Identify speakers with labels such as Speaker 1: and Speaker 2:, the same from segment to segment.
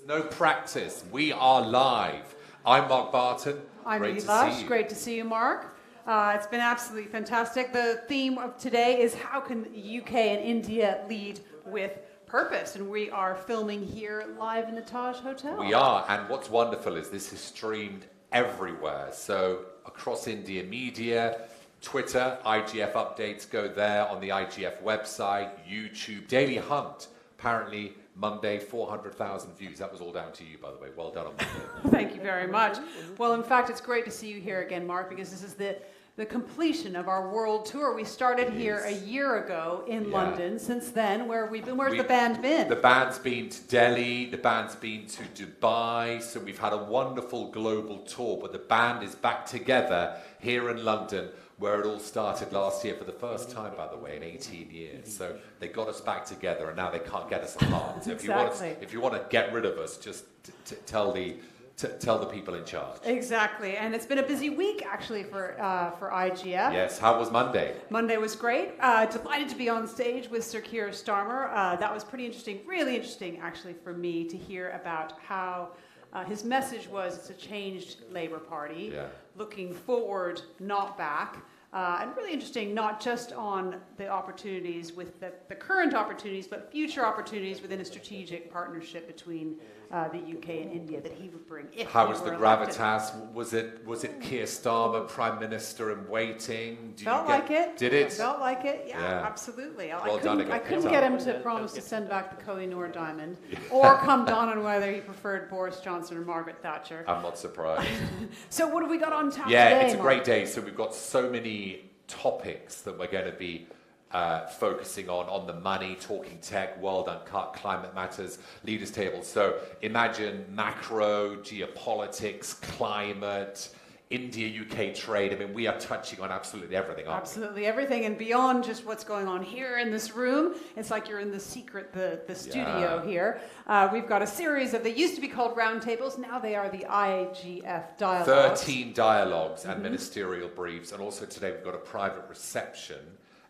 Speaker 1: no practice. We are live. I'm Mark Barton.
Speaker 2: I'm
Speaker 1: Great
Speaker 2: Edie
Speaker 1: to
Speaker 2: Lush.
Speaker 1: see you.
Speaker 2: Great to see you, Mark. It's been absolutely fantastic. The theme of today is how can the UK and India lead with purpose? And we are filming here live in the Taj Hotel.
Speaker 1: We are, and what's wonderful is this is streamed everywhere. So across India media, Twitter, IGF updates go there, on the IGF website, YouTube, Daily Hunt, apparently Monday, 400,000 views. That was all down to you, by the way. Well done on Monday.
Speaker 2: Thank you very much. Well, in fact, it's great to see you here again, Mark, because this is the completion of our world tour. We started here a year ago in London. Since then, where have we been? Where's the band been?
Speaker 1: The band's been to Delhi, the band's been to Dubai, so we've had a wonderful global tour, but the band is back together here in London, where it all started last year for the first time, by the way, in 18 years. So they got us back together, and now they can't get us apart. So if you want to get rid of us, just tell the people in charge.
Speaker 2: Exactly, and it's been a busy week actually for IGF.
Speaker 1: Yes, how was Monday?
Speaker 2: Monday was great. Delighted to be on stage with Sir Keir Starmer. That was pretty interesting, really interesting actually for me to hear about how his message was it's a changed Labour Party, looking forward, not back. And really interesting, not just on the opportunities with the current opportunities, but future opportunities within a strategic partnership between the UK and India that he would bring.
Speaker 1: How was the gravitas? Was it Keir Starmer, Prime Minister in waiting?
Speaker 2: Felt like it.
Speaker 1: Did it?
Speaker 2: Felt like it. Yeah, absolutely.
Speaker 1: Well done again.
Speaker 2: I couldn't get him to promise to send back the Kohinoor diamond, or come down on whether he preferred Boris Johnson or Margaret Thatcher.
Speaker 1: I'm not surprised.
Speaker 2: So what have we got on tap today?
Speaker 1: Yeah, it's a great day. So we've got so many topics that we're going to be focusing on the money, talking tech, World Uncut, climate matters, leaders table. So imagine macro, geopolitics, climate, India-UK trade. I mean, we are touching on absolutely everything, aren't we?
Speaker 2: Absolutely everything, and beyond just what's going on here in this room. It's like you're in the studio here. We've got a series of, they used to be called roundtables, now they are the IGF dialogues.
Speaker 1: 13 dialogues and ministerial briefs, and also today we've got a private reception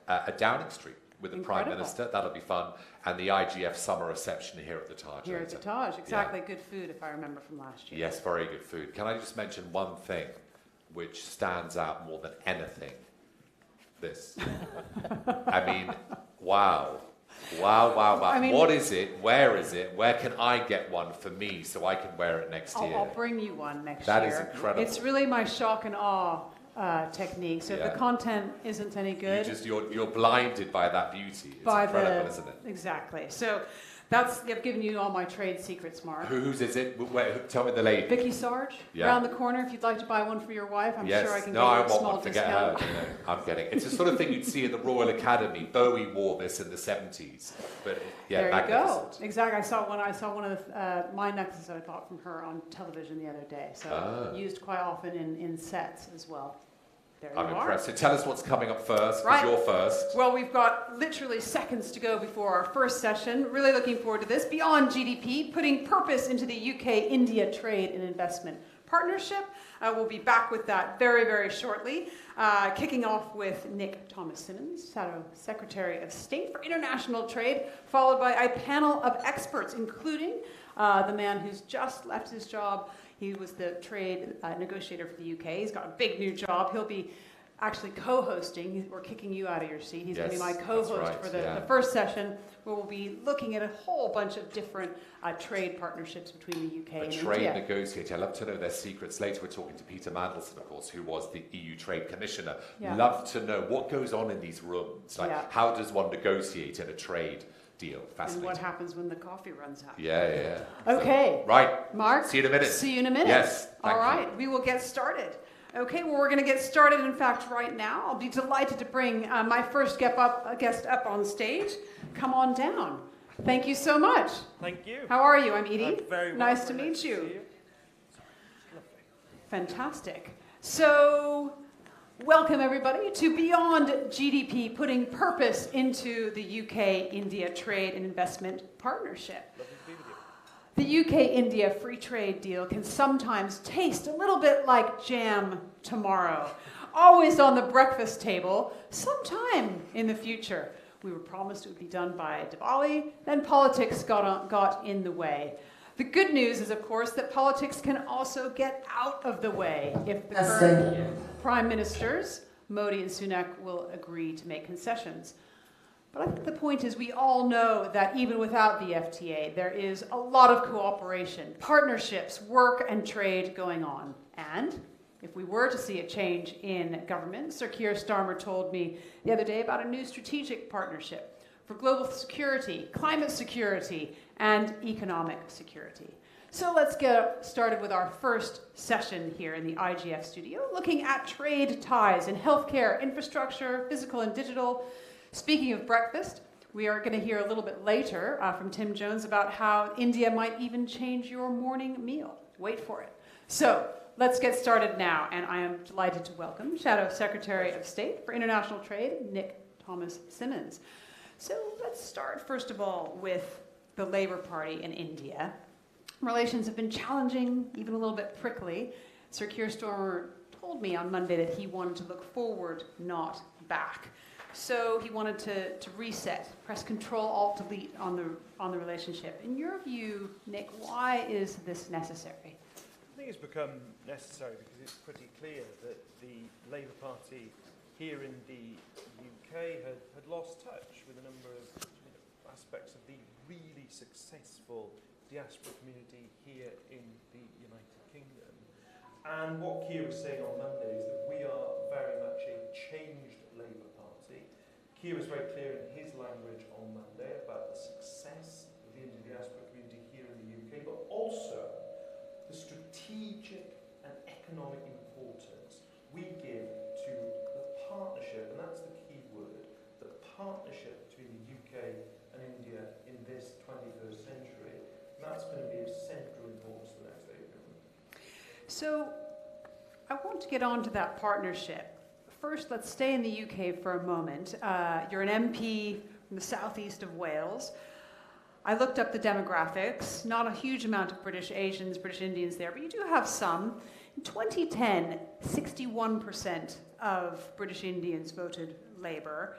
Speaker 1: at Downing Street with the Prime Minister. That'll be fun. And the IGF summer reception here at the Taj.
Speaker 2: Here at the Taj, exactly. Good food, if I remember from last year.
Speaker 1: Yes, very good food. Can I just mention one thing which stands out more than anything? This. I mean, wow. Wow. I mean, what is it? Where is it? Where can I get one for me so I can wear it next year?
Speaker 2: I'll bring you one next
Speaker 1: year.
Speaker 2: That
Speaker 1: is incredible.
Speaker 2: It's really my shock and awe technique. So if the content isn't any good,
Speaker 1: you're blinded by that beauty. It's incredible, isn't it?
Speaker 2: Exactly. So I've given you all my trade secrets, Mark.
Speaker 1: Whose is it? Wait, tell me the lady.
Speaker 2: Vicky Sarge, around the corner. If you'd like to buy one for your wife, I'm sure I can get you a small discount.
Speaker 1: I'm getting. It's the sort of thing you'd see in the Royal Academy. Bowie wore this in the 70s. But
Speaker 2: there you go. Exactly. I saw one of my necklaces I bought from her on television the other day. So used quite often in sets as well.
Speaker 1: I'm impressed. So tell us what's coming up first,
Speaker 2: because
Speaker 1: you're first.
Speaker 2: Well, we've got literally seconds to go before our first session. Really looking forward to this. Beyond GDP, putting purpose into the UK-India trade and investment partnership. We'll be back with that very, very shortly. Kicking off with Nick Thomas-Symonds, Secretary of State for International Trade, followed by a panel of experts, including the man who's just left his job. He was the trade negotiator for the UK. He's got a big new job. He'll be actually co-hosting. We're kicking you out of your seat. He's going to be my co-host for the first session, where we'll be looking at a whole bunch of different trade partnerships between the UK and India.
Speaker 1: A trade negotiator. I'd love to know their secrets. Later we're talking to Peter Mandelson, of course, who was the EU Trade Commissioner. Love to know what goes on in these rooms. Like, how does one negotiate in a trade deal? Fascinating.
Speaker 2: And what happens when the coffee runs out.
Speaker 1: Yeah.
Speaker 2: Okay.
Speaker 1: So, right.
Speaker 2: Mark.
Speaker 1: See you in a minute.
Speaker 2: See you in a minute.
Speaker 1: Yes.
Speaker 2: All right. We will get started. Okay, well, we're going to get started, in fact, right now. I'll be delighted to bring my first guest up on stage. Come on down. Thank you so much.
Speaker 3: Thank you.
Speaker 2: How are you? I'm Edie.
Speaker 3: I'm very well.
Speaker 2: Nice to meet you. Fantastic. So, welcome everybody to Beyond GDP, putting purpose into the UK-India trade and investment partnership. The UK-India free trade deal can sometimes taste a little bit like jam tomorrow, always on the breakfast table, sometime in the future. We were promised it would be done by Diwali, then politics got in the way. The good news is, of course, that politics can also get out of the way if the current prime ministers, Modi and Sunak, will agree to make concessions. But I think the point is we all know that even without the FTA, there is a lot of cooperation, partnerships, work and trade going on. And if we were to see a change in government, Sir Keir Starmer told me the other day about a new strategic partnership for global security, climate security, and economic security. So let's get started with our first session here in the IGF Studio, looking at trade ties in healthcare, infrastructure, physical and digital. Speaking of breakfast, we are going to hear a little bit later from Tim Jones about how India might even change your morning meal. Wait for it. So let's get started now, and I am delighted to welcome Shadow Secretary of State for International Trade, Nick Thomas Simmons. So let's start, first of all, with the Labour Party in India. Relations have been challenging, even a little bit prickly. Sir Keir Starmer told me on Monday that he wanted to look forward, not back. So he wanted to reset, press Control-Alt-Delete on the relationship. In your view, Nick, why is this necessary?
Speaker 3: I think it's become necessary because it's pretty clear that the Labour Party here in the UK had lost touch with a number of aspects of the really successful diaspora community here in the United Kingdom. And what Keir was saying on Monday is that we are very much a changed Labour Party. Keir was very clear in his language on Monday about the success of the Indian diaspora community here in the UK, but also the strategic and economic importance we give to the partnership, and that's the key word, the partnership between the UK and India in this 21st century. And that's going to be of central importance to the next Labour government.
Speaker 2: So I want to get on to that partnership. First, let's stay in the UK for a moment. You're an MP from the southeast of Wales. I looked up the demographics, not a huge amount of British Asians, British Indians there, but you do have some. In 2010, 61% of British Indians voted Labour.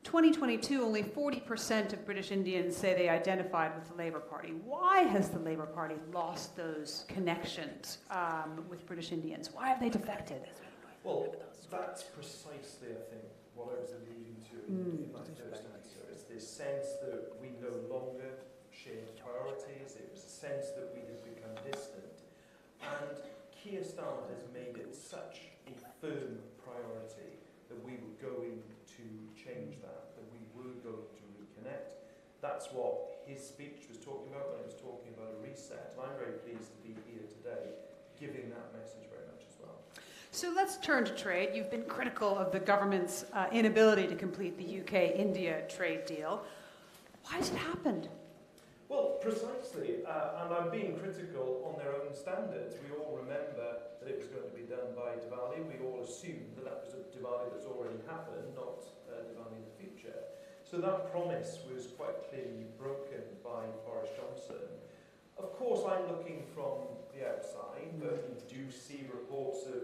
Speaker 2: 2022, only 40% of British Indians say they identified with the Labour Party. Why has the Labour Party lost those connections with British Indians? Why have they defected?
Speaker 3: Well, that's precisely, I think, what I was alluding to in my first answer. It's this sense that we no longer shared priorities. It was a sense that we had become distant. And Keir Starmer has made it such a firm priority that we were going to change that we were going to reconnect. That's what his speech was talking about when he was talking about a reset. And I'm very pleased to be here today giving that message very much as well.
Speaker 2: So let's turn to trade. You've been critical of the government's inability to complete the UK-India trade deal. Why has it happened?
Speaker 3: Well, precisely, and I'm being critical on their own standards. We all remember that it was going to be done by Diwali. We all assumed that that was a Diwali that's already happened, not Diwali in the future. So that promise was quite clearly broken by Boris Johnson. Of course, I'm looking from the outside, but we do see reports of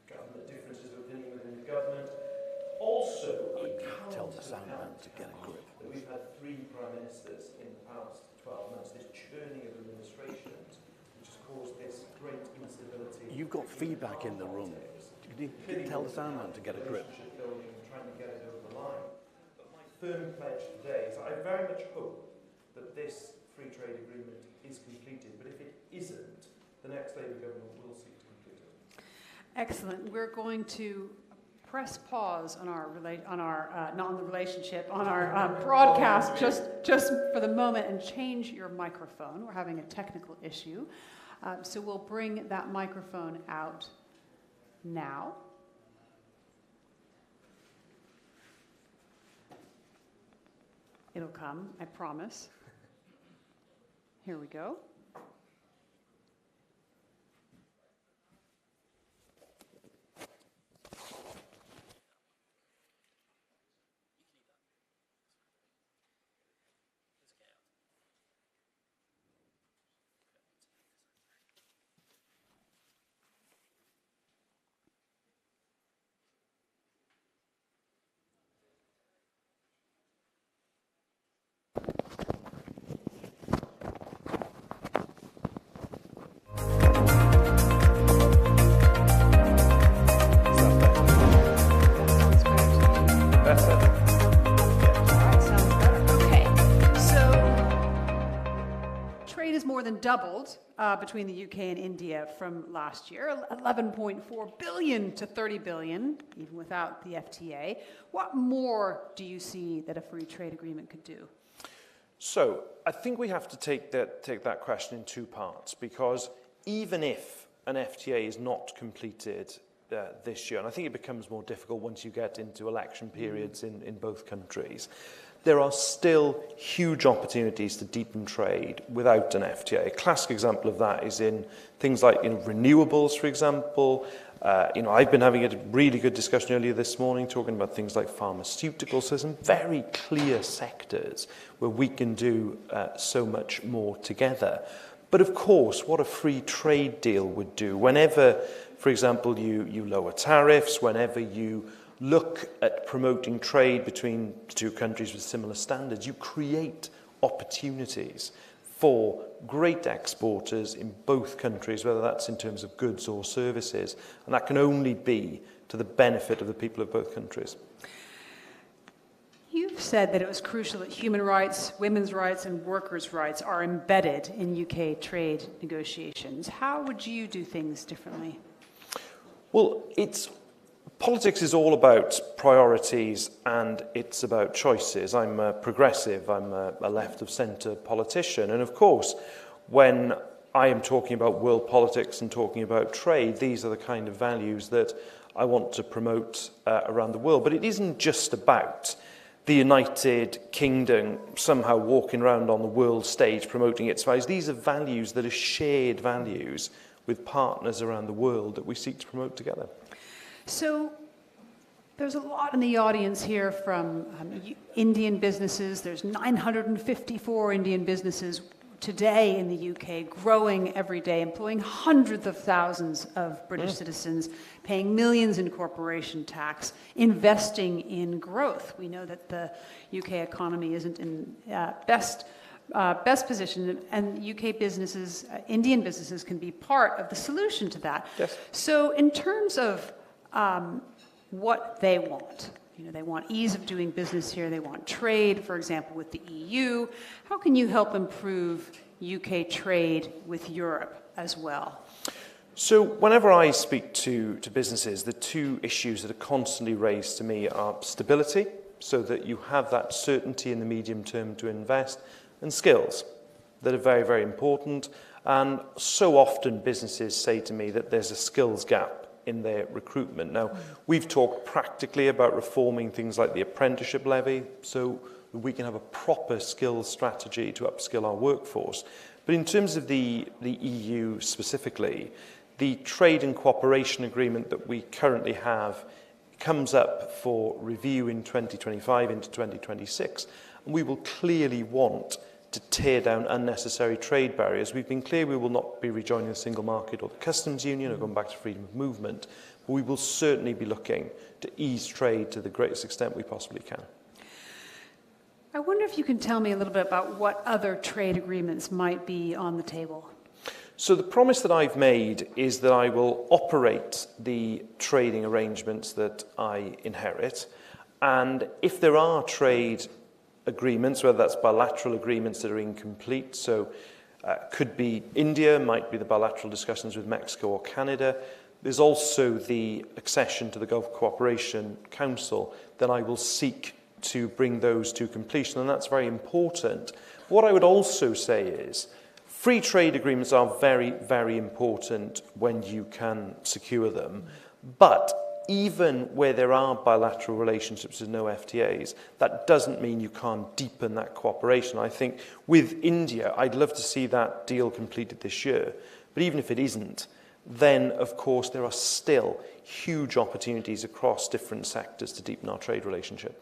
Speaker 3: government differences of opinion within the government. Also, it
Speaker 4: tell the sound man to get a grip.
Speaker 3: That we've had 3 prime ministers in the past 12 months, this churning of administrations, which has caused this great instability.
Speaker 4: You've got feedback in the room. You can tell the sound man to get a grip.
Speaker 3: Building and trying to get it over the line. But my firm pledge today is I very much hope that this free trade agreement is completed. But if it isn't, the next Labour government will seek to complete it.
Speaker 2: Excellent. We're going to press pause on our not on the relationship, on our broadcast just for the moment and change your microphone. We're having a technical issue. So we'll bring that microphone out now. It'll come, I promise. Here we go. has more than doubled between the UK and India from last year, 11.4 billion to 30 billion, even without the FTA. What more do you see that a free trade agreement could do?
Speaker 3: So I think we have to take that question in two parts, because even if an FTA is not completed this year, and I think it becomes more difficult once you get into election periods in both countries, there are still huge opportunities to deepen trade without an FTA. A classic example of that is in things like renewables, for example. I've been having a really good discussion earlier this morning talking about things like pharmaceuticals. So some very clear sectors where we can do so much more together. But of course, what a free trade deal would do, whenever, for example, you lower tariffs, whenever you look at promoting trade between two countries with similar standards, you create opportunities for great exporters in both countries, whether that's in terms of goods or services, and that can only be to the benefit of the people of both countries.
Speaker 2: You've said that it was crucial that human rights, women's rights, and workers' rights are embedded in UK trade negotiations. How would you do things differently?
Speaker 3: Well, politics is all about priorities and it's about choices. I'm a progressive, I'm a left-of-centre politician, and of course, when I am talking about world politics and talking about trade, these are the kind of values that I want to promote around the world. But it isn't just about the United Kingdom somehow walking around on the world stage promoting its values. These are values that are shared values with partners around the world that we seek to promote together.
Speaker 2: So there's a lot in the audience here from Indian businesses. There's 954 Indian businesses today in the UK, growing every day, employing hundreds of thousands of British citizens, paying millions in corporation tax, investing in growth. We know that the UK economy isn't in best position, and UK businesses, Indian businesses, can be part of the solution to that.
Speaker 3: Yes.
Speaker 2: So in terms of what they want, they want ease of doing business here, they want trade, for example, with the EU. How can you help improve UK trade with Europe as well?
Speaker 3: So whenever I speak to businesses, the two issues that are constantly raised to me are stability, so that you have that certainty in the medium term to invest, and skills that are very, very important. And so often businesses say to me that there's a skills gap in their recruitment. Now, we've talked practically about reforming things like the apprenticeship levy so that we can have a proper skills strategy to upskill our workforce. But in terms of the EU specifically, the trade and cooperation agreement that we currently have comes up for review in 2025 into 2026, and we will clearly want to tear down unnecessary trade barriers. We've been clear we will not be rejoining the single market or the customs union or going back to freedom of movement, but we will certainly be looking to ease trade to the greatest extent we possibly can.
Speaker 2: I wonder if you can tell me a little bit about what other trade agreements might be on the table.
Speaker 3: So the promise that I've made is that I will operate the trading arrangements that I inherit, and if there are trade agreements, whether that's bilateral agreements that are incomplete, so could be India, might be the bilateral discussions with Mexico or Canada. There's also the accession to the Gulf Cooperation Council, then I will seek to bring those to completion, and that's very important. What I would also say is free trade agreements are very, very important when you can secure them, but even where there are bilateral relationships with no FTAs, that doesn't mean you can't deepen that cooperation. I think with India, I'd love to see that deal completed this year. But even if it isn't, then, of course, there are still huge opportunities across different sectors to deepen our trade relationship.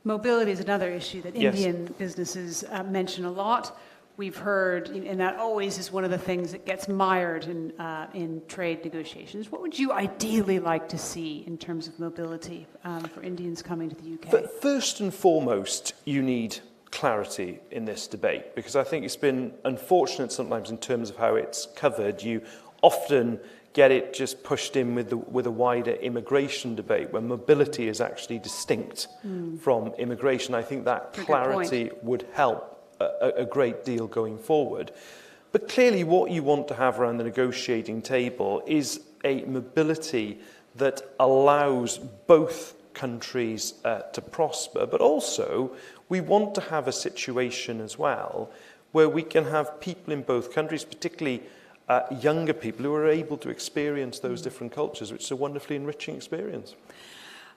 Speaker 2: Mobility is another issue that
Speaker 3: Yes.
Speaker 2: Indian businesses mention a lot. We've heard, and that always is one of the things that gets mired in trade negotiations. What would you ideally like to see in terms of mobility for Indians coming to the UK?
Speaker 3: But first and foremost, you need clarity in this debate, because I think it's been unfortunate sometimes in terms of how it's covered. You often get it just pushed in with a wider immigration debate, where mobility is actually distinct from immigration. I think that clarity would help a great deal going forward. But clearly what you want to have around the negotiating table is a mobility that allows both countries to prosper, but also we want to have a situation as well where we can have people in both countries, particularly younger people, who are able to experience those different cultures, which is a wonderfully enriching experience.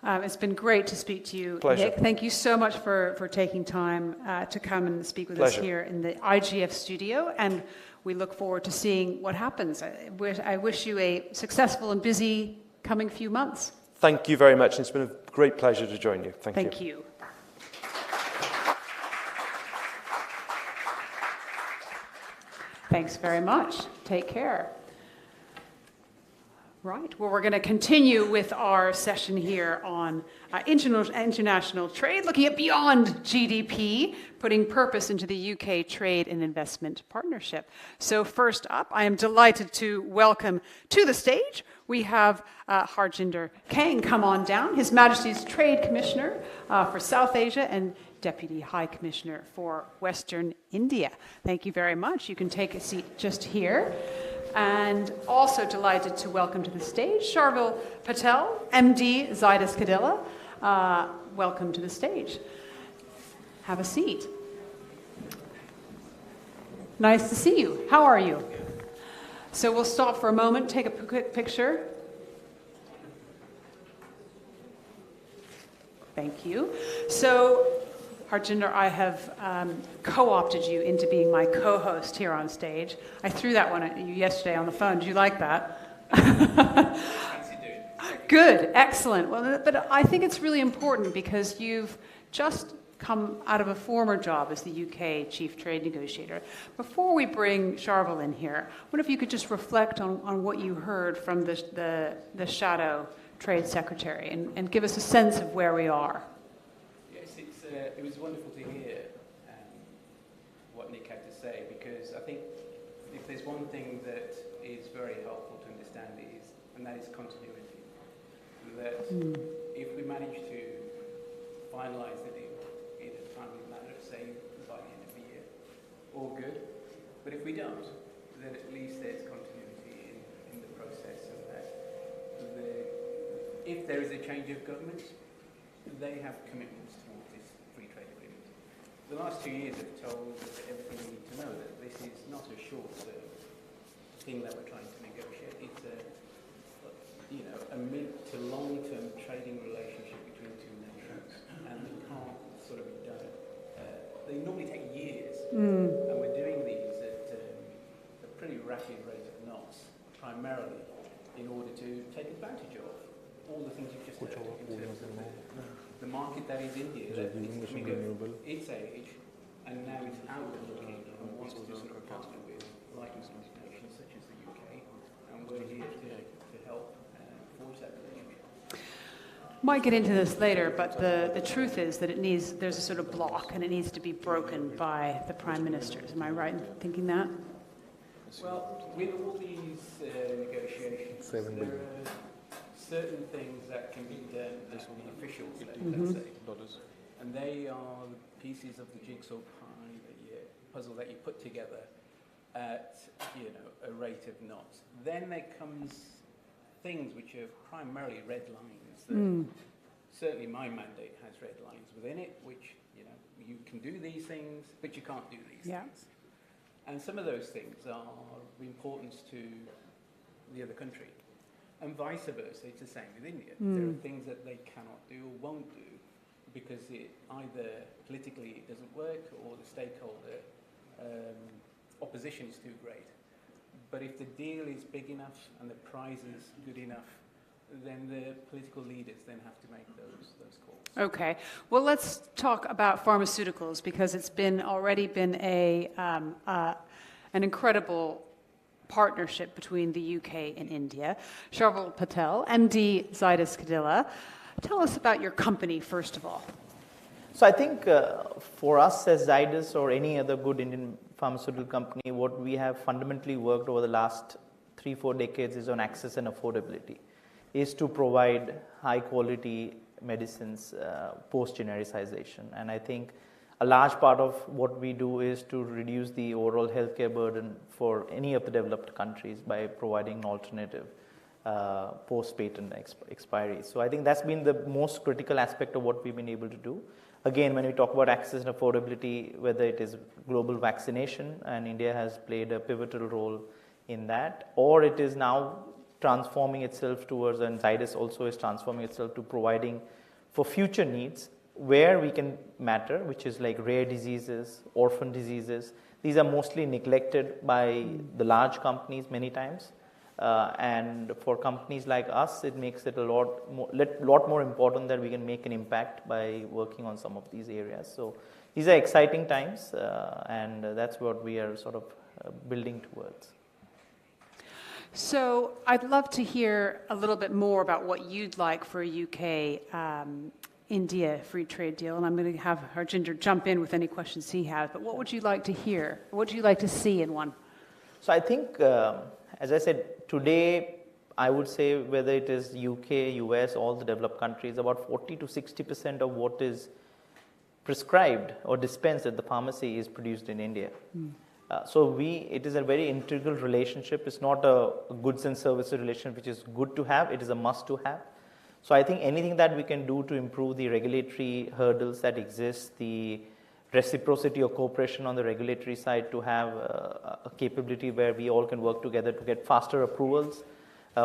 Speaker 2: It's been great to speak to you,
Speaker 3: Pleasure.
Speaker 2: Nick. Thank you so much for taking time to come and speak with us here in the IGF studio, and we look forward to seeing what happens. I wish you a successful and busy coming few months.
Speaker 3: Thank you very much. It's been a great pleasure to join you. Thank you.
Speaker 2: Thanks very much. Take care. Right, well, we're going to continue with our session here on international trade, looking at beyond GDP, putting purpose into the UK Trade and Investment Partnership. So first up, I am delighted to welcome to the stage, we have Harjinder Kang come on down, His Majesty's Trade Commissioner for South Asia and Deputy High Commissioner for Western India. Thank you very much. You can take a seat just here. And also delighted to welcome to the stage Sharvil Patel, MD, Zydus Cadilla. Welcome to the stage. Have a seat. Nice to see you. How are you? So we'll stop for a moment, take a quick picture. Thank you. So, Harjinder, I have co-opted you into being my co-host here on stage. I threw that one at you yesterday on the phone. Did you like that? Good, excellent. Well, but I think it's really important because you've just come out of a former job as the UK Chief Trade Negotiator. Before we bring Sharvil in here, I wonder if you could just reflect on what you heard from the Shadow Trade Secretary and give us a sense of where we are.
Speaker 5: It was wonderful to hear what Nick had to say, because I think if there's one thing that is very helpful to understand and that is continuity. That if we manage to finalise the deal in a timely manner, say by the end of the year, all good. But if we don't, then at least there's continuity in the process, and that if there is a change of government, they have commitments towards this free trade agreement. The last 2 years have told us everything we need to know, that this is not a short-term thing that we're trying to negotiate. It's a mid to long-term trading relationship between two nations, and it can't sort of be done. They normally take years, and we're doing these at a pretty rapid rate of knots, primarily in order to take advantage of all the things you've just heard in terms of the market that is India, that is coming of its age, and now it's outward looking and wants to sort of partner with like-minded nations such as the UK, and we're here to help forge that relationship.
Speaker 2: Might get into this later, but the truth is that there's a sort of block, and it needs to be broken by the prime ministers. Am I right in thinking that?
Speaker 5: Well, with all these negotiations, there are certain things that can be done at the official level, let's say, and they are the pieces of the jigsaw puzzle that you put together at a rate of knots. Then there comes things which are primarily red lines. That certainly my mandate has red lines within it, which you can do these things, but you can't do these things. And some of those things are of importance to the other country. And vice versa, it's the same with India. There are things that they cannot do or won't do because either politically it doesn't work or the stakeholder opposition is too great. But if the deal is big enough and the prize is good enough, then the political leaders then have to make those calls.
Speaker 2: Okay. Well, let's talk about pharmaceuticals, because it's already been an incredible partnership between the UK and India. Sharvil Patel, MD, Zydus Cadilla. Tell us about your company, first of all.
Speaker 6: So I think for us as Zydus or any other good Indian pharmaceutical company, what we have fundamentally worked over the last 3-4 decades is on access and affordability, is to provide high quality medicines post genericization. And I think a large part of what we do is to reduce the overall healthcare burden for any of the developed countries by providing an alternative post-patent expiry. So I think that's been the most critical aspect of what we've been able to do. Again, when we talk about access and affordability, whether it is global vaccination, and India has played a pivotal role in that, or it is now transforming itself towards, and Zydus also is transforming itself to providing for future needs where we can matter, which is like rare diseases, orphan diseases. These are mostly neglected by the large companies many times. And for companies like us, it makes it a lot more important that we can make an impact by working on some of these areas. So these are exciting times, and that's what we are sort of building towards.
Speaker 2: So I'd love to hear a little bit more about what you'd like for a UK India free trade deal, and I'm going to have Harjinder jump in with any questions he has. But what would you like to hear? What would you like to see in one?
Speaker 6: So I think, as I said, today I would say whether it is UK, US, all the developed countries, about 40 to 60% of what is prescribed or dispensed at the pharmacy is produced in India. So it is a very integral relationship. It's not a goods and services relationship which is good to have, it is a must to have. So I think anything that we can do to improve the regulatory hurdles that exist, the reciprocity or cooperation on the regulatory side to have a capability where we all can work together to get faster approvals,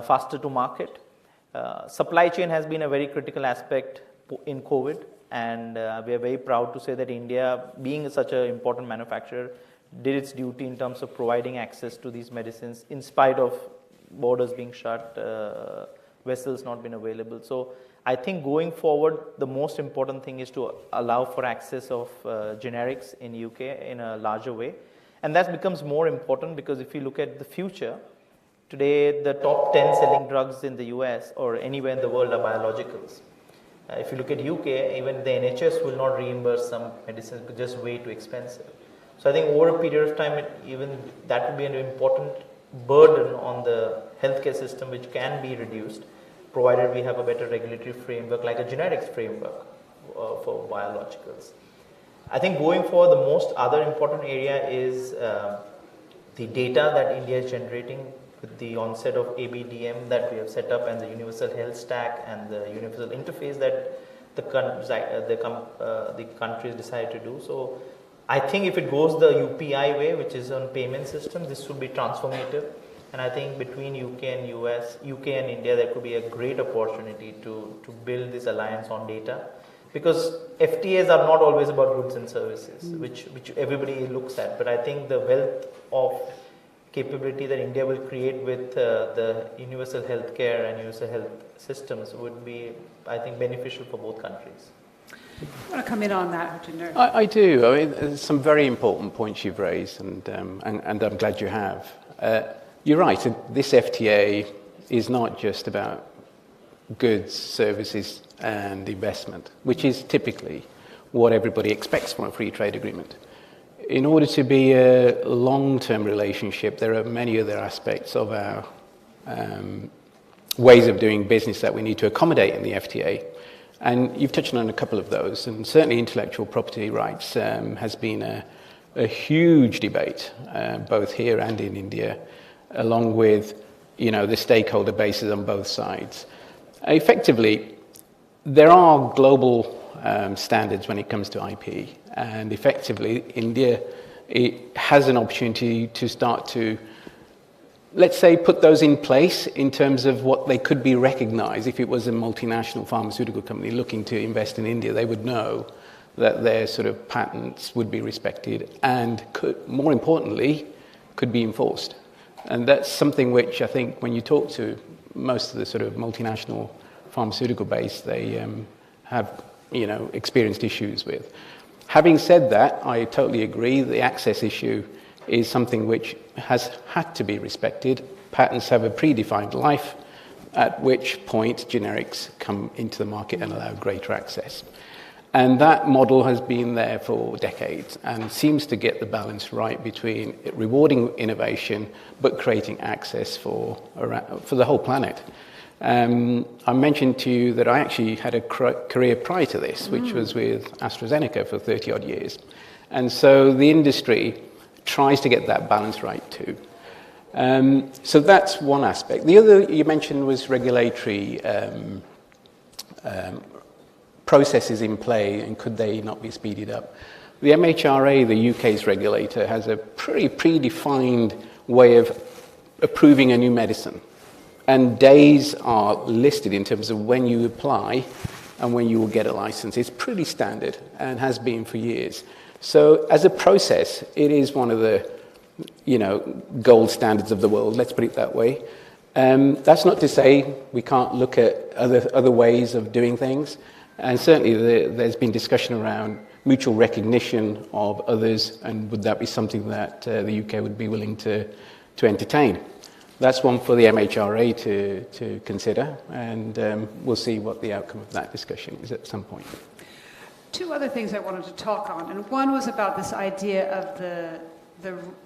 Speaker 6: faster to market. Supply chain has been a very critical aspect in COVID, and we are very proud to say that India, being such an important manufacturer, did its duty in terms of providing access to these medicines in spite of borders being shut, vessels not being available. So I think going forward, the most important thing is to allow for access of generics in UK in a larger way. And that becomes more important because if you look at the future, today the top 10 selling drugs in the US or anywhere in the world are biologicals. If you look at UK, even the NHS will not reimburse some medicines because just way too expensive. So I think over a period of time, even that will be an important burden on the healthcare system which can be reduced, provided we have a better regulatory framework like a generics framework for biologicals. I think going forward, the most other important area is the data that India is generating with the onset of ABDM that we have set up and the universal health stack and the universal interface that the countries decided to do. So I think if it goes the UPI way, which is on payment systems, this would be transformative. And I think between UK and India, there could be a great opportunity to build this alliance on data. Because FTAs are not always about goods and services, which everybody looks at. But I think the wealth of capability that India will create with the universal healthcare and universal health systems would be, I think, beneficial for both countries.
Speaker 2: I want to come in on that, Harjinder.
Speaker 5: I do. I mean, there's some very important points you've raised, and I'm glad you have. You're right. This FTA is not just about goods, services, and investment, which is typically what everybody expects from a free trade agreement. In order to be a long-term relationship, there are many other aspects of our ways of doing business that we need to accommodate in the FTA. And you've touched on a couple of those, and certainly intellectual property rights has been a huge debate, both here and in India, along with the stakeholder bases on both sides. Effectively, there are global standards when it comes to IP, and effectively India has an opportunity to start to, let's say, put those in place in terms of what they could be recognized. If it was a multinational pharmaceutical company looking to invest in India, they would know that their sort of patents would be respected and could, more importantly, could be enforced. And that's something which I think when you talk to most of the sort of multinational pharmaceutical base, they have experienced issues with. Having said that, I totally agree the access issue is something which has had to be respected. Patents have a predefined life, at which point generics come into the market and allow greater access. And that model has been there for decades and seems to get the balance right between rewarding innovation but creating access for the whole planet. I mentioned to you that I actually had a career prior to this, which was with AstraZeneca for 30 odd years. And so the industry tries to get that balance right too. So that's one aspect. The other you mentioned was regulatory processes in play, and could they not be speeded up? The MHRA, the UK's regulator, has a pretty predefined way of approving a new medicine. And days are listed in terms of when you apply and when you will get a license. It's pretty standard and has been for years. So as a process, it is one of the, gold standards of the world, let's put it that way. That's not to say we can't look at other ways of doing things. And certainly there's been discussion around mutual recognition of others, and would that be something that the UK would be willing to entertain? That's one for the MHRA to consider, and we'll see what the outcome of that discussion is at some point.
Speaker 2: Two other things I wanted to talk on, and one was about this idea of the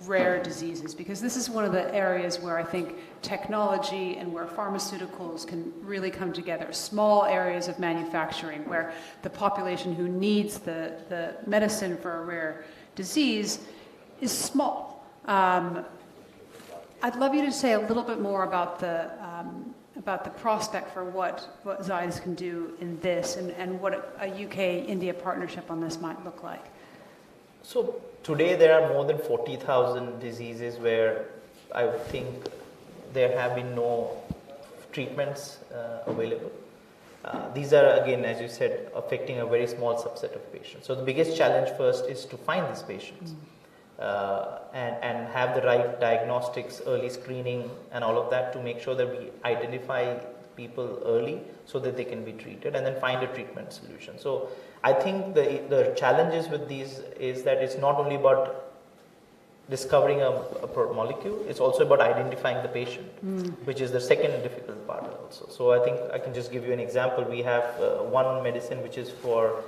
Speaker 2: rare diseases, because this is one of the areas where I think technology and where pharmaceuticals can really come together. Small areas of manufacturing where the population who needs the medicine for a rare disease is small. I'd love you to say a little bit more about the prospect for what Zydus can do in this, and what a UK-India partnership on this might look like.
Speaker 6: So today there are more than 40,000 diseases where I think there have been no treatments available. These are, again, as you said, affecting a very small subset of patients. So the biggest challenge first is to find these patients. And have the right diagnostics, early screening and all of that to make sure that we identify people early so that they can be treated, and then find a treatment solution. So I think the challenges with these is that it's not only about discovering a molecule, it's also about identifying the patient, which is the second difficult part also. So I think I can just give you an example. We have one medicine which is for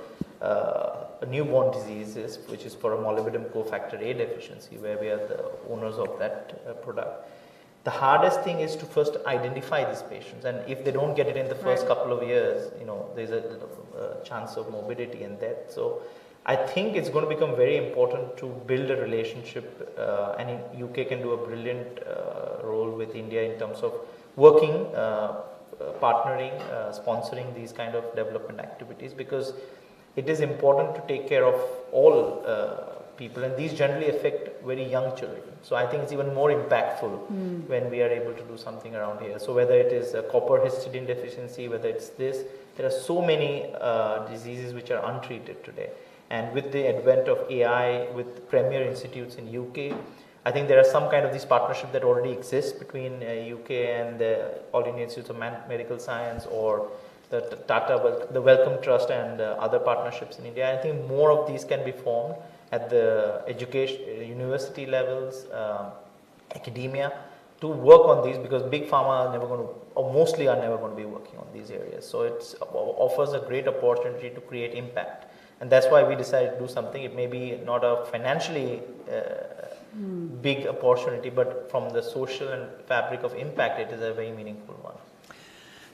Speaker 6: newborn diseases, which is for a molybdenum cofactor A deficiency, where we are the owners of that product. The hardest thing is to first identify these patients, and if they don't get it in the first couple of years, there's a chance of morbidity and death. So I think it's going to become very important to build a relationship, and UK can do a brilliant role with India in terms of working, partnering, sponsoring these kind of development activities, because it is important to take care of all people, and these generally affect very young children. So I think it's even more impactful when we are able to do something around here. So whether it is a copper histidine deficiency, whether it's this, there are so many diseases which are untreated today. And with the advent of AI, with premier institutes in UK, I think there are some kind of these partnerships that already exist between UK and the All India Institute of Medical Science, or the Tata, the Wellcome Trust, and other partnerships in India. I think more of these can be formed at the education, university levels, academia, to work on these, because big pharma are never going to, or mostly are never going to be working on these areas. So it offers a great opportunity to create impact. And that's why we decided to do something. It may be not a financially big opportunity, but from the social and fabric of impact, it is a very meaningful one.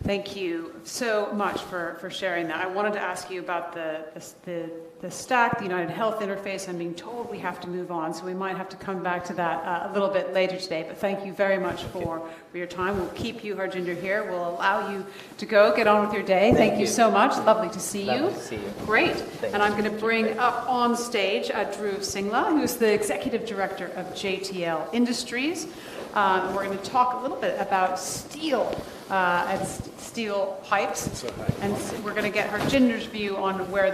Speaker 2: Thank you so much for sharing that. I wanted to ask you about the stack, the United Health interface. I'm being told we have to move on, so we might have to come back to that a little bit later today. But thank you very much for your time. We'll keep you, Harjinder, here. We'll allow you to go, get on with your day. Thank you so much. Lovely to see you.
Speaker 6: Lovely to see you.
Speaker 2: Great. And I'm going to bring up on stage Dhruv Singla, who's the Executive Director of JTL Industries. We're going to talk a little bit about steel and steel pipes, and we're going to get Harjinder's view on where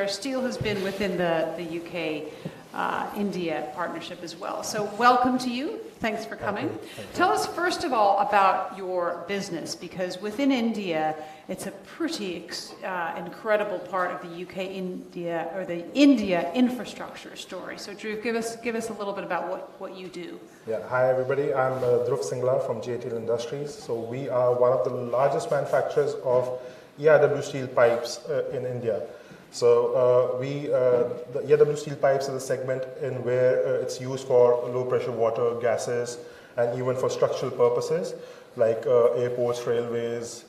Speaker 2: steel has been within the UK-India partnership as well. So welcome to you. Thanks for coming. Tell us first of all about your business, because within India, it's a pretty incredible part of the UK-India, or the India infrastructure story. So Dhruv, give us a little bit about what you do.
Speaker 7: Yeah, hi everybody. I'm Dhruv Singla from JTL Industries. So we are one of the largest manufacturers of ERW steel pipes in India. So the ERW steel pipes is a segment in where it's used for low pressure water, gases, and even for structural purposes. like airports, railways,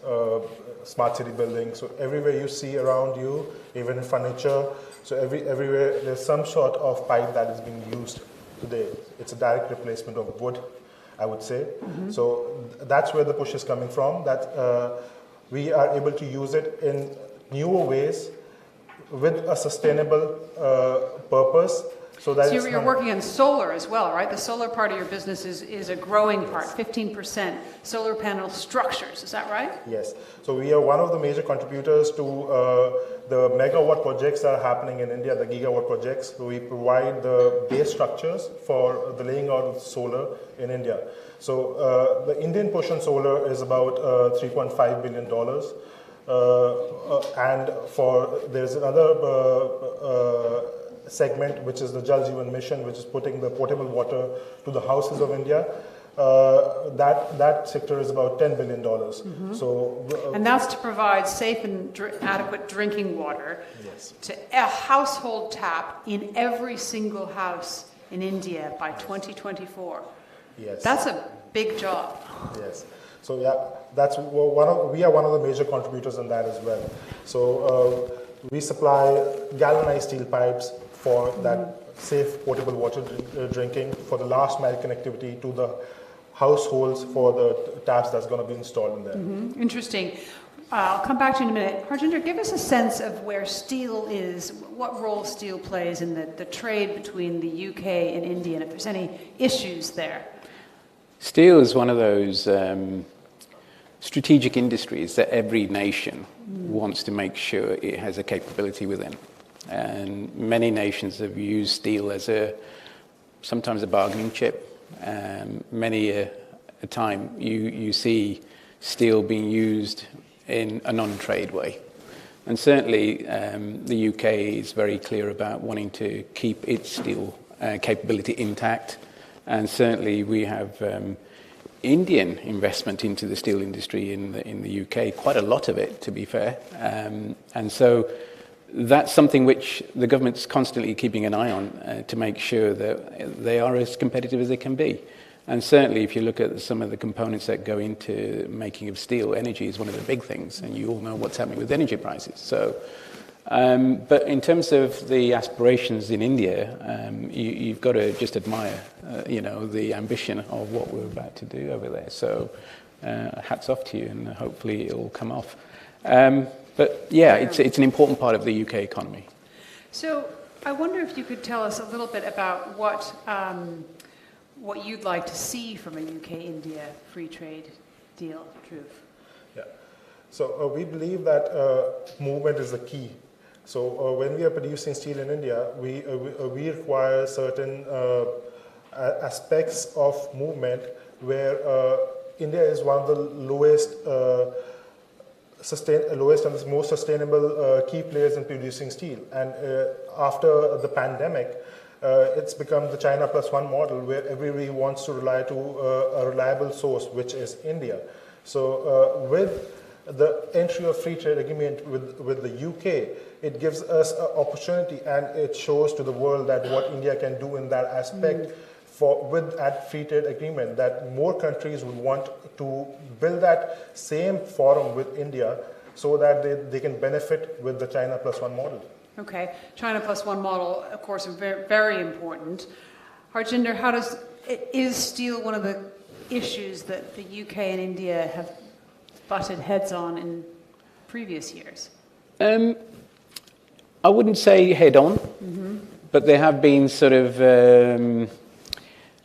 Speaker 7: smart city buildings. So everywhere you see around you, even furniture, so everywhere there's some sort of pipe that is being used today. It's a direct replacement of wood, I would say. So that's where the push is coming from, that we are able to use it in newer ways with a sustainable purpose. So
Speaker 2: you're working on solar as well, right? The solar part of your business is a growing part, 15%. Solar panel structures, is that right?
Speaker 7: Yes. So we are one of the major contributors to the megawatt projects that are happening in India, the gigawatt projects. So we provide the base structures for the laying out of solar in India. So the Indian push on solar is about $3.5 billion. And there's another segment, which is the Jal Jeevan Mission, which is putting the potable water to the houses of India. That sector is about $10 billion. So,
Speaker 2: and that's to provide safe and adequate drinking water to a household tap in every single house in India by 2024.
Speaker 7: Yes.
Speaker 2: That's a big job.
Speaker 7: Yes. So we are one of the major contributors in that as well. So we supply galvanized steel pipes for that safe potable water drinking, for the last mile connectivity to the households for the taps that's going to be installed in there.
Speaker 2: Interesting. I'll come back to you in a minute. Harjinder, give us a sense of where steel is, what role steel plays in the trade between the UK and India, and if there's any issues there.
Speaker 5: Steel is one of those strategic industries that every nation wants to make sure it has a capability within. And many nations have used steel as sometimes a bargaining chip. Many a time you see steel being used in a non-trade way. And certainly the UK is very clear about wanting to keep its steel capability intact. And certainly we have Indian investment into the steel industry in the UK, quite a lot of it, to be fair. And so that's something which the government's constantly keeping an eye on to make sure that they are as competitive as they can be. And certainly if you look at some of the components that go into making of steel, energy is one of the big things, and you all know what's happening with energy prices. So, but in terms of the aspirations in India, you've got to just admire, the ambition of what we're about to do over there. So hats off to you, and hopefully it'll come off. But yeah, it's an important part of the UK economy.
Speaker 2: So I wonder if you could tell us a little bit about what you'd like to see from a UK-India free trade deal, Dhruv.
Speaker 7: Yeah. So we believe that movement is the key. So when we are producing steel in India, we require certain aspects of movement where India is one of the lowest and the most sustainable key players in producing steel. And after the pandemic, it's become the China plus one model, where everybody wants to rely to a reliable source, which is India. So with the entry of free trade agreement with the UK, it gives us an opportunity, and it shows to the world that what India can do in that aspect. With that free trade agreement, that more countries would want to build that same forum with India, so that they can benefit with the China plus one model.
Speaker 2: Okay, China plus one model, of course, is very, very important. Harjinder, is steel one of the issues that the UK and India have butted heads on in previous years?
Speaker 5: I wouldn't say head on, but there have been sort of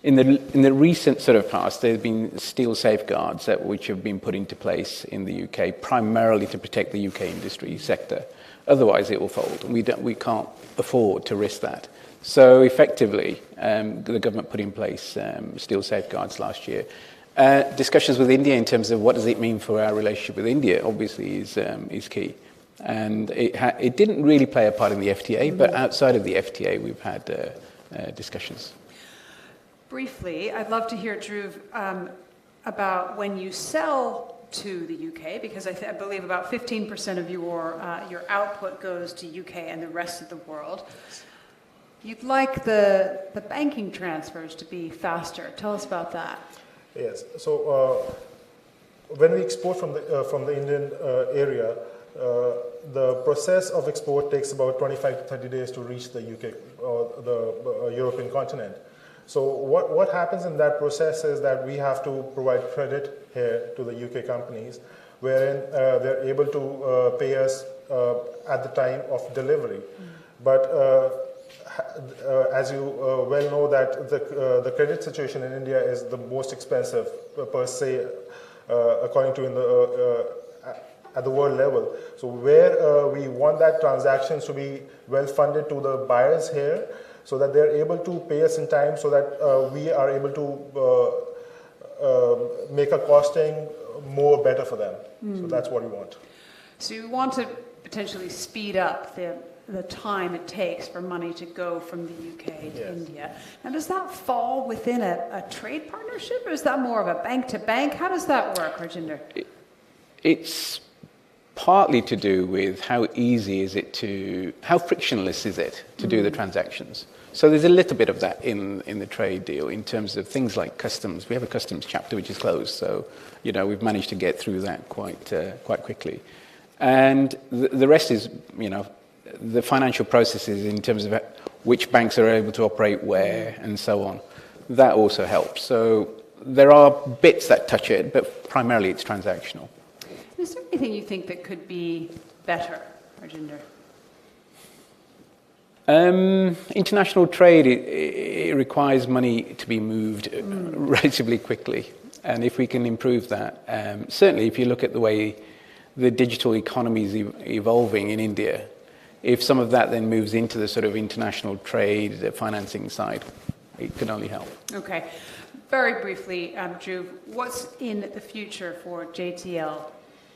Speaker 5: in the recent sort of past, there have been steel safeguards which have been put into place in the UK, primarily to protect the UK industry sector. Otherwise, it will fold. We can't afford to risk that. So effectively, the government put in place steel safeguards last year. Discussions with India in terms of what does it mean for our relationship with India, obviously, is key. And it didn't really play a part in the FTA, but outside of the FTA, we've had discussions.
Speaker 2: Briefly, I'd love to hear, Dhruv, about when you sell to the UK, because I believe about 15% of your output goes to UK and the rest of the world. You'd like the banking transfers to be faster. Tell us about that.
Speaker 7: Yes. So when we export from the Indian area, the process of export takes about 25 to 30 days to reach the UK or the European continent. So what happens in that process is that we have to provide credit here to the UK companies, wherein they're able to pay us at the time of delivery. But as you well know that the credit situation in India is the most expensive per se, according to at the world level. So where we want that transactions to be well funded to the buyers here, so that they're able to pay us in time, so that we are able to make a costing more better for them. So that's what we want.
Speaker 2: So you want to potentially speed up the time it takes for money to go from the UK to India. Now, does that fall within a trade partnership, or is that more of a bank-to-bank? How does that work, Rajinder?
Speaker 5: It's partly to do with how frictionless is it to do the transactions. So there's a little bit of that in the trade deal in terms of things like customs. We have a customs chapter which is closed, so we've managed to get through that quite quickly. And the rest is, the financial processes in terms of which banks are able to operate where and so on. That also helps. So there are bits that touch it, but primarily it's transactional.
Speaker 2: Is there anything you think that could be better, Rajinder?
Speaker 5: International trade, it requires money to be moved relatively quickly. And if we can improve that, certainly if you look at the way the digital economy is evolving in India, if some of that then moves into the sort of international trade, the financing side, it can only help. Okay.
Speaker 2: Very briefly, Dhruv, what's in the future for JTL?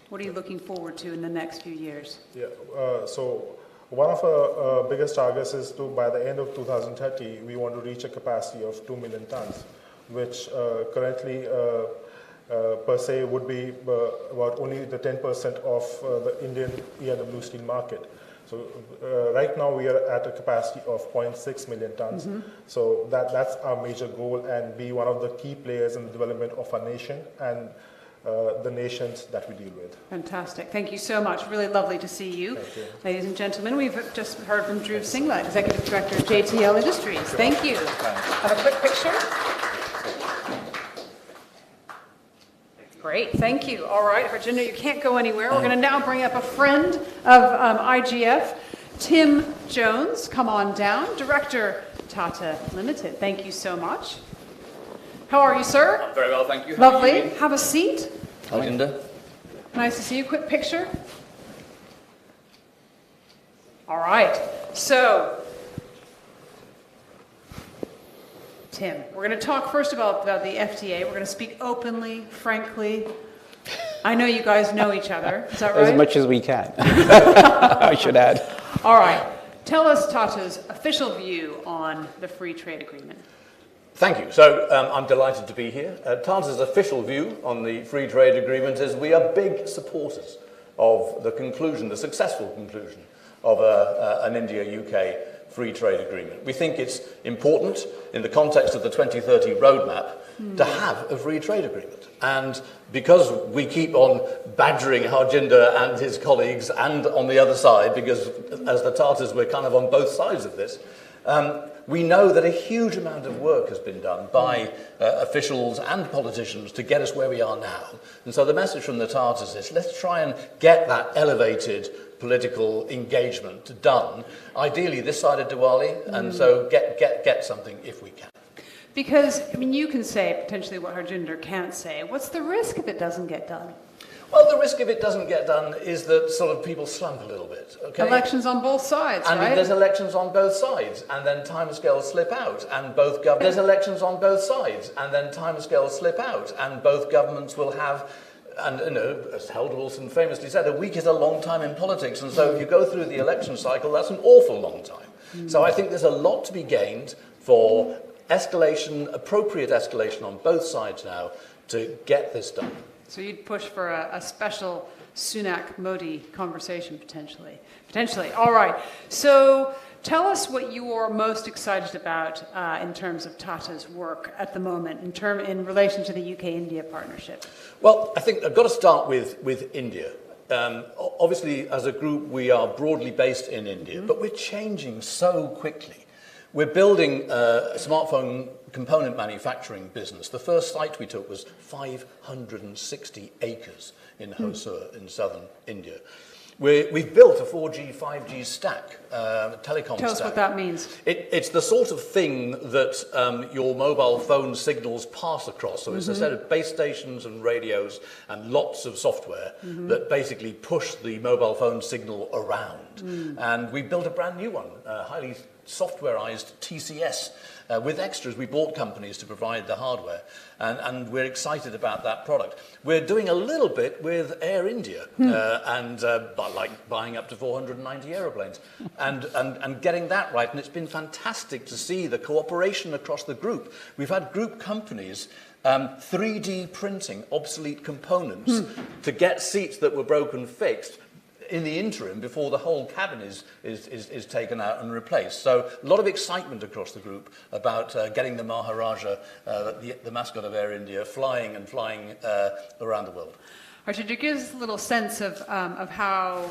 Speaker 2: What are you looking forward to in the next few years? Yeah,
Speaker 7: so one of our biggest targets is to, by the end of 2030, we want to reach a capacity of 2 million tons, which currently per se would be about only the 10% of the Indian ERW steel market. So right now we are at a capacity of 0.6 million tons. So that's our major goal, and be one of the key players in the development of our nation and the nations that we deal with.
Speaker 2: Fantastic. Thank you so much. Really lovely to see you.
Speaker 7: Thank you.
Speaker 2: Ladies and gentlemen, we've just heard from Dhruv Singla, Executive Director of JTL Industries. Thank you. Have a quick picture. Great, thank you. All right, Rajinder, you can't go anywhere. We're going to now bring up a friend of IGF, Tim Jones. Come on down, Director Tata Limited. Thank you so much. How are you, sir?
Speaker 8: I'm very well, thank you.
Speaker 2: Lovely. Have a seat.
Speaker 8: Linda.
Speaker 2: Nice to see you. Quick picture. All right. So, Tim, we're going to talk first about the FTA. We're going to speak openly, frankly. I know you guys know each other. Is that right?
Speaker 5: As much as we can, I should add.
Speaker 2: All right. Tell us Tata's official view on the free trade agreement.
Speaker 8: Thank you. So I'm delighted to be here. Tata's official view on the free trade agreement is we are big supporters of the conclusion, the successful conclusion of an India-UK free trade agreement. We think it's important in the context of the 2030 roadmap to have a free trade agreement. And because we keep on badgering Harjinder and his colleagues and on the other side, because as the Tatas we're kind of on both sides of this, we know that a huge amount of work has been done by officials and politicians to get us where we are now. And so the message from the Tatas is let's try and get that elevated political engagement done, ideally this side of Diwali, and so get something if we can.
Speaker 2: Because, I mean, you can say potentially what Harjinder can't say. What's the risk if it doesn't get done?
Speaker 8: Well, the risk if it doesn't get done is that sort of people slump a little bit, okay?
Speaker 2: Elections on both sides,
Speaker 8: and
Speaker 2: right?
Speaker 8: there's elections on both sides, and then timescales slip out, and both there's elections on both sides, and then timescales slip out, and both governments will have, and as Helder Wilson famously said, a week is a long time in politics, and so if you go through the election cycle, that's an awful long time. So I think there's a lot to be gained for escalation, appropriate escalation on both sides now to get this done.
Speaker 2: So you'd push for a special Sunak-Modi conversation, potentially. Potentially. All right. So Tell us what you're most excited about in terms of Tata's work at the moment, in relation to the UK-India partnership.
Speaker 8: Well, I think I've got to start with India. Obviously, as a group, we are broadly based in India, but we're changing so quickly. We're building a smartphone component manufacturing business. The first site we took was 560 acres in Hosur in southern India. We've built a 4G, 5G stack, telecom stack.
Speaker 2: Tell us what that means.
Speaker 8: It's the sort of thing that your mobile phone signals pass across. So it's a set of base stations and radios and lots of software that basically push the mobile phone signal around. And we built a brand new one, highly softwareized TCS. With extras, we bought companies to provide the hardware, and we're excited about that product. We're doing a little bit with Air India, like buying up to 490 aeroplanes, and getting that right. And it's been fantastic to see the cooperation across the group. We've had group companies 3D printing obsolete components to get seats that were broken fixed in the interim before the whole cabin is taken out and replaced. So a lot of excitement across the group about getting the Maharaja, the mascot of Air India, flying around the world.
Speaker 2: Archie, give us a little sense of how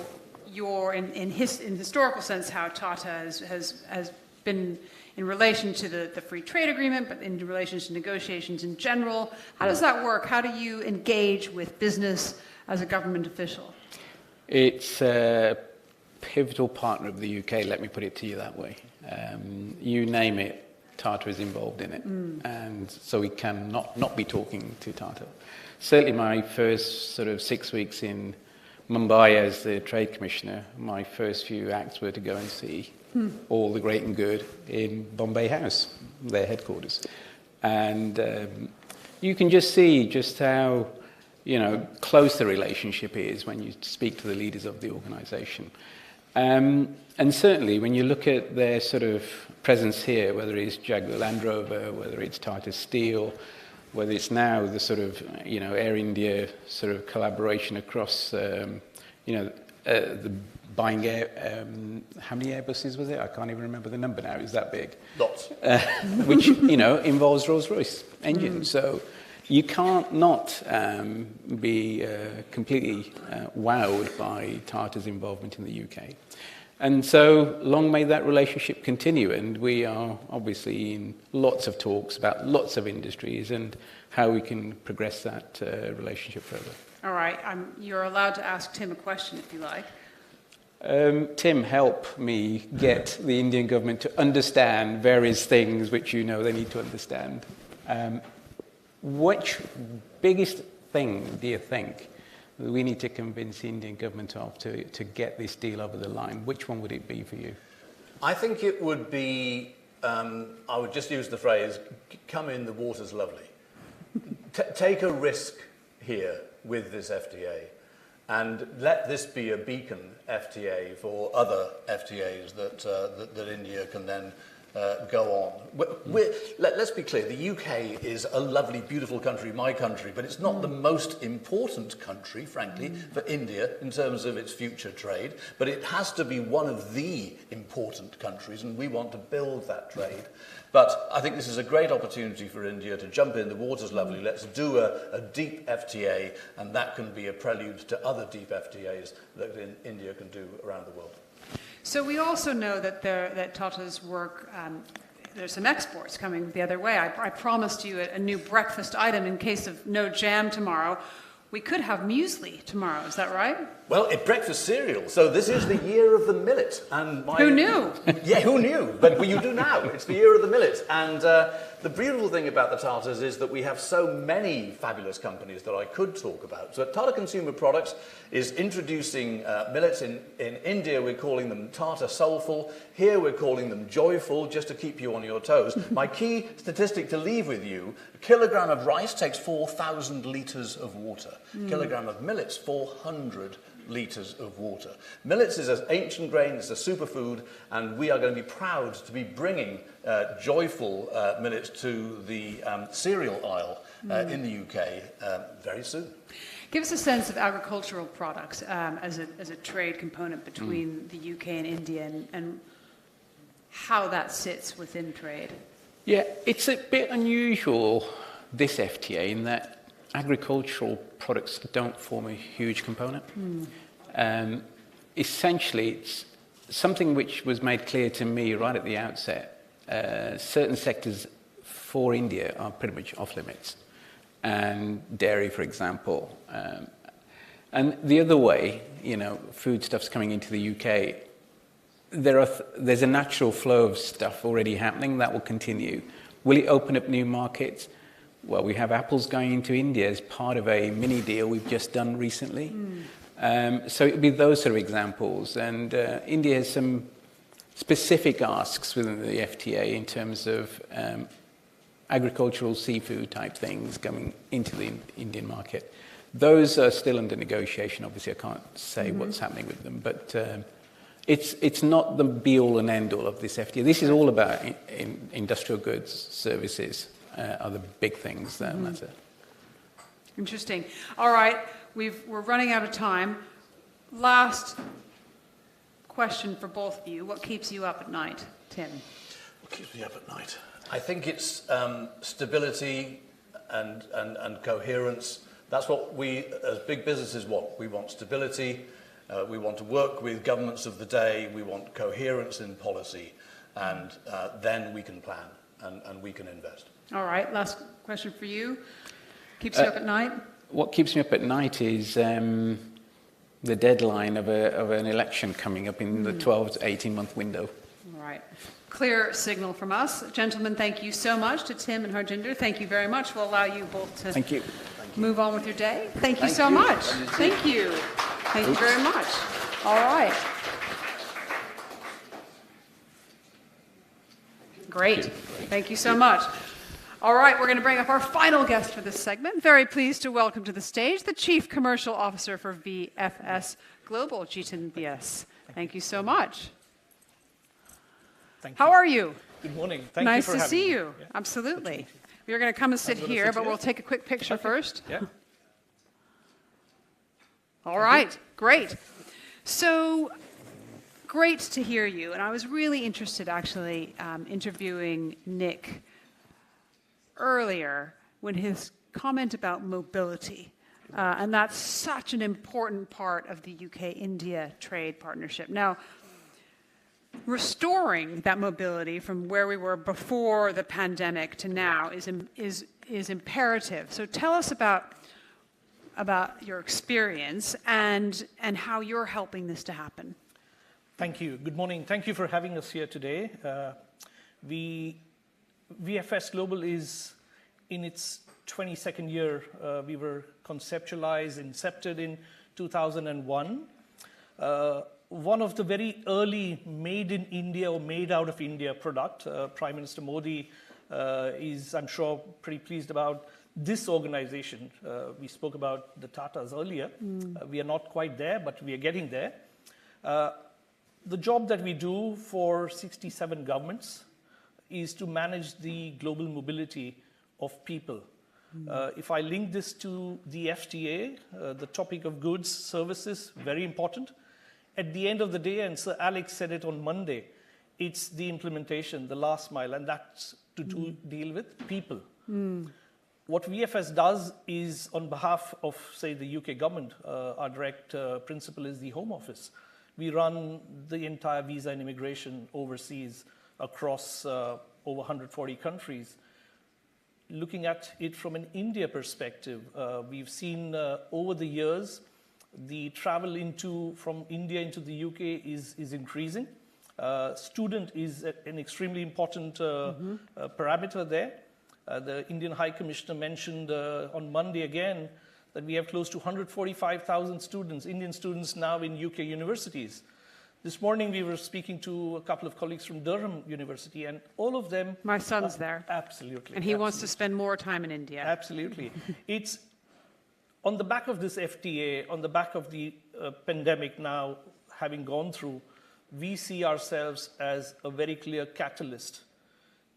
Speaker 2: in historical sense, how Tata has been in relation to the free trade agreement, but in relation to negotiations in general. How does that work? How do you engage with business as a government official?
Speaker 5: It's a pivotal partner of the UK, let me put it to you that way. You name it, Tata is involved in it. And so we can not be talking to Tata. Certainly my first sort of 6 weeks in Mumbai as the Trade Commissioner, my first few acts were to go and see all the great and good in Bombay House, their headquarters. And you can just see just how close the relationship is when you speak to the leaders of the organisation. And certainly when you look at their sort of presence here, whether it's Jaguar Land Rover, whether it's Tata Steel, whether it's now the sort of, Air India sort of collaboration across, the buying how many Airbuses was it? I can't even remember the number now. Is that big?
Speaker 8: Lots.
Speaker 5: Which, involves Rolls-Royce engines. So you can't not be completely wowed by Tata's involvement in the UK. And so long may that relationship continue, and we are obviously in lots of talks about lots of industries and how we can progress that relationship further.
Speaker 2: All right, you're allowed to ask Tim a question if you like.
Speaker 5: Tim, help me get the Indian government to understand various things which they need to understand. Which biggest thing do you think we need to convince the Indian government of to get this deal over the line? Which one would it be for you?
Speaker 8: I think it would be, I would just use the phrase, come in, the water's lovely. Take a risk here with this FTA and let this be a beacon FTA for other FTAs that India can then go on. Let's be clear, the UK is a lovely, beautiful country, my country, but it's not the most important country, frankly, for India in terms of its future trade, but it has to be one of the important countries, and we want to build that trade. But I think this is a great opportunity for India to jump in, the water's lovely, let's do a deep FTA, and that can be a prelude to other deep FTAs that India can do around the world.
Speaker 2: So we also know that Tata's work, there's some exports coming the other way. I promised you a new breakfast item in case of no jam tomorrow. We could have muesli tomorrow, is that right?
Speaker 8: Well, it's breakfast cereal, so this is the year of the millet. And
Speaker 2: who knew?
Speaker 8: Yeah, who knew? But you do now. It's the year of the millet. And the beautiful thing about the Tatas is that we have so many fabulous companies that I could talk about. So Tata Consumer Products is introducing millets. In India, we're calling them Tata Soulful. Here, we're calling them Joyful, just to keep you on your toes. My key statistic to leave with you, a kilogram of rice takes 4,000 litres of water. A kilogram of millets, 400 litres of water. Millets is an ancient grain, it's a superfood, and we are going to be proud to be bringing joyful millets to the cereal aisle in the UK very soon.
Speaker 2: Give us a sense of agricultural products as a trade component between the UK and India, and how that sits within trade.
Speaker 5: Yeah, it's a bit unusual, this FTA, in that agricultural products don't form a huge component. Essentially, it's something which was made clear to me right at the outset. Certain sectors for India are pretty much off limits, and dairy, for example. And the other way, foodstuffs coming into the UK, there's a natural flow of stuff already happening that will continue. Will it open up new markets? Well, we have apples going into India as part of a mini deal we've just done recently. So it would be those sort of examples. And India has some specific asks within the FTA in terms of agricultural seafood type things coming into the Indian market. Those are still under negotiation. Obviously, I can't say what's happening with them, but it's not the be-all and end-all of this FTA. This is all about industrial goods, services are the big things that matter.
Speaker 2: Interesting. All right, we're running out of time. Last question for both of you. What keeps you up at night, Tim?
Speaker 8: What keeps me up at night? I think it's stability and coherence. That's what we, as big businesses, want. We want stability. We want to work with governments of the day. We want coherence in policy. And then we can plan and we can invest.
Speaker 2: All right, last question for you. Keeps you up at night?
Speaker 5: What keeps me up at night is the deadline of an election coming up in the 12 to 18-month window.
Speaker 2: All right. Clear signal from us. Gentlemen, thank you so much. To Tim and Harjinder, thank you very much. We'll allow you both to move on with your day. Thank you so much. Thank you. Thank you very much. All right. Great. Thank you so much. All right, we're going to bring up our final guest for this segment. Very pleased to welcome to the stage the Chief Commercial Officer for VFS Global, Jitin Vyas. Thank you so much.
Speaker 9: Thank you.
Speaker 2: How are you?
Speaker 9: Good morning. Thank
Speaker 2: nice
Speaker 9: you for
Speaker 2: to
Speaker 9: having
Speaker 2: see
Speaker 9: me.
Speaker 2: you.
Speaker 9: Yeah.
Speaker 2: Absolutely. We're going to come and sit here, but we'll take a quick picture first.
Speaker 9: Yeah.
Speaker 2: All right, great. So great to hear you. And I was really interested, actually, interviewing Nick earlier when his comment about mobility. And that's such an important part of the UK-India trade partnership. Now, restoring that mobility from where we were before the pandemic to now is imperative. So tell us about your experience and how you're helping this to happen.
Speaker 9: Thank you. Good morning. Thank you for having us here today. VFS Global is in its 22nd year. We were conceptualized, incepted in 2001. One of the very early made in India or made out of India product. Prime Minister Modi is, I'm sure, pretty pleased about this organization. We spoke about the Tatas earlier. We are not quite there, but we are getting there. The job that we do for 67 governments is to manage the global mobility of people. If I link this to the FTA, the topic of goods, services, very important. At the end of the day, and Sir Alex said it on Monday, it's the implementation, the last mile, and that's to deal with people. What VFS does is, on behalf of, say, the UK government, our direct principal is the Home Office. We run the entire visa and immigration overseas across over 140 countries. Looking at it from an India perspective, we've seen over the years, the travel from India into the UK is increasing. Student is an extremely important parameter there. The Indian High Commissioner mentioned on Monday again that we have close to 145,000 students, Indian students now in UK universities. This morning we were speaking to a couple of colleagues from Durham University, and all of them...
Speaker 2: My son's there.
Speaker 9: Absolutely.
Speaker 2: And he wants to spend more time in India.
Speaker 9: Absolutely. It's on the back of this FTA, on the back of the pandemic now having gone through, we see ourselves as a very clear catalyst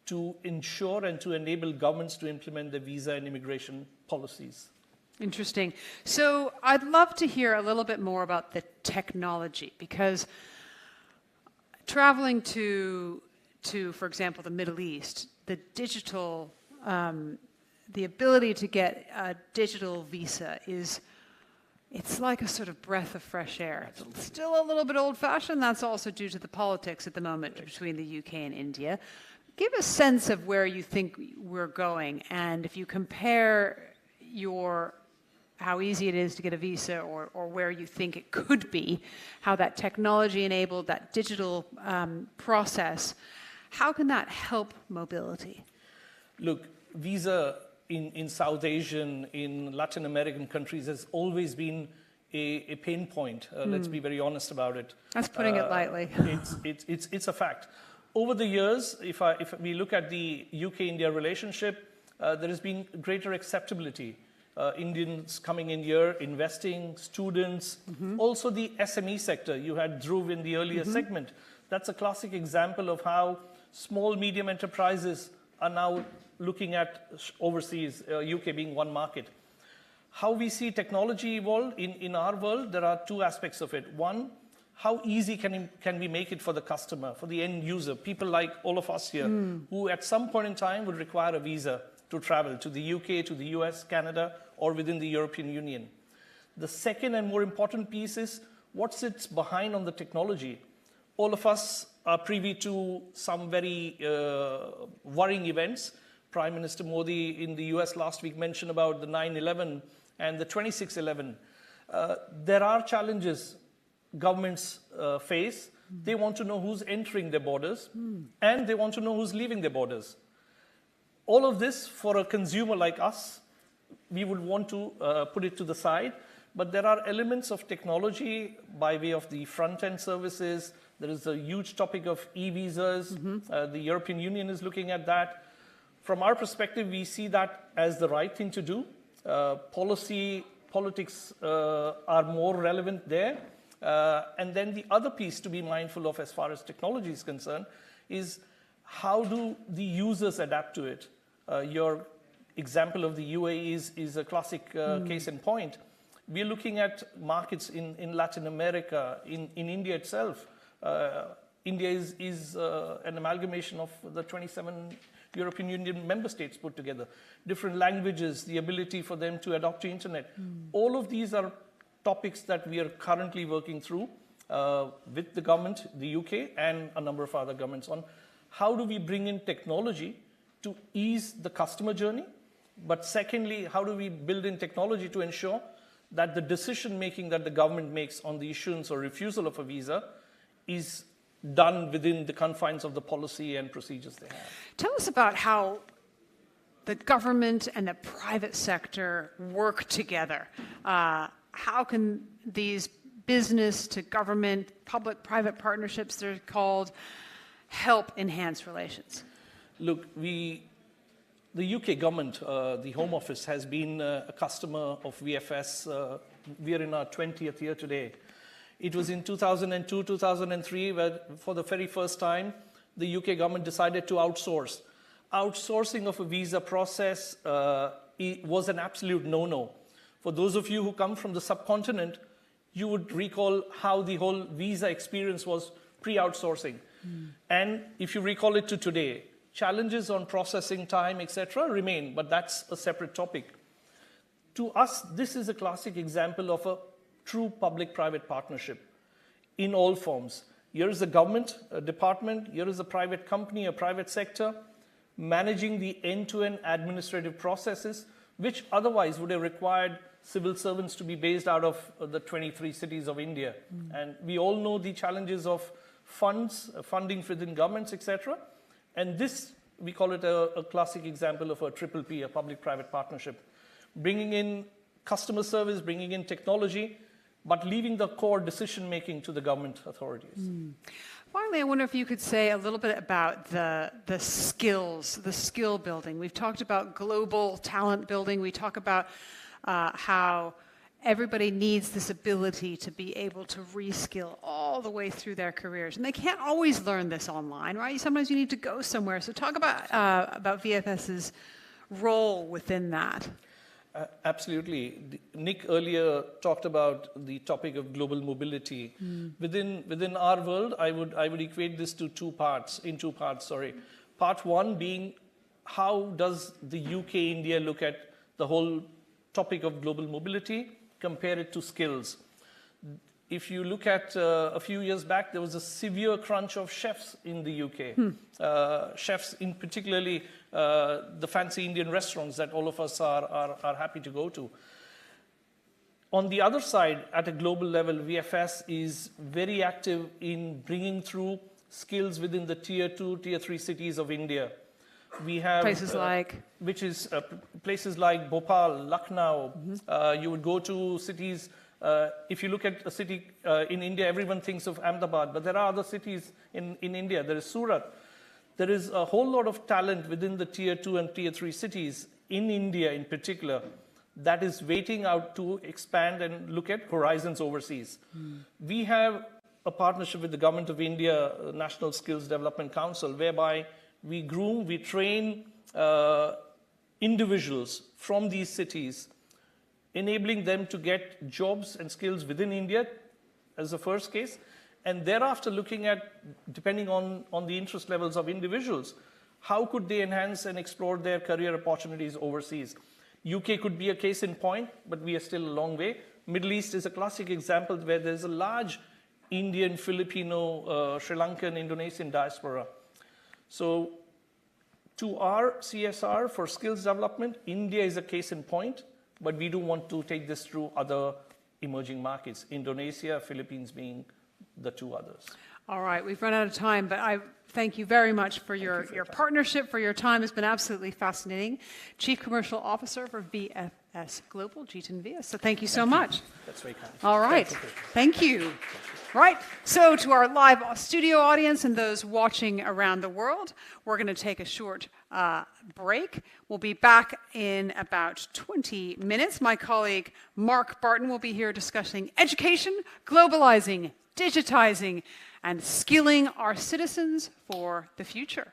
Speaker 9: to ensure and to enable governments to implement the visa and immigration policies.
Speaker 2: Interesting. So I'd love to hear a little bit more about the technology, because traveling to to, for example, the Middle East, the digital, the ability to get a digital visa it's like a sort of breath of fresh air. It's still a little bit old-fashioned. That's also due to the politics at the moment between the UK and India. Give a sense of where you think we're going, and if you compare how easy it is to get a visa or where you think it could be, how that technology-enabled, that digital process, how can that help mobility?
Speaker 9: Look, visa in South Asian, in Latin American countries has always been a pain point. Let's be very honest about it.
Speaker 2: That's putting it lightly.
Speaker 9: It's a fact. Over the years, if we look at the UK-India relationship, there has been greater acceptability. Indians coming in here, investing, students, also the SME sector. You had Dhruv in the earlier segment. That's a classic example of how small, medium enterprises are now looking at overseas, UK being one market. How we see technology evolve in our world, there are two aspects of it. One, how easy can we make it for the customer, for the end user, people like all of us here, who at some point in time would require a visa to travel to the UK, to the US, Canada, or within the European Union. The second and more important piece is what sits behind on the technology. All of us are privy to some very worrying events. Prime Minister Modi in the US last week mentioned about the 9/11 and the 26/11. There are challenges governments face. They want to know who's entering their borders, and they want to know who's leaving their borders. All of this, for a consumer like us, we would want to put it to the side, but there are elements of technology by way of the front-end services. There is a huge topic of e-visas. The European Union is looking at that. From our perspective, we see that as the right thing to do. Politics are more relevant there. And then the other piece to be mindful of as far as technology is concerned is how do the users adapt to it? Your example of the UAE is a classic case in point. We're looking at markets in Latin America, in India itself. India is an amalgamation of the 27 European Union member states put together. Different languages, the ability for them to adopt the internet. All of these are topics that we are currently working through with the government, the UK, and a number of other governments on how do we bring in technology to ease the customer journey. But secondly, how do we build in technology to ensure that the decision making that the government makes on the issuance or refusal of a visa is done within the confines of the policy and procedures they have.
Speaker 2: Tell us about how the government and the private sector work together. How can these business to government, public-private partnerships, they're called, help enhance relations?
Speaker 9: Look, the UK government, the Home Office, has been a customer of VFS. We are in our 20th year today. It was in 2002, 2003, where for the very first time, the UK government decided to outsource. Outsourcing of a visa process was an absolute no-no. For those of you who come from the subcontinent, you would recall how the whole visa experience was pre-outsourcing. And if you recall it to today, challenges on processing time, etc., remain, but that's a separate topic. To us, this is a classic example of a true public-private partnership in all forms. Here is a government, a department, here is a private company, a private sector, managing the end-to-end administrative processes, which otherwise would have required civil servants to be based out of the 23 cities of India. And we all know the challenges of funding within governments, etc. And this, we call it a classic example of a triple P, a public-private partnership. Bringing in customer service, bringing in technology, but leaving the core decision-making to the government authorities.
Speaker 2: Finally, I wonder if you could say a little bit about the skills, the skill building. We've talked about global talent building. We talk about how everybody needs this ability to be able to reskill all the way through their careers. And they can't always learn this online, right? Sometimes you need to go somewhere. So talk about VFS's role within that.
Speaker 9: Absolutely. Nick earlier talked about the topic of global mobility. Within our world, I would equate this to two parts. Part one being, how does the UK, India look at the whole topic of global mobility, compare it to skills? If you look at a few years back, there was a severe crunch of chefs in the UK. Chefs, in particularly the fancy Indian restaurants that all of us are happy to go to. On the other side, at a global level, VFS is very active in bringing through skills within the tier 2, tier 3 cities of India. We have
Speaker 2: Places like?
Speaker 9: Places like Bhopal, Lucknow. You would go to cities. If you look at a city in India, everyone thinks of Ahmedabad, but there are other cities in India. There is Surat. There is a whole lot of talent within the tier 2 and tier 3 cities in India in particular that is waiting out to expand and look at horizons overseas. We have a partnership with the Government of India, National Skills Development Council, whereby we groom, we train individuals from these cities, enabling them to get jobs and skills within India as the first case, and thereafter looking at, depending on the interest levels of individuals, how could they enhance and explore their career opportunities overseas. UK could be a case in point, but we are still a long way. Middle East is a classic example where there's a large Indian, Filipino, Sri Lankan, Indonesian diaspora. So to our CSR for skills development, India is a case in point, but we do want to take this through other emerging markets, Indonesia, Philippines being the two others.
Speaker 2: All right, we've run out of time, but I thank you very much for your partnership, for your time. It's been absolutely fascinating. Chief Commercial Officer for VFS Global, Jeetan Vyas. So thank you so much.
Speaker 9: That's very kind.
Speaker 2: All right, thank you. Right, so to our live studio audience and those watching around the world, we're going to take a short break. We'll be back in about 20 minutes. My colleague Mark Barton will be here discussing education, globalizing, digitizing, and skilling our citizens for the future.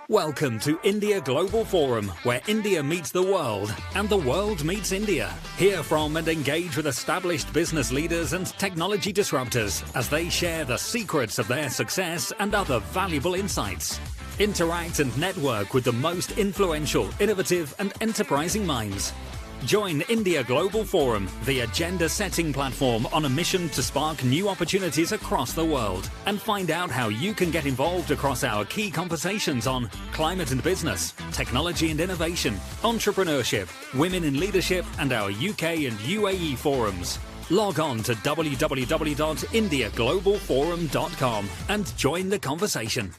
Speaker 10: Welcome to India Global Forum, where India meets the world and the world meets India. Hear from and engage with established business leaders and technology disruptors as they share the secrets of their success and other valuable insights. Interact and network with the most influential, innovative and enterprising minds. Join India Global Forum, the agenda-setting platform on a mission to spark new opportunities across the world, and find out how you can get involved across our key conversations on climate and business, technology and innovation, entrepreneurship, women in leadership, and our UK and UAE forums. Log on to www.indiaglobalforum.com and join the conversation.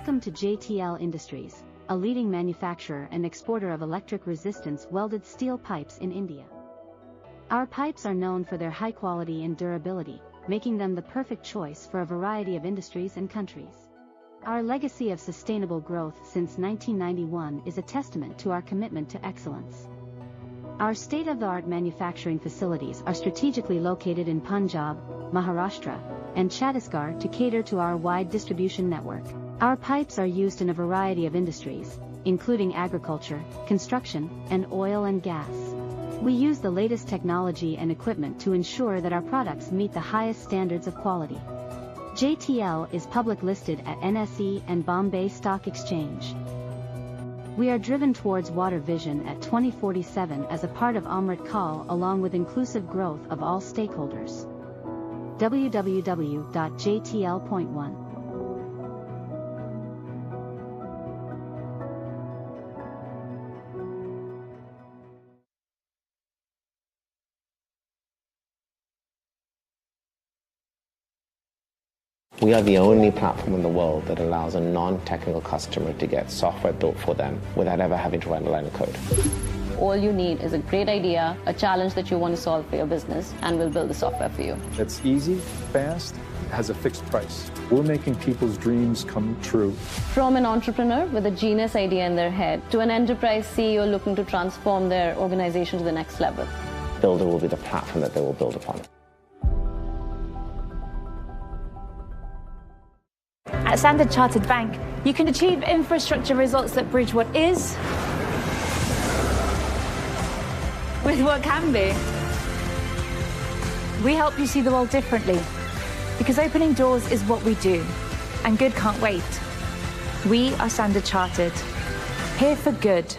Speaker 11: Welcome to JTL Industries, a leading manufacturer and exporter of electric resistance welded steel pipes in India. Our pipes are known for their high quality and durability, making them the perfect choice for a variety of industries and countries. Our legacy of sustainable growth since 1991 is a testament to our commitment to excellence. Our state-of-the-art manufacturing facilities are strategically located in Punjab, Maharashtra, and Chhattisgarh to cater to our wide distribution network. Our pipes are used in a variety of industries, including agriculture, construction, and oil and gas. We use the latest technology and equipment to ensure that our products meet the highest standards of quality. JTL is public listed at NSE and Bombay Stock Exchange. We are driven towards water vision at 2047 as a part of Amrit Kaal along with inclusive growth of all stakeholders. www.jtl.1
Speaker 12: We are the only platform in the world that allows a non-technical customer to get software built for them without ever having to write a line of code.
Speaker 13: All you need is a great idea, a challenge that you want to solve for your business, and we'll build the software for you.
Speaker 14: It's easy, fast, has a fixed price. We're making people's dreams come true.
Speaker 13: From an entrepreneur with a genius idea in their head to an enterprise CEO looking to transform their organization to the next level.
Speaker 12: Builder will be the platform that they will build upon.
Speaker 15: At Standard Chartered Bank, you can achieve infrastructure results that bridge what is with what can be. We help you see the world differently, because opening doors is what we do, and good can't wait. We are Standard Chartered, here for good.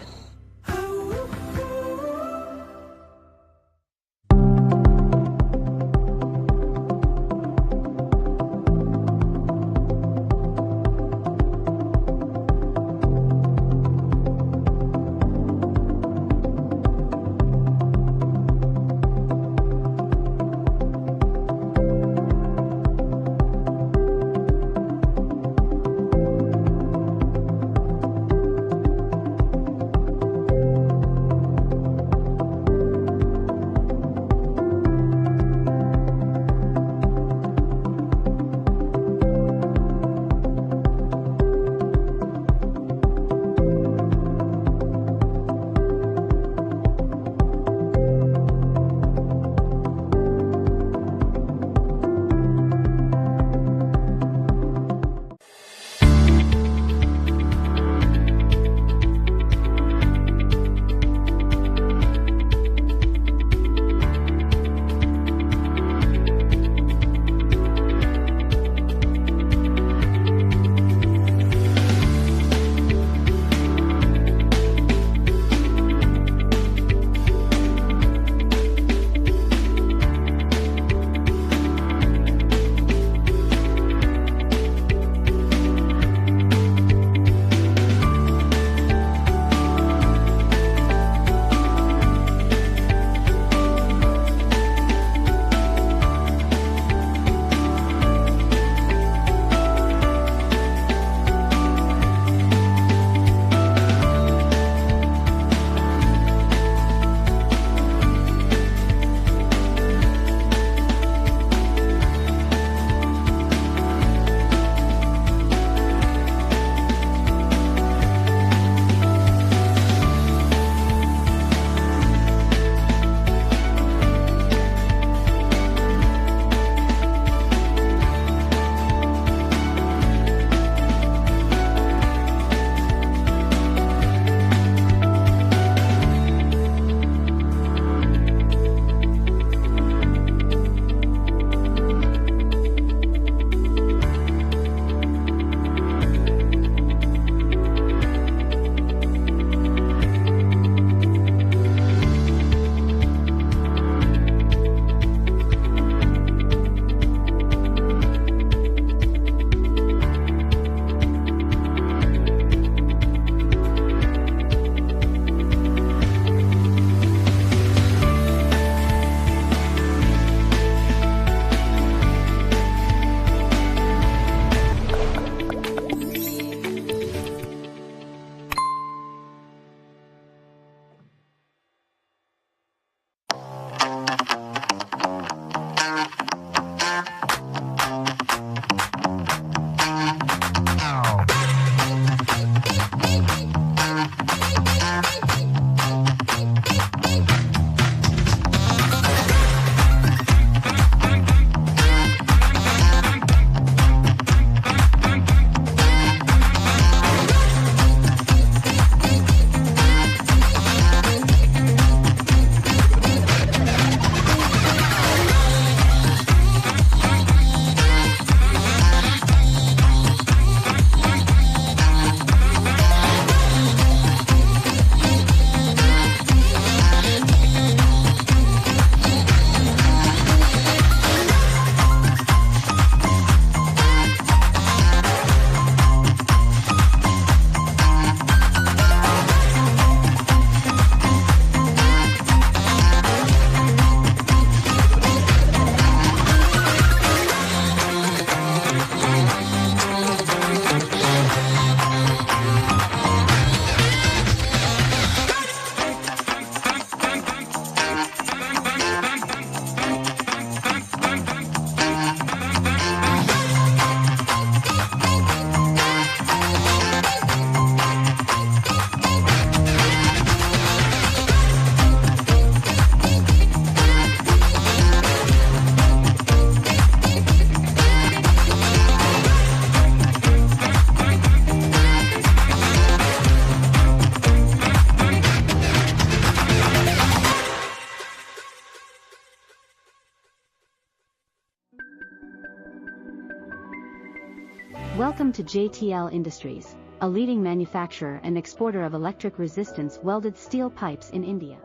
Speaker 11: Welcome to JTL Industries, a leading manufacturer and exporter of electric resistance welded steel pipes in India.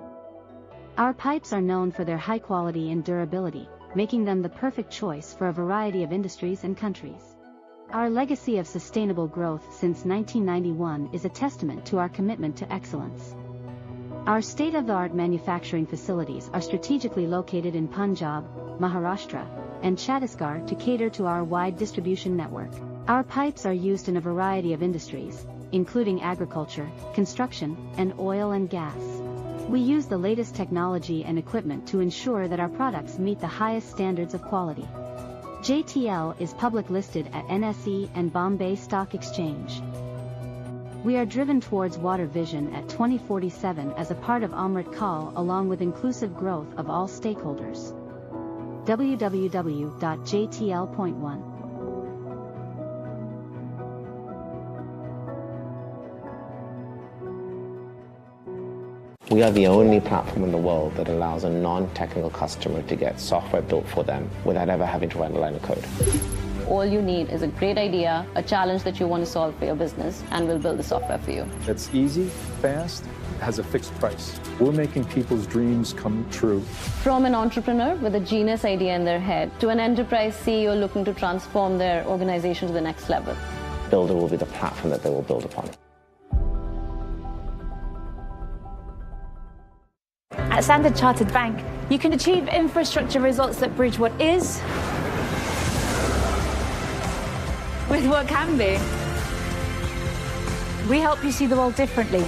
Speaker 11: Our pipes are known for their high quality and durability, making them the perfect choice for a variety of industries and countries. Our legacy of sustainable growth since 1991 is a testament to our commitment to excellence. Our state-of-the-art manufacturing facilities are strategically located in Punjab, Maharashtra, and Chhattisgarh to cater to our wide distribution network. Our pipes are used in a variety of industries, including agriculture, construction, and oil and gas. We use the latest technology and equipment to ensure that our products meet the highest standards of quality. JTL is public listed at NSE and Bombay Stock Exchange. We are driven towards water vision at 2047 as a part of Amrit Kaal along with inclusive growth of all stakeholders. www.jtl.1
Speaker 12: We are the only platform in the world that allows a non-technical customer to get software built for them without ever having to write a line of code.
Speaker 13: All you need is a great idea, a challenge that you want to solve for your business, and we'll build the software for you.
Speaker 14: It's easy, fast, has a fixed price. We're making people's dreams come true.
Speaker 13: From an entrepreneur with a genius idea in their head to an enterprise CEO looking to transform their organization to the next level.
Speaker 12: Builder will be the platform that they will build upon.
Speaker 15: At Standard Chartered Bank, you can achieve infrastructure results that bridge what is with what can be. We help you see the world differently,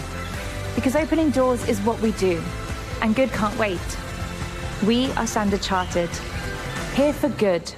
Speaker 15: because opening doors is what we do, and good can't wait. We are Standard Chartered, here for good.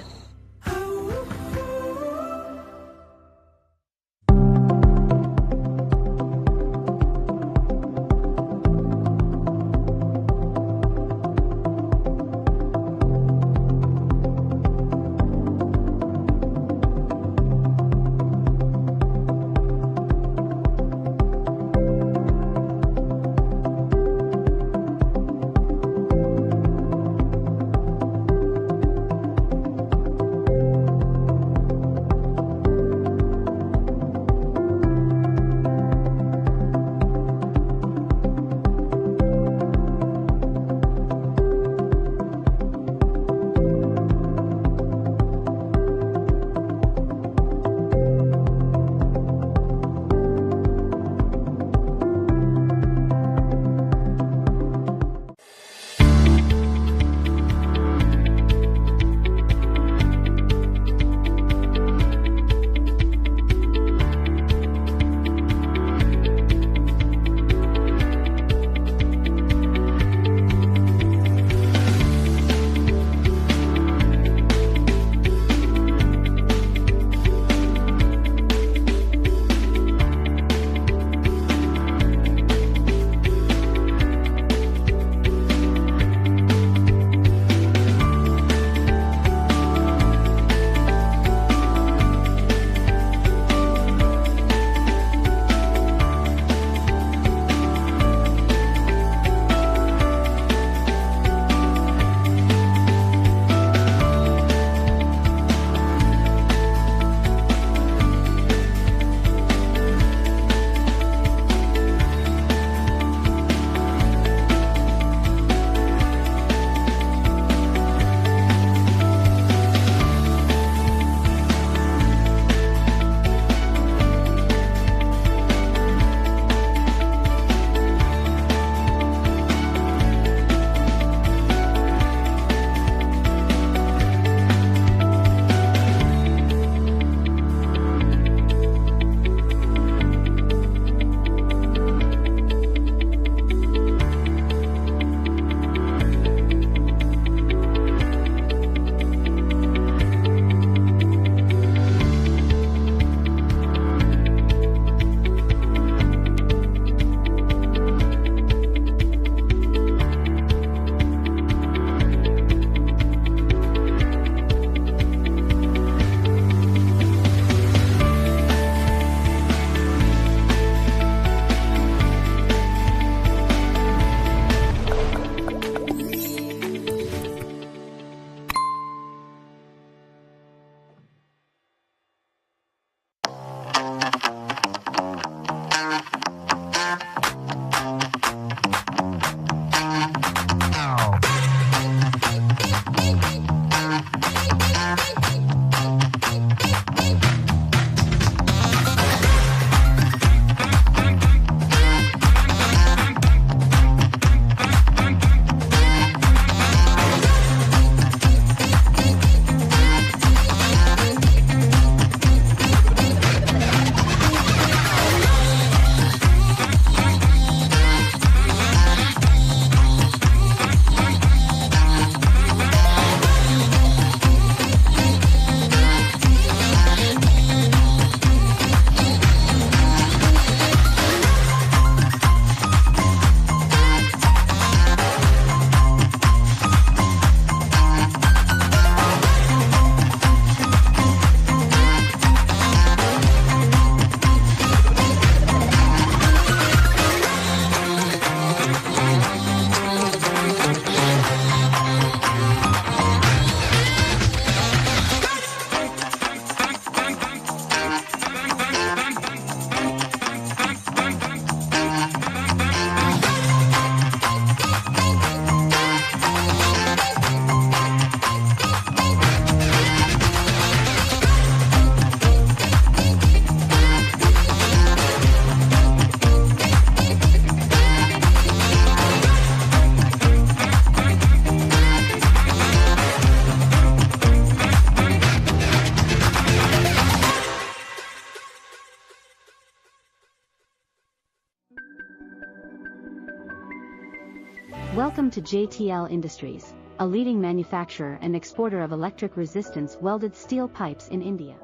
Speaker 11: Welcome to JTL Industries, a leading manufacturer and exporter of electric resistance welded steel pipes in India.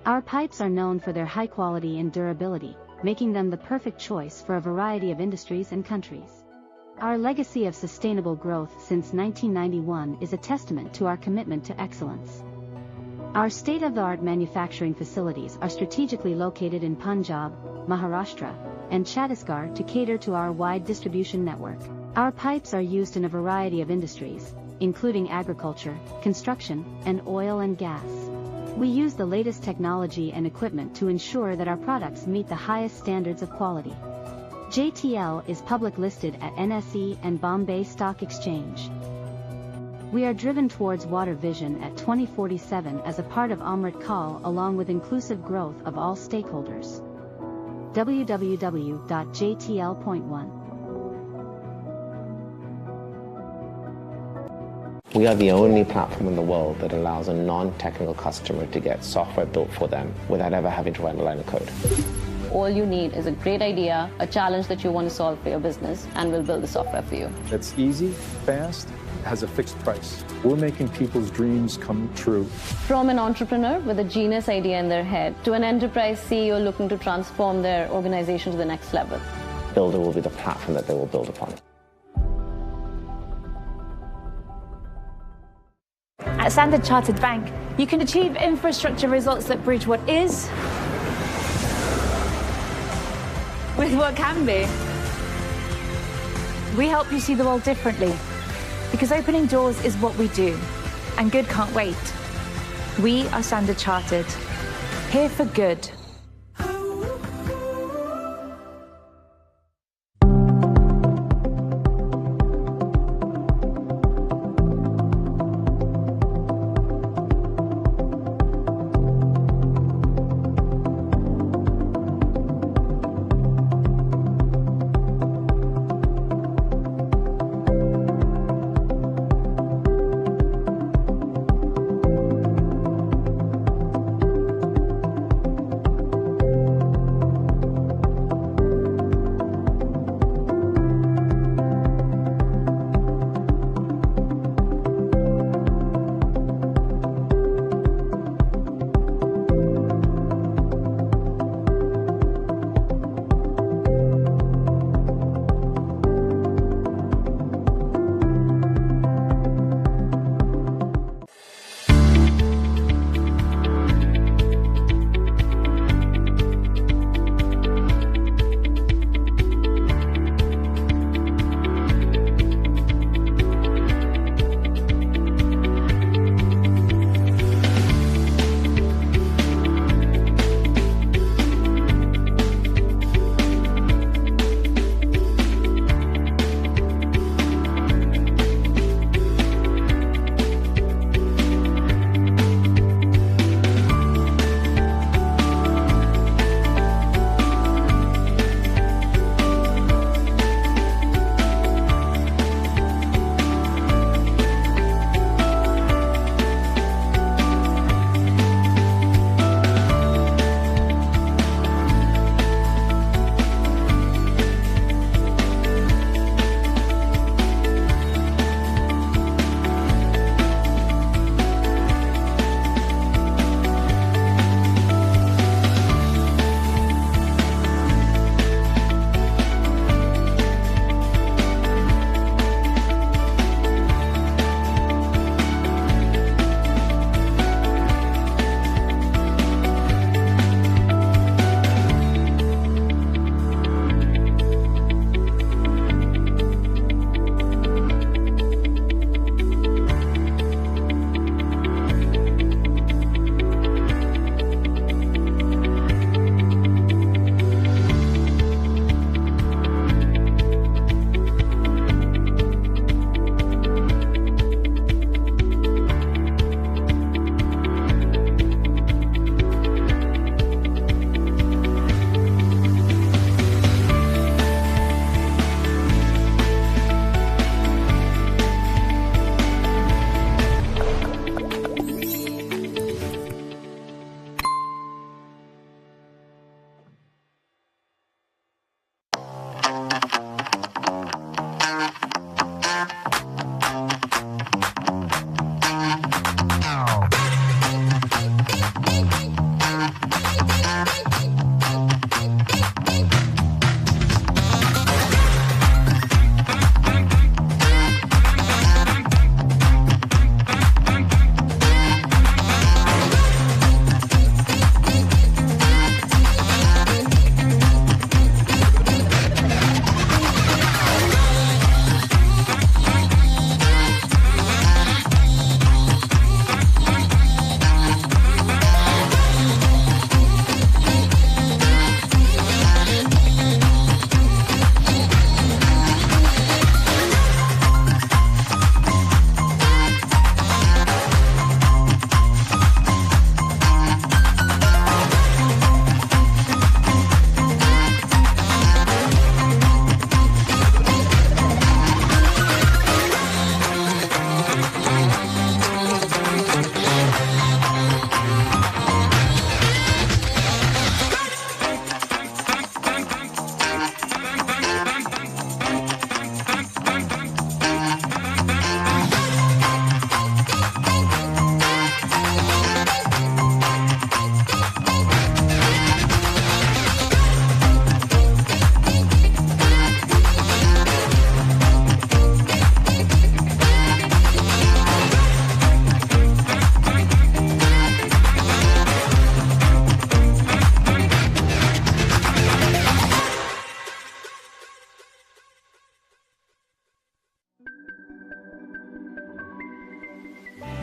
Speaker 11: Our pipes are known for their high quality and durability, making them the perfect choice for a variety of industries and countries. Our legacy of sustainable growth since 1991 is a testament to our commitment to excellence. Our state-of-the-art manufacturing facilities are strategically located in Punjab, Maharashtra, and Chhattisgarh to cater to our wide distribution network. Our pipes are used in a variety of industries, including agriculture, construction, and oil and gas. We use the latest technology and equipment to ensure that our products meet the highest standards of quality. JTL is public listed at NSE and Bombay Stock Exchange. We are driven towards water vision at 2047 as a part of Amrit Kaal along with inclusive growth of all stakeholders. www.jtl.1
Speaker 12: We are the only platform in the world that allows a non-technical customer to get software built for them without ever having to write a line of code.
Speaker 13: All you need is a great idea, a challenge that you want to solve for your business, and we'll build the software for you.
Speaker 14: It's easy, fast, has a fixed price. We're making people's dreams come true.
Speaker 13: From an entrepreneur with a genius idea in their head to an enterprise CEO looking to transform their organization to the next level.
Speaker 12: Builder will be the platform that they will build upon.
Speaker 15: At Standard Chartered Bank, you can achieve infrastructure results that bridge what is with what can be. We help you see the world differently, because opening doors is what we do, and good can't wait. We are Standard Chartered, here for good.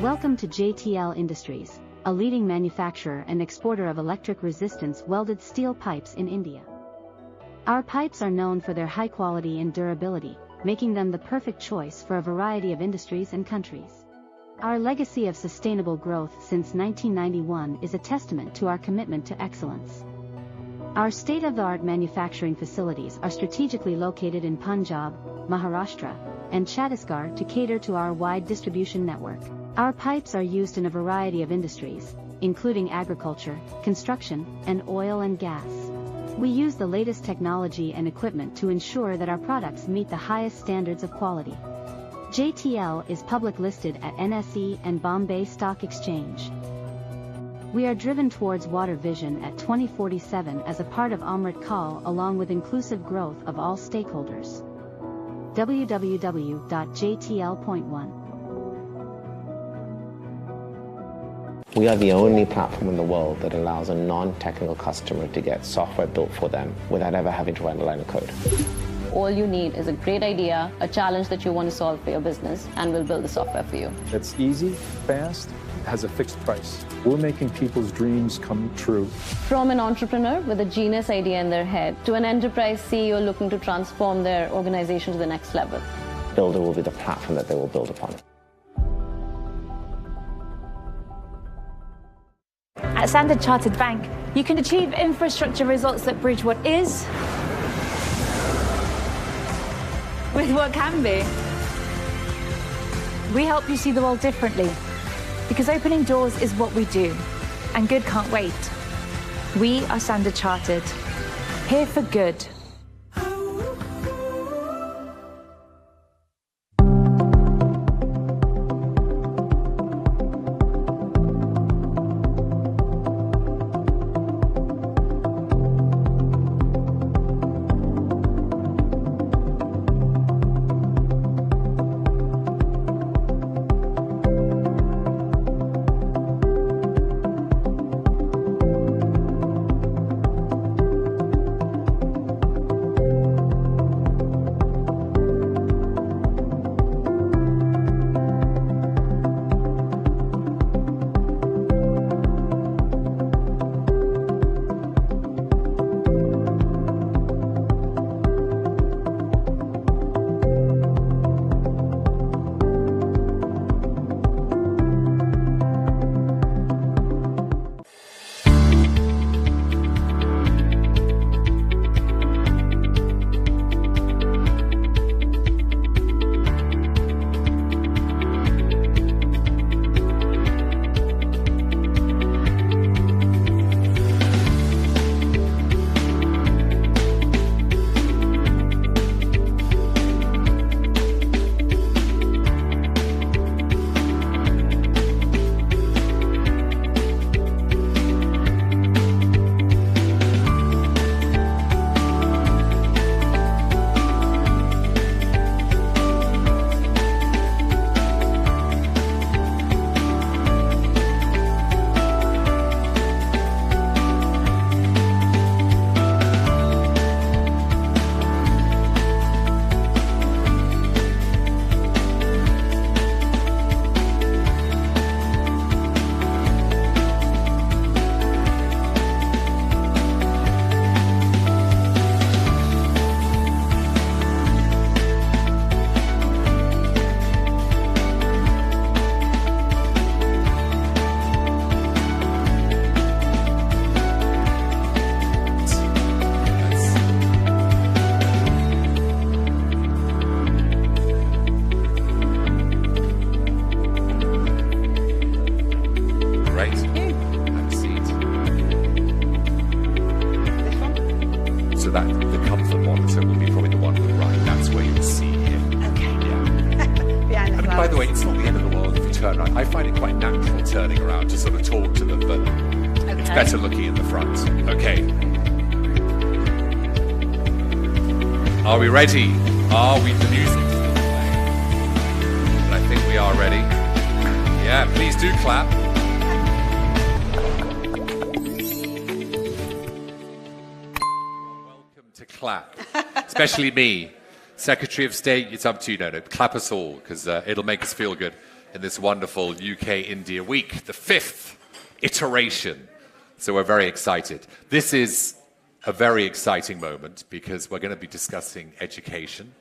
Speaker 11: Welcome to JTL Industries, a leading manufacturer and exporter of electric resistance welded steel pipes in India. Our pipes are known for their high quality and durability, making them the perfect choice for a variety of industries and countries. Our legacy of sustainable growth since 1991 is a testament to our commitment to excellence. Our state-of-the-art manufacturing facilities are strategically located in Punjab, Maharashtra, and Chhattisgarh to cater to our wide distribution network. Our pipes are used in a variety of industries, including agriculture, construction, and oil and gas. We use the latest technology and equipment to ensure that our products meet the highest standards of quality. JTL is public listed at NSE and Bombay Stock Exchange. We are driven towards water vision at 2047 as a part of Amrit Kaal along with inclusive growth of all stakeholders. www.jtl.1
Speaker 12: We are the only platform in the world that allows a non-technical customer to get software built for them without ever having to write a line of code.
Speaker 13: All you need is a great idea, a challenge that you want to solve for your business, and we'll build the software for you.
Speaker 14: It's easy, fast, has a fixed price. We're making people's dreams come true.
Speaker 13: From an entrepreneur with a genius idea in their head to an enterprise CEO looking to transform their organization to the next level.
Speaker 12: Builder will be the platform that they will build upon.
Speaker 15: At Standard Chartered Bank, you can achieve infrastructure results that bridge what is with what can be. We help you see the world differently, because opening doors is what we do, and good can't wait. We are Standard Chartered, here for good.
Speaker 1: I find it quite natural turning around to sort of talk to them, but it's better looking in the front. Okay. Are we ready? Are we the music? I think we are ready. Yeah, please do clap. Welcome to clap, especially me. Secretary of State, it's up to you. No, clap us all, because it'll make us feel good. in this wonderful UK-India week, the 5th iteration. So we're very excited. This is a very exciting moment because we're going to be discussing education.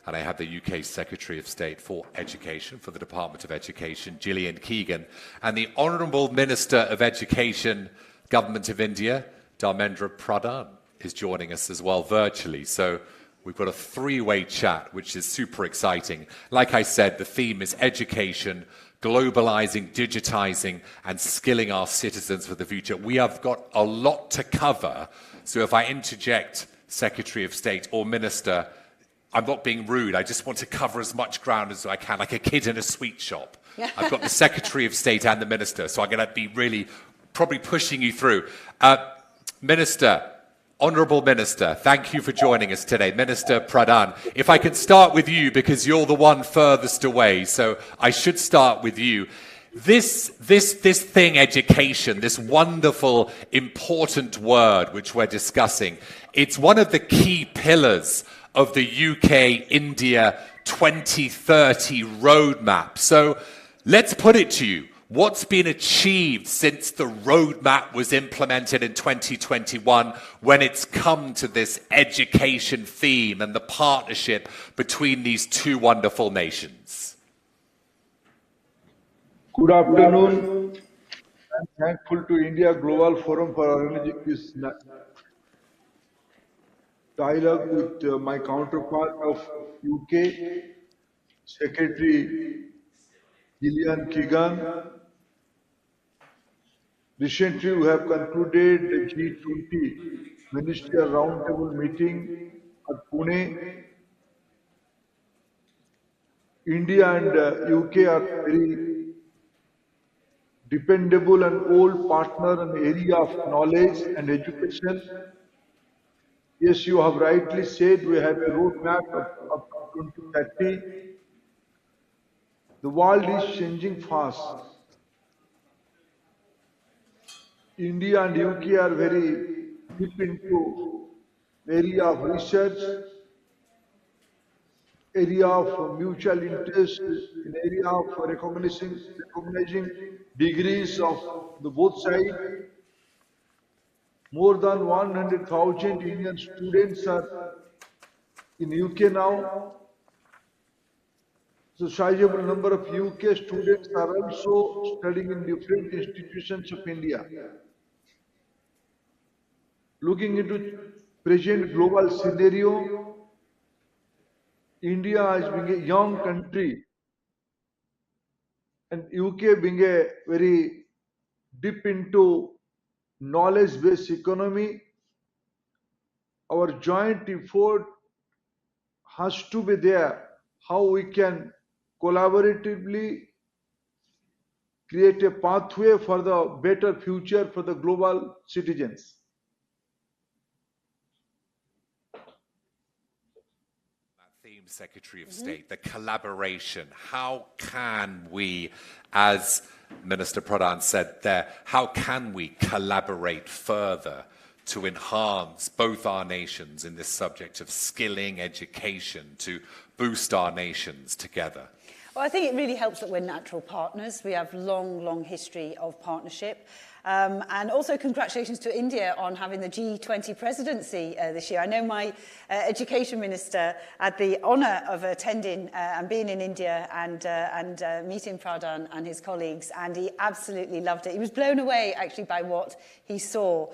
Speaker 1: And I have the UK Secretary of State for Education, for the Department of Education, Gillian Keegan, and the Honourable Minister of Education, Government of India, Dharmendra Pradhan, is joining us as well virtually. So we've got a three-way chat, which is super exciting. Like I said, the theme is education, globalizing, digitizing, and skilling our citizens for the future. We have got a lot to cover. So if I interject, Secretary of State or Minister, I'm not being rude. I just want to cover as much ground as I can, like a kid in a sweet shop. I've got the Secretary of State and the Minister, so I'm going to be really probably pushing you through. Minister, Honourable Minister, thank you for joining us today. Minister Pradhan, if I can start with you because you're the one furthest away, so I should start with you. This thing, education, this wonderful, important word which we're discussing, it's one of the key pillars of the UK-India 2030 roadmap. So let's put it to you. What's been achieved since the roadmap was implemented in 2021 when it's come to this education theme and the partnership between these two wonderful nations?
Speaker 16: Good afternoon. I'm thankful to India Global Forum for arranging this dialogue with my counterpart of UK, Secretary Gillian Keegan. Recently, we have concluded the G20 Ministerial Roundtable meeting at Pune. India and UK are very dependable and old partner in the area of knowledge and education. Yes, you have rightly said we have a roadmap of 2030. The world is changing fast. India and UK are very deep into area of research, area of mutual interest, in area of recognizing degrees of the both sides. More than 100,000 Indian students are in UK now. So sizable number of UK students are also studying in different institutions of India. Looking into present global scenario, India as being a young country and UK being a very deep into knowledge-based economy, our joint effort has to be there, how we can collaboratively create a pathway for the better future for the global citizens.
Speaker 1: Theme, Secretary of State, the collaboration. How can we, as Minister Pradhan said there, how can we collaborate further to enhance both our nations in this subject of skilling education, to boost our nations together?
Speaker 17: Well, I think it really helps that we're natural partners. We have long history of partnership. And also congratulations to India on having the G20 presidency this year. I know my education minister had the honour of attending and being in India and meeting Pradhan and his colleagues, and he absolutely loved it. He was blown away actually by what he saw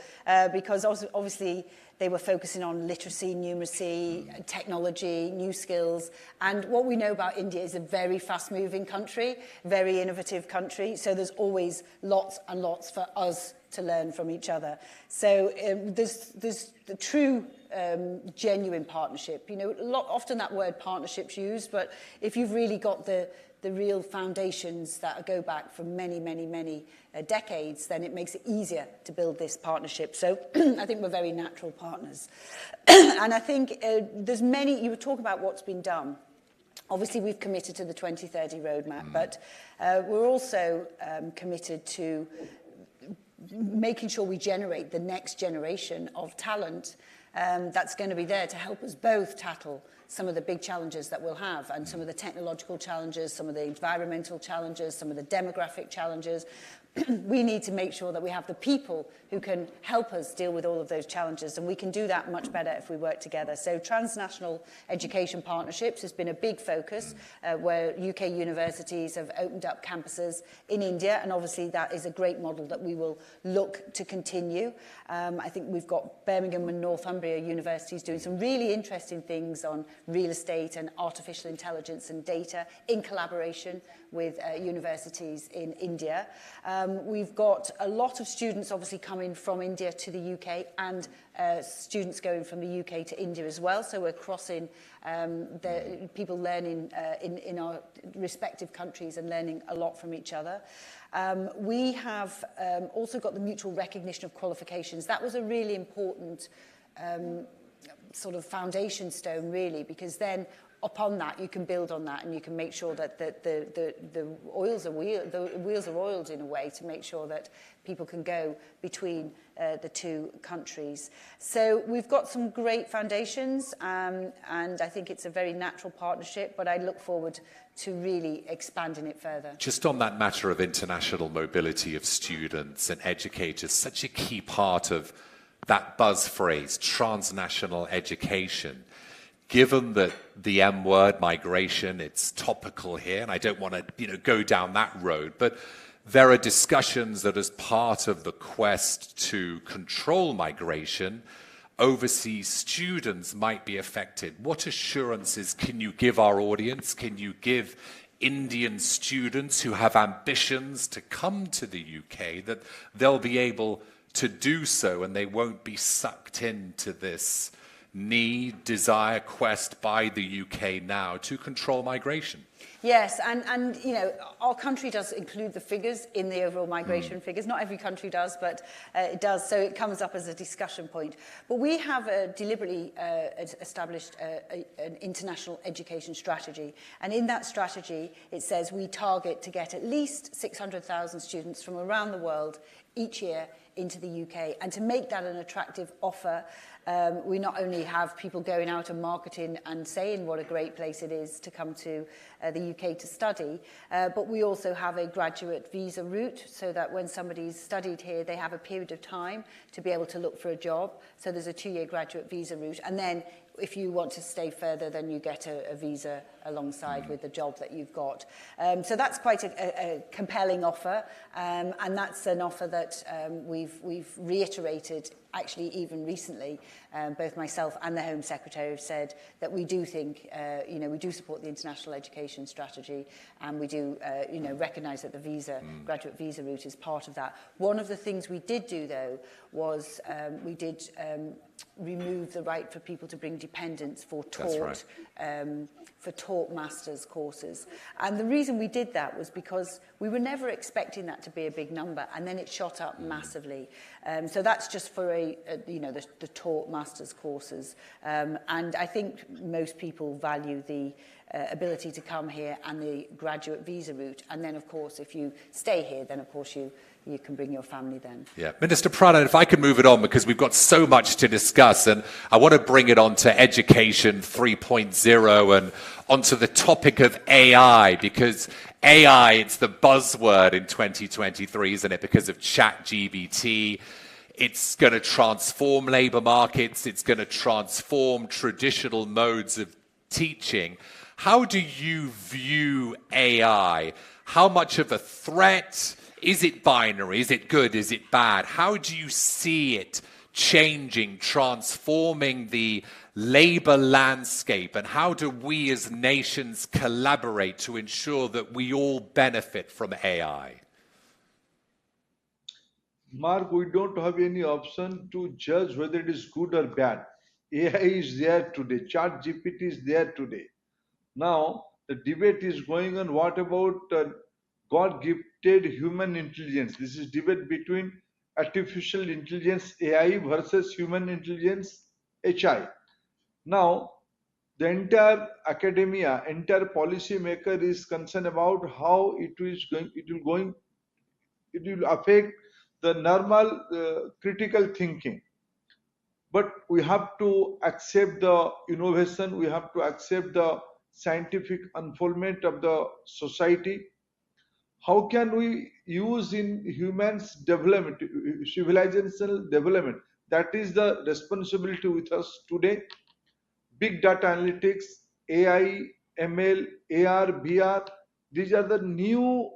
Speaker 17: because obviously they were focusing on literacy, numeracy, technology, new skills. And what we know about India is a very fast-moving country, very innovative country. So there's always lots and lots for us to learn from each other. So there's the true genuine partnership. You know, often that word partnership's used, but if you've really got the real foundations that go back for many decades, then it makes it easier to build this partnership. So I think we're very natural partners. And I think there's many, you were talking about what's been done. Obviously, we've committed to the 2030 roadmap, but we're also committed to making sure we generate the next generation of talent that's going to be there to help us both tackle some of the big challenges that we'll have, and some of the technological challenges, some of the environmental challenges, some of the demographic challenges. We need to make sure that we have the people who can help us deal with all of those challenges, and we can do that much better if we work together. So transnational education partnerships has been a big focus, where UK universities have opened up campuses in India, and obviously that is a great model that we will look to continue. I think we've got Birmingham and Northumbria universities doing some really interesting things on real estate and artificial intelligence and data in collaboration with universities in India. We've got a lot of students obviously coming from India to the UK, and students going from the UK to India as well. So we're crossing the people learning in our respective countries and learning a lot from each other. We have also got the mutual recognition of qualifications. That was a really important sort of foundation stone, really, because then upon that you can build on that, and you can make sure that the wheels are oiled in a way to make sure that people can go between the two countries. So we've got some great foundations, and I think it's a very natural partnership, but I look forward to really expanding it further.
Speaker 1: Just on that matter of international mobility of students and educators, such a key part of that buzz phrase, transnational education. Given that the M word, migration, it's topical here, and I don't want to go down that road, but there are discussions that as part of the quest to control migration, overseas students might be affected. What assurances can you give our audience? Can you give Indian students who have ambitions to come to the UK that they'll be able to do so and they won't be sucked into this need, desire, quest by the UK now to control migration?
Speaker 17: Yes, and our country does include the figures in the overall migration figures. Not every country does, but it does, so it comes up as a discussion point. But we have deliberately established an international education strategy, and in that strategy it says we target to get at least 600,000 students from around the world each year into the UK, and to make that an attractive offer. We not only have people going out and marketing and saying what a great place it is to come to the UK to study, but we also have a graduate visa route, so that when somebody's studied here, they have a period of time to be able to look for a job. So there's a 2-year graduate visa route, and then if you want to stay further, then you get a visa alongside with the job that you've got. So that's quite a compelling offer, and that's an offer that we've reiterated actually even recently. Both myself and the Home Secretary have said that we do think, we do support the international education strategy, and we do, recognise that the graduate visa route is part of that. One of the things we did do, though, was we did remove the right for people to bring dependents for taught masters courses. And the reason we did that was because we were never expecting that to be a big number, and then it shot up massively. So that's just for the taught masters courses. And I think most people value the ability to come here and the graduate visa route. And then, of course, if you stay here, then, of course, you can bring your family then.
Speaker 1: Yeah, Minister Pradhan, if I could move it on, because we've got so much to discuss, and I want to bring it on to Education 3.0 and onto the topic of AI, because AI, it's the buzzword in 2023, isn't it? Because of ChatGPT. It's going to transform labour markets. It's going to transform traditional modes of teaching. How do you view AI? How much of a threat? Is it binary? Is it good? Is it bad? How do you see it changing, transforming the labour landscape? And how do we as nations collaborate to ensure that we all benefit from AI?
Speaker 16: Mark, we don't have any option to judge whether it is good or bad. AI is there today. ChatGPT is there today. Now, the debate is going on, what about God-gifted human intelligence? This is debate between artificial intelligence, AI, versus human intelligence, HI. Now, the entire academia, entire policy maker is concerned about how it will affect the normal critical thinking. but we have to accept the innovation, we have to accept the scientific unfoldment of the society. How can we use in humans development, civilizational development? That is the responsibility with us today. Big data analytics, AI, ML, AR, VR, these are the new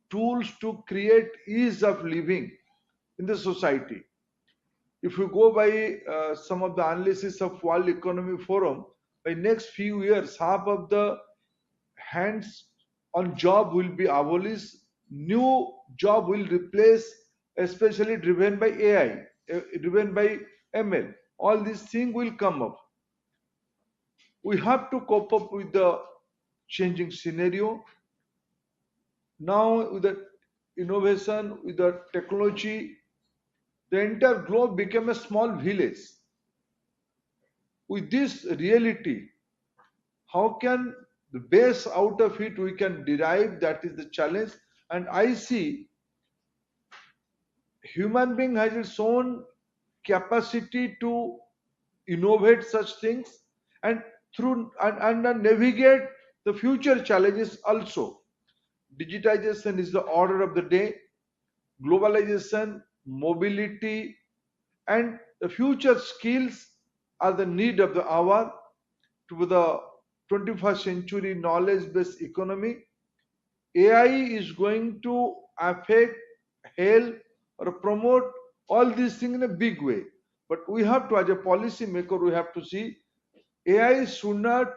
Speaker 16: tools to create ease of living in the society. If you go by some of the analysis of World Economic Forum, by next few years, half of the hands on job will be abolished, new job will replace, especially driven by AI, driven by ML. All these things will come up. We have to cope up with the changing scenario. Now with the innovation, with the technology, the entire globe became a small village. With this reality, how can the best out of it we can derive? That is the challenge. And I see human being has its own capacity to innovate such things and navigate the future challenges also. Digitization is the order of the day. Globalization, mobility, and the future skills are the need of the hour to the 21st century knowledge-based economy. AI is going to affect, help, or promote all these things in a big way. But we have to, as a policy maker, we have to see AI should not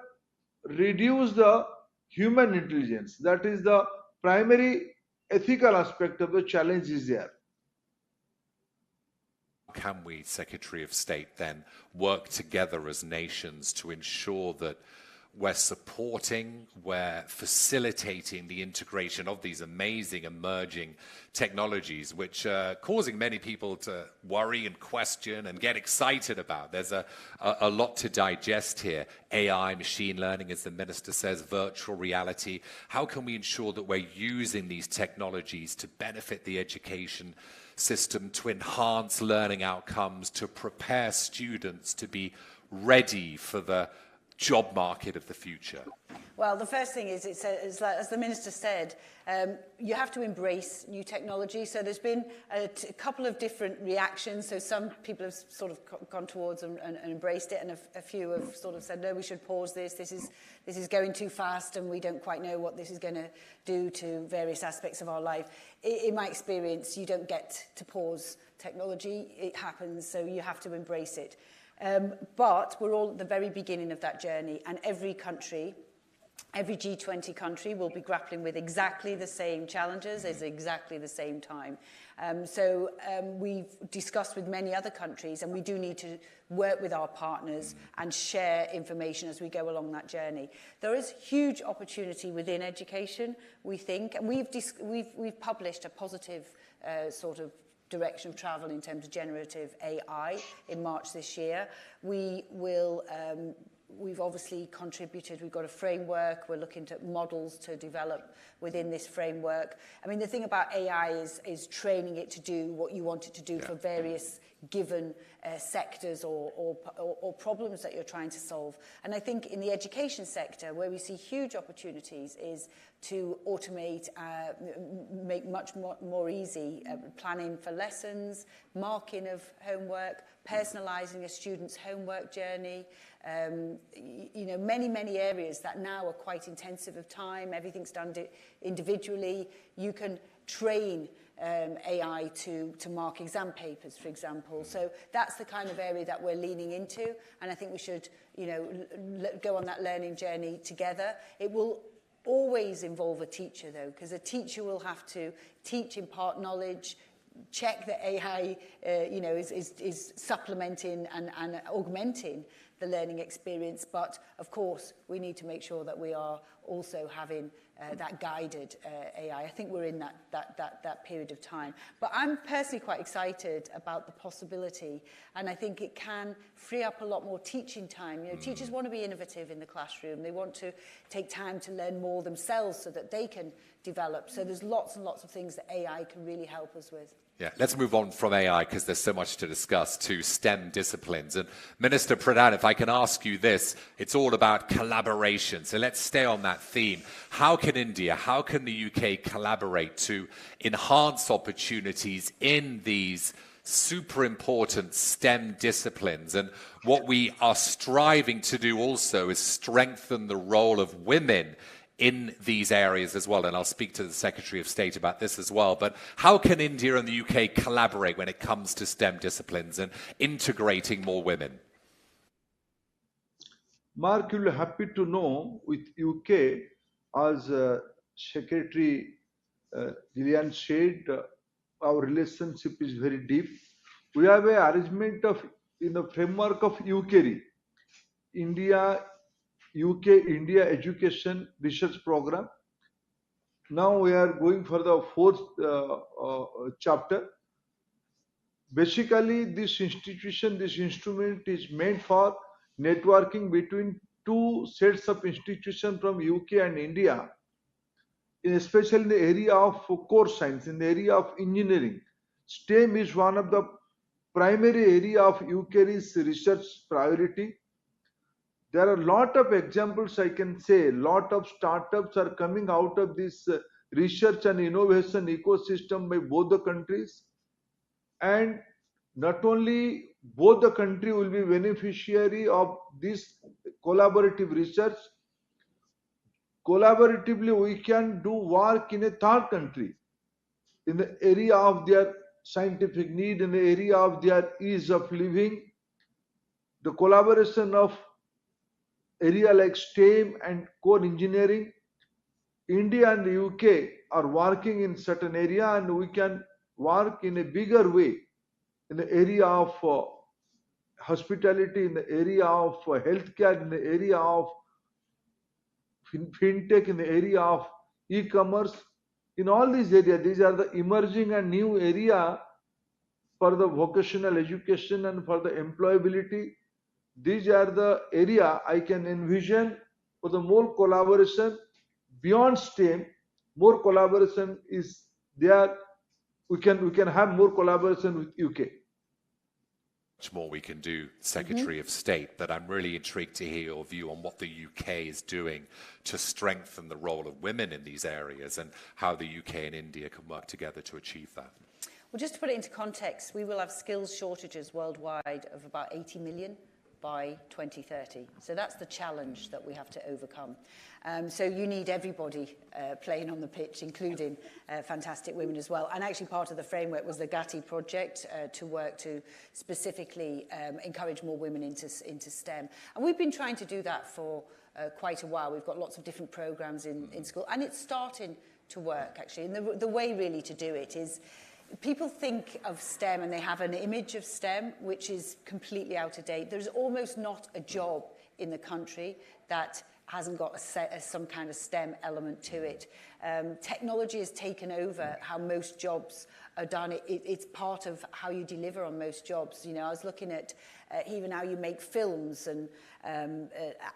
Speaker 16: reduce the human intelligence. That is the primary ethical aspect of the challenge is there.
Speaker 1: Can we, Secretary of State, then work together as nations to ensure that we're supporting, we're facilitating the integration of these amazing emerging technologies, which are causing many people to worry and question and get excited about? There's a lot to digest here. AI, machine learning, as the Minister says, virtual reality. How can we ensure that we're using these technologies to benefit the education system, to enhance learning outcomes, to prepare students to be ready for the job market of the future?
Speaker 17: Well, the first thing is, as the Minister said, you have to embrace new technology. So there's been a couple of different reactions. So some people have sort of gone towards and embraced it, and a few have sort of said, no, we should pause this. This is going too fast, and we don't quite know what this is going to do to various aspects of our life. In my experience, you don't get to pause technology. It happens, so you have to embrace it. But we're all at the very beginning of that journey, and every country, every G20 country will be grappling with exactly the same challenges at exactly the same time. So we've discussed with many other countries, and we do need to work with our partners and share information as we go along that journey. There is huge opportunity within education, we think, and we've published a positive sort of direction of travel in terms of generative AI in March this year. We've obviously contributed. We've got a framework. We're looking at models to develop within this framework. I mean, the thing about AI is training it to do what you want it to do for various given sectors or problems that you're trying to solve. And I think in the education sector, where we see huge opportunities is to automate, make much more easy planning for lessons, marking of homework, personalising a student's homework journey. You know, many areas that now are quite intensive of time. Everything's done individually. You can train AI to mark exam papers, for example. So that's the kind of area that we're leaning into, and I think we should, you know, go on that learning journey together. It will always involve a teacher, though, because a teacher will have to teach, impart knowledge, check that AI, you know, is supplementing and augmenting the learning experience. But of course, we need to make sure that we are also having that guided AI. I think we're in that period of time. But I'm personally quite excited about the possibility, and I think it can free up a lot more teaching time. You know, teachers want to be innovative in the classroom. They want to take time to learn more themselves so that they can develop. So there's lots and lots of things that AI can really help us with.
Speaker 1: Yeah, let's move on from AI because there's so much to discuss to STEM disciplines. And Minister Pradhan, if I can ask you this, it's all about collaboration. So let's stay on that theme. How can India, how can the UK collaborate to enhance opportunities in these super important STEM disciplines? And what we are striving to do also is strengthen the role of women in these areas as well, and I'll speak to the Secretary of State about this as well. But how can India and the UK collaborate when it comes to STEM disciplines and integrating more women?
Speaker 16: Mark, you'll be happy to know with UK, as Secretary Gillian said, our relationship is very deep. We have an arrangement of in the framework of UKRI, UK-India Education Research Program. Now we are going for the fourth chapter. Basically, this instrument is meant for networking between two sets of institutions from UK and India, especially in the area of core science, in the area of engineering. STEM is one of the primary area of UKRI's research priority. There are a lot of examples I can say. A lot of startups are coming out of this research and innovation ecosystem by both the countries. And not only both the country will be beneficiary of this collaborative research, collaboratively we can do work in a third country in the area of their scientific need, in the area of their ease of living. The collaboration of area like STEM and core engineering, India and the UK are working in certain area, and we can work in a bigger way in the area of hospitality, in the area of healthcare, in the area of fintech, in the area of e-commerce. In all these areas, these are the emerging and new area for the vocational education and for the employability. These are the area I can envision for the more collaboration beyond STEM. More collaboration is there. We can have more collaboration with UK.
Speaker 1: Much more we can do, Secretary of State, but I'm really intrigued to hear your view on what the UK is doing to strengthen the role of women in these areas and how the UK and India can work together to achieve that.
Speaker 17: Well, just to put it into context, we will have skills shortages worldwide of about 80 million by 2030. So that's the challenge that we have to overcome. So you need everybody playing on the pitch, including fantastic women as well. And actually part of the framework was the Gati project to work to specifically encourage more women into STEM. And we've been trying to do that for quite a while. We've got lots of different programs in school, and it's starting to work, actually. And the way really to do it is, people think of STEM and they have an image of STEM which is completely out of date. There's almost not a job in the country that hasn't got some kind of STEM element to it. Technology has taken over how most jobs are done. It's part of how you deliver on most jobs. You know, I was looking at even how you make films and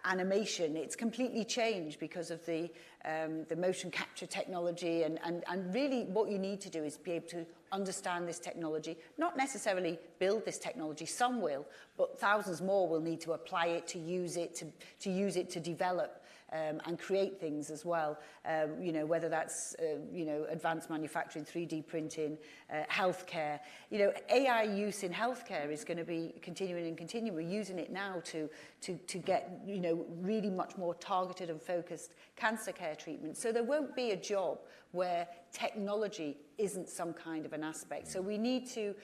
Speaker 17: animation. It's completely changed because of the motion capture technology, and really what you need to do is be able to understand this technology, not necessarily build this technology. Some will, but thousands more will need to apply it, to use it, to use it to develop and create things as well. You know, whether that's you know, advanced manufacturing, 3D printing, healthcare. You know, AI use in healthcare is going to be continuing and continuing. We're using it now to get, you know, really much more targeted and focused cancer care treatment. So there won't be a job where technology isn't some kind of an aspect. So we need to,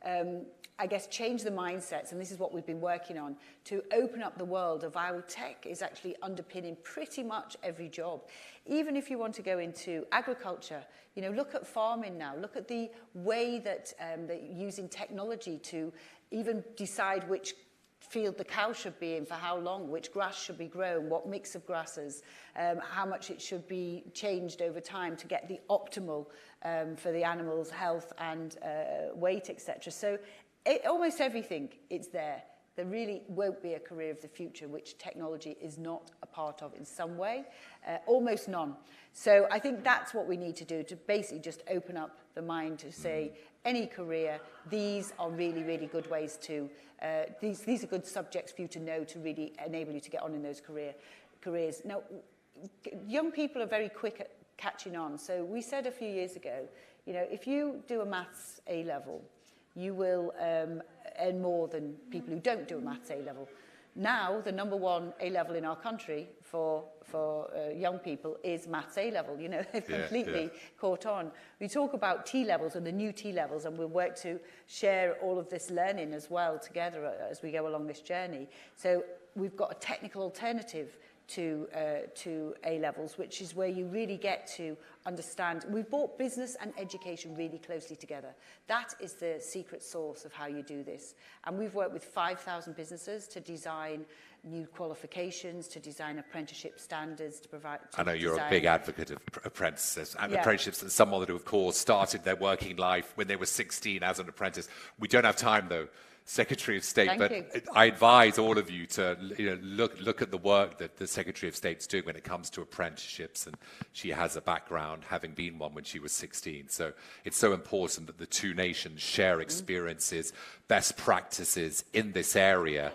Speaker 17: I guess, change the mindsets, and this is what we've been working on, to open up the world of how tech is actually underpinning pretty much every job. Even if you want to go into agriculture, you know, look at farming now. Look at the way that they're using technology to even decide which field the cow should be in for how long, which grass should be grown, what mix of grasses, how much it should be changed over time to get the optimal for the animal's health and weight, etc. So almost everything is there. there really won't be a career of the future which technology is not a part of in some way, almost none. So I think that's what we need to do, to basically just open up the mind to say, any career, these are really, really good ways to, these are good subjects for you to know to really enable you to get on in those careers. Now, young people are very quick at catching on. So we said a few years ago, you know, if you do a maths A-level, you will earn more than people who don't do a maths A-level. Now, the #1 A-level in our country for young people is maths A-level. You know, they've completely caught on. We talk about T-levels and the new T-levels, and we'll work to share all of this learning as well together as we go along this journey. So we've got a technical alternative to A-levels, which is where you really get to understand. We've brought business and education really closely together. That is the secret sauce of how you do this. And we've worked with 5,000 businesses to design new qualifications, to design apprenticeship standards, to provide...
Speaker 1: I know you're a big advocate of apprentices and apprenticeships, and someone who, of course, started their working life when they were 16 as an apprentice. We don't have time, though, Secretary of State, but I advise all of you to look at the work that the Secretary of State's doing when it comes to apprenticeships, and she has a background having been one when she was 16. So it's so important that the two nations share experiences, best practices in this area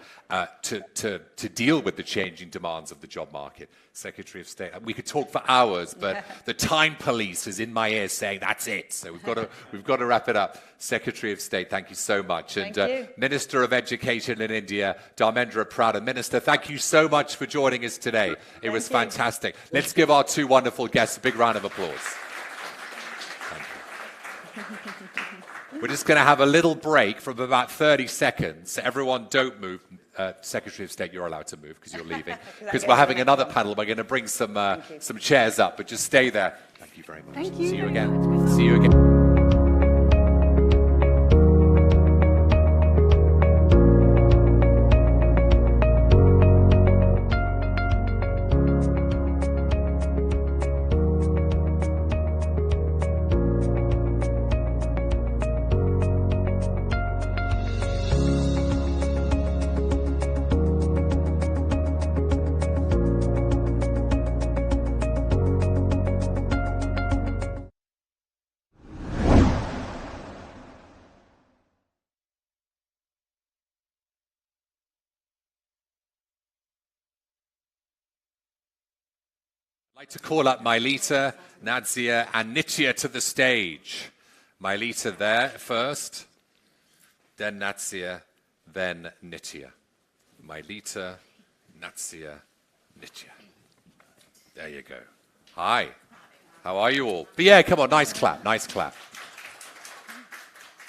Speaker 1: to deal with the changing demands of the job market. Secretary of State, we could talk for hours, but the time police is in my ear saying that's it. So we've got to wrap it up. Secretary of State, thank you so much.
Speaker 17: Thank you.
Speaker 1: Minister of Education in India, Dharmendra Pradhan. Minister, thank you so much for joining us today. It was fantastic. Let's give our two wonderful guests a big round of applause. Thank you. We're just going to have a little break from about 30 seconds. Everyone don't move. Secretary of State, you're allowed to move because you're leaving. Because we're having another panel. We're going to bring some chairs up, but just stay there. Thank you very much.
Speaker 2: Thank you.
Speaker 1: See you again. See you again. I'd like to call up Mylita, Nadzia, and Nitya to the stage. Mylita there first, then Nadzia, then Nitya. Mylita, Nadzia, Nitya. There you go. Hi. How are you all? But yeah, come on, nice clap, nice clap.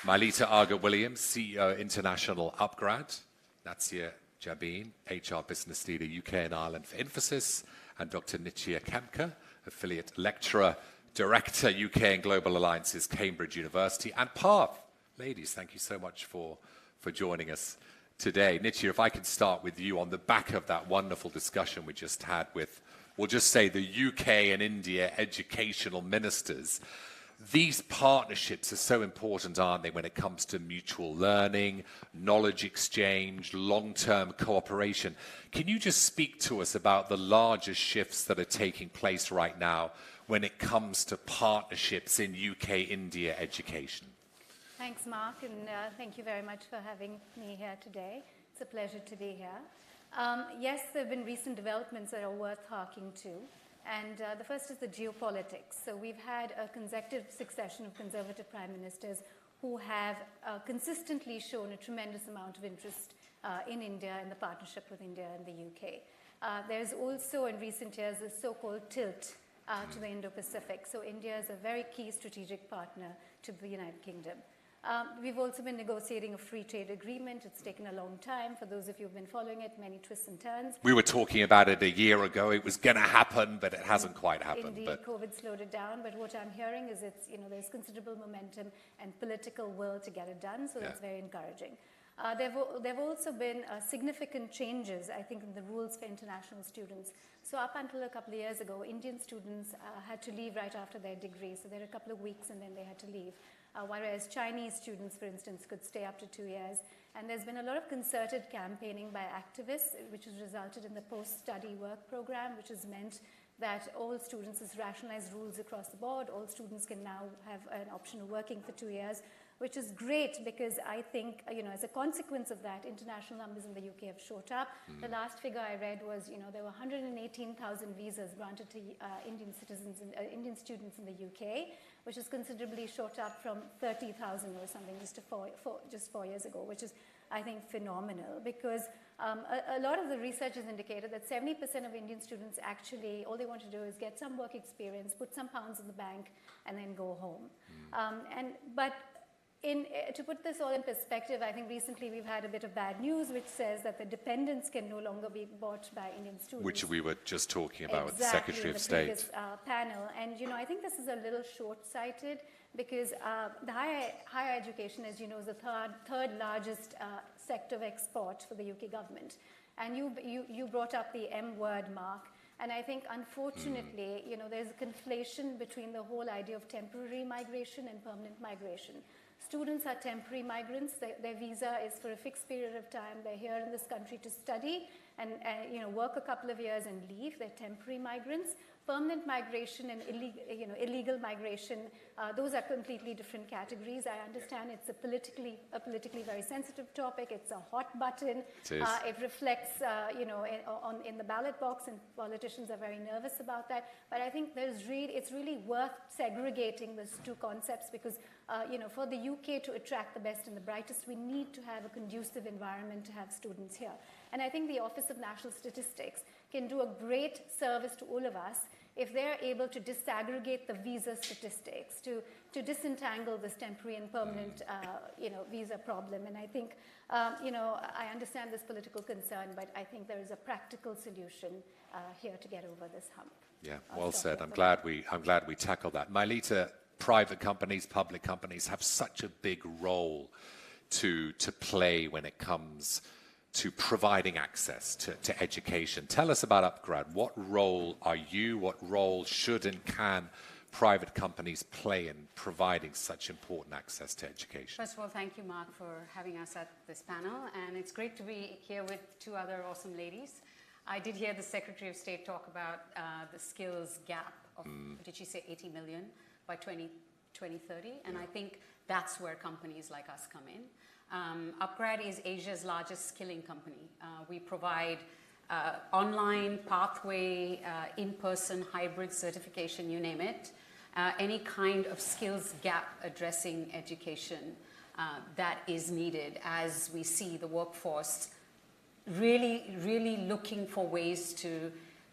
Speaker 1: Mylita Arga-Williams, CEO International Upgrad. Nadzia Jabin, HR Business Leader UK and Ireland for Infosys. And Dr. Nitya Kemker, Affiliate Lecturer, Director, UK and Global Alliances, Cambridge University. And Parth. Ladies, thank you so much for joining us today. Nitya, if I could start with you on the back of that wonderful discussion we just had with, we'll just say, the UK and India educational ministers. These partnerships are so important, aren't they, when it comes to mutual learning, knowledge exchange, long-term cooperation. Can you just speak to us about the larger shifts that are taking place right now when it comes to partnerships in UK-India education?
Speaker 18: Thanks, Mark, and thank you very much for having me here today. It's a pleasure to be here. Yes, there have been recent developments that are worth harking to. And the first is the geopolitics. So we've had a consecutive succession of conservative prime ministers who have consistently shown a tremendous amount of interest in India and the partnership with India and the UK. There's also in recent years a so-called tilt to the Indo-Pacific. So India is a very key strategic partner to the United Kingdom. We've also been negotiating a free trade agreement. It's taken a long time. For those of you who've been following it, many twists and turns.
Speaker 1: We were talking about it a year ago. It was going to happen, but it hasn't quite happened.
Speaker 18: Indeed, COVID slowed it down. But what I'm hearing is there's considerable momentum and political will to get it done. So that's very encouraging. There have also been significant changes, I think, in the rules for international students. So up until a couple of years ago, Indian students had to leave right after their degree. So there were a couple of weeks and then they had to leave. whereas Chinese students, for instance, could stay up to 2 years. And there's been a lot of concerted campaigning by activists, which has resulted in the post-study work program, which has meant that all students, has rationalized rules across the board. All students can now have an option of working for 2 years, which is great because I think, as a consequence of that, international numbers in the UK have shot up. The last figure I read was, there were 118,000 visas granted to Indian citizens, Indian students in the UK, which is considerably shot up from 30,000 or something just 4 years ago, which is, I think, phenomenal because a lot of the research has indicated that 70% of Indian students actually, all they want to do is get some work experience, put some pounds in the bank, and then go home. To put this all in perspective, I think recently we've had a bit of bad news, which says that the dependents can no longer be bought by Indian students.
Speaker 1: Which we were just talking about with the Secretary of State.
Speaker 18: Previous, panel. And, I think this is a little short-sighted because the higher education, as you know, is the third largest sector of export for the UK government. And you brought up the M word, Mark. And I think, unfortunately, there's a conflation between the whole idea of temporary migration and permanent migration. Students are temporary migrants. Their visa is for a fixed period of time. They're here in this country to study and work a couple of years and leave. They're temporary migrants. Permanent migration and illegal migration, those are completely different categories. I understand it's a politically very sensitive topic. It's a hot button. It reflects, in the ballot box, and politicians are very nervous about that. But I think it's really worth segregating those two concepts because, for the UK to attract the best and the brightest, we need to have a conducive environment to have students here. And I think the Office of National Statistics can do a great service to all of us if they're able to disaggregate the visa statistics, to disentangle this temporary and permanent, visa problem. And I think, I understand this political concern, but I think there is a practical solution here to get over this hump.
Speaker 1: Yeah, well said. I'm glad we tackled that. Mailita, private companies, public companies have such a big role to play when it comes to providing access to education. Tell us about Upgrad. What role what role should and can private companies play in providing such important access to education?
Speaker 19: First of all, thank you, Mark, for having us at this panel. And it's great to be here with two other awesome ladies. I did hear the Secretary of State talk about the skills gap of, did she say 80 million by 2030? And I think that's where companies like us come in. Upgrad is Asia's largest skilling company. We provide online, pathway, in-person, hybrid certification, you name it. Any kind of skills gap addressing education that is needed as we see the workforce really looking for ways to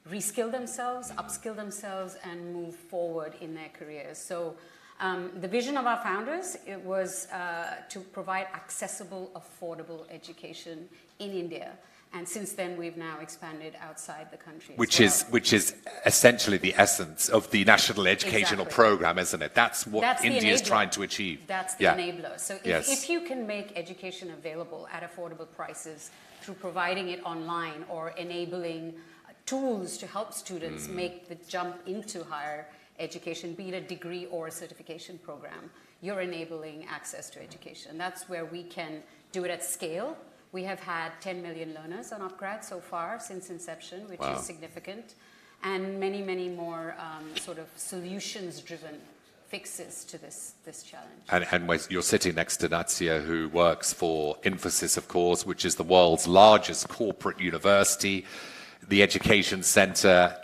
Speaker 19: reskill themselves, upskill themselves, and move forward in their careers. So the vision of our founders, it was to provide accessible, affordable education in India. And since then, we've now expanded outside the country. Which
Speaker 1: is essentially the essence of the National Educational Program, isn't it? That's what India is trying to achieve.
Speaker 19: That's the enabler. So if you can make education available at affordable prices through providing it online or enabling tools to help students make the jump into higher education, be it a degree or a certification program, you're enabling access to education. That's where we can do it at scale. We have had 10 million learners on Upgrad so far since inception, which is significant, and many, many more sort of solutions-driven fixes to this challenge.
Speaker 1: And you're sitting next to Natsia, who works for Infosys, of course, which is the world's largest corporate university, the education center,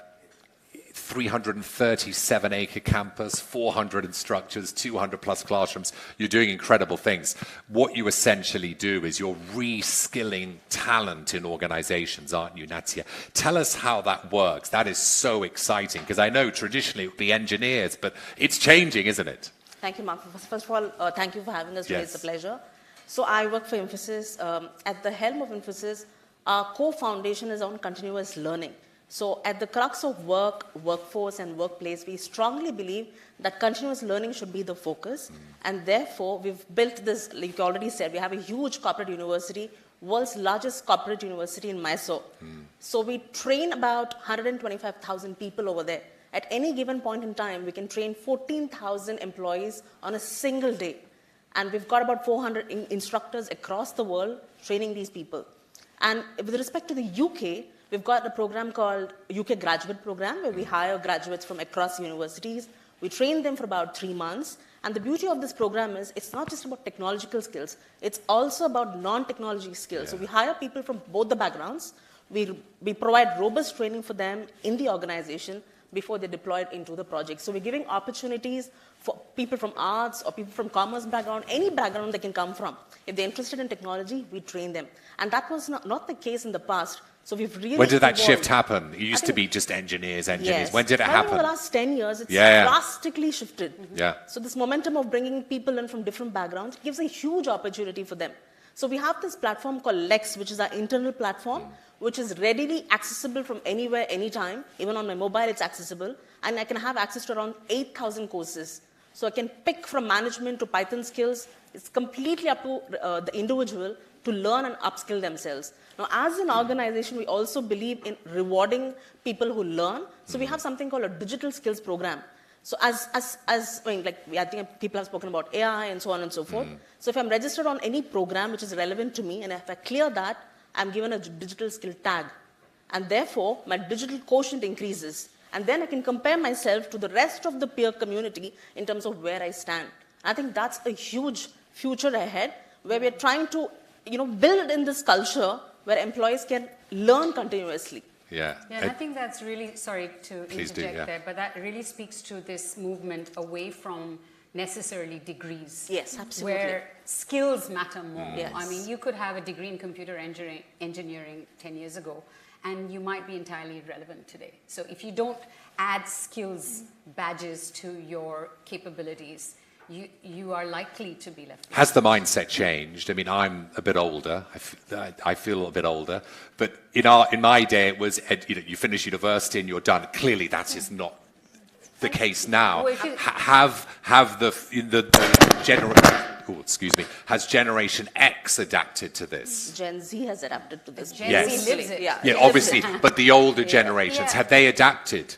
Speaker 1: 337-acre campus, 400 instructors, 200 plus classrooms. You're doing incredible things. What you essentially do is you're reskilling talent in organizations, aren't you, Natsia? Tell us how that works. That is so exciting, because I know traditionally it would be engineers, but it's changing, isn't it?
Speaker 20: Thank you, Mark. First of all, thank you for having us. It's a pleasure. So I work for Infosys. At the helm of Infosys, our core foundation is on continuous learning. So at the crux of workforce and workplace, we strongly believe that continuous learning should be the focus. And therefore, we've built this, like you already said, we have a huge corporate university, world's largest corporate university in Mysore. So we train about 125,000 people over there. At any given point in time, we can train 14,000 employees on a single day. And we've got about 400 instructors across the world training these people. And with respect to the UK, we've got a program called UK Graduate Program, where we hire graduates from across universities. We train them for about 3 months. And the beauty of this program is it's not just about technological skills, it's also about non-technology skills. Yeah. So we hire people from both the backgrounds. We provide robust training for them in the organization before they're deployed into the project. So we're giving opportunities for people from arts or people from commerce background, any background they can come from. If they're interested in technology, we train them. And that was not the case in the past. So we've really
Speaker 1: When did that shift happen? It used to be just engineers.
Speaker 20: Yes.
Speaker 1: When did it happen?
Speaker 20: Over the last 10 years, it's drastically shifted.
Speaker 1: Yeah.
Speaker 20: So this momentum of bringing people in from different backgrounds gives a huge opportunity for them. So we have this platform called Lex, which is our internal platform, which is readily accessible from anywhere, anytime. Even on my mobile, it's accessible. And I can have access to around 8,000 courses. So I can pick from management to Python skills. It's completely up to the individual to learn and upskill themselves. Now, as an organization, we also believe in rewarding people who learn. So we have something called a digital skills program. So I think people have spoken about AI and so on and so forth. So if I'm registered on any program which is relevant to me, and if I clear that, I'm given a digital skill tag. And therefore, my digital quotient increases. And then I can compare myself to the rest of the peer community in terms of where I stand. I think that's a huge future ahead, where we're trying to build in this culture where employees can learn continuously.
Speaker 1: Yeah.
Speaker 19: Yeah, and I think that's really, sorry to interject there, but that really speaks to this movement away from necessarily degrees.
Speaker 20: Yes, absolutely.
Speaker 19: Where skills matter more.
Speaker 20: Yes.
Speaker 19: I mean, you could have a degree in computer engineering 10 years ago, and you might be entirely irrelevant today. So if you don't add skills badges to your capabilities, you are likely to be left behind.
Speaker 1: Has the mindset changed? I mean, I'm a bit older. I feel a bit older. But in my day, it was you finish university and you're done. Clearly, that is not the case now. Has Generation X adapted to this?
Speaker 20: Gen Z has adapted to this.
Speaker 19: Gen Z lives it.
Speaker 1: Yeah, obviously. But the older generations, have they adapted?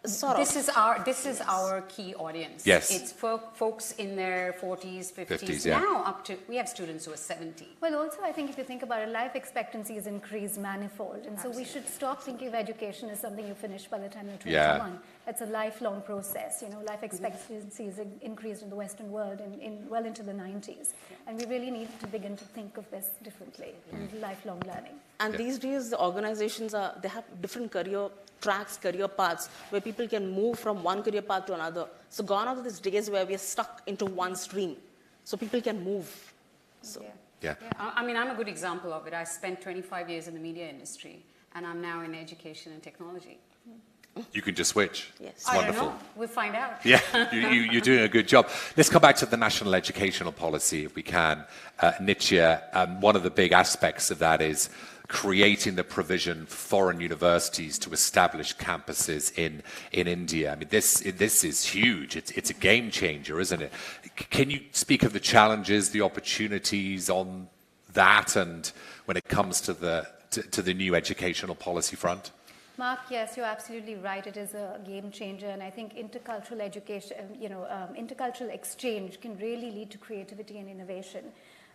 Speaker 20: Sort of.
Speaker 19: This is our key audience.
Speaker 1: Yes.
Speaker 19: It's folks in their 40s, 50s.
Speaker 1: Yeah.
Speaker 19: Now up to, we have students who are 70.
Speaker 18: Well, also, I think if you think about it, life expectancy is increased manifold. And so we should stop thinking of education as something you finish by the time you're 21.
Speaker 1: Yeah.
Speaker 18: It's a lifelong process. Life expectancy is increased in the Western world well into the 90s. And we really need to begin to think of this differently, lifelong learning.
Speaker 20: And these days, the organizations they have different career tracks, career paths, where people can move from one career path to another. So gone are these days where we're stuck into one stream. So people can move. So.
Speaker 1: Yeah.
Speaker 19: I mean, I'm a good example of it. I spent 25 years in the media industry, and I'm now in education and technology.
Speaker 1: You can just switch.
Speaker 20: Yes.
Speaker 1: It's wonderful.
Speaker 19: I don't know. We'll find out.
Speaker 1: Yeah, you're doing a good job. Let's come back to the national educational policy, if we can. Nitya, one of the big aspects of that is creating the provision for foreign universities to establish campuses in India. I mean, this is huge. It's a game changer, isn't it? Can you speak of the challenges, the opportunities on that, and when it comes to the new educational policy front?
Speaker 18: Mark, yes, you're absolutely right. It is a game changer, and I think intercultural education, intercultural exchange can really lead to creativity and innovation.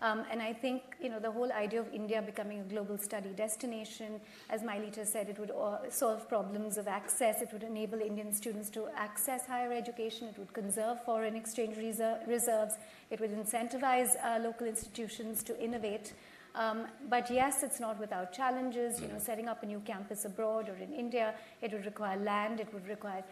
Speaker 18: And I think, the whole idea of India becoming a global study destination, as Mailita said, it would solve problems of access. It would enable Indian students to access higher education. It would conserve foreign exchange reserves. It would incentivize local institutions to innovate. But yes, it's not without challenges. Setting up a new campus abroad or in India, it would require land. It would require,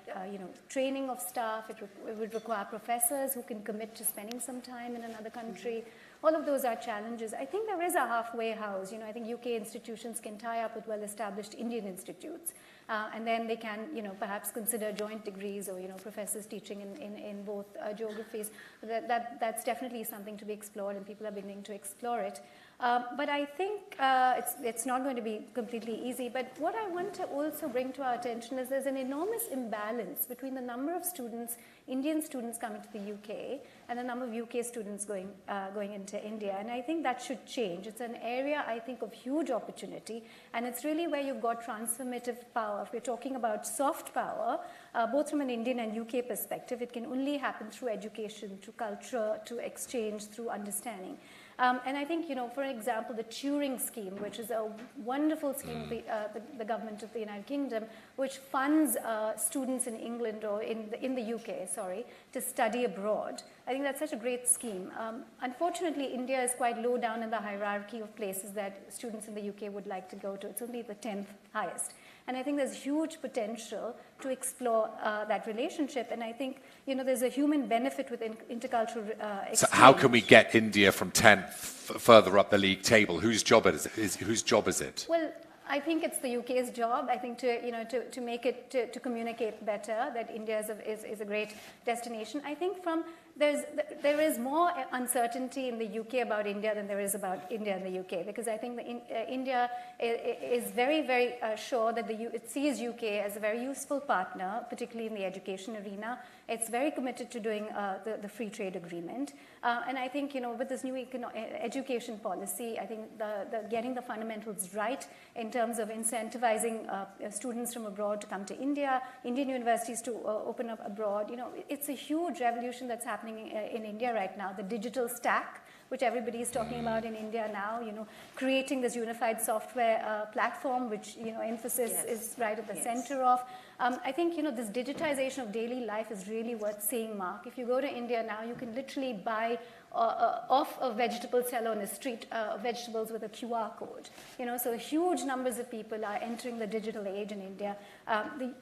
Speaker 18: training of staff. It would require professors who can commit to spending some time in another country. All of those are challenges. I think there is a halfway house. I think UK institutions can tie up with well-established Indian institutes. And then they can, perhaps consider joint degrees or, professors teaching in both geographies. That's definitely something to be explored, and people are beginning to explore it. But I think it's not going to be completely easy. But what I want to also bring to our attention is there's an enormous imbalance between the number of students, Indian students coming to the UK, and the number of UK students going into India. And I think that should change. It's an area, I think, of huge opportunity. And it's really where you've got transformative power. If we're talking about soft power, both from an Indian and UK perspective, it can only happen through education, through culture, through exchange, through understanding. And I think, for example, the Turing scheme, which is a wonderful scheme, the government of the United Kingdom, which funds students in England or in the UK, to study abroad. I think that's such a great scheme. Unfortunately, India is quite low down in the hierarchy of places that students in the UK would like to go to. It's only the 10th highest. And I think there's huge potential to explore that relationship. And I think, there's a human benefit with intercultural exchange.
Speaker 1: So how can we get India from 10th further up the league table? Whose job is it?
Speaker 18: Well, I think it's the UK's job. I think to make it to communicate better that India is a great destination. I think there is more uncertainty in the UK about India than there is about India in the UK, because I think India is very, very sure that it sees UK as a very useful partner, particularly in the education arena. It's very committed to doing the free trade agreement. And I think, with this new education policy, I think getting the fundamentals right in terms of incentivizing students from abroad to come to India, Indian universities to open up abroad, it's a huge revolution that's happening in India right now. The digital stack, which everybody is talking about in India now, creating this unified software platform, which, Infosys is right at the center of. I think, this digitization of daily life is really worth seeing, Mark. If you go to India now, you can literally buy off a vegetable seller on the street vegetables with a QR code. So huge numbers of people are entering the digital age in India.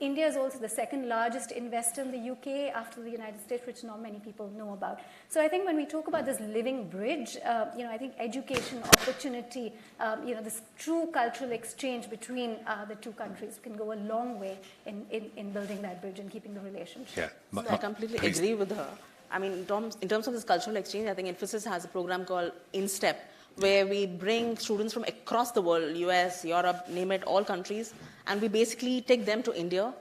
Speaker 18: India is also the second largest investor in the UK after the United States, which not many people know about. So I think when we talk about this living bridge, I think education, opportunity, this true cultural exchange between the two countries can go a long way in building that bridge and keeping the relationship.
Speaker 20: Yeah. So I completely agree with her. I mean, in terms of this cultural exchange, I think Infosys has a program called InStep, where we bring students from across the world, US, Europe, name it, all countries, and we basically take them to India.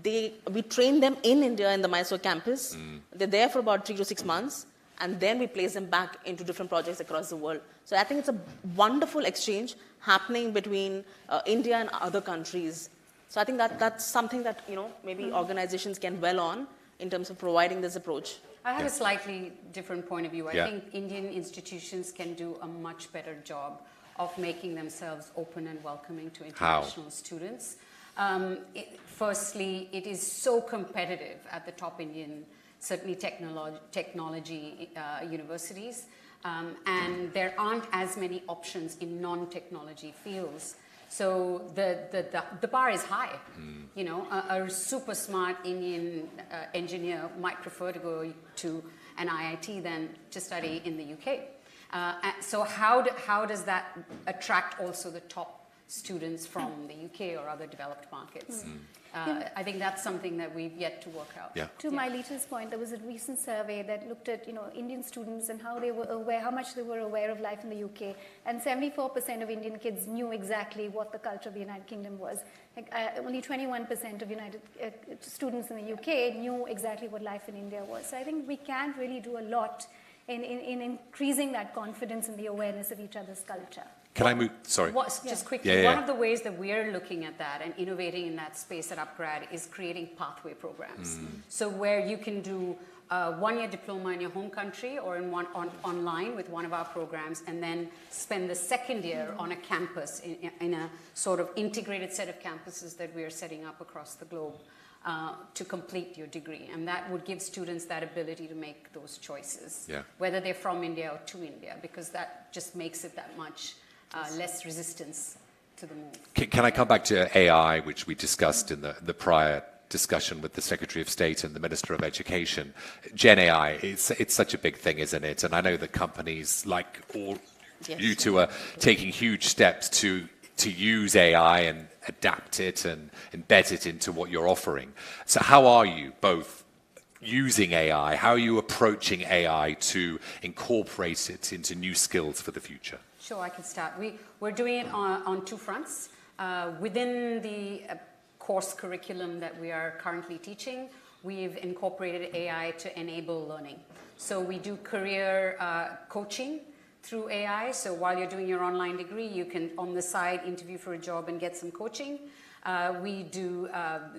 Speaker 20: We train them in India in the Mysore campus. They're there for about 3 to 6 months, and then we place them back into different projects across the world. So I think it's a wonderful exchange happening between India and other countries. So I think that's something that, maybe organizations can well on in terms of providing this approach.
Speaker 19: I have a slightly different point of view. I think Indian institutions can do a much better job of making themselves open and welcoming to international students. Firstly, it is so competitive at the top Indian, certainly technology universities, and there aren't as many options in non-technology fields. So the bar is high. A super smart Indian engineer might prefer to go to an IIT than to study in the UK. So how does that attract also the top students from the UK or other developed markets? I think that's something that we've yet to work out.
Speaker 18: To Mailita's point, there was a recent survey that looked at Indian students and how they were aware, how much they were aware of life in the UK, and 74% of Indian kids knew exactly what the culture of the United Kingdom was. Only 21% of students in the UK knew exactly what life in India was. So I think we can really do a lot in increasing that confidence and the awareness of each other's culture.
Speaker 1: Can I move? Sorry.
Speaker 19: Just quickly, one of the ways that we're looking at that and innovating in that space at UpGrad is creating pathway programs. So where you can do a 1-year diploma in your home country or online with one of our programs, and then spend the second year on a campus in a sort of integrated set of campuses that we are setting up across the globe to complete your degree. And that would give students that ability to make those choices, whether they're from India or to India, because that just makes it that much less resistance to the move.
Speaker 1: Can I come back to AI, which we discussed in the prior discussion with the Secretary of State and the Minister of Education? Gen AI, it's such a big thing, isn't it? And I know that companies like you two are taking huge steps to use AI and adapt it and embed it into what you're offering. So how are you both using AI? How are you approaching AI to incorporate it into new skills for the future?
Speaker 19: Sure, I can start. We're doing it on two fronts. Within the course curriculum that we are currently teaching, we've incorporated AI to enable learning. So we do career coaching through AI. So while you're doing your online degree, you can, on the side, interview for a job and get some coaching. We do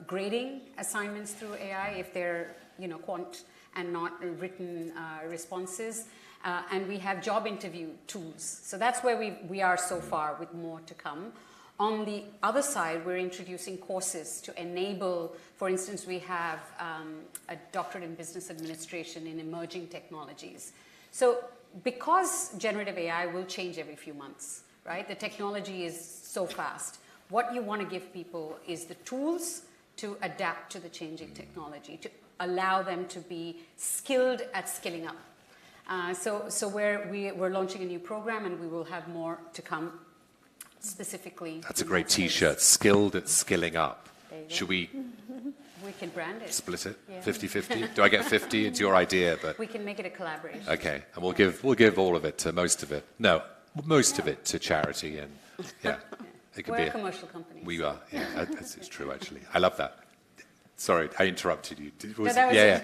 Speaker 19: grading assignments through AI if they're, quant and not written responses. And we have job interview tools. So that's where we are so far, with more to come. On the other side, we're introducing courses to enable, for instance, we have a doctorate in business administration in emerging technologies. So because generative AI will change every few months, right? The technology is so fast. What you want to give people is the tools to adapt to the changing technology, to allow them to be skilled at skilling up. So we're launching a new program, and we will have more to come specifically.
Speaker 1: That's a great T-shirt, skilled at skilling up. Should we
Speaker 19: We can brand it.
Speaker 1: Split it?
Speaker 19: Yeah.
Speaker 1: 50-50? Do I get 50? It's your idea, but...
Speaker 19: We can make it a collaboration.
Speaker 1: Okay, and we'll give all of it to most of it. No, most of it to charity, and yeah. It could
Speaker 19: We're
Speaker 1: be
Speaker 19: a commercial company.
Speaker 1: We are, yeah. It's true, actually. I love that. Sorry, I interrupted you.
Speaker 20: Yeah.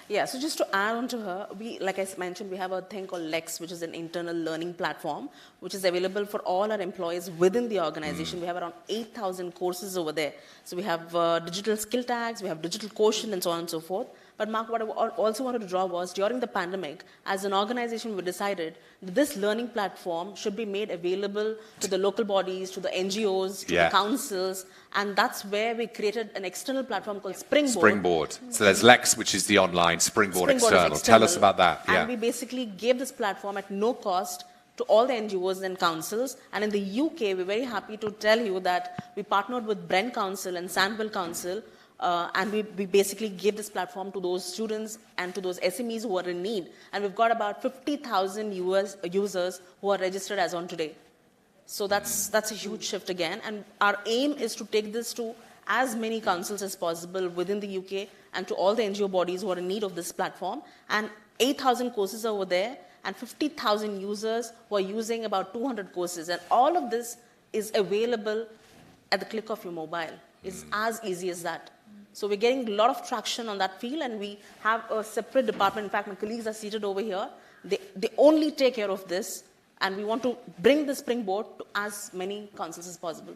Speaker 20: Yeah, so just to add on to her, like I mentioned, we have a thing called Lex, which is an internal learning platform, which is available for all our employees within the organization. We have around 8,000 courses over there. So we have digital skill tags, we have digital quotient, and so on and so forth. But Mark, what I also wanted to draw was, during the pandemic, as an organization, we decided that this learning platform should be made available to the local bodies, to the NGOs, to the councils, and that's where we created an external platform called Springboard.
Speaker 1: Springboard. So there's Lex, which is the online, Springboard external. Tell us about that.
Speaker 20: And we basically gave this platform at no cost to all the NGOs and councils. And in the UK, we're very happy to tell you that we partnered with Brent Council and Sandwell Council, and we basically gave this platform to those students and to those SMEs who are in need. And we've got about 50,000 users who are registered as on today. So that's a huge shift again. And our aim is to take this to as many councils as possible within the UK and to all the NGO bodies who are in need of this platform. And 8,000 courses over there and 50,000 users who are using about 200 courses. And all of this is available at the click of your mobile. It's as easy as that. So we're getting a lot of traction on that field, and we have a separate department. In fact, my colleagues are seated over here. They only take care of this, and we want to bring the Springboard to as many councils as possible.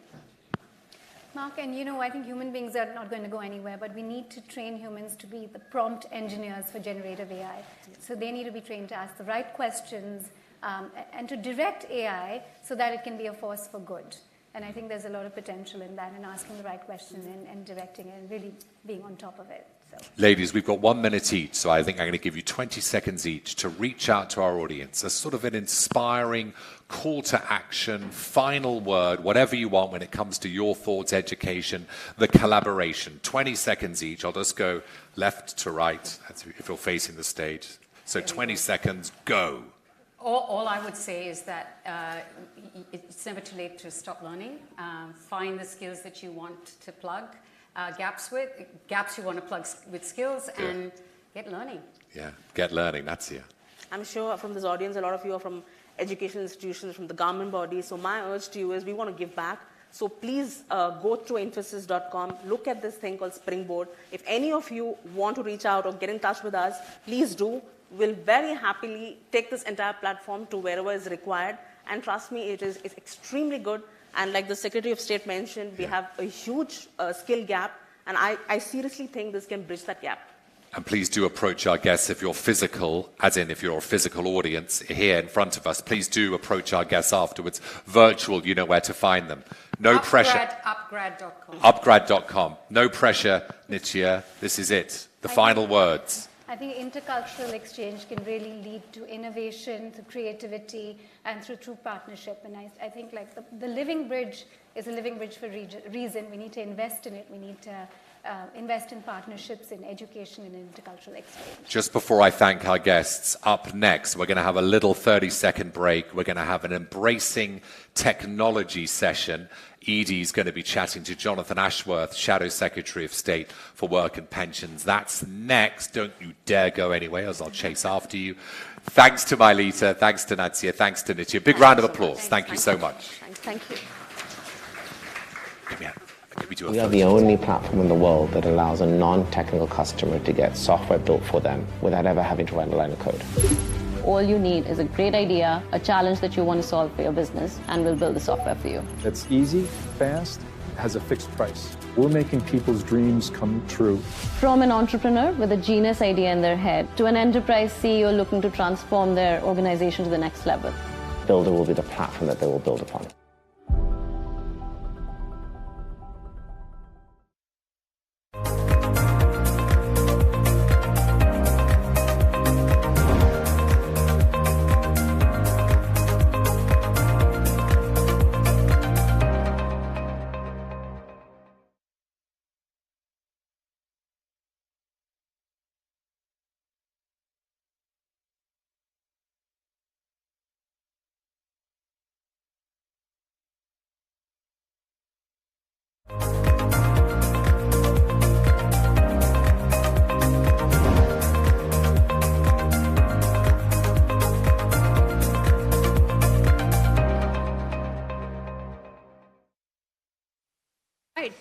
Speaker 18: Mark, and I think human beings are not going to go anywhere, but we need to train humans to be the prompt engineers for generative AI. So they need to be trained to ask the right questions and to direct AI so that it can be a force for good. And I think there's a lot of potential in that, and asking the right question and directing it and really being on top of it. So.
Speaker 1: Ladies, we've got 1 minute each, so I think I'm going to give you 20 seconds each to reach out to our audience. A sort of an inspiring call to action, final word, whatever you want when it comes to your thoughts, education, the collaboration. 20 seconds each. I'll just go left to right if you're facing the stage. So 20 seconds, go.
Speaker 19: All I would say is that it's never too late to stop learning. Find the skills that you want to plug gaps you want to plug with skills, and get learning.
Speaker 1: Yeah, get learning, that's here.
Speaker 20: I'm sure from this audience, a lot of you are from educational institutions, from the government bodies. So my urge to you is we want to give back. So please go to Infosys.com, look at this thing called Springboard. If any of you want to reach out or get in touch with us, please do. We'll very happily take this entire platform to wherever is required. And trust me, it's extremely good. And like the Secretary of State mentioned, we have a huge skill gap. And I seriously think this can bridge that gap.
Speaker 1: And please do approach our guests if you're physical, as in if you're a physical audience here in front of us. Please do approach our guests afterwards. Virtual, you know where to find them. No pressure.
Speaker 19: Upgrad.com.
Speaker 1: Upgrad.com. No pressure, Nitya. This is it. The final words.
Speaker 18: I think intercultural exchange can really lead to innovation, through creativity, and through true partnership. And I think like the living bridge is a living bridge for a reason. We need to invest in it. We need to invest in partnerships, in education, and intercultural exchange.
Speaker 1: Just before I thank our guests, up next, we're going to have a little 30-second break. We're going to have an embracing technology session. Edie's going to be chatting to Jonathan Ashworth, Shadow Secretary of State for Work and Pensions. That's next. Don't you dare go anywhere, as I'll chase after you. Thanks to Mylita, thanks to Nadia, thanks to Nitya. Big round of applause. Thank you so much.
Speaker 20: Thank you.
Speaker 12: We are the only platform in the world that allows a non-technical customer to get software built for them without ever having to write a line of code.
Speaker 13: All you need is a great idea, a challenge that you want to solve for your business, and we'll build the software for you.
Speaker 14: It's easy, fast, has a fixed price. We're making people's dreams come true.
Speaker 13: From an entrepreneur with a genius idea in their head to an enterprise CEO looking to transform their organization to the next level.
Speaker 12: Builder will be the platform that they will build upon.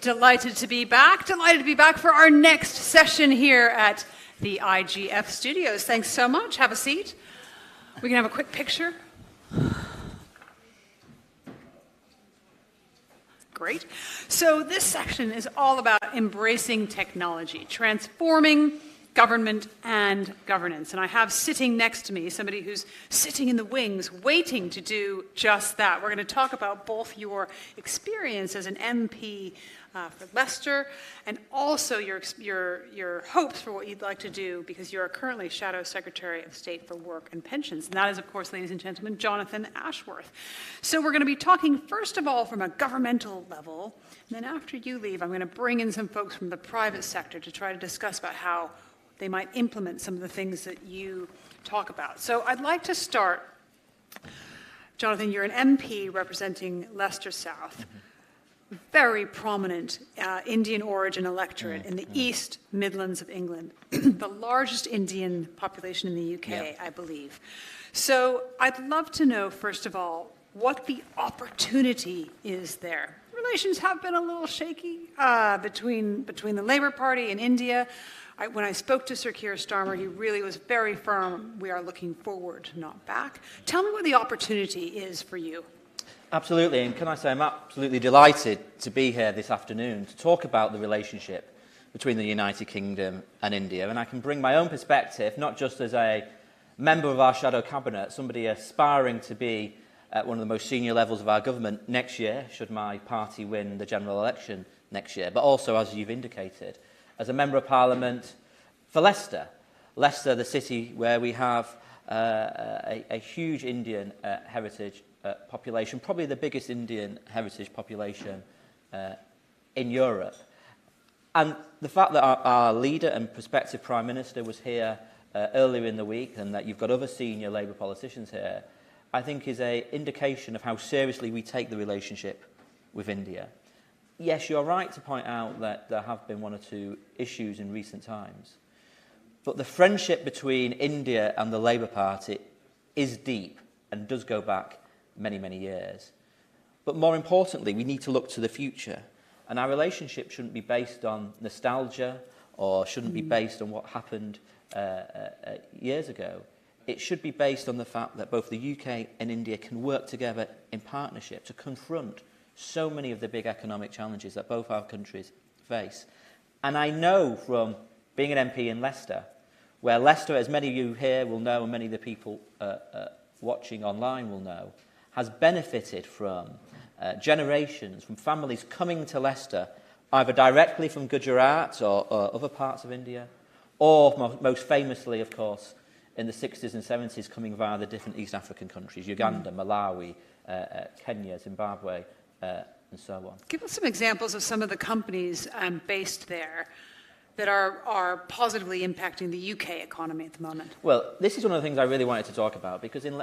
Speaker 2: Delighted to be back. Delighted to be back for our next session here at the IGF Studios. Thanks so much. Have a seat. We can have a quick picture. Great. So this section is all about embracing technology, transforming government and governance. And I have sitting next to me somebody who's sitting in the wings waiting to do just that. We're going to talk about both your experience as an MP for Leicester and also your hopes for what you'd like to do, because you're currently Shadow Secretary of State for Work and Pensions. And that is, of course, ladies and gentlemen, Jonathan Ashworth. So we're going to be talking, first of all, from a governmental level. And then after you leave, I'm going to bring in some folks from the private sector to try to discuss about how they might implement some of the things that you talk about. So I'd like to start, Jonathan, you're an MP representing Leicester South, very prominent Indian origin electorate in the East Midlands of England, the largest Indian population in the UK, I believe. So I'd love to know, first of all, what the opportunity is there. Relations have been a little shaky between the Labour Party and India. When I spoke to Sir Keir Starmer, he really was very firm. We are looking forward, not back. Tell me what the opportunity is for you.
Speaker 21: Absolutely, and can I say I'm absolutely delighted to be here this afternoon to talk about the relationship between the United Kingdom and India. And I can bring my own perspective, not just as a member of our shadow cabinet, somebody aspiring to be at one of the most senior levels of our government next year, should my party win the general election next year, but also, as you've indicated, as a Member of Parliament for Leicester. Leicester, the city where we have a huge Indian heritage population, probably the biggest Indian heritage population in Europe. And the fact that our leader and prospective Prime Minister was here earlier in the week, and that you've got other senior Labour politicians here, I think is an indication of how seriously we take the relationship with India. Yes, you're right to point out that there have been one or two issues in recent times. But the friendship between India and the Labour Party is deep and does go back many, many years. But more importantly, we need to look to the future. And our relationship shouldn't be based on nostalgia or shouldn't be based on what happened years ago. It should be based on the fact that both the UK and India can work together in partnership to confront so many of the big economic challenges that both our countries face. And I know from being an MP in Leicester, where Leicester, as many of you here will know and many of the people watching online will know, has benefited from generations, from families coming to Leicester, either directly from Gujarat or other parts of India, or most famously, of course, in the 60s and 70s coming via the different East African countries, Uganda, Malawi, Kenya, Zimbabwe, and so on.
Speaker 2: Give us some examples of some of the companies based there that are positively impacting the UK economy at the moment.
Speaker 21: Well, this is one of the things I really wanted to talk about, because in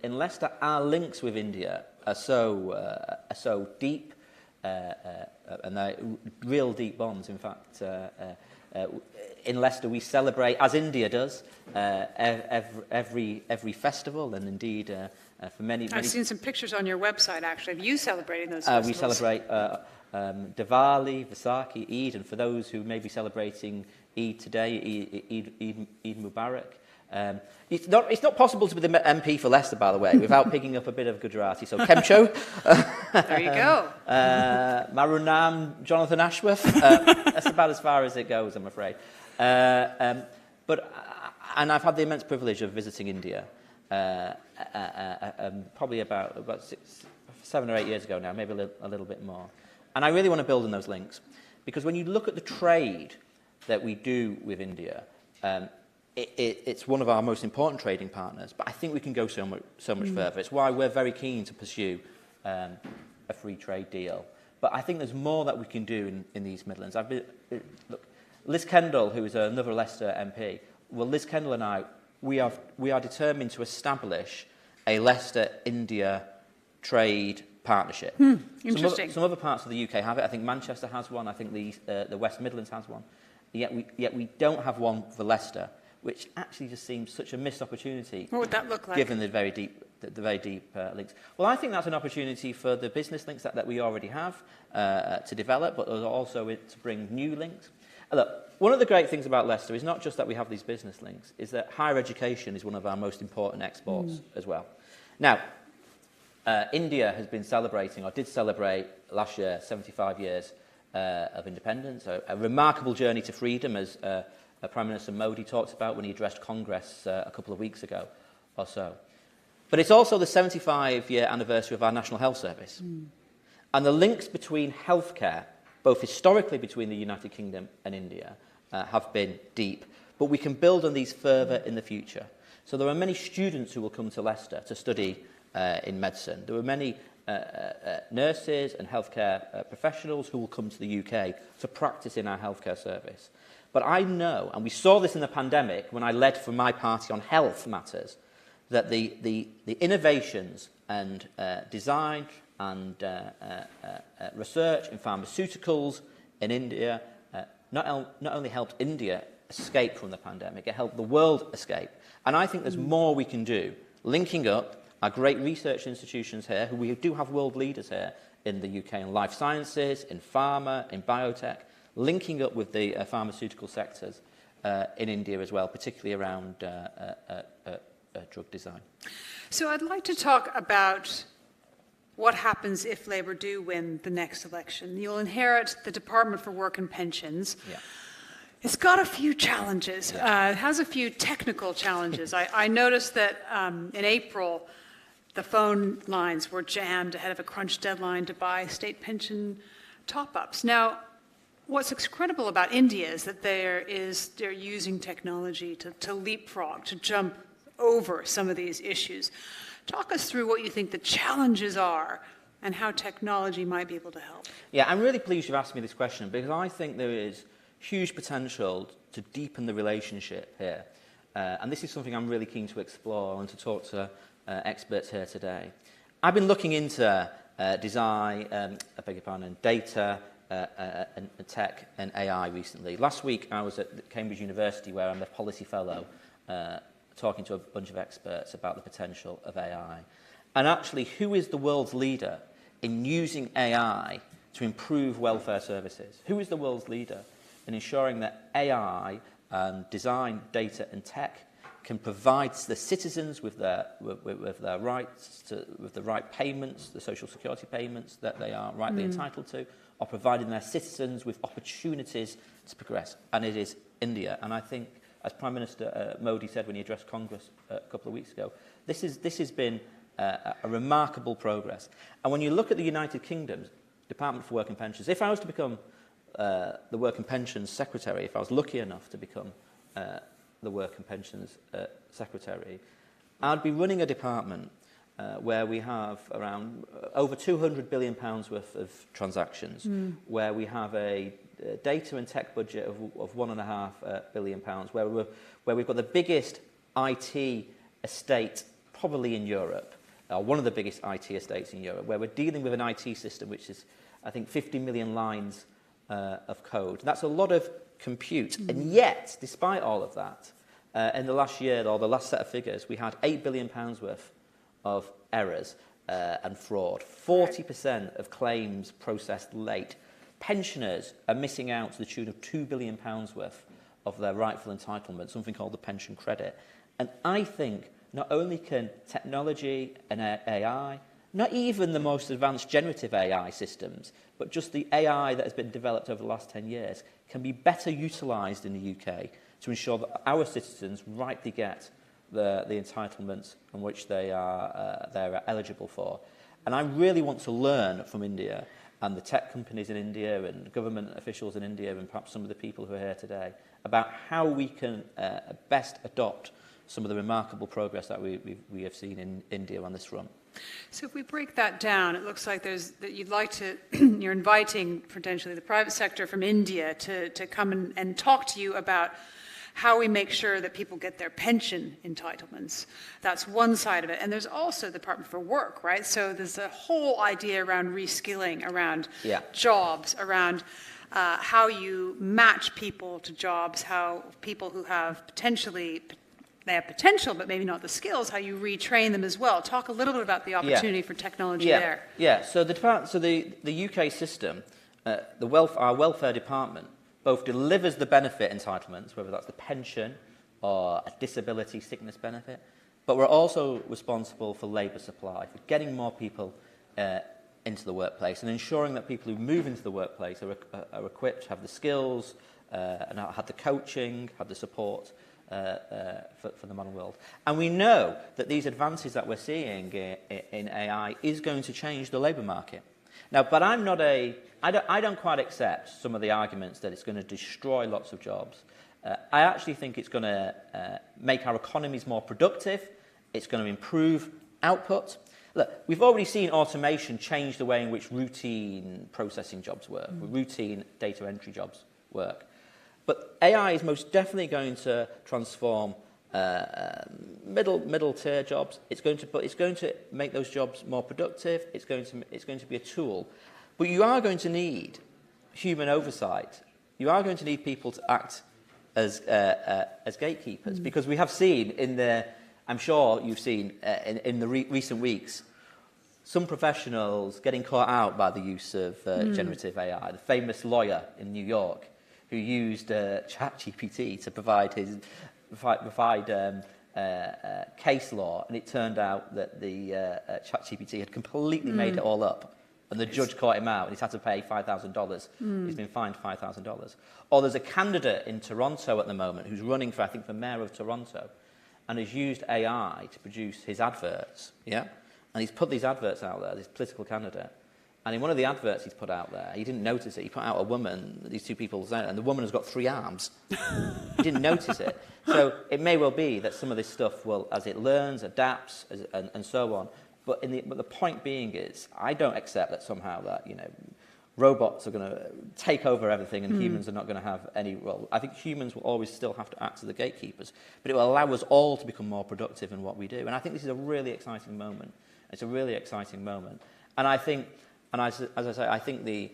Speaker 21: Leicester, our links with India are so deep, and they're real deep bonds. In fact, in Leicester we celebrate, as India does, every festival, and indeed for many.
Speaker 2: I've seen some pictures on your website actually of you celebrating those
Speaker 21: We
Speaker 2: festivals.
Speaker 21: celebrate Diwali, Vaisakhi, Eid, and for those who may be celebrating Eid today, Eid Mubarak. It's not possible to be the MP for Leicester, by the way, without picking up a bit of Gujarati. So, Kemcho.
Speaker 2: There you go.
Speaker 21: Marunam, Jonathan Ashworth. That's about as far as it goes, I'm afraid. And I've had the immense privilege of visiting India probably about 7 or 8 years ago now, maybe a little bit more. And I really want to build on those links, because when you look at the trade that we do with India, it's one of our most important trading partners, but I think we can go so much further. It's why we're very keen to pursue a free trade deal. But I think there's more that we can do in these Midlands. Look, Liz Kendall, who is another Leicester MP, well, Liz Kendall and I, we are determined to establish a Leicester-India trade partnership.
Speaker 2: Interesting.
Speaker 21: Some other parts of the UK have it. I think Manchester has one. I think the West Midlands has one. Yet we don't have one for Leicester, which actually just seems such a missed opportunity.
Speaker 2: What would that look like?
Speaker 21: Given the very deep links. Well, I think that's an opportunity for the business links that we already have to develop, but also to bring new links. Look, one of the great things about Leicester is not just that we have these business links, is that higher education is one of our most important exports as well. Now, India has been celebrating, or did celebrate last year, 75 years of independence, a remarkable journey to freedom, as Prime Minister Modi talked about when he addressed Congress a couple of weeks ago or so. But it's also the 75-year anniversary of our National Health Service. And the links between healthcare, both historically between the United Kingdom and India, have been deep. But we can build on these further in the future. So there are many students who will come to Leicester to study in medicine. There are many nurses and healthcare professionals who will come to the UK to practice in our healthcare service. But I know, and we saw this in the pandemic when I led for my party on health matters, that the innovations and design and research in pharmaceuticals in India not only helped India escape from the pandemic, it helped the world escape. And I think there's more we can do, linking up our great research institutions here, who we do have world leaders here in the UK in life sciences, in pharma, in biotech, linking up with the pharmaceutical sectors in India as well, particularly around drug design.
Speaker 2: So I'd like to talk about what happens if Labour do win the next election. You'll inherit the Department for Work and Pensions.
Speaker 21: Yeah.
Speaker 2: It's got a few challenges. It has a few technical challenges. I noticed that in April, the phone lines were jammed ahead of a crunch deadline to buy state pension top-ups. Now, what's incredible about India is that they're using technology to leapfrog, to jump over some of these issues. Talk us through what you think the challenges are and how technology might be able to help.
Speaker 21: Yeah, I'm really pleased you've asked me this question, because I think there is huge potential to deepen the relationship here. And this is something I'm really keen to explore and to talk to experts here today. I've been looking into design, data, and tech and AI recently. Last week I was at Cambridge University, where I'm a policy fellow, talking to a bunch of experts about the potential of AI. And actually, who is the world's leader in using AI to improve welfare services? Who is the world's leader in ensuring that AI and design, data and tech can provide the citizens with their rights, with the right payments, the social security payments that they are rightly entitled to, or providing their citizens with opportunities to progress? And it is India. And I think, as Prime Minister Modi said when he addressed Congress a couple of weeks ago, this has been a remarkable progress. And when you look at the United Kingdom's Department for Work and Pensions, if I was to become the Work and Pensions Secretary, if I was lucky enough to become the Work and Pensions Secretary, I'd be running a department where we have around over £200 billion worth of transactions, where we have a data and tech budget of £1.5 billion, where we've got the biggest IT estate probably in Europe, one of the biggest IT estates in Europe, where we're dealing with an IT system which is I think, 50 million lines of code. That's a lot of compute. And yet, despite all of that, in the last year, or the last set of figures, we had £8 billion worth of errors and fraud. 40% of claims processed late. Pensioners are missing out to the tune of £2 billion worth of their rightful entitlement, something called the pension credit. And I think not only can technology and AI, not even the most advanced generative AI systems, but just the AI that has been developed over the last 10 years, can be better utilised in the UK to ensure that our citizens rightly get the entitlements on which they're eligible for. And I really want to learn from India and the tech companies in India and government officials in India and perhaps some of the people who are here today about how we can best adopt some of the remarkable progress that we have seen in India on this front.
Speaker 2: So if we break that down, it looks like that you'd like to, you're inviting potentially the private sector from India to come and talk to you about how we make sure that people get their pension entitlements. That's one side of it. And there's also the Department for Work, right? So there's a whole idea around reskilling, around jobs, around how you match people to jobs, how people who have they have potential, but maybe not the skills, how you retrain them as well. Talk a little bit about the opportunity for technology there.
Speaker 21: Yeah, so the UK system, our welfare department, both delivers the benefit entitlements, whether that's the pension or a disability sickness benefit, but we're also responsible for labour supply, for getting more people into the workplace and ensuring that people who move into the workplace are equipped, have the skills, and have the coaching, have the support for the modern world. And we know that these advances that we're seeing in AI is going to change the labour market. Now, but I don't quite accept some of the arguments that it's going to destroy lots of jobs. I actually think it's going to make our economies more productive. It's going to improve output. Look, we've already seen automation change the way in which routine processing jobs work, routine data entry jobs work. But AI is most definitely going to transform middle tier jobs. It's going to make those jobs more productive. It's going to be a tool. But you are going to need human oversight. You are going to need people to act as gatekeepers, because we have seen I'm sure you've seen in the recent weeks, some professionals getting caught out by the use of generative AI. The famous lawyer in New York who used ChatGPT to provide case law, and it turned out that the ChatGPT had completely made it all up. And the judge caught him out, and he's had to pay $5,000. He's been fined $5,000. Or there's a candidate in Toronto at the moment who's running for mayor of Toronto, and has used AI to produce his adverts, And he's put these adverts out there, this political candidate. And in one of the adverts he's put out there, he didn't notice it. He put out a woman, these two people, and the woman has got 3 arms. He didn't notice it. So it may well be that some of this stuff will, as it learns, adapts, and so on. But the point being is, I don't accept that somehow that robots are going to take over everything and humans are not going to have any role. I think humans will always still have to act as the gatekeepers, but it will allow us all to become more productive in what we do. And I think this is a really exciting moment. It's a really exciting moment. And I think, as I say, I think the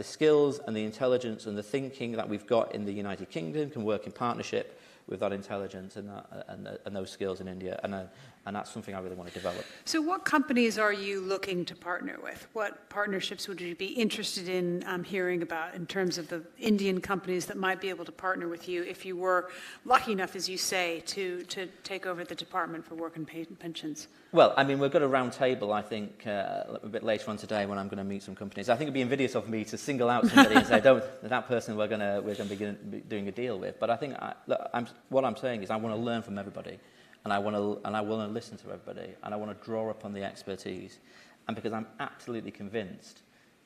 Speaker 21: skills and the intelligence and the thinking that we've got in the United Kingdom can work in partnership with that intelligence and those skills in India, and that's something I really want to develop.
Speaker 2: So what companies are you looking to partner with? What partnerships would you be interested in hearing about in terms of the Indian companies that might be able to partner with you if you were lucky enough, as you say, to take over the Department for Work and Pensions?
Speaker 21: Well, I mean, we've got a round table, I think, a bit later on today when I'm going to meet some companies. I think it'd be invidious of me to single out somebody and say, that person we're going to be doing a deal with. But I think what I'm saying is I want to learn from everybody, and I want to listen to everybody, and I want to draw upon the expertise, and because I'm absolutely convinced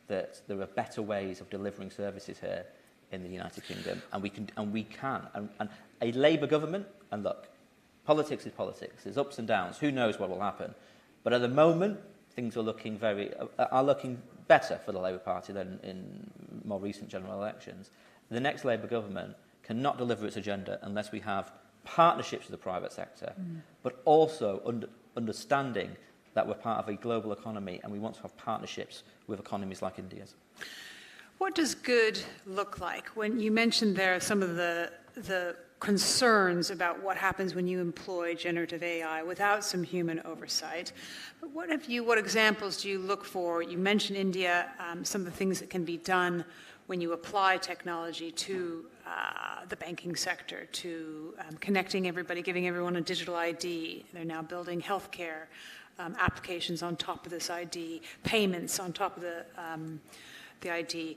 Speaker 21: that there are better ways of delivering services here in the United Kingdom, and we can, and a Labour government, and look, politics is politics. There's ups and downs. Who knows what will happen? But at the moment, things are looking better for the Labour Party than in more recent general elections. The next Labour government cannot deliver its agenda unless we have partnerships with the private sector, but also understanding that we're part of a global economy and we want to have partnerships with economies like India's.
Speaker 2: What does good look like? When you mentioned there some of the concerns about what happens when you employ generative AI without some human oversight. But what examples do you look for? You mentioned India, some of the things that can be done when you apply technology to the banking sector, to connecting everybody, giving everyone a digital ID. They're now building healthcare applications on top of this ID, payments on top of the ID.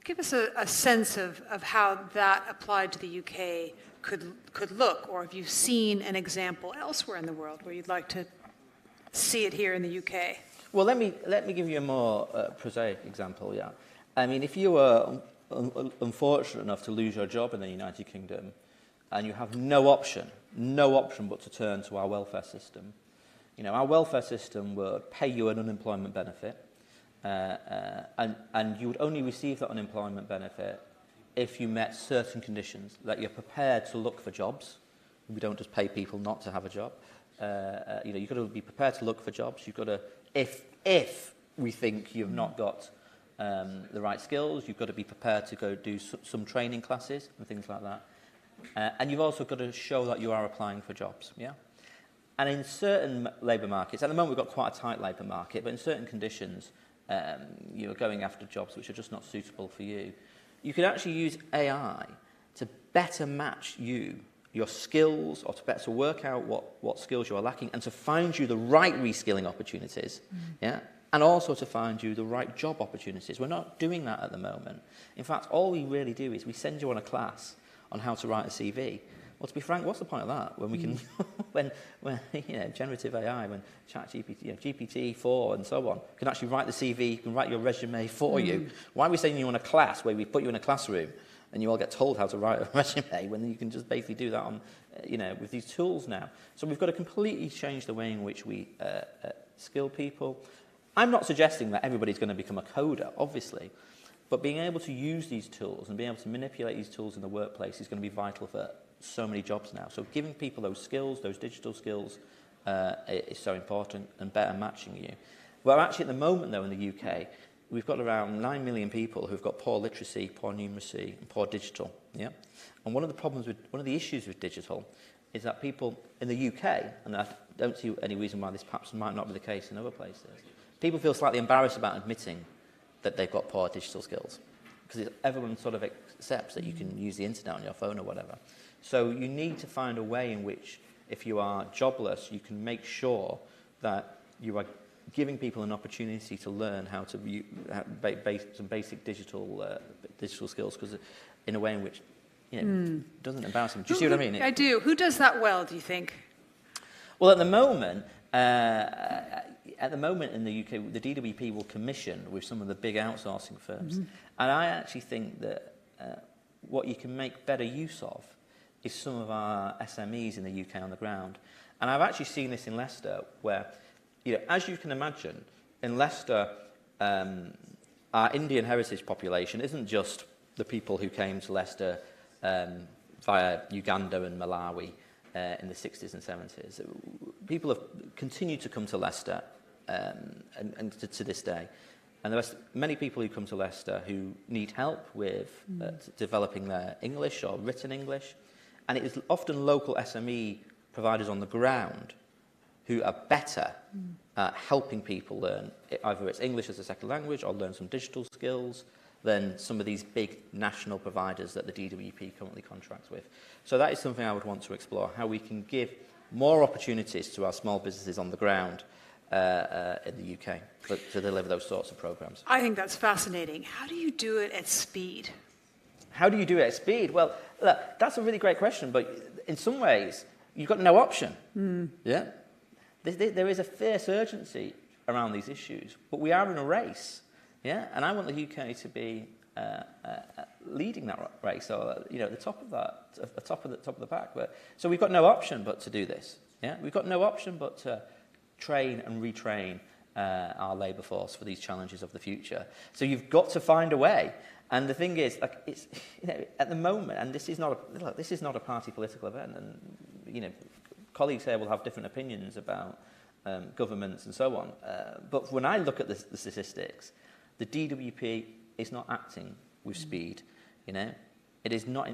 Speaker 2: Give us a sense of how that applied to the UK could look, or have you seen an example elsewhere in the world where you'd like to see it here in the UK?
Speaker 21: Well, let me give you a more prosaic example. Yeah, I mean, if you were unfortunate enough to lose your job in the United Kingdom, and you have no option but to turn to our welfare system, you know, our welfare system would pay you an unemployment benefit. And you would only receive that unemployment benefit if you met certain conditions, that you're prepared to look for jobs. We don't just pay people not to have a job. You know, you've got to be prepared to look for jobs. You've got to, if we think you've not got the right skills, you've got to be prepared to go do some training classes and things like that. And you've also got to show that you are applying for jobs. Yeah. And in certain labour markets, at the moment we've got quite a tight labour market, but in certain conditions, you're going after jobs which are just not suitable for you. You can actually use AI to better match your skills, or to better work out what skills you are lacking, and to find you the right reskilling opportunities, yeah, and also to find you the right job opportunities. We're not doing that at the moment. In fact, all we really do is we send you on a class on how to write a CV. Well, to be frank, what's the point of that when we can, when you know, generative AI, when ChatGPT, you know, GPT-4 and so on, can actually write the CV, can write your resume for you? Why are we sending you on a class where we put you in a classroom and you all get told how to write a resume when you can just basically do that on, you know, with these tools now? So we've got to completely change the way in which we skill people. I'm not suggesting that everybody's going to become a coder, obviously, but being able to use these tools and being able to manipulate these tools in the workplace is going to be vital for so many jobs now. So giving people those skills, those digital skills, is so important, and better matching you. Well, actually, at the moment, though, in the UK, we've got around 9 million people who've got poor literacy, poor numeracy, and poor digital. Yeah, and one of the issues with digital is that people in the UK, and I don't see any reason why this perhaps might not be the case in other places, people feel slightly embarrassed about admitting that they've got poor digital skills, because everyone sort of accepts that you can use the internet on your phone or whatever. So you need to find a way in which, if you are jobless, you can make sure that you are giving people an opportunity to learn how to some basic digital skills, because in a way in which, you know, doesn't embarrass them. Do you see what I mean?
Speaker 2: I do. Who does that well, do you think?
Speaker 21: Well, at the moment in the UK, the DWP will commission with some of the big outsourcing firms, and I actually think that what you can make better use of is some of our SMEs in the UK on the ground. And I've actually seen this in Leicester, where, you know, as you can imagine, in Leicester, our Indian heritage population isn't just the people who came to Leicester via Uganda and Malawi in the 60s and 70s. People have continued to come to Leicester and to this day. And there are many people who come to Leicester who need help with developing their English or written English. And it is often local SME providers on the ground who are better at helping people learn, either it's English as a second language or learn some digital skills, than some of these big national providers that the DWP currently contracts with. So that is something I would want to explore, how we can give more opportunities to our small businesses on the ground in the UK to deliver those sorts of programs.
Speaker 2: I think that's fascinating. How do you do it at speed?
Speaker 21: How do you do it at speed? Well, look, that's a really great question, but in some ways, you've got no option. Yeah? There is a fierce urgency around these issues, but we are in a race. Yeah? And I want the UK to be leading that race, or, you know, at the top of that, at the top of the pack. So we've got no option but to do this. Yeah? We've got no option but to train and retrain our labour force for these challenges of the future. So you've got to find a way. And the thing is, like, it's, you know, at the moment, and this is not a party political event, and, you know, colleagues here will have different opinions about governments and so on. But when I look at the statistics, the DWP is not acting with speed. It is not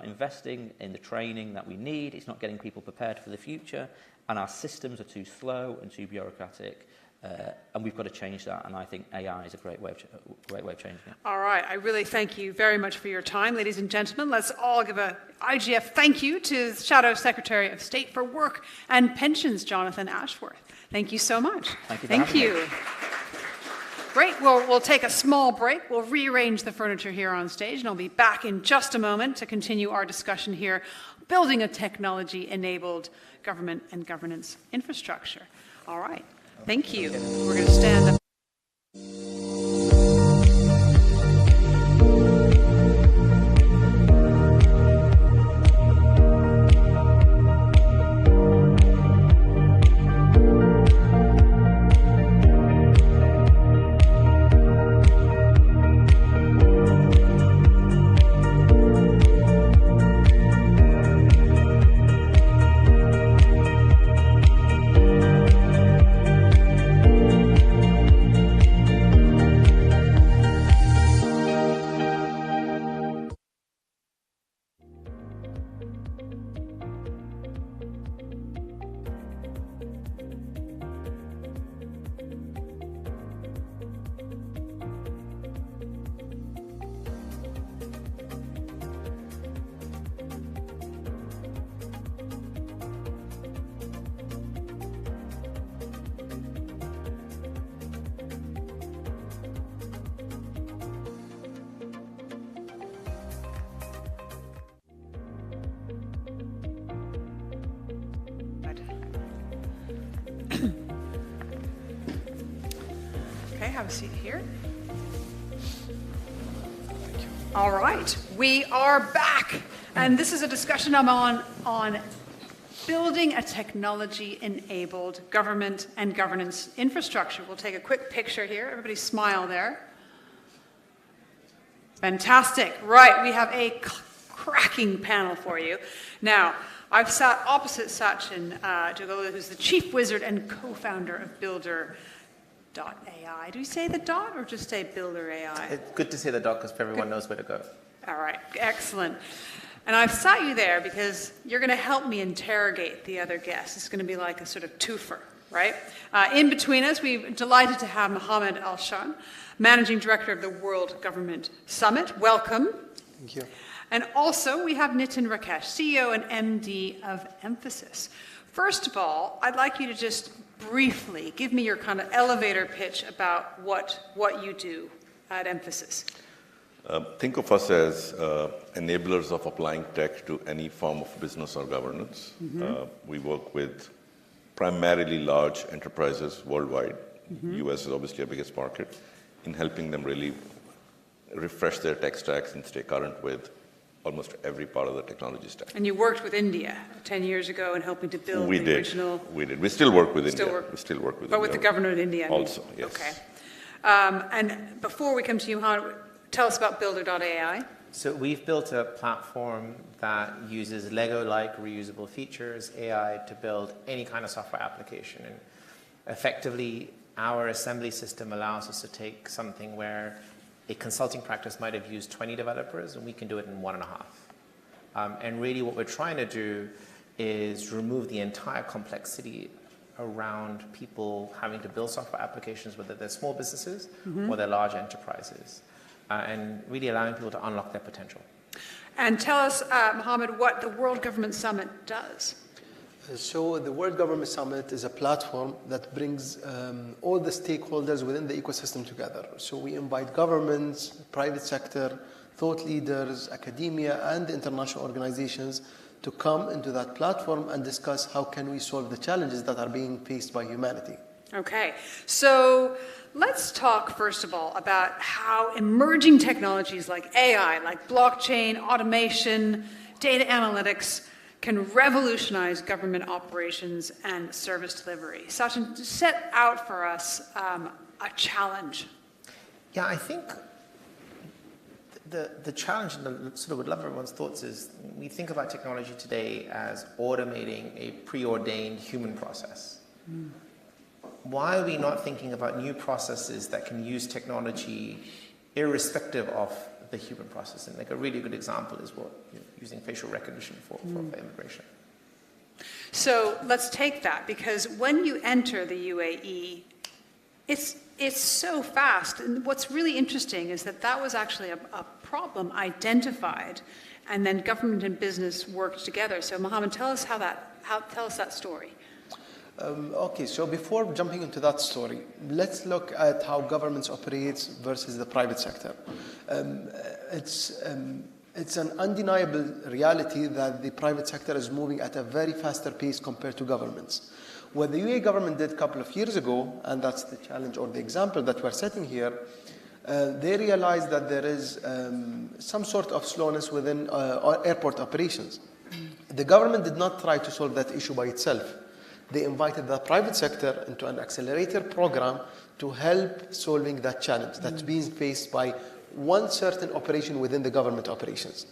Speaker 21: investing in the training that we need. It's not getting people prepared for the future, and our systems are too slow and too bureaucratic. And we've got to change that, and I think AI is a great way of changing it.
Speaker 2: All right, I really thank you very much for your time, ladies and gentlemen. Let's all give a IGF thank you to Shadow Secretary of State for Work and Pensions, Jonathan Ashworth. Thank you so much.
Speaker 21: Thank you.
Speaker 2: Thank you. Great. Well, we'll take a small break. We'll rearrange the furniture here on stage, and I'll be back in just a moment to continue our discussion here, building a technology-enabled government and governance infrastructure. All right. Thank you. We're going to stand up. Okay, have a seat here. All right, we are back, and this is a discussion I'm on building a technology-enabled government and governance infrastructure. We'll take a quick picture here. Everybody smile there. Fantastic. Right, we have a cracking panel for you. Now, I've sat opposite Sachin Jagala, who's the chief wizard and co-founder of Builder.ai. Do we say the dot or just say Builder AI?
Speaker 4: It's good to say the dot because everyone knows where to go.
Speaker 2: All right, excellent. And I've sat you there because you're going to help me interrogate the other guests. It's going to be like a sort of twofer, right? In between us, we're delighted to have Mohammed Al-Shan, Managing Director of the World Government Summit. Welcome.
Speaker 4: Thank you.
Speaker 2: And also, we have Nitin Rakesh, CEO and MD of Mphasis. First of all, I'd like you to just briefly give me your kind of elevator pitch about what you do at Mphasis.
Speaker 22: Think of us as enablers of applying tech to any form of business or governance.
Speaker 2: Mm-hmm.
Speaker 22: We work with primarily large enterprises worldwide.
Speaker 2: Mm-hmm.
Speaker 22: US is obviously our biggest market, in helping them really refresh their tech stacks and stay current with almost every part of the technology stack.
Speaker 2: And you worked with India 10 years ago in helping to build the original...
Speaker 22: We did. We still work with India.
Speaker 2: We still work with India. With the government of India.
Speaker 22: Also, yes.
Speaker 2: Okay. And before we come to you, Mohammed, tell us about Builder.ai.
Speaker 4: So we've built a platform that uses Lego-like reusable features, AI, to build any kind of software application. And effectively, our assembly system allows us to take something where a consulting practice might have used 20 developers, and we can do it in 1.5. And really what we're trying to do is remove the entire complexity around people having to build software applications, whether they're small businesses or they're large enterprises, and really allowing people to unlock their potential.
Speaker 2: And tell us, Mohammed, what the World Government Summit does.
Speaker 23: So the World Government Summit is a platform that brings all the stakeholders within the ecosystem together. So we invite governments, private sector, thought leaders, academia, and international organizations to come into that platform and discuss how can we solve the challenges that are being faced by humanity.
Speaker 2: Okay, so let's talk first of all about how emerging technologies like AI, like blockchain, automation, data analytics can revolutionize government operations and service delivery. Sachin, set out for us a challenge.
Speaker 4: Yeah, I think the challenge, and the sort of would love everyone's thoughts, is we think about technology today as automating a preordained human process. why are we not thinking about new processes that can use technology irrespective of the human process? And like a really good example is what using facial recognition for immigration.
Speaker 2: So let's take that, because when you enter the UAE, it's so fast. And what's really interesting is that was actually a problem identified, and then government and business worked together. So Mohammed, tell us tell us that story.
Speaker 23: Okay, so before jumping into that story, let's look at how governments operate versus the private sector. It's an undeniable reality that the private sector is moving at a very faster pace compared to governments. What the UAE government did a couple of years ago, and that's the challenge or the example that we're setting here, they realized that there is some sort of slowness within airport operations. The government did not try to solve that issue by itself. They invited the private sector into an accelerator program to help solving that challenge that's being faced by one certain operation within the government operations.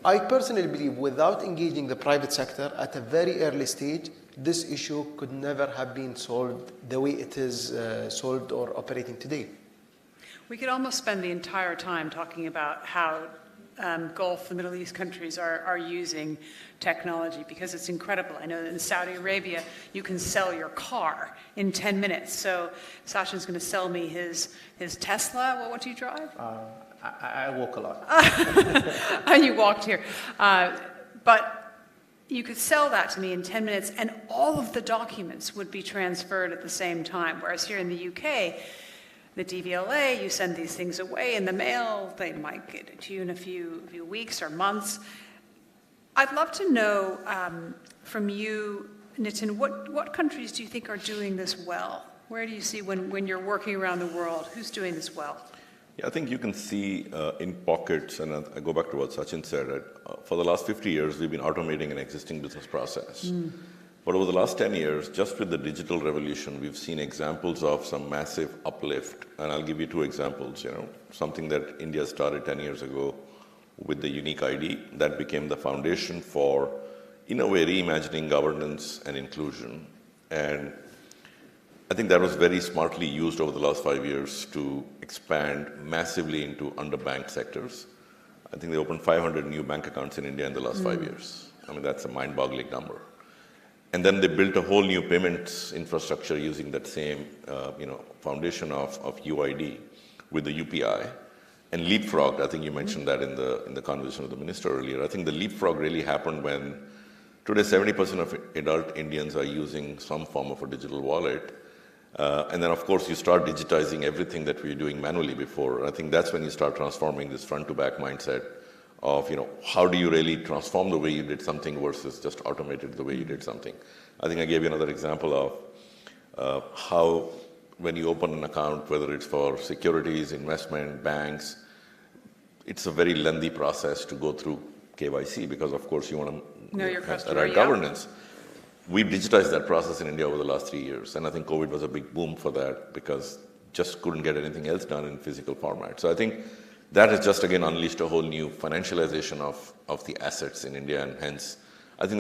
Speaker 23: I personally believe without engaging the private sector at a very early stage, this issue could never have been solved the way it is solved or operating today.
Speaker 2: We could almost spend the entire time talking about how Gulf, the Middle East countries are using technology, because it's incredible. I know that in Saudi Arabia, you can sell your car in 10 minutes. So Sachin's going to sell me his Tesla. What do you drive?
Speaker 4: I walk a lot.
Speaker 2: You walked here. But you could sell that to me in 10 minutes, and all of the documents would be transferred at the same time. Whereas here in the UK, the DVLA, you send these things away in the mail. They might get it to you in a few weeks or months. I'd love to know from you, Nitin, what countries do you think are doing this well? Where do you see when you're working around the world, who's doing this well?
Speaker 22: Yeah, I think you can see in pockets, and I go back to what Sachin said, for the last 50 years, we've been automating an existing business process. But over the last 10 years, just with the digital revolution, we've seen examples of some massive uplift. And I'll give you two examples. Something that India started 10 years ago with the unique ID, that became the foundation for, in a way, reimagining governance and inclusion. And I think that was very smartly used over the last 5 years to expand massively into underbanked sectors. I think they opened 500 new bank accounts in India in the last 5 years. I mean, that's a mind-boggling number. And then they built a whole new payments infrastructure using that same, foundation of UID with the UPI, and leapfrogged. I think you mentioned that in the conversation with the minister earlier. I think the leapfrog really happened when today 70% of adult Indians are using some form of a digital wallet. And then, of course, you start digitizing everything that we were doing manually before. And I think that's when you start transforming this front-to-back mindset of, how do you really transform the way you did something versus just automated the way you did something. I think I gave you another example of how when you open an account, whether it's for securities, investment, banks, it's a very lengthy process to go through KYC because, of course, you want to
Speaker 2: know your
Speaker 22: have the
Speaker 2: customer,
Speaker 22: right governance. We've digitized that process in India over the last 3 years, and I think COVID was a big boom for that because just couldn't get anything else done in physical format. So I think that has just, again, unleashed a whole new financialization of the assets in India, and hence, I think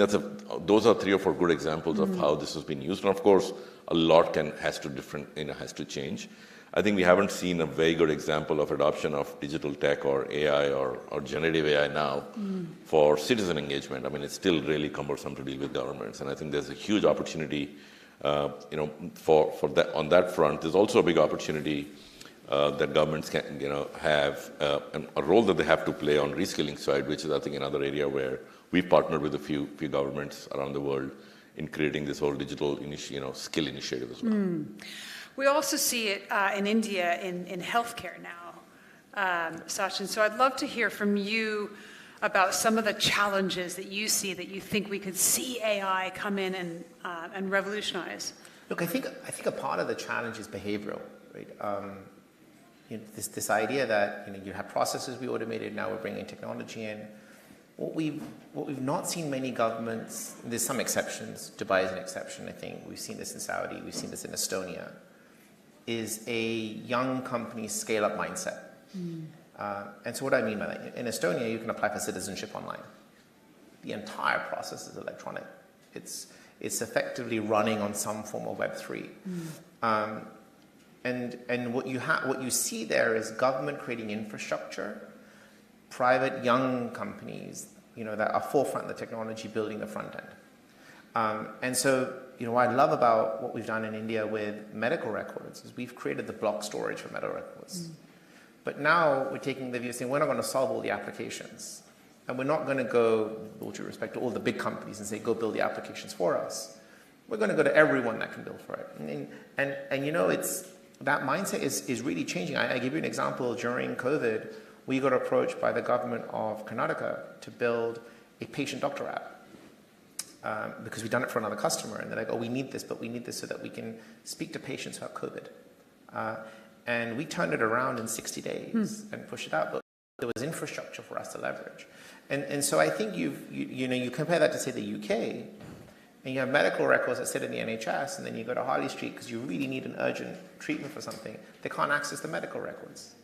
Speaker 22: those are 3 or 4 good examples of how this has been used. And of course, a lot has to change. I think we haven't seen a very good example of adoption of digital tech or AI or generative AI now for citizen engagement. I mean, it's still really cumbersome to deal with governments, and I think there's a huge opportunity, for that on that front. There's also a big opportunity that governments can, have a role that they have to play on reskilling side, which is, I think, another area where we've partnered with a few governments around the world in creating this whole digital skill initiative as well.
Speaker 2: We also see it in India in healthcare now, Sachin. So I'd love to hear from you about some of the challenges that you see that you think we could see AI come in and revolutionize.
Speaker 4: Look, I think a part of the challenge is behavioral, right? This idea that you have processes we automated, now we're bringing technology in. What we've not seen many governments, there's some exceptions, Dubai is an exception, I think. We've seen this in Saudi, we've seen this in Estonia, is a young company scale-up mindset. And so what I mean by that, in Estonia, you can apply for citizenship online. The entire process is electronic. It's effectively running on some form of Web3. And what you see there is government creating infrastructure, private young companies, that are forefront of the technology, building the front end. And so, what I love about what we've done in India with medical records is we've created the block storage for medical records. But now we're taking the view saying we're not going to solve all the applications. And we're not going to go, with all due respect to all the big companies, and say, go build the applications for us. We're going to go to everyone that can build for it. And that mindset is really changing. I give you an example. During COVID, we got approached by the government of Karnataka to build a patient-doctor app because we've done it for another customer. And they're like, oh, we need this, but we need this so that we can speak to patients who have COVID. And we turned it around in 60 days and pushed it out. But there was infrastructure for us to leverage. And so I think you compare that to, say, the UK, and you have medical records that sit in the NHS, and then you go to Harley Street because you really need an urgent treatment for something. They can't access the medical records.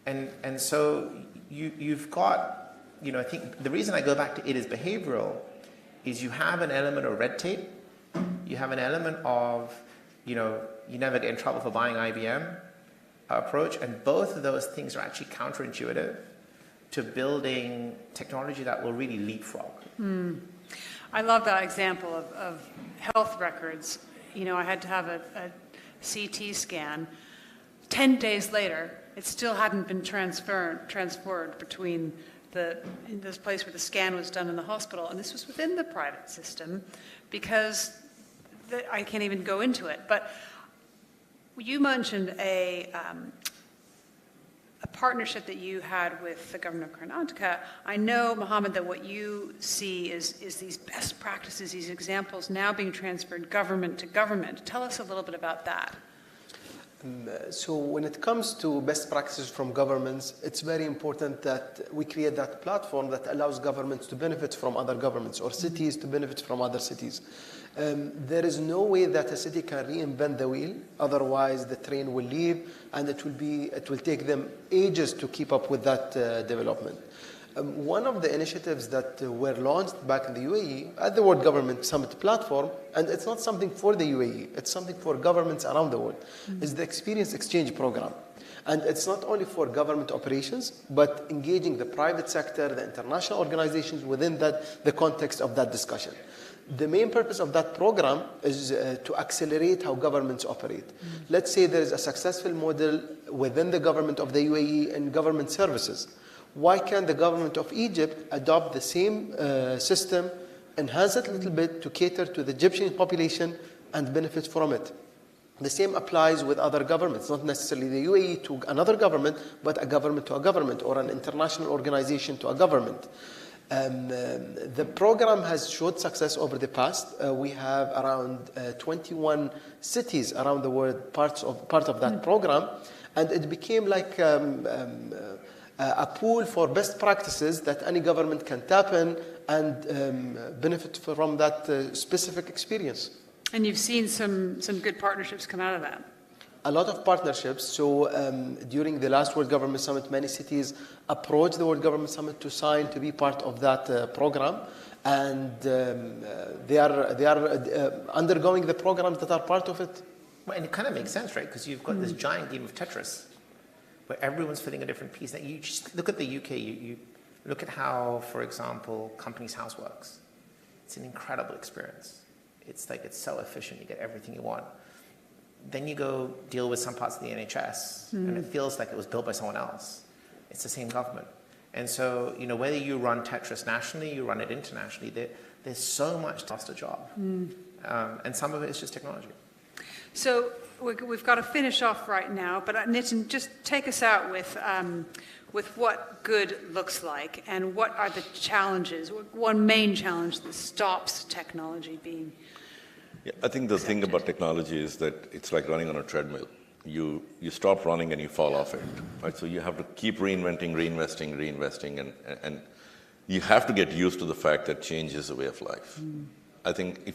Speaker 4: And so you've got, I think the reason I go back to it is behavioral, is you have an element of red tape. You have an element of, you never get in trouble for buying IBM approach. And both of those things are actually counterintuitive to building technology that will really leapfrog.
Speaker 2: I love that example of health records. I had to have a CT scan. 10 days later, it still hadn't been transferred between this place where the scan was done in the hospital, and this was within the private system, because I can't even go into it. But you mentioned a partnership that you had with the government of Karnataka. I know, Mohammed, that what you see is these best practices, these examples now being transferred government to government. Tell us a little bit about that.
Speaker 23: So when it comes to best practices from governments, it's very important that we create that platform that allows governments to benefit from other governments, or cities to benefit from other cities. There is no way that a city can reinvent the wheel, otherwise the train will leave, and it will take them ages to keep up with that development. One of the initiatives that were launched back in the UAE at the World Government Summit platform, and it's not something for the UAE, it's something for governments around the world, is the Experience Exchange Program. And it's not only for government operations, but engaging the private sector, the international organizations within the context of that discussion. The main purpose of that program is to accelerate how governments operate. Let's say there is a successful model within the government of the UAE and government services. Why can't the government of Egypt adopt the same system, enhance it a little bit to cater to the Egyptian population and benefit from it? The same applies with other governments, not necessarily the UAE to another government, but a government to a government, or an international organization to a government. The program has showed success over the past. We have around 21 cities around the world part of that program, and it became like a pool for best practices that any government can tap in and benefit from that specific experience.
Speaker 2: And you've seen some good partnerships come out of that.
Speaker 23: A lot of partnerships. So during the last World Government Summit, many cities approached the World Government Summit to sign to be part of that program. And they are undergoing the programs that are part of it.
Speaker 4: Well, and it kind of makes sense, right? Because you've got this giant game of Tetris where everyone's filling a different piece. Now, you just look at the UK, you look at how, for example, Companies House works. It's an incredible experience. It's so efficient, you get everything you want. Then you go deal with some parts of the NHS, and it feels like it was built by someone else. It's the same government. And so, whether you run Tetris nationally, you run it internationally, there's so much to the job. And some of it is just technology.
Speaker 2: So we've got to finish off right now, but Nitin, just take us out with what good looks like, and what are the challenges, one main challenge that stops technology being
Speaker 22: I think the thing about technology is that it's like running on a treadmill. You stop running and you fall off it, right? So you have to keep reinventing, reinvesting, and you have to get used to the fact that change is a way of life. I think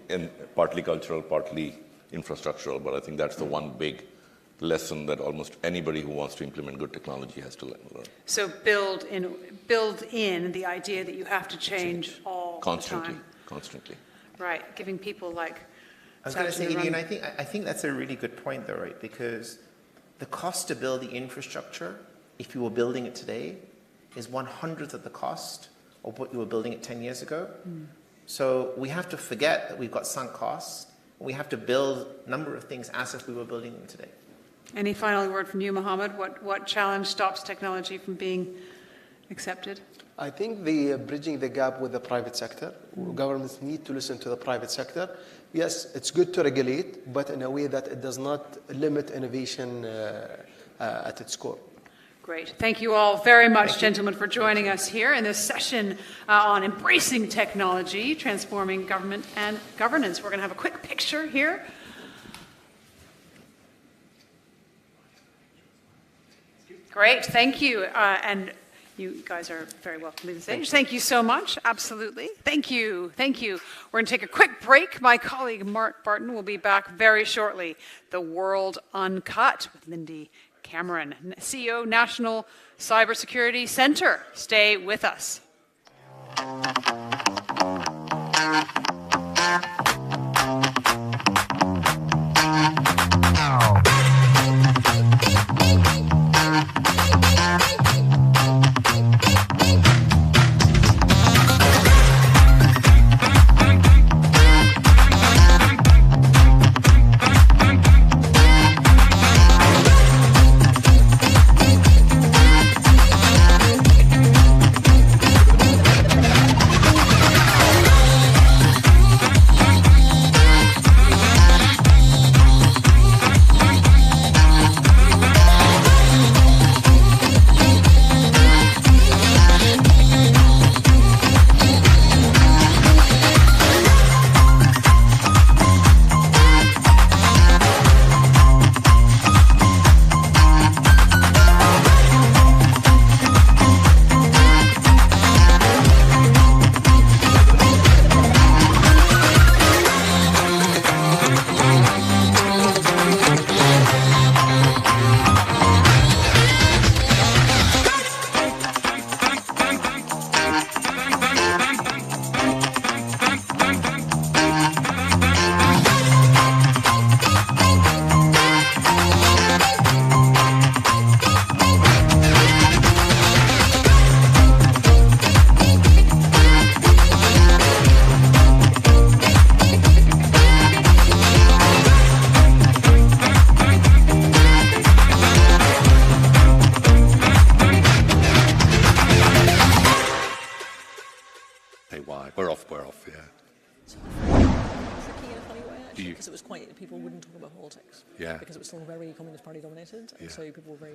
Speaker 22: and partly cultural, partly infrastructural, but I think that's the one big lesson that almost anybody who wants to implement good technology has to learn.
Speaker 2: So build in the idea that you have to change all the time.
Speaker 22: Constantly.
Speaker 2: Right, giving people
Speaker 4: I was going to say, Ian, I think that's a really good point, though, right? Because the cost to build the infrastructure, if you were building it today, is 1/100th of the cost of what you were building it 10 years ago. So we have to forget that we've got sunk costs. We have to build a number of things as if we were building them today.
Speaker 2: Any final word from you, Mohammed? What challenge stops technology from being accepted?
Speaker 23: I think the bridging the gap with the private sector. Governments need to listen to the private sector. Yes, it's good to regulate, but in a way that it does not limit innovation at its core.
Speaker 2: Great. Thank you all very much, gentlemen, for joining us here in this session on embracing technology, transforming government and governance. We're going to have a quick picture here. Great. Thank you. And you guys are very welcome to the stage. Thank you so much. Absolutely. Thank you. Thank you. We're going to take a quick break. My colleague Mark Barton will be back very shortly. The World Uncut with Lindy Cameron, CEO, National Cybersecurity Center. Stay with us.
Speaker 1: We're off, yeah.
Speaker 3: Tricky in a funny way, actually, because it was quite, people wouldn't talk about politics.
Speaker 1: Yeah.
Speaker 3: Because it was still very Communist Party dominated, and so people were very...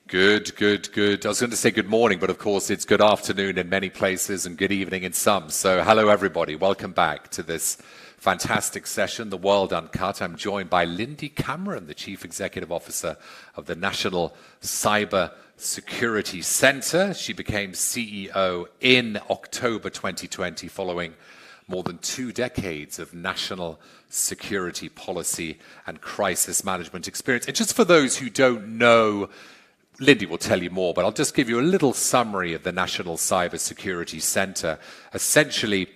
Speaker 1: Good. I was going to say good morning, but of course it's good afternoon in many places and good evening in some. So hello everybody, welcome back to this fantastic session, The World Uncut. I'm joined by Lindy Cameron, the Chief Executive Officer of the National Cyber Security Center. She became CEO in October 2020 following more than 2 decades of national security policy and crisis management experience. And just for those who don't know, Lindy will tell you more, but I'll just give you a little summary of the National Cyber Security Center. Essentially,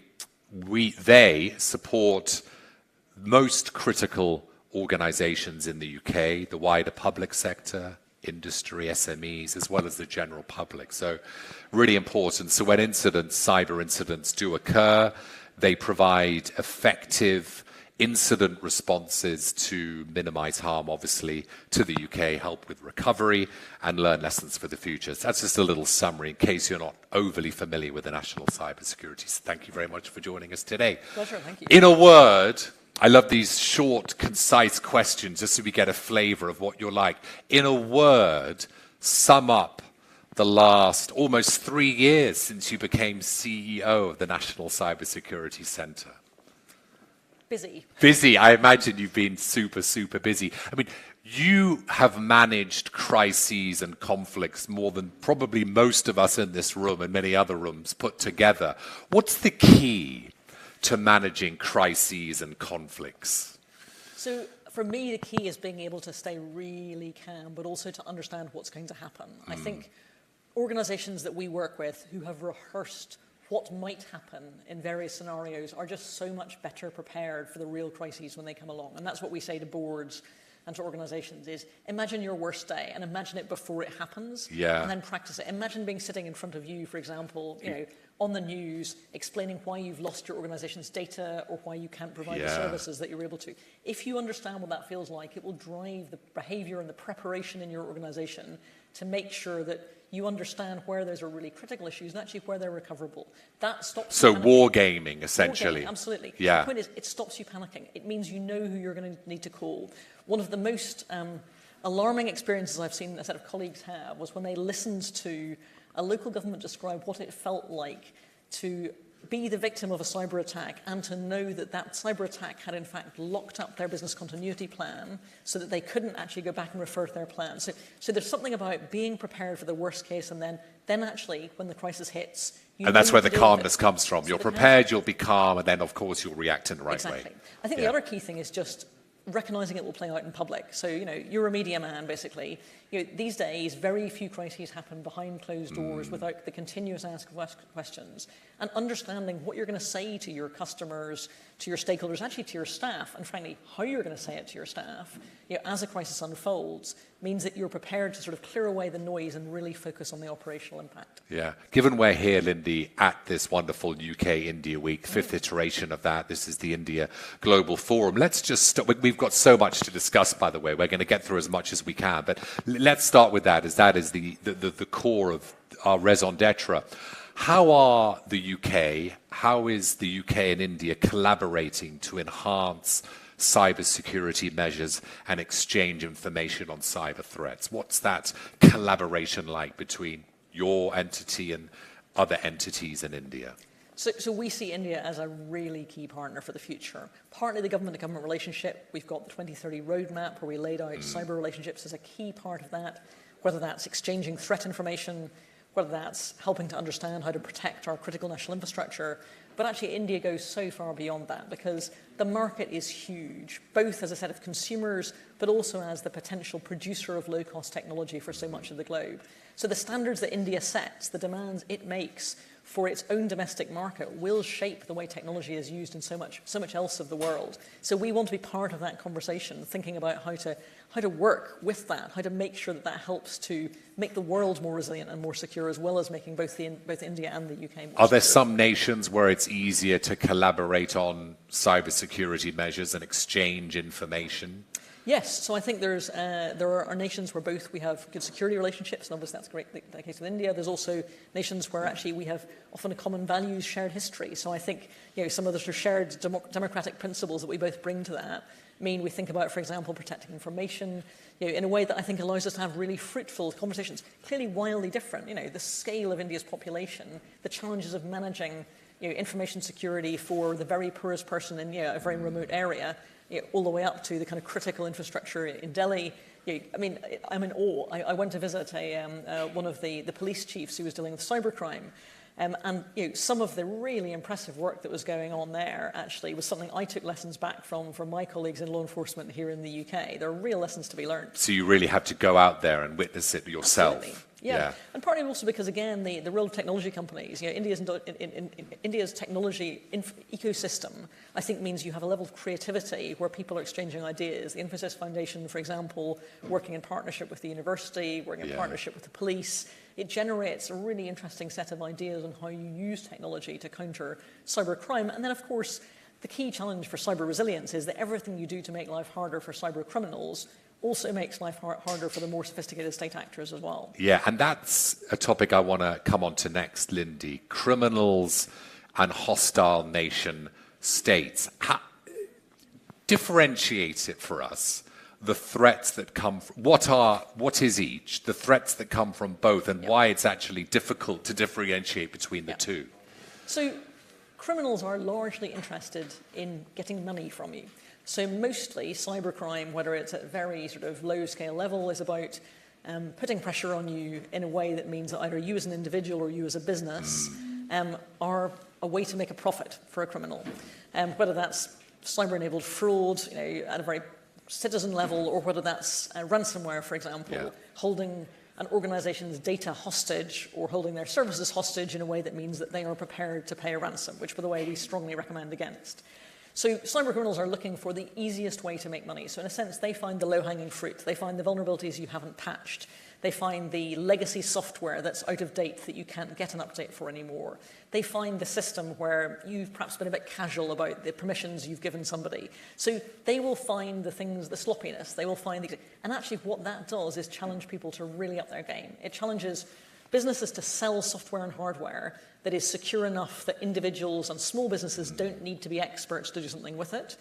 Speaker 1: they support most critical organizations in the UK, the wider public sector, industry, SMEs, as well as the general public. So really important. So when cyber incidents do occur, they provide effective incident responses to minimize harm, obviously, to the UK, help with recovery, and learn lessons for the future. So that's just a little summary in case you're not overly familiar with the National Cyber Security. So thank you very much for joining us today.
Speaker 3: Pleasure, thank you.
Speaker 1: In a word, I love these short, concise questions just so we get a flavor of what you're like. In a word, sum up the last almost 3 years since you became CEO of the National Cyber Security Center. Busy. I imagine you've been super, super busy. I mean, you have managed crises and conflicts more than probably most of us in this room and many other rooms put together. What's the key to managing crises and conflicts?
Speaker 3: So for me, the key is being able to stay really calm, but also to understand what's going to happen. I think organizations that we work with who have rehearsed what might happen in various scenarios are just so much better prepared for the real crises when they come along. And that's what we say to boards and to organizations is imagine your worst day and imagine it before it happens and then practice it. Imagine being sitting in front of you, for example, on the news, explaining why you've lost your organization's data or why you can't provide the services that you're able to. If you understand what that feels like, it will drive the behavior and the preparation in your organization to make sure that you understand where those are really critical issues and actually where they're recoverable. That stops
Speaker 1: So
Speaker 3: panicking.
Speaker 1: wargaming, essentially.
Speaker 3: Wargaming, absolutely.
Speaker 1: Yeah.
Speaker 3: The point is, it stops you panicking. It means you know who you're going to need to call. One of the most alarming experiences I've seen a set of colleagues have was when they listened to a local government describe what it felt like to be the victim of a cyber attack and to know that that cyber attack had in fact locked up their business continuity plan so that they couldn't actually go back and refer to their plan. So there's something about being prepared for the worst case and then actually when the crisis hits,
Speaker 1: and that's where the calmness comes from. You're prepared, you'll be calm, and then of course you'll react in the right way.
Speaker 3: I think the other key thing is just recognizing it will play out in public. So, you're a media man, basically. These days, very few crises happen behind closed doors without the continuous ask of questions. And understanding what you're going to say to your customers, to your stakeholders, actually to your staff, and frankly, how you're going to say it to your staff, as a crisis unfolds, means that you're prepared to sort of clear away the noise and really focus on the operational impact.
Speaker 1: Yeah. Given we're here, Lindy, at this wonderful UK-India Week, 5th iteration of that, this is the India Global Forum. Let's just start. We've got so much to discuss, by the way. We're going to get through as much as we can, but let's start with that, as that is the core of our raison d'etre. How are the UK, how is the UK and India collaborating to enhance cybersecurity measures and exchange information on cyber threats? What's that collaboration like between your entity and other entities in India?
Speaker 3: So we see India as a really key partner for the future. Partly the government-to-government relationship. We've got the 2030 roadmap where we laid out cyber relationships as a key part of that, whether that's exchanging threat information, whether that's helping to understand how to protect our critical national infrastructure. But actually, India goes so far beyond that because the market is huge, both as a set of consumers, but also as the potential producer of low-cost technology for so much of the globe. So the standards that India sets, the demands it makes for its own domestic market will shape the way technology is used in so much else of the world. So we want to be part of that conversation, thinking about how to work with that, how to make sure that that helps to make the world more resilient and more secure, as well as making both India and the UK more secure.
Speaker 1: Are there some nations where it's easier to collaborate on cybersecurity measures and exchange information?
Speaker 3: Yes, so I think there are nations where both we have good security relationships, and obviously that's great, the case with India. There's also nations where actually we have often a common values, shared history. So I think some of the sort of shared democratic principles that we both bring to that mean we think about, for example, protecting information in a way that I think allows us to have really fruitful conversations, clearly wildly different. The scale of India's population, the challenges of managing information security for the very poorest person in a very remote area, all the way up to the kind of critical infrastructure in Delhi. I'm in awe. I went to visit one of the police chiefs who was dealing with cybercrime. And some of the really impressive work that was going on there actually was something I took lessons back from my colleagues in law enforcement here in the UK. There are real lessons to be learned.
Speaker 1: So you really have to go out there and witness it yourself.
Speaker 3: Absolutely. Yeah, and partly also because, again, the role of technology companies, India's technology ecosystem, I think, means you have a level of creativity where people are exchanging ideas. The Infosys Foundation, for example, working in partnership with the university, working in partnership with the police, it generates a really interesting set of ideas on how you use technology to counter cybercrime. And then, of course, the key challenge for cyber resilience is that everything you do to make life harder for cyber criminals also makes life harder for the more sophisticated state actors as well.
Speaker 1: Yeah, and that's a topic I want to come on to next, Lindy. Criminals and hostile nation states. Differentiate it for us. The threats that come from, what is each? The threats that come from both, and why it's actually difficult to differentiate between the two.
Speaker 3: So criminals are largely interested in getting money from you. So mostly cybercrime, whether it's at a very sort of low-scale level, is about putting pressure on you in a way that means that either you as an individual or you as a business are a way to make a profit for a criminal. Whether that's cyber-enabled fraud, at a very citizen level, or whether that's ransomware, for example, holding an organization's data hostage or holding their services hostage in a way that means that they are prepared to pay a ransom, which, by the way, we strongly recommend against. So cyber criminals are looking for the easiest way to make money. So in a sense, they find the low-hanging fruit. They find the vulnerabilities you haven't patched. They find the legacy software that's out of date that you can't get an update for anymore. They find the system where you've perhaps been a bit casual about the permissions you've given somebody. So they will find the things, the sloppiness. They will find and actually what that does is challenge people to really up their game. It challenges businesses to sell software and hardware that is secure enough that individuals and small businesses don't need to be experts to do something with it.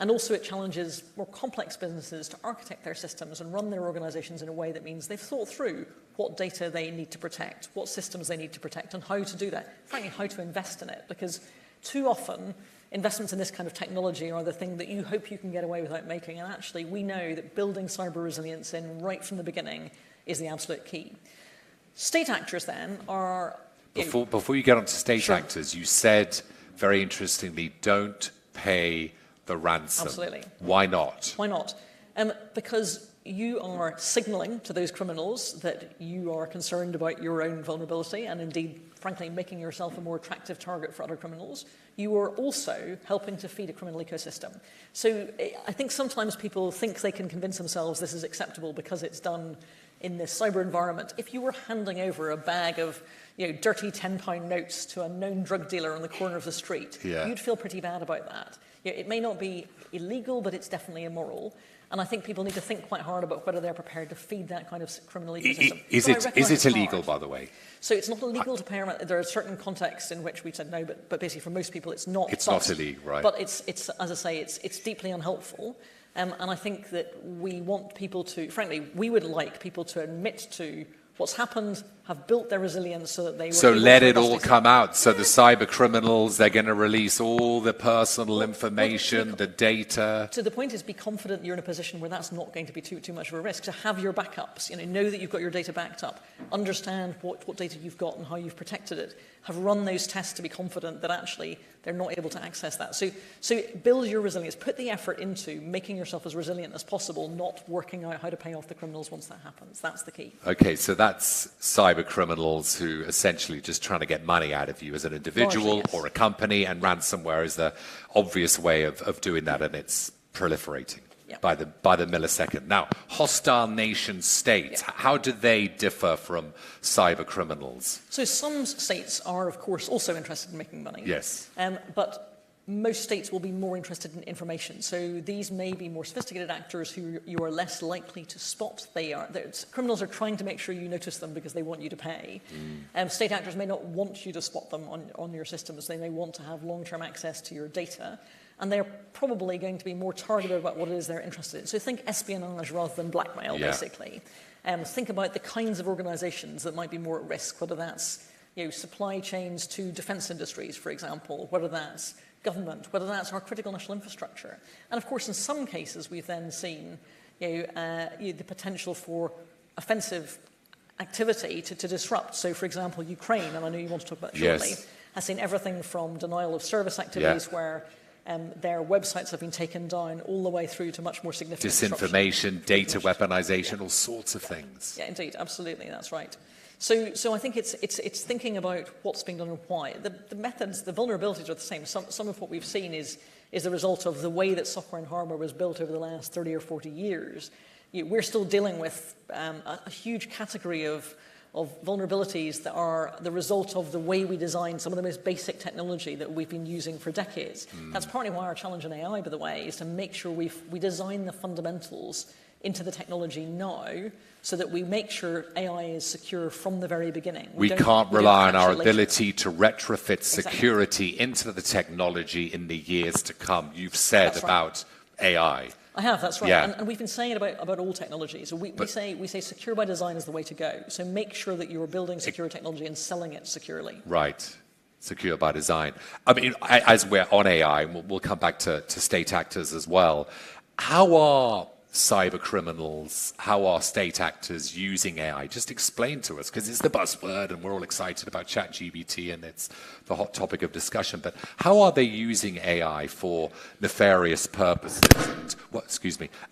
Speaker 3: And also it challenges more complex businesses to architect their systems and run their organizations in a way that means they've thought through what data they need to protect, what systems they need to protect, and how to do that. Frankly, how to invest in it. Because too often, investments in this kind of technology are the thing that you hope you can get away without making. And actually, we know that building cyber resilience in right from the beginning is the absolute key. State actors, then, are...
Speaker 1: Before you get on to state actors, you said, very interestingly, don't pay the ransom.
Speaker 3: Absolutely.
Speaker 1: Why not?
Speaker 3: Why not? Because you are signaling to those criminals that you are concerned about your own vulnerability and indeed, frankly, making yourself a more attractive target for other criminals. You are also helping to feed a criminal ecosystem. So I think sometimes people think they can convince themselves this is acceptable because it's done in this cyber environment. If you were handing over a bag of dirty £10 notes to a known drug dealer on the corner of the street, you'd feel pretty bad about that. It may not be illegal, but it's definitely immoral. And I think people need to think quite hard about whether they're prepared to feed that kind of criminal ecosystem.
Speaker 1: Is it illegal, by the way?
Speaker 3: So it's not illegal to pay around. There are certain contexts in which we said no, but basically for most people it's not.
Speaker 1: It's not illegal, right?
Speaker 3: But it's as I say, it's deeply unhelpful. And I think that we want people to, frankly, we would like people to admit to what's happened, have built their resilience so that they...
Speaker 1: So let it all come out. So the cyber criminals, they're going to release all the personal information, the data.
Speaker 3: So the point is be confident you're in a position where that's not going to be too much of a risk. So have your backups, know that you've got your data backed up, understand what data you've got and how you've protected it, have run those tests to be confident that actually they're not able to access that. So build your resilience, put the effort into making yourself as resilient as possible, not working out how to pay off the criminals once that happens. That's the key.
Speaker 1: Okay, so that's cyber criminals who essentially just trying to get money out of you as an individual or a company, and ransomware is the obvious way of doing that, and it's proliferating by the millisecond. Now, hostile nation states, how do they differ from cyber criminals?
Speaker 3: So some states are, of course, also interested in making money.
Speaker 1: Yes.
Speaker 3: But most states will be more interested in information. So these may be more sophisticated actors who you are less likely to spot. Criminals are trying to make sure you notice them because they want you to pay. State actors may not want you to spot them on your systems. They may want to have long-term access to your data. And they're probably going to be more targeted about what it is they're interested in. So think espionage rather than blackmail, basically. Think about the kinds of organizations that might be more at risk, whether that's supply chains to defense industries, for example, whether that's government, whether that's our critical national infrastructure. And of course, in some cases, we've then seen the potential for offensive activity to disrupt. So, for example, Ukraine, and I know you want to talk about that shortly, has seen everything from denial of service activities where their websites have been taken down all the way through to much more significant
Speaker 1: disinformation, data weaponization, all sorts of things.
Speaker 3: Yeah, indeed, absolutely, that's right. So I think it's thinking about what's being done and why. The methods, the vulnerabilities are the same. Some of what we've seen is the result of the way that software and hardware was built over the last 30 or 40 years. We're still dealing with a huge category of vulnerabilities that are the result of the way we design some of the most basic technology that we've been using for decades. That's partly why our challenge in AI, by the way, is to make sure we design the fundamentals into the technology now so that we make sure AI is secure from the very beginning.
Speaker 1: We can't rely on our ability to retrofit security into the technology in the years to come. You've said about AI.
Speaker 3: I have, that's right.
Speaker 1: Yeah.
Speaker 3: And we've been saying it about all technologies. So we say secure by design is the way to go. So make sure that you're building secure technology and selling it securely.
Speaker 1: Right. Secure by design. I mean, as we're on AI, we'll come back to state actors as well. How are cyber criminals? How are state actors using AI? Just explain to us, because it's the buzzword and we're all excited about ChatGPT and it's the hot topic of discussion. But how are they using AI for nefarious purposes?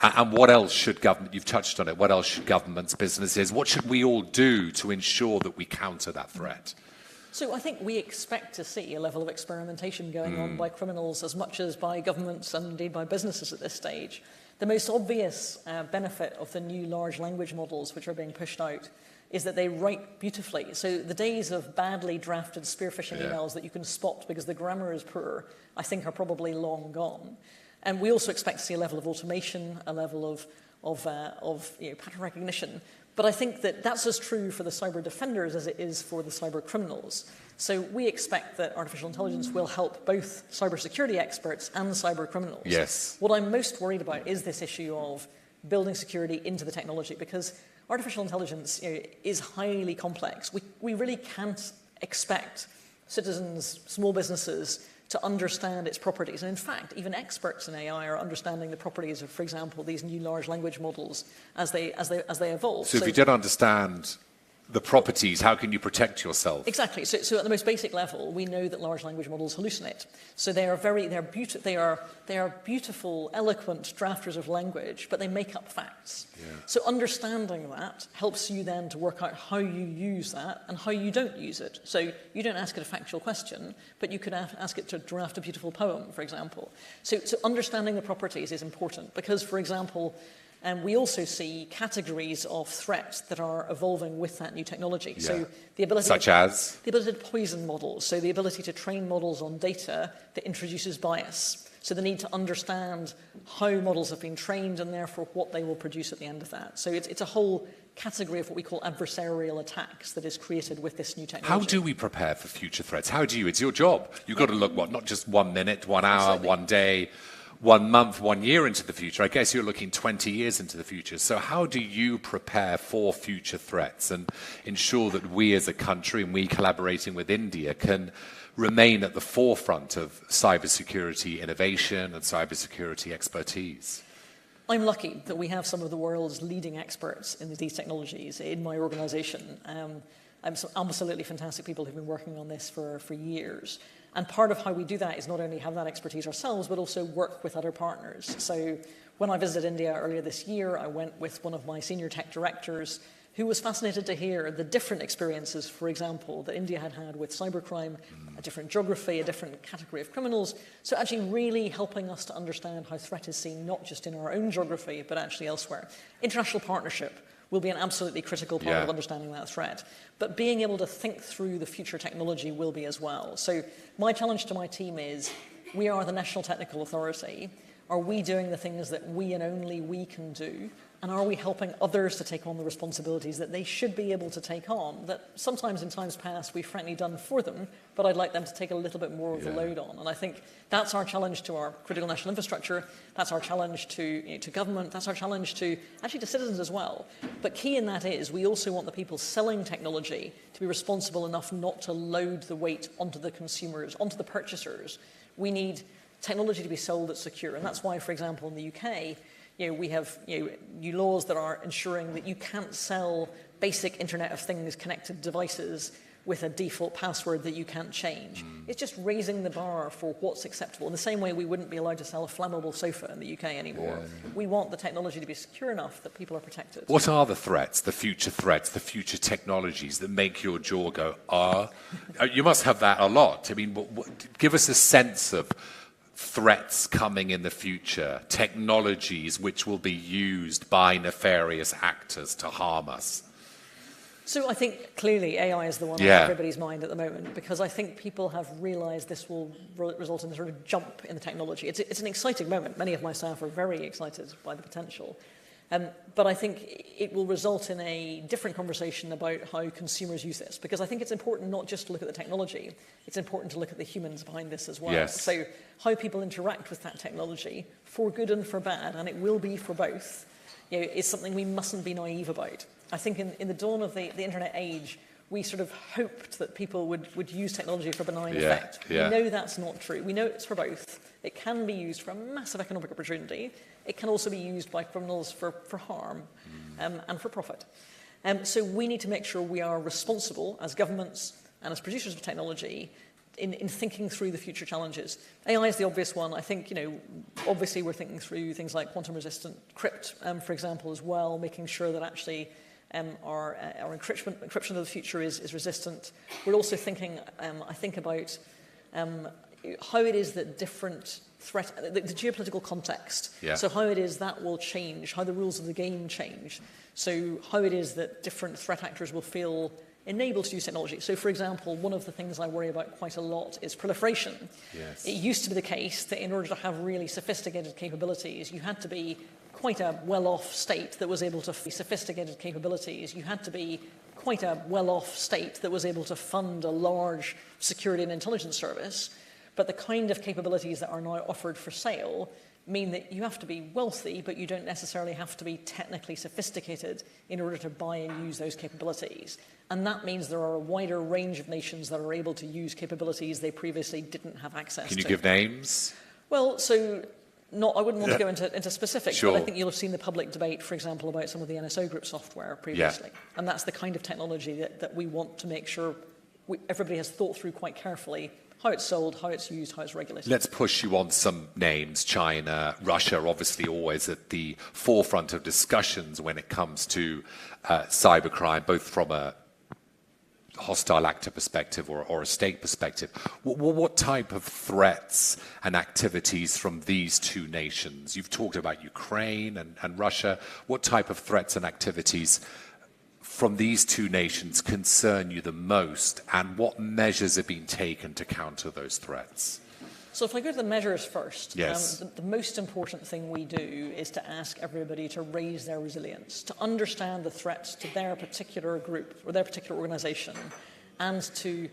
Speaker 1: And what else should government, you've touched on it, what else should governments, businesses, what should we all do to ensure that we counter that threat?
Speaker 3: So I think we expect to see a level of experimentation going on by criminals as much as by governments and indeed by businesses at this stage. The most obvious benefit of the new large language models which are being pushed out is that they write beautifully. So the days of badly drafted spear phishing emails that you can spot because the grammar is poor, I think are probably long gone. And we also expect to see a level of automation, a level of pattern recognition. But I think that that's as true for the cyber defenders as it is for the cyber criminals. So we expect that artificial intelligence will help both cybersecurity experts and cyber criminals.
Speaker 1: Yes.
Speaker 3: What I'm most worried about is this issue of building security into the technology, because artificial intelligence is highly complex. We really can't expect citizens, small businesses, to understand its properties. And in fact, even experts in AI are understanding the properties of, for example, these new large language models as they evolve.
Speaker 1: So if you don't understand the properties, how can you protect yourself?
Speaker 3: Exactly. So at the most basic level, we know that large language models hallucinate. So they are beautiful, eloquent drafters of language, but they make up facts. Yeah. So understanding that helps you then to work out how you use that and how you don't use it. So you don't ask it a factual question, but you could ask it to draft a beautiful poem, for example. So understanding the properties is important because, for example, and we also see categories of threats that are evolving with that new technology. Yeah. So the ability
Speaker 1: as?
Speaker 3: The ability to poison models, so the ability to train models on data that introduces bias. So the need to understand how models have been trained and therefore what they will produce at the end of that. So it's a whole category of what we call adversarial attacks that is created with this new technology.
Speaker 1: How do we prepare for future threats? How do you? It's your job. You've got to look, not just 1 minute, 1 hour, Absolutely. 1 day, 1 month, 1 year into the future. I guess you're looking 20 years into the future. So how do you prepare for future threats and ensure that we as a country, and we collaborating with India, can remain at the forefront of cybersecurity innovation and cybersecurity expertise?
Speaker 3: I'm lucky that we have some of the world's leading experts in these technologies in my organization. I'm some absolutely fantastic people who've been working on this for years. And part of how we do that is not only have that expertise ourselves, but also work with other partners. So when I visited India earlier this year, I went with one of my senior tech directors who was fascinated to hear the different experiences, for example, that India had had with cybercrime, a different geography, a different category of criminals. So actually really helping us to understand how threat is seen, not just in our own geography, but actually elsewhere. International partnership will be an absolutely critical part of understanding that threat. But being able to think through the future technology will be as well. So my challenge to my team is, we are the National Technical Authority. Are we doing the things that we and only we can do? And are we helping others to take on the responsibilities that they should be able to take on, that sometimes in times past we've frankly done for them, but I'd like them to take a little bit more of the load on. And I think that's our challenge to our critical national infrastructure, that's our challenge to government, that's our challenge to citizens as well. But key in that is we also want the people selling technology to be responsible enough not to load the weight onto the consumers, onto the purchasers. We need technology to be sold that's secure. And that's why, for example, in the UK, we have new laws that are ensuring that you can't sell basic Internet of Things connected devices with a default password that you can't change. It's just raising the bar for what's acceptable. In the same way we wouldn't be allowed to sell a flammable sofa in the UK anymore. We want the technology to be secure enough that people are protected.
Speaker 1: What are the future technologies that make your jaw go, ah? You must have that a lot. I mean, give us a sense of threats coming in the future, technologies which will be used by nefarious actors to harm us.
Speaker 3: So I think clearly AI is the one on everybody's mind at the moment, because I think people have realized this will result in a sort of jump in the technology. It's an exciting moment. Many of my staff are very excited by the potential. But I think it will result in a different conversation about how consumers use this, because I think it's important not just to look at the technology, it's important to look at the humans behind this as well.
Speaker 1: Yes.
Speaker 3: So how people interact with that technology, for good and for bad, and it will be for both, is something we mustn't be naive about. I think in the dawn of the internet age, we sort of hoped that people would use technology for benign
Speaker 1: Yeah,
Speaker 3: effect.
Speaker 1: yeah.
Speaker 3: We know that's not true. We know it's for both. It can be used for a massive economic opportunity. It can also be used by criminals for harm and for profit. So we need to make sure we are responsible as governments and as producers of technology in thinking through the future challenges. AI is the obvious one. I think, obviously we're thinking through things like quantum-resistant crypt, for example, as well, making sure that actually our encryption of the future is resistant. We're also thinking, I think, about how it is that different the geopolitical context.
Speaker 1: Yeah.
Speaker 3: So how it is that will change, how the rules of the game change. So how it is that different threat actors will feel enabled to use technology. So, for example, one of the things I worry about quite a lot is proliferation.
Speaker 1: Yes.
Speaker 3: It used to be the case that in order to have really sophisticated capabilities, you had to be quite a well-off state that was able to fund a large security and intelligence service. But the kind of capabilities that are now offered for sale mean that you have to be wealthy, but you don't necessarily have to be technically sophisticated in order to buy and use those capabilities. And that means there are a wider range of nations that are able to use capabilities they previously didn't have access to.
Speaker 1: Can you give names?
Speaker 3: Well, so I wouldn't want to go into specifics,
Speaker 1: Sure.
Speaker 3: but I think you'll have seen the public debate, for example, about some of the NSO Group software previously. Yeah. And that's the kind of technology that we want to make sure everybody has thought through quite carefully how it's sold, how it's used, how it's regulated.
Speaker 1: Let's push you on some names. China, Russia, obviously always at the forefront of discussions when it comes to cybercrime, both from a hostile actor perspective or a state perspective. What type of threats and activities from these two nations? You've talked about Ukraine and Russia. What type of threats and activities from these two nations concern you the most, and what measures have been taken to counter those threats?
Speaker 3: So if I go to the measures first,
Speaker 1: yes.
Speaker 3: The most important thing we do is to ask everybody to raise their resilience, to understand the threats to their particular group or their particular organisation, and to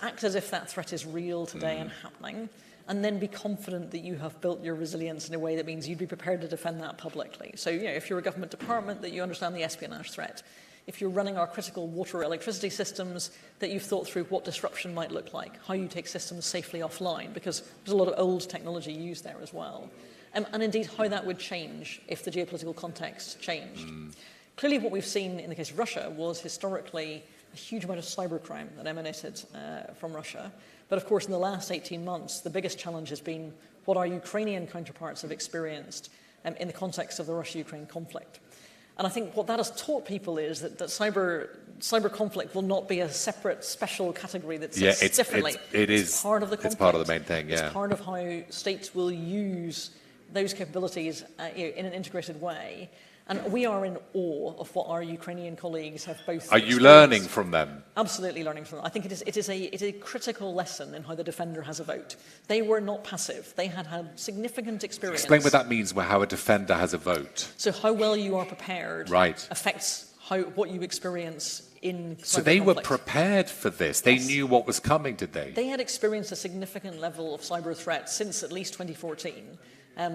Speaker 3: act as if that threat is real today and happening, and then be confident that you have built your resilience in a way that means you'd be prepared to defend that publicly. So, if you're a government department, that you understand the espionage threat. If you're running our critical water or electricity systems, that you've thought through what disruption might look like, how you take systems safely offline, because there's a lot of old technology used there as well. And indeed, how that would change if the geopolitical context changed. Clearly, what we've seen in the case of Russia was historically a huge amount of cybercrime that emanated from Russia. But of course, in the last 18 months, the biggest challenge has been what our Ukrainian counterparts have experienced in the context of the Russia-Ukraine conflict. And I think what that has taught people is that cyber conflict will not be a separate, special category that sits differently. It's part of the conflict.
Speaker 1: It's part of the main thing, yeah.
Speaker 3: It's part of how states will use those capabilities in an integrated way. And we are in awe of what our Ukrainian colleagues have both
Speaker 1: Are you learning from them?
Speaker 3: Absolutely learning from them. I think it is a critical lesson in how the defender has a vote. They were not passive. They had significant experience.
Speaker 1: Explain what that means, how a defender has a vote.
Speaker 3: So how well you are prepared affects what you experience in cyber
Speaker 1: So they
Speaker 3: conflict.
Speaker 1: were prepared for this. They knew what was coming, did they?
Speaker 3: They had experienced a significant level of cyber threat since at least 2014.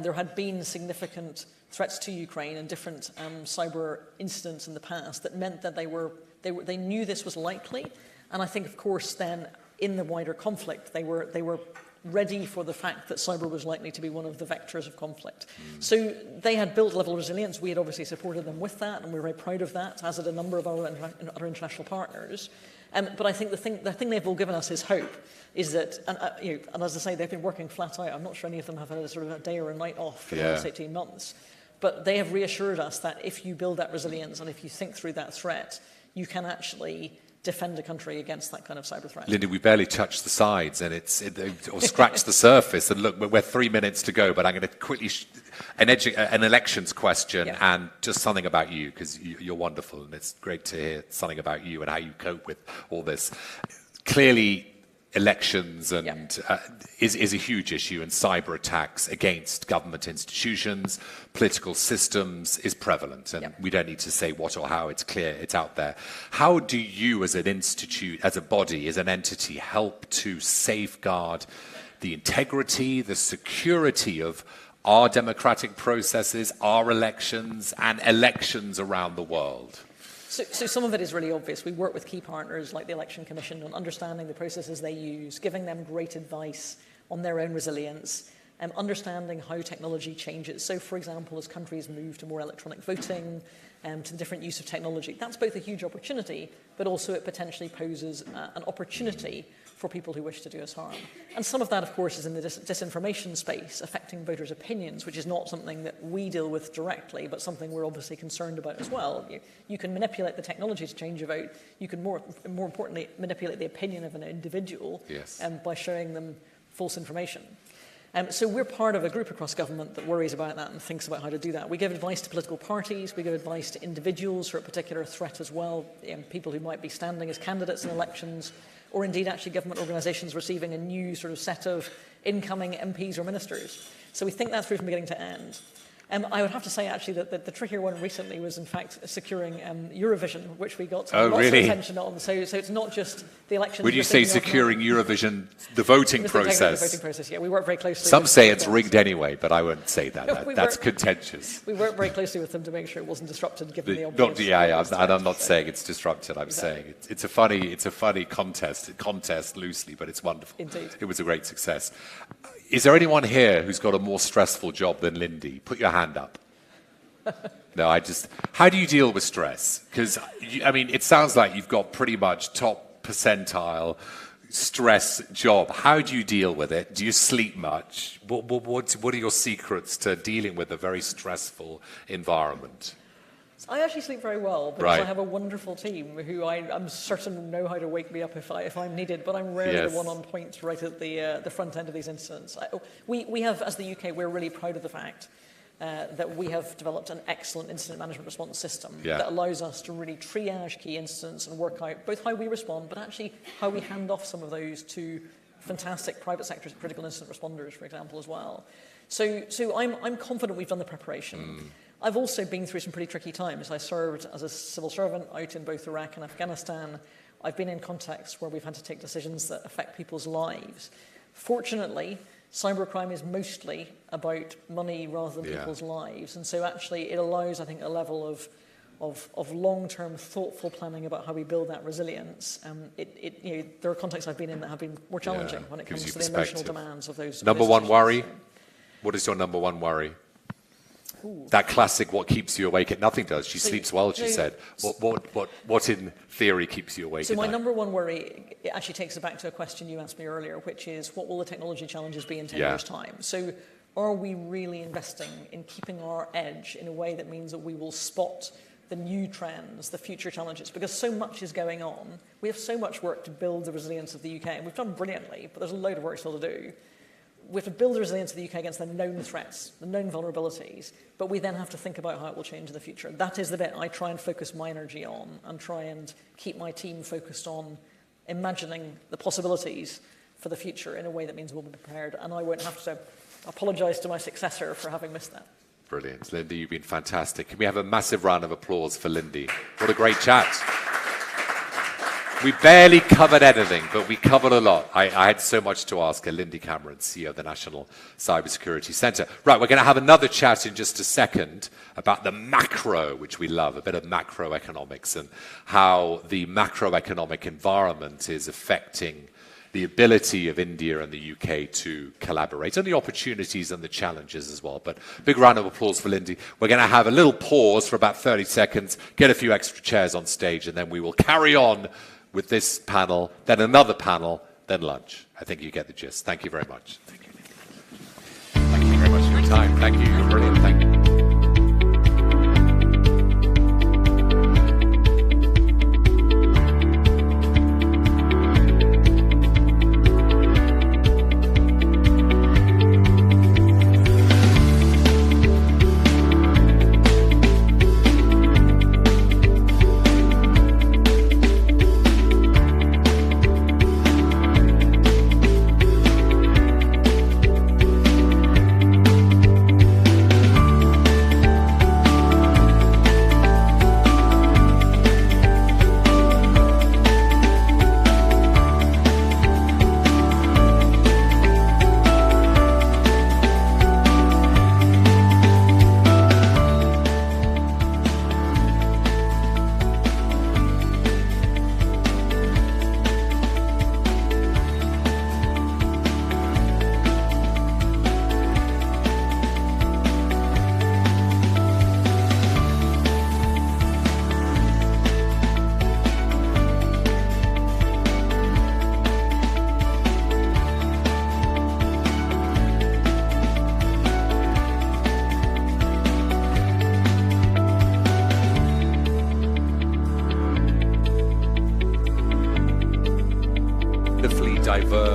Speaker 3: There had been significant threats to Ukraine and different cyber incidents in the past that meant that they knew this was likely. And I think, of course, then in the wider conflict, they were ready for the fact that cyber was likely to be one of the vectors of conflict. So they had built a level of resilience. We had obviously supported them with that, and we're very proud of that, as had a number of our other international partners. But I think the thing they've all given us is hope. Is that, and as I say, they've been working flat out. I'm not sure any of them have had a sort of a day or a night off for the last 18 months. But they have reassured us that if you build that resilience and if you think through that threat, you can actually defend a country against that kind of cyber threat.
Speaker 1: Linda, we barely touched the sides or scratched the surface. And look, we're 3 minutes to go, but I'm going to quickly an elections question and just something about you, because you're wonderful, and it's great to hear something about you and how you cope with all this. Clearly, elections is a huge issue, and cyber attacks against government institutions, political systems is prevalent, and we don't need to say what or how. It's clear, it's out there. How do you as an institute, as a body, as an entity, help to safeguard the integrity, the security of our democratic processes, our elections, and elections around the world?
Speaker 3: So some of it is really obvious. We work with key partners like the Election Commission on understanding the processes they use, giving them great advice on their own resilience, and understanding how technology changes. So, for example, as countries move to more electronic voting, to the different use of technology, that's both a huge opportunity, but also it potentially poses an opportunity for people who wish to do us harm. And some of that, of course, is in the disinformation space, affecting voters' opinions, which is not something that we deal with directly, but something we're obviously concerned about as well. You can manipulate the technology to change a vote. You can, more importantly, manipulate the opinion of an individual by showing them false information. So we're part of a group across government that worries about that and thinks about how to do that. We give advice to political parties, we give advice to individuals who are a particular threat as well, people who might be standing as candidates in elections, or indeed actually government organisations receiving a new sort of set of incoming MPs or ministers. So we think that through from beginning to end. I would have to say, actually, that the trickier one recently was, in fact, securing Eurovision, which we got lots of attention on. So it's not just the election.
Speaker 1: When you say securing Eurovision, the voting process.
Speaker 3: The voting process, yeah. We work very closely.
Speaker 1: Some say it's rigged anyway, but I won't say that. That's contentious.
Speaker 3: We work very closely with them to make sure it wasn't disrupted, given the obvious.
Speaker 1: I'm not saying it's disrupted. I'm saying it's a funny contest loosely, but it's wonderful.
Speaker 3: Indeed.
Speaker 1: It was a great success. Is there anyone here who's got a more stressful job than Lindy? Put your hand up. No, how do you deal with stress? Because, it sounds like you've got pretty much top percentile stress job. How do you deal with it? Do you sleep much? What are your secrets to dealing with a very stressful environment?
Speaker 3: I actually sleep very well because I have a wonderful team who I'm certain know how to wake me up if I'm needed, but I'm rarely the one on point right at the front end of these incidents. We have, as the UK, we're really proud of the fact that we have developed an excellent incident management response system that allows us to really triage key incidents and work out both how we respond, but actually how we hand off some of those to fantastic private sector critical incident responders, for example, as well. So I'm confident we've done the preparation. I've also been through some pretty tricky times. I served as a civil servant out in both Iraq and Afghanistan. I've been in contexts where we've had to take decisions that affect people's lives. Fortunately, cybercrime is mostly about money rather than people's lives. And so actually it allows, I think, a level of long-term thoughtful planning about how we build that resilience. There are contexts I've been in that have been more challenging when it comes to the emotional demands of those.
Speaker 1: Number one worry? What is your number one worry? Ooh. That classic, what keeps you awake at nothing does. She sleeps well, she said. What in theory keeps you awake at night?
Speaker 3: So my number one worry, it actually takes us back to a question you asked me earlier, which is, what will the technology challenges be in 10 years' time? So are we really investing in keeping our edge in a way that means that we will spot the new trends, the future challenges? Because so much is going on. We have so much work to build the resilience of the UK, and we've done brilliantly, but there's a load of work still to do. We have to build the resilience of the UK against the known threats, the known vulnerabilities, but we then have to think about how it will change in the future. That is the bit I try and focus my energy on and try and keep my team focused on imagining the possibilities for the future in a way that means we'll be prepared, and I won't have to apologise to my successor for having missed that.
Speaker 1: Brilliant. Lindy, you've been fantastic. Can we have a massive round of applause for Lindy? What a great chat. We barely covered anything, but we covered a lot. I had so much to ask her. Lindy Cameron, CEO of the National Cybersecurity Centre. Right, we're going to have another chat in just a second about the macro, which we love, a bit of macroeconomics and how the macroeconomic environment is affecting the ability of India and the UK to collaborate, and the opportunities and the challenges as well. But big round of applause for Lindy. We're going to have a little pause for about 30 seconds, get a few extra chairs on stage, and then we will carry on with this panel, then another panel, then lunch. I think you get the gist. Thank you very much. Thank you. Thank you very much for your time. Thank you. You're brilliant. Thank you.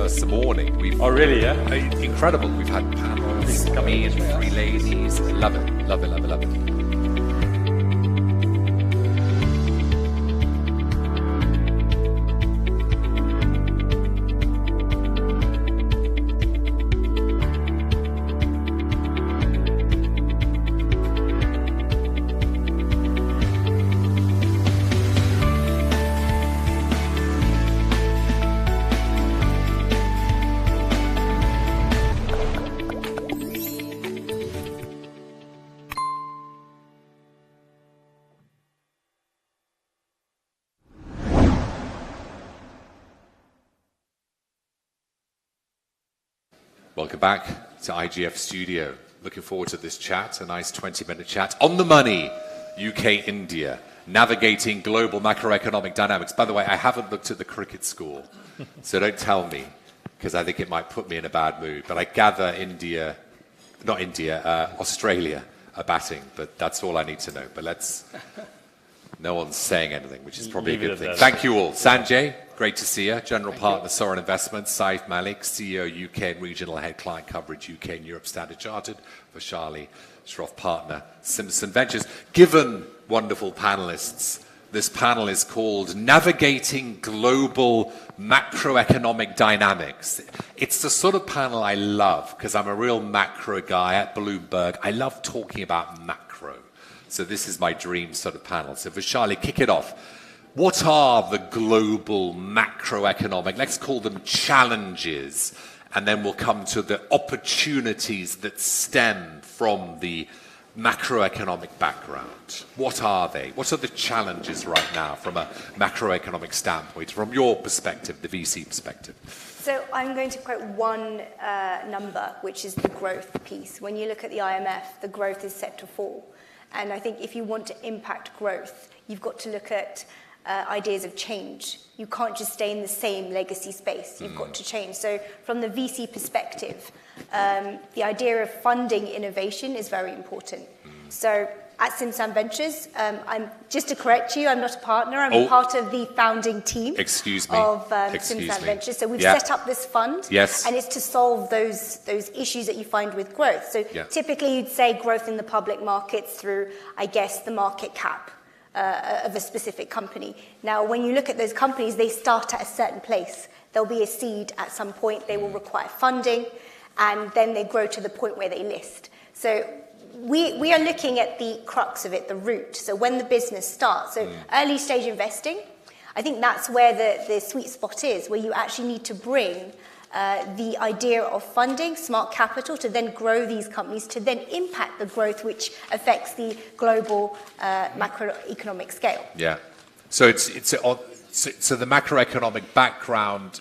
Speaker 1: first morning.
Speaker 21: Oh, really, yeah?
Speaker 1: Incredible. We've had panels, me and 3 ladies. Love it, love it, love it, love it. Welcome back to IGF Studio. Looking forward to this chat, a nice 20-minute chat on the money, UK, India, navigating global macroeconomic dynamics. By the way, I haven't looked at the cricket score, so don't tell me, because I think it might put me in a bad mood. But I gather Australia are batting, but that's all I need to know. But no one's saying anything, which is probably a good thing. Thank you all. Sanjay, great to see you. General Partner, Sovereign Investments. Saif Malik, CEO, UK and Regional Head Client Coverage, UK and Europe Standard Chartered. Vishali Shroff, Partner, Simpson Ventures. Given wonderful panelists, this panel is called Navigating Global Macroeconomic Dynamics. It's the sort of panel I love, because I'm a real macro guy at Bloomberg. I love talking about macro. So this is my dream sort of panel. So Vishali, kick it off. What are the global macroeconomic, let's call them challenges, and then we'll come to the opportunities that stem from the macroeconomic background. What are they? What are the challenges right now from a macroeconomic standpoint, from your perspective, the VC perspective?
Speaker 6: So I'm going to quote one number, which is the growth piece. When you look at the IMF, the growth is set to fall. And I think if you want to impact growth, you've got to look at ideas of change. You can't just stay in the same legacy space. You've got to change. So from the VC perspective, the idea of funding innovation is very important. So at Simpson Ventures, just to correct you, I'm not a partner. I'm part of the founding team of Simpson Ventures. So we've set up this fund, and it's to solve those issues that you find with growth. So typically you'd say growth in the public markets through, I guess, the market cap of a specific company. Now, when you look at those companies, they start at a certain place. There'll be a seed at some point. They will require funding, and then they grow to the point where they list. So we are looking at the crux of it, the root. So when the business starts, so early stage investing, I think that's where the sweet spot is, where you actually need to bring the idea of funding, smart capital, to then grow these companies, to then impact the growth which affects the global macroeconomic scale.
Speaker 1: Yeah. So so the macroeconomic background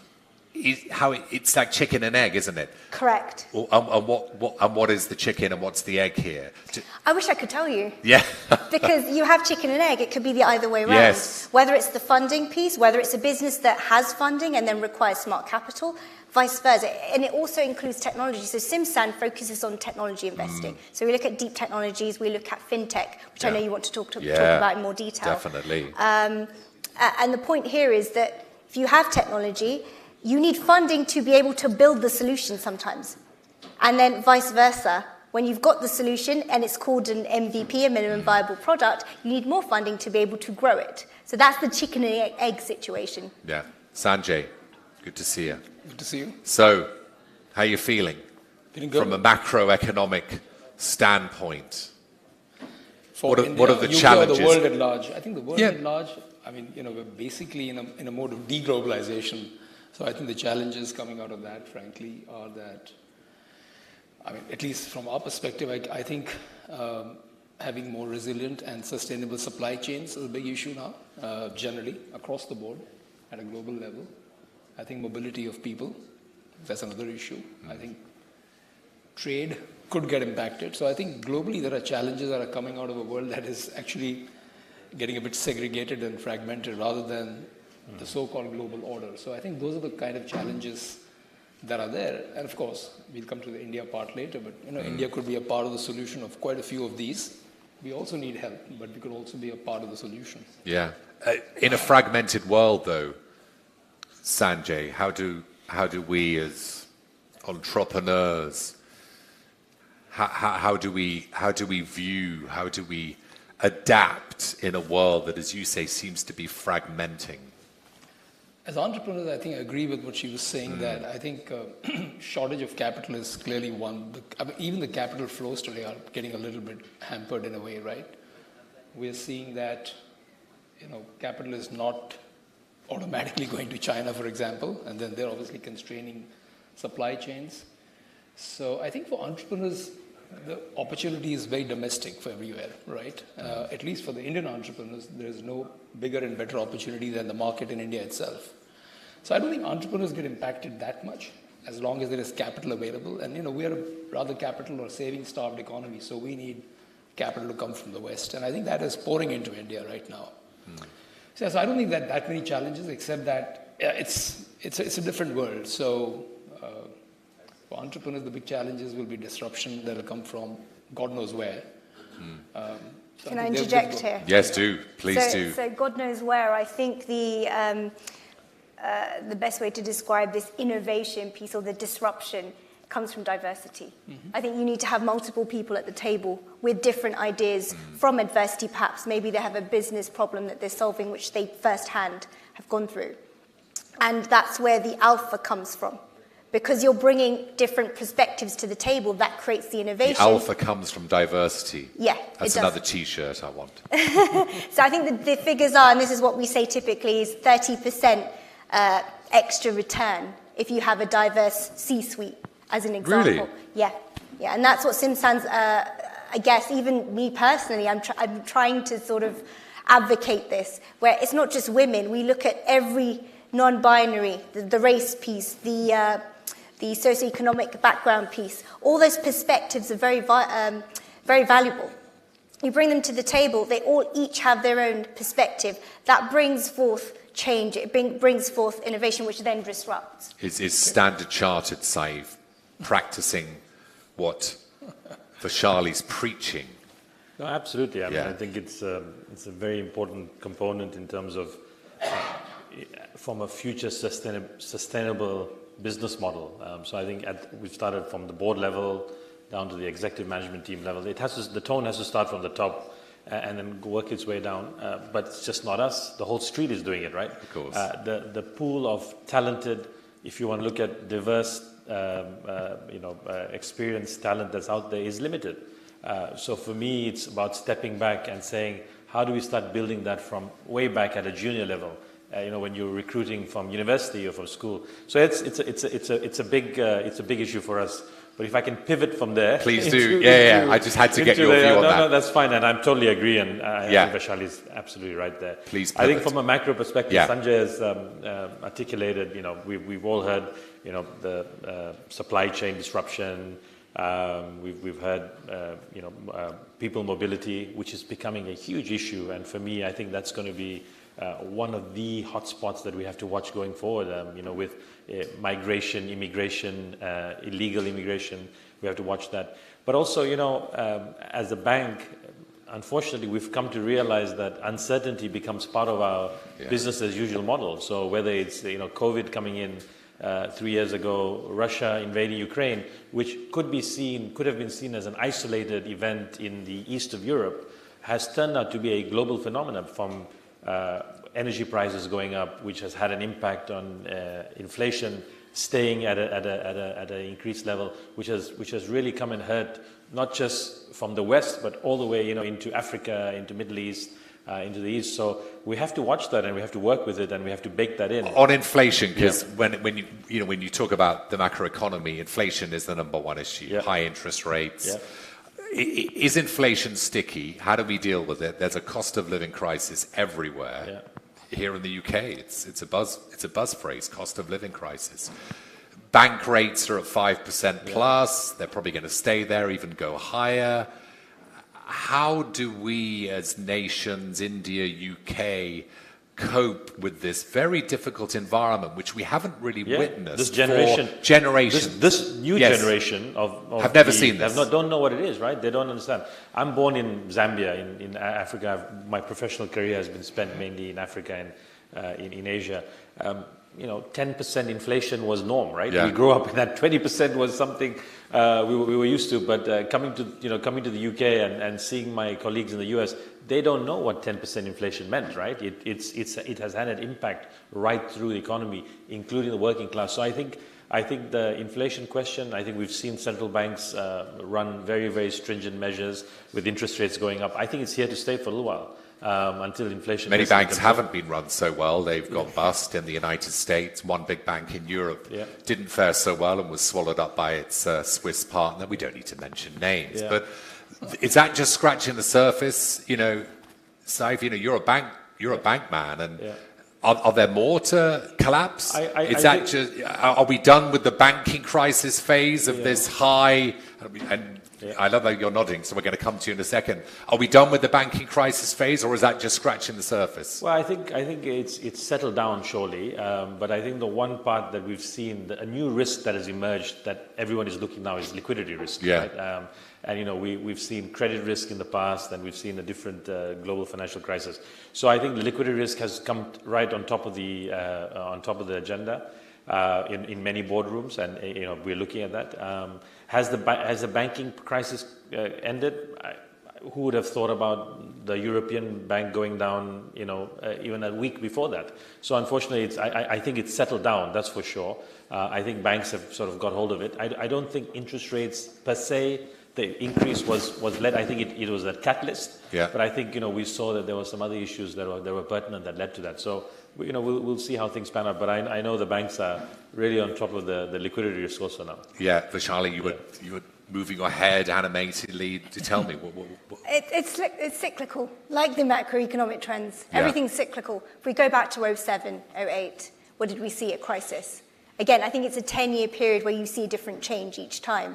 Speaker 1: it's like chicken and egg, isn't it?
Speaker 6: Correct.
Speaker 1: And what is the chicken and what's the egg here?
Speaker 6: I wish I could tell you.
Speaker 1: Yeah.
Speaker 6: Because you have chicken and egg. It could be the either way around.
Speaker 1: Yes.
Speaker 6: Whether it's the funding piece, whether it's a business that has funding and then requires smart capital, vice versa. And it also includes technology. So Simsan focuses on technology investing. So we look at deep technologies, we look at fintech, which I know you want to talk about in more detail.
Speaker 1: Definitely.
Speaker 6: And the point here is that if you have technology, you need funding to be able to build the solution sometimes. And then vice versa. When you've got the solution and it's called an MVP, a minimum viable product, you need more funding to be able to grow it. So that's the chicken and egg situation.
Speaker 1: Yeah. Sanjay, good to see you.
Speaker 7: Good to see you.
Speaker 1: So, how are you feeling?
Speaker 7: Feeling good.
Speaker 1: From a macroeconomic standpoint?
Speaker 7: For
Speaker 1: what are the challenges?
Speaker 7: Or the world at large? I think the world at large, I mean, we're basically in a mode of deglobalization. So I think the challenges coming out of that, frankly, are that, I mean, at least from our perspective, I think having more resilient and sustainable supply chains is a big issue now, generally, across the board, at a global level. I think mobility of people, that's another issue. I think trade could get impacted. So I think globally there are challenges that are coming out of a world that is actually getting a bit segregated and fragmented rather than the so-called global order. So I think those are the kind of challenges that are there. And of course, we'll come to the India part later, but India could be a part of the solution of quite a few of these. We also need help, but we could also be a part of the solution.
Speaker 1: Yeah. In a fragmented world, though, Sanjay, how we as entrepreneurs, how do we adapt in a world that, as you say, seems to be fragmenting?
Speaker 7: As entrepreneurs, I think I agree with what she was saying, that I think shortage of capital is clearly one. Even the capital flows today are getting a little bit hampered in a way, right? We're seeing that, capital is not automatically going to China, for example, and then they're obviously constraining supply chains. So I think for entrepreneurs, the opportunity is very domestic for everywhere, right? At least for the Indian entrepreneurs, there's no bigger and better opportunity than the market in India itself. So I don't think entrepreneurs get impacted that much as long as there is capital available. And, we are a rather capital or saving-starved economy, so we need capital to come from the West. And I think that is pouring into India right now. So I don't think that many challenges, except that it's a different world. So for entrepreneurs, the big challenges will be disruption that will come from God knows where.
Speaker 6: Can I interject here?
Speaker 1: Yes, do. Please do.
Speaker 6: So God knows where. I think the best way to describe this innovation piece or the disruption comes from diversity. I think you need to have multiple people at the table with different ideas from adversity, perhaps. Maybe they have a business problem that they're solving, which they firsthand have gone through. And that's where the alpha comes from. Because you're bringing different perspectives to the table, that creates the innovation.
Speaker 1: The alpha comes from diversity.
Speaker 6: Yeah,
Speaker 1: that's another T-shirt I want.
Speaker 6: So I think the figures are, and this is what we say typically, is 30% extra return if you have a diverse C-suite, as an example.
Speaker 1: Really?
Speaker 6: Yeah, and that's what Simsan's, I guess, even me personally, I'm trying to sort of advocate this, where it's not just women. We look at every non-binary, the race piece, the socioeconomic background piece. All those perspectives are very valuable. You bring them to the table, they all each have their own perspective. That brings forth change, it brings forth innovation, which then disrupts.
Speaker 1: Is Standard Chartered, Saif, practicing what Vishali's preaching?
Speaker 5: No, absolutely. I mean, I think it's a very important component in terms of from a future sustainable business model. So I think we've started from the board level down to the executive management team level. The tone has to start from the top and then work its way down. But it's just not us. The whole street is doing it, right?
Speaker 1: Of course.
Speaker 5: The pool of talented, if you want to look at diverse, experienced talent that's out there is limited. So for me, it's about stepping back and saying, how do we start building that from way back at a junior level? When you're recruiting from university or from school. So it's a big issue for us. But if I can pivot from there,
Speaker 1: please do. I just had to get your view on that.
Speaker 5: No, that's fine, and I'm totally agree. And I think Vishali is absolutely right there.
Speaker 1: Please pivot.
Speaker 5: I think from a macro perspective, Sanjay has articulated. We've all heard. The supply chain disruption. We've heard. People mobility, which is becoming a huge issue. And for me, I think that's going to be one of the hotspots that we have to watch going forward, with migration, immigration, illegal immigration, we have to watch that. But also, as a bank, unfortunately, we've come to realize that uncertainty becomes part of our business as usual model. So whether it's, COVID coming in 3 years ago, Russia invading Ukraine, which could have been seen as an isolated event in the east of Europe, has turned out to be a global phenomenon from energy prices going up, which has had an impact on inflation staying at an increased level, which has really come and hurt not just from the West, but all the way into Africa, into Middle East, into the East. So we have to watch that, and we have to work with it, and we have to bake that in.
Speaker 1: On inflation, because when you talk about the macroeconomy, inflation is the number one issue. High interest rates. Is inflation sticky? How do we deal with it? There's a cost of living crisis everywhere. Here in the UK, it's a buzz phrase, cost of living crisis. Bank rates are at 5% plus. They're probably going to stay there, even go higher. How do we as nations, India, UK, cope with this very difficult environment, which we haven't really witnessed
Speaker 5: this generation,
Speaker 1: for generations?
Speaker 5: This new generation of
Speaker 1: have never seen this.
Speaker 5: Don't know what it is, right? They don't understand. I'm born in Zambia, in Africa. My professional career has been spent mainly in Africa and in Asia. 10% inflation was norm, right?
Speaker 1: Yeah.
Speaker 5: We grew up in that 20% was something we were used to. But coming to the UK and seeing my colleagues in the US, they don't know what 10% inflation meant, right? It has had an impact right through the economy, including the working class. So I think the inflation question, I think we've seen central banks run very, very stringent measures with interest rates going up. I think it's here to stay for a little while. Until inflation.
Speaker 1: Many banks haven't been run so well. They've gone bust in the United States. One big bank in Europe didn't fare so well and was swallowed up by its Swiss partner. We don't need to mention names, but is that just scratching the surface? Saif, you're a bank man, and are there more to collapse? Are we done with the banking crisis phase of this high? I love that you're nodding, so we're going to come to you in a second. Are we done with the banking crisis phase, or is that just scratching the surface?
Speaker 5: Well, I think it's settled down surely, but I think the one part that we've seen, a new risk that has emerged that everyone is looking now is liquidity risk.
Speaker 1: Yeah.
Speaker 5: Right? And we've seen credit risk in the past, and we've seen a different global financial crisis. So I think the liquidity risk has come right on top of the agenda in many boardrooms, and we're looking at that. Has the banking crisis ended? Who would have thought about the European bank going down, even a week before that? So unfortunately, I think it's settled down, that's for sure. I think banks have sort of got hold of it. I don't think interest rates per se, the increase was led. I think it was a catalyst.
Speaker 1: Yeah.
Speaker 5: But I think, we saw that there were some other issues that were pertinent that led to that. So, we'll see how things pan out. But I know the banks are really on top of the liquidity risk also now.
Speaker 1: Yeah, Vishali, you were moving your head animatedly to tell me. What?
Speaker 6: It's cyclical, like the macroeconomic trends. Everything's cyclical. If we go back to 07, 08, what did we see? A crisis. Again, I think it's a 10-year period where you see a different change each time.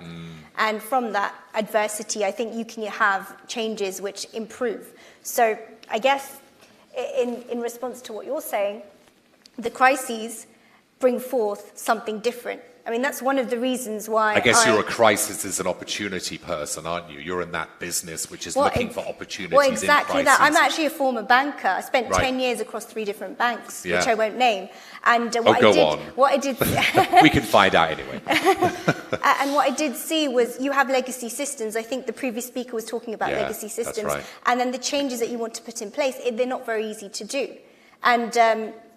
Speaker 6: And from that adversity, I think you can have changes which improve. So I guess in response to what you're saying, the crises bring forth something different. I mean, that's one of the reasons why
Speaker 1: I guess you're a crisis as an opportunity person, aren't you? You're in that business which is looking for opportunities in crises.
Speaker 6: Well, exactly that. I'm actually a former banker. I spent 10 years across 3 different banks, which I won't name. And what I did
Speaker 1: we can find out anyway.
Speaker 6: And what I did see was you have legacy systems. I think the previous speaker was talking about legacy systems.
Speaker 1: That's right.
Speaker 6: And then the changes that you want to put in place, they're not very easy to do. And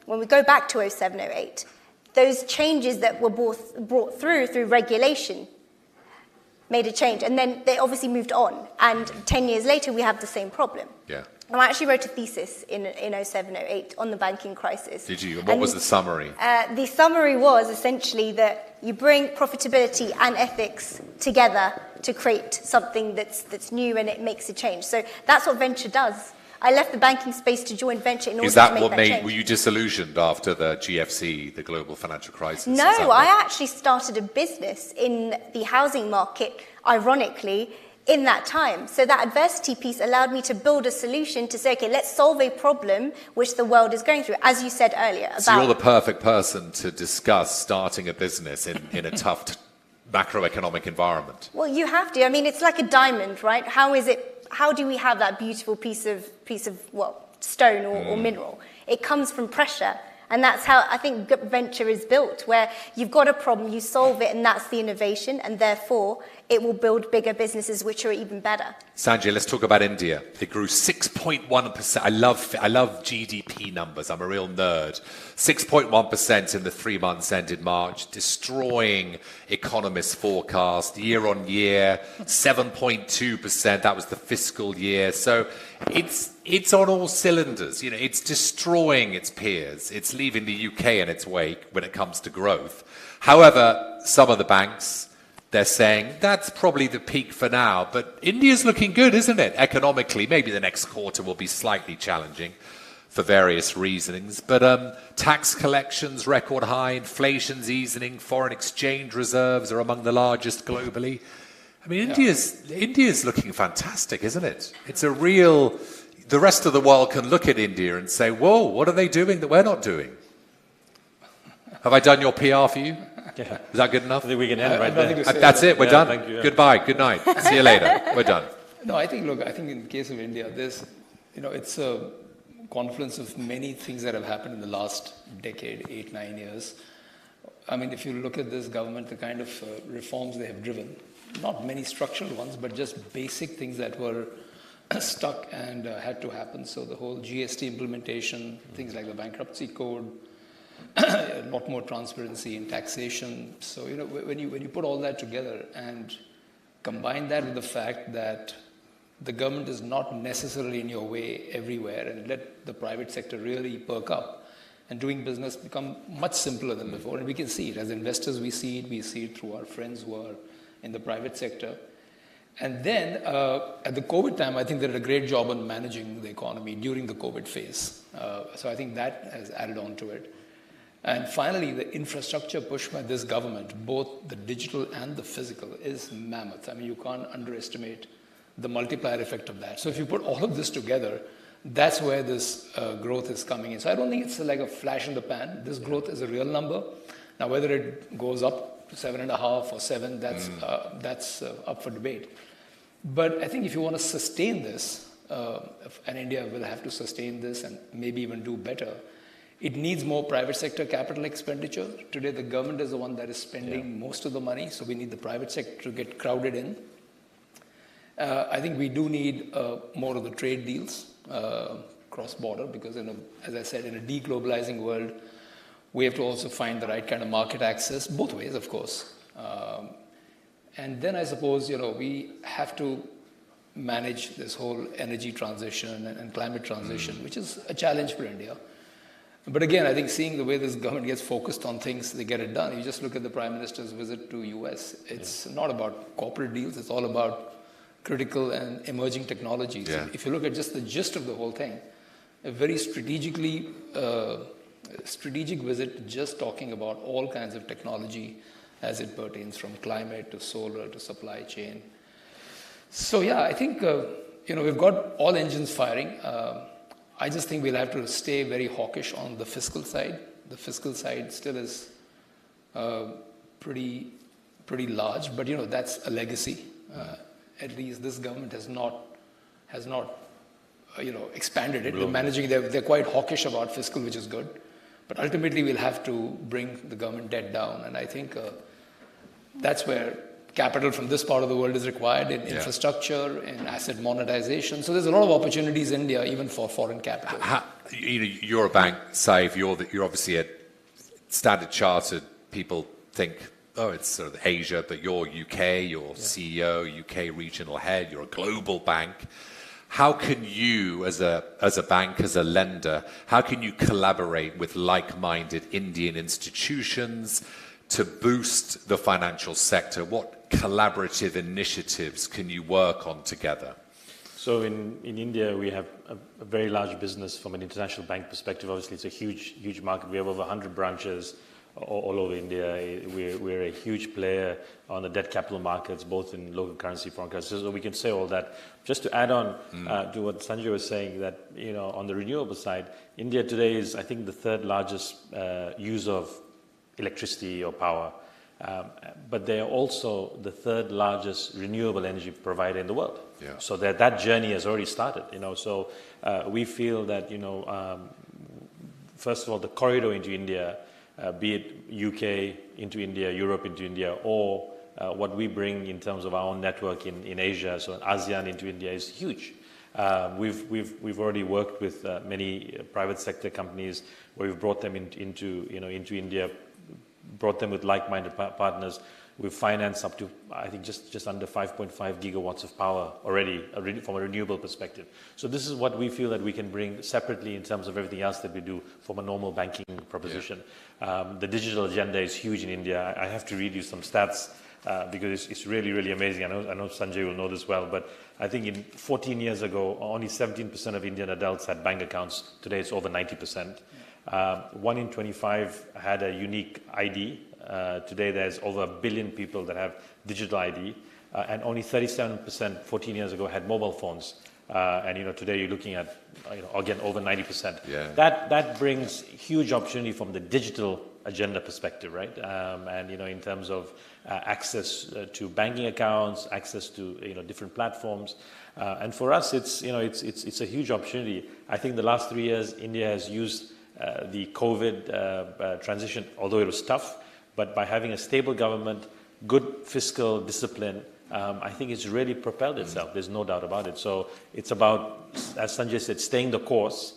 Speaker 6: when we go back to 07, 08, those changes that were brought through regulation made a change. And then they obviously moved on. And 10 years later, we have the same problem.
Speaker 1: Yeah.
Speaker 6: And I actually wrote a thesis in 07, 08 on the banking crisis.
Speaker 1: Did you? What was the summary?
Speaker 6: The summary was essentially that you bring profitability and ethics together to create something that's new and it makes a change. So that's what venture does. I left the banking space to join venture in order to make that change.
Speaker 1: Were you disillusioned after the GFC, the global financial crisis?
Speaker 6: No, I actually started a business in the housing market, ironically, in that time. So that adversity piece allowed me to build a solution to say, okay, let's solve a problem which the world is going through, as you said earlier.
Speaker 1: So you're the perfect person to discuss starting a business in a tough macroeconomic environment.
Speaker 6: Well, you have to. I mean, it's like a diamond, right? How do we have that beautiful piece of stone or mineral? It comes from pressure. And that's how I think venture is built, where you've got a problem, you solve it, and that's the innovation, and therefore it will build bigger businesses which are even better.
Speaker 1: Sanjay, let's talk about India. It grew 6.1%. I love GDP numbers. I'm a real nerd. 6.1% in the 3 months ended March, destroying economists' forecast. Year on year, 7.2%. That was the fiscal year. So it's on all cylinders. It's destroying its peers. It's leaving the UK in its wake when it comes to growth. However, some of the banks, they're saying that's probably the peak for now. But India's looking good, isn't it? Economically, maybe the next quarter will be slightly challenging for various reasons. But tax collections, record high, inflation's easing, foreign exchange reserves are among the largest globally. I mean, India's looking fantastic, isn't it? It's a real... The rest of the world can look at India and say, whoa, what are they doing that we're not doing? Have I done your PR for you?
Speaker 5: Yeah.
Speaker 1: Is that good enough?
Speaker 5: I think we can end right there.
Speaker 1: That's it, we're done.
Speaker 5: Thank you,
Speaker 1: Goodbye, good night. See you later. We're done.
Speaker 7: No, I think in the case of India, it's confluence of many things that have happened in the last decade, 8, 9 years. I mean, if you look at this government, the kind of reforms they have driven, not many structural ones, but just basic things that were stuck and had to happen. So the whole GST implementation, things like the bankruptcy code, a lot more transparency in taxation. So, you know, when you put all that together and combine that with the fact that the government is not necessarily in your way everywhere, and let the private sector really perk up, and doing business become much simpler than before. And we can see it. As investors, we see it through our friends who are in the private sector. And then at the COVID time, I think they did a great job on managing the economy during the COVID phase. So I think that has added on to it. And finally, the infrastructure push by this government, both the digital and the physical, is mammoth. I mean, you can't underestimate the multiplier effect of that. So if you put all of this together, that's where this growth is coming in. So I don't think it's like a flash in the pan. This growth is a real number. Now, whether it goes up to 7.5 or 7, that's up for debate. But I think if you want to sustain this, and India will have to sustain this and maybe even do better, it needs more private sector capital expenditure. Today, the government is the one that is spending most of the money, so we need the private sector to get crowded in. I think we do need more of the trade deals cross-border, because, as I said, in a deglobalizing world, we have to also find the right kind of market access, both ways, of course. And then I suppose, we have to manage this whole energy transition and climate transition, which is a challenge for India. But again, I think seeing the way this government gets focused on things, they get it done. You just look at the Prime Minister's visit to US. It's not about corporate deals. It's all about critical and emerging technologies. Yeah. If you look at just the gist of the whole thing, a very strategic visit, just talking about all kinds of technology as it pertains from climate to solar to supply chain. So yeah, I think we've got all engines firing. I just think we'll have to stay very hawkish on the fiscal side. The fiscal side still is pretty large, but that's a legacy. At least this government has not expanded it. They're managing. They're quite hawkish about fiscal, which is good. But ultimately, we'll have to bring the government debt down, and I think that's where capital from this part of the world is required in infrastructure, in asset monetization. So there's a lot of opportunities in India, even for foreign capital.
Speaker 1: You're a bank, Saif. You're obviously a Standard Chartered. People think, oh, it's sort of Asia, but you're UK, you're CEO, UK regional head, you're a global bank. How can you, as a bank, as a lender, how can you collaborate with like-minded Indian institutions to boost the financial sector? What collaborative initiatives can you work on together?
Speaker 5: So in India, we have a very large business from an international bank perspective. Obviously, it's a huge market. We have over 100 branches all over India. We're a huge player on the debt capital markets, both in local currency, foreign currency. So we can say all that. Just to add on to what Sanjay was saying, that on the renewable side, India today is, I think, the third largest user of electricity or power, but they are also the third largest renewable energy provider in the world. Yeah. So that journey has already started. So we feel that first of all, the corridor into India, be it UK into India, Europe into India, or what we bring in terms of our own network in Asia, so ASEAN into India, is huge. We've already worked with many private sector companies where we've brought them into India, brought them with like-minded partners. We've financed up to, I think, just under 5.5 gigawatts of power already from a renewable perspective. So this is what we feel that we can bring separately in terms of everything else that we do from a normal banking proposition. Yeah. The digital agenda is huge in India. I have to read you some stats because it's really, really amazing. I know Sanjay will know this well, but I think 14 years ago, only 17% of Indian adults had bank accounts. Today, it's over 90%. 1 in 25 had a unique ID. Today, there's over 1 billion people that have digital ID, and only 37% 14 years ago had mobile phones. And today you're looking at again over 90%. Yeah. That brings huge opportunity from the digital agenda perspective, right? And in terms of access to banking accounts, access to different platforms, and for us, it's a huge opportunity. I think the last 3 years, India has used the COVID transition, although it was tough, but by having a stable government, good fiscal discipline, I think it's really propelled itself. There's no doubt about it. So it's about, as Sanjay said, staying the course.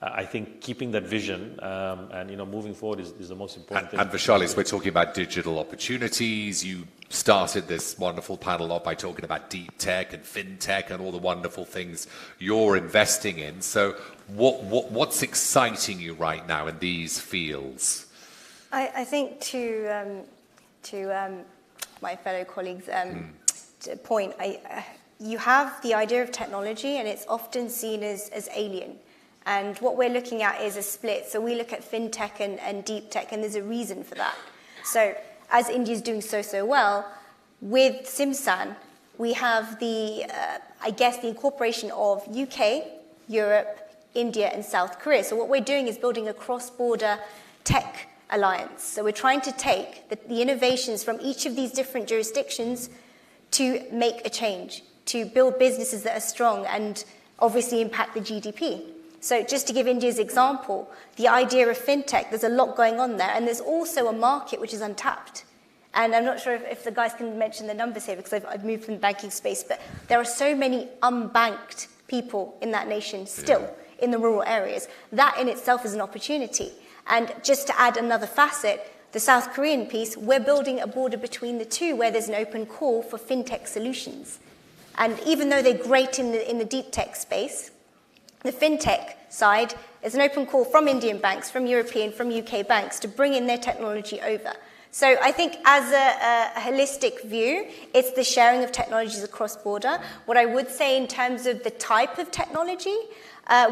Speaker 5: I think keeping that vision and moving forward is the most important thing.
Speaker 1: And Vishali, as we're talking about digital opportunities, you started this wonderful panel off by talking about deep tech and fintech and all the wonderful things you're investing in. So what's exciting you right now in these fields?
Speaker 6: I think to my fellow colleagues' point, you have the idea of technology, and it's often seen as alien. And what we're looking at is a split. So we look at fintech and deep tech, and there's a reason for that. So as India's doing so well, with Simsan, we have the incorporation of UK, Europe, India, and South Korea. So what we're doing is building a cross-border tech alliance. So we're trying to take the innovations from each of these different jurisdictions to make a change, to build businesses that are strong and obviously impact the GDP. So just to give India's example, the idea of fintech, there's a lot going on there, and there's also a market which is untapped. And I'm not sure if the guys can mention the numbers here, because I've moved from the banking space, but there are so many unbanked people in that nation still in the rural areas. That in itself is an opportunity. And just to add another facet, the South Korean piece, we're building a border between the two where there's an open call for fintech solutions. And even though they're great in the deep tech space, the fintech side is an open call from Indian banks, from European, from UK banks to bring in their technology over. So I think as a holistic view, it's the sharing of technologies across border. What I would say in terms of the type of technology,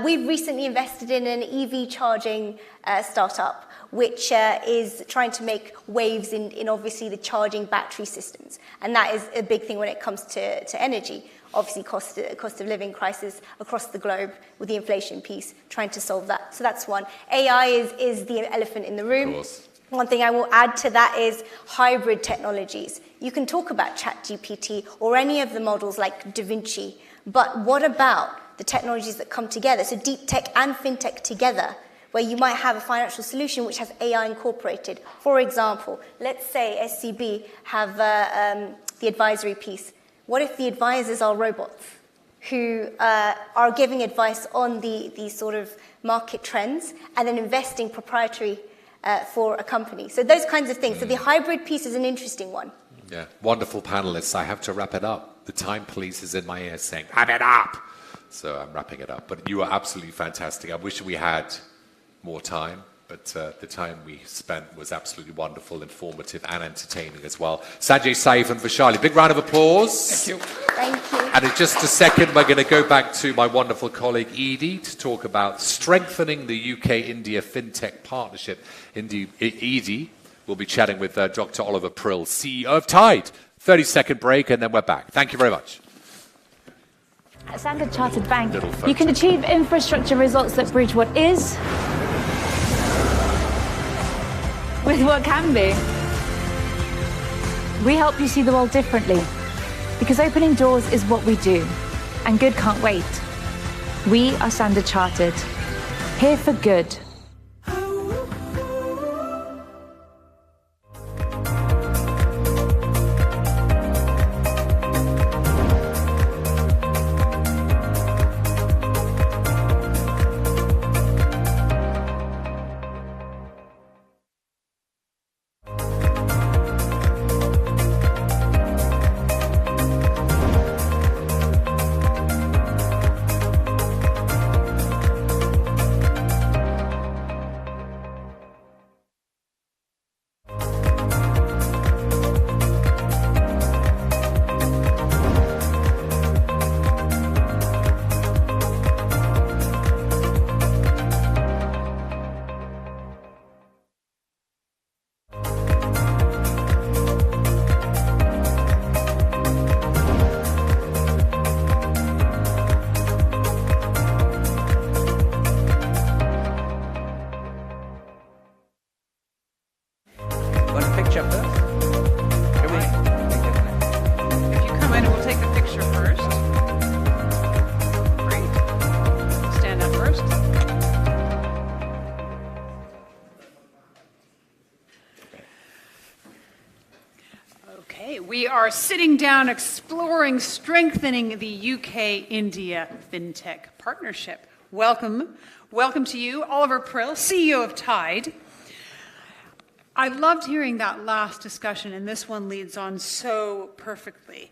Speaker 6: we've recently invested in an EV charging startup, which is trying to make waves in obviously the charging battery systems. And that is a big thing when it comes to energy. Obviously, cost of living crisis across the globe with the inflation piece, trying to solve that. So that's one. AI is the elephant in the room.
Speaker 1: Of course.
Speaker 6: One thing I will add to that is hybrid technologies. You can talk about ChatGPT or any of the models like Da Vinci, but what about the technologies that come together? So deep tech and fintech together, where you might have a financial solution which has AI incorporated. For example, let's say SCB have the advisory piece. What if the advisors are robots who are giving advice on the sort of market trends and then investing proprietary for a company? So those kinds of things. So the hybrid piece is an interesting one.
Speaker 1: Yeah, wonderful panelists. I have to wrap it up. The time police is in my ear saying, wrap it up. So I'm wrapping it up. But you are absolutely fantastic. I wish we had more time, but the time we spent was absolutely wonderful, informative and entertaining as well. Sanjay, Saif and Vishali, big round of applause.
Speaker 7: Thank you.
Speaker 6: Thank you.
Speaker 1: And in just a second, we're going to go back to my wonderful colleague Edie to talk about strengthening the UK-India fintech partnership. Edie will be chatting with Dr. Oliver Prill, CEO of Tide. 30-second break, and then we're back. Thank you very much.
Speaker 15: At Standard Chartered Bank, you can achieve infrastructure results that bridge what is with what can be. We help you see the world differently, because opening doors is what we do, and good can't wait. We are Standard Chartered, here for good.
Speaker 2: are sitting down, exploring, strengthening the UK-India fintech partnership. Welcome. Welcome to you, Oliver Prill, CEO of Tide. I loved hearing that last discussion, and this one leads on so perfectly.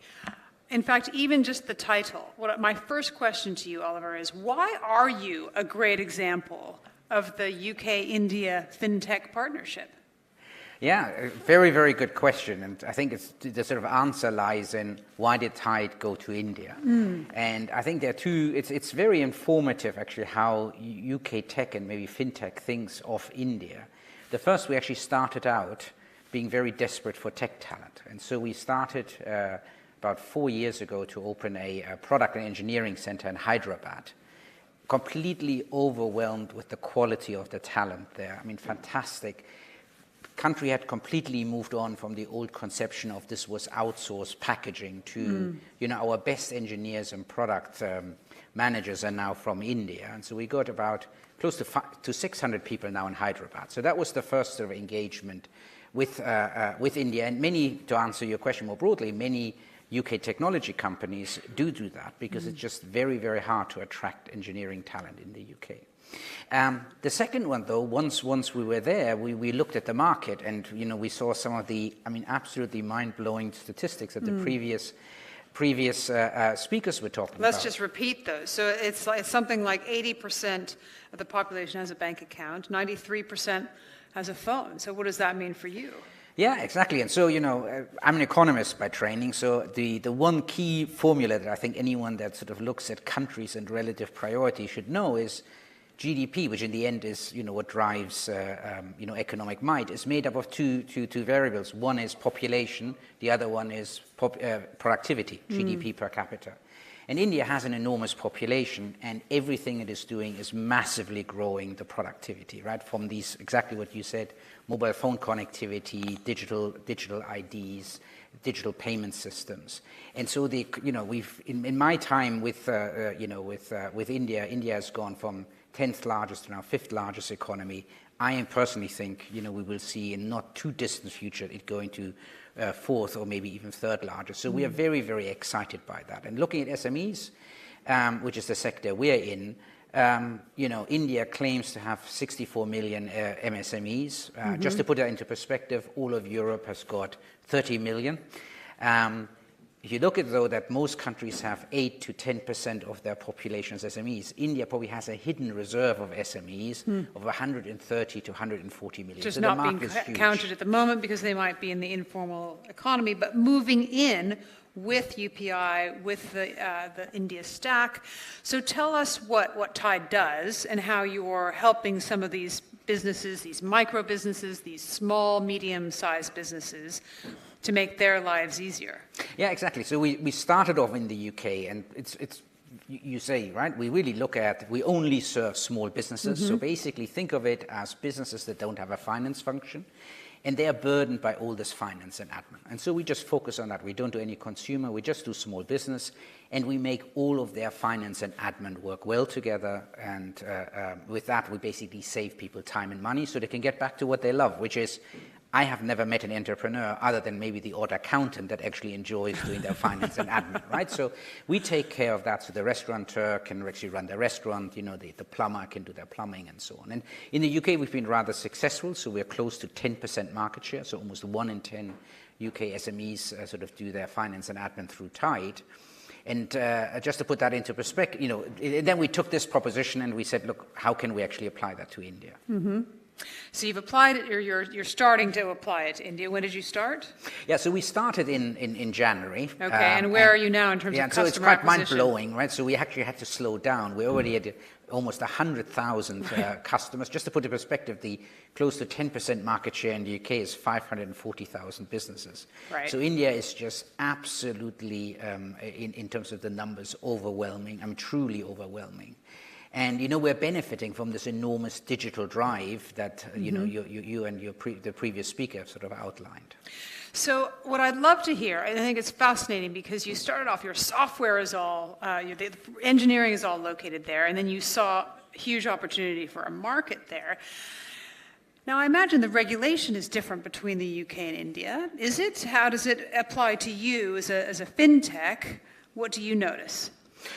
Speaker 2: In fact, even just the title. My first question to you, Oliver, is why are you a great example of the UK-India fintech partnership?
Speaker 8: Yeah, a very, very good question. And I think the sort of answer lies in why did Tide go to India? And I think there are two, it's very informative actually how UK tech and maybe fintech thinks of India. The first, we actually started out being very desperate for tech talent. And so we started about 4 years ago to open a product and engineering center in Hyderabad. Completely overwhelmed with the quality of the talent there. I mean, fantastic. Country had completely moved on from the old conception of this was outsourced packaging to, our best engineers and product managers are now from India. And so we got about close to 600 people now in Hyderabad. So that was the first sort of engagement with India. And many, to answer your question more broadly, many UK technology companies do that because it's just very, very hard to attract engineering talent in the UK. The second one, though, once we were there, we looked at the market and, we saw some of the, absolutely mind-blowing statistics that the previous speakers were talking about.
Speaker 2: Let's just repeat those. So it's something like 80% of the population has a bank account, 93% has a phone. So what does that mean for you?
Speaker 8: Yeah, exactly. And so, I'm an economist by training. So the one key formula that I think anyone that sort of looks at countries and relative priority should know is GDP, which in the end is, what drives, economic might, is made up of two variables. One is population. The other one is productivity, GDP per capita. And India has an enormous population, and everything it is doing is massively growing the productivity, right? From these, exactly what you said, mobile phone connectivity, digital IDs, digital payment systems. And so we've in my time with India has gone from 10th largest to now 5th largest economy. I personally think, we will see in not too distant future it going to 4th or maybe even 3rd largest. So we are very, very excited by that. And looking at SMEs, which is the sector we're in, India claims to have 64 million MSMEs. Just to put that into perspective, all of Europe has got 30 million. If you look at, though, that most countries have 8 to 10% of their populations SMEs, India probably has a hidden reserve of SMEs of 130 to 140 million.
Speaker 2: Just so not being counted at the moment because they might be in the informal economy, but moving in with UPI, with the India stack. So tell us what Tide does and how you're helping some of these businesses, these micro businesses, these small, medium-sized businesses to make their lives easier.
Speaker 8: Yeah, exactly. So we started off in the UK, and it's you say, right, we really look at, we only serve small businesses. So basically think of it as businesses that don't have a finance function, and they are burdened by all this finance and admin. And so we just focus on that. We don't do any consumer, we just do small business, and we make all of their finance and admin work well together. And with that, we basically save people time and money so they can get back to what they love, which is, I have never met an entrepreneur other than maybe the odd accountant that actually enjoys doing their finance and admin, right? So we take care of that. So the restaurateur can actually run the restaurant, the plumber can do their plumbing and so on. And in the UK, we've been rather successful. So we're close to 10% market share. So almost 1 in 10 UK SMEs sort of do their finance and admin through Tide. And just to put that into perspective, then we took this proposition and we said, look, how can we actually apply that to India?
Speaker 2: So you've applied it, or you're starting to apply it to India. When did you start?
Speaker 8: Yeah, so we started in January.
Speaker 2: Okay, and where are you now in terms of customer acquisition?
Speaker 8: So it's quite mind-blowing, right? So we actually had to slow down. We already had almost 100,000 customers. Just to put it in perspective, the close to 10% market share in the UK is 540,000 businesses.
Speaker 2: Right.
Speaker 8: So India is just absolutely, in terms of the numbers, overwhelming. Truly overwhelming. And, we're benefiting from this enormous digital drive that, you and the previous speaker have sort of outlined.
Speaker 2: So what I'd love to hear, I think it's fascinating because you started off, your software is all, the engineering is all located there, and then you saw huge opportunity for a market there. Now, I imagine the regulation is different between the UK and India. Is it? How does it apply to you as a fintech? What do you notice?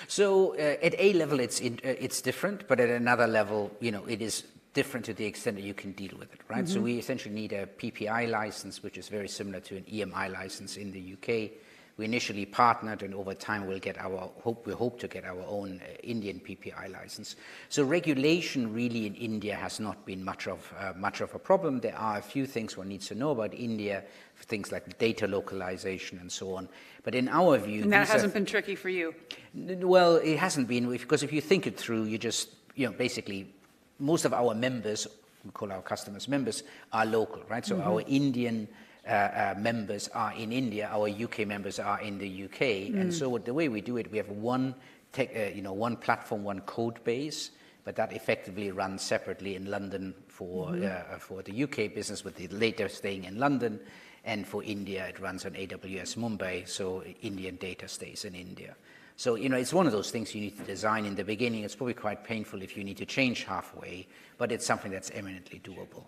Speaker 8: So at a level, it's different, but at another level, it is different to the extent that you can deal with it, right? Mm-hmm. So we essentially need a PPI license, which is very similar to an EMI license in the UK. We initially partnered, and over time we hope to get our own Indian PPI license. So regulation really in India has not been much of a problem. There are a few things one needs to know about India, things like data localization and so on. But in our view,
Speaker 2: and that hasn't been tricky for you.
Speaker 8: Well, it hasn't been, because if you think it through, you just basically most of our members, we call our customers members, are local, right? So our Indian members are in India, our UK members are in the UK, and so the way we do it, we have one platform, one code base, but that effectively runs separately in London for the UK business, with the later staying in London, and for India it runs on AWS Mumbai, so Indian data stays in India. So, it's one of those things you need to design in the beginning. It's probably quite painful if you need to change halfway, but it's something that's eminently doable.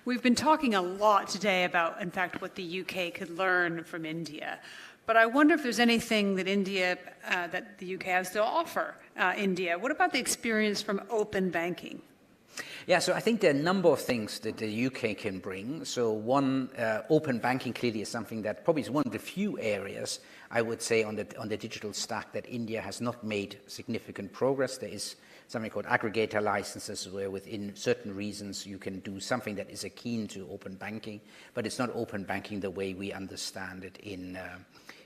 Speaker 2: We've been talking a lot today about, in fact, what the UK could learn from India. But I wonder if there's anything that that the UK has to offer India. What about the experience from open banking?
Speaker 8: Yeah, so I think there are a number of things that the UK can bring. So one, open banking clearly is something that probably is one of the few areas, I would say, on the digital stack that India has not made significant progress. There is something called aggregator licenses, where within certain reasons you can do something that is akin to open banking, but it's not open banking the way we understand it in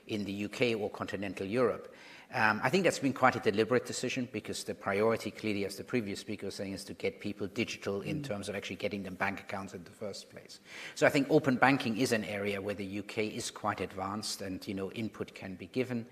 Speaker 8: the UK or continental Europe. I think that's been quite a deliberate decision, because the priority clearly, as the previous speaker was saying, is to get people digital in terms of actually getting them bank accounts in the first place. So I think open banking is an area where the UK is quite advanced, and input can be given.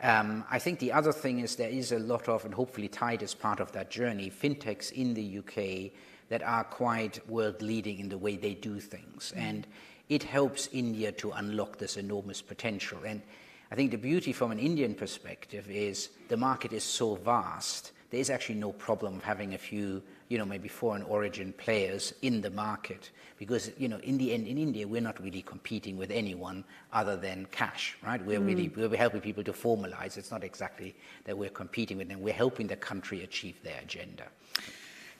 Speaker 8: I think the other thing is there is a lot of, and hopefully tied as part of that journey, fintechs in the UK that are quite world leading in the way they do things. And it helps India to unlock this enormous potential. And I think the beauty from an Indian perspective is the market is so vast, there is actually no problem of having a few, maybe foreign origin players in the market, because, in the end, in India, we're not really competing with anyone other than cash, right? We're helping people to formalize. It's not exactly that we're competing with them. We're helping the country achieve their agenda.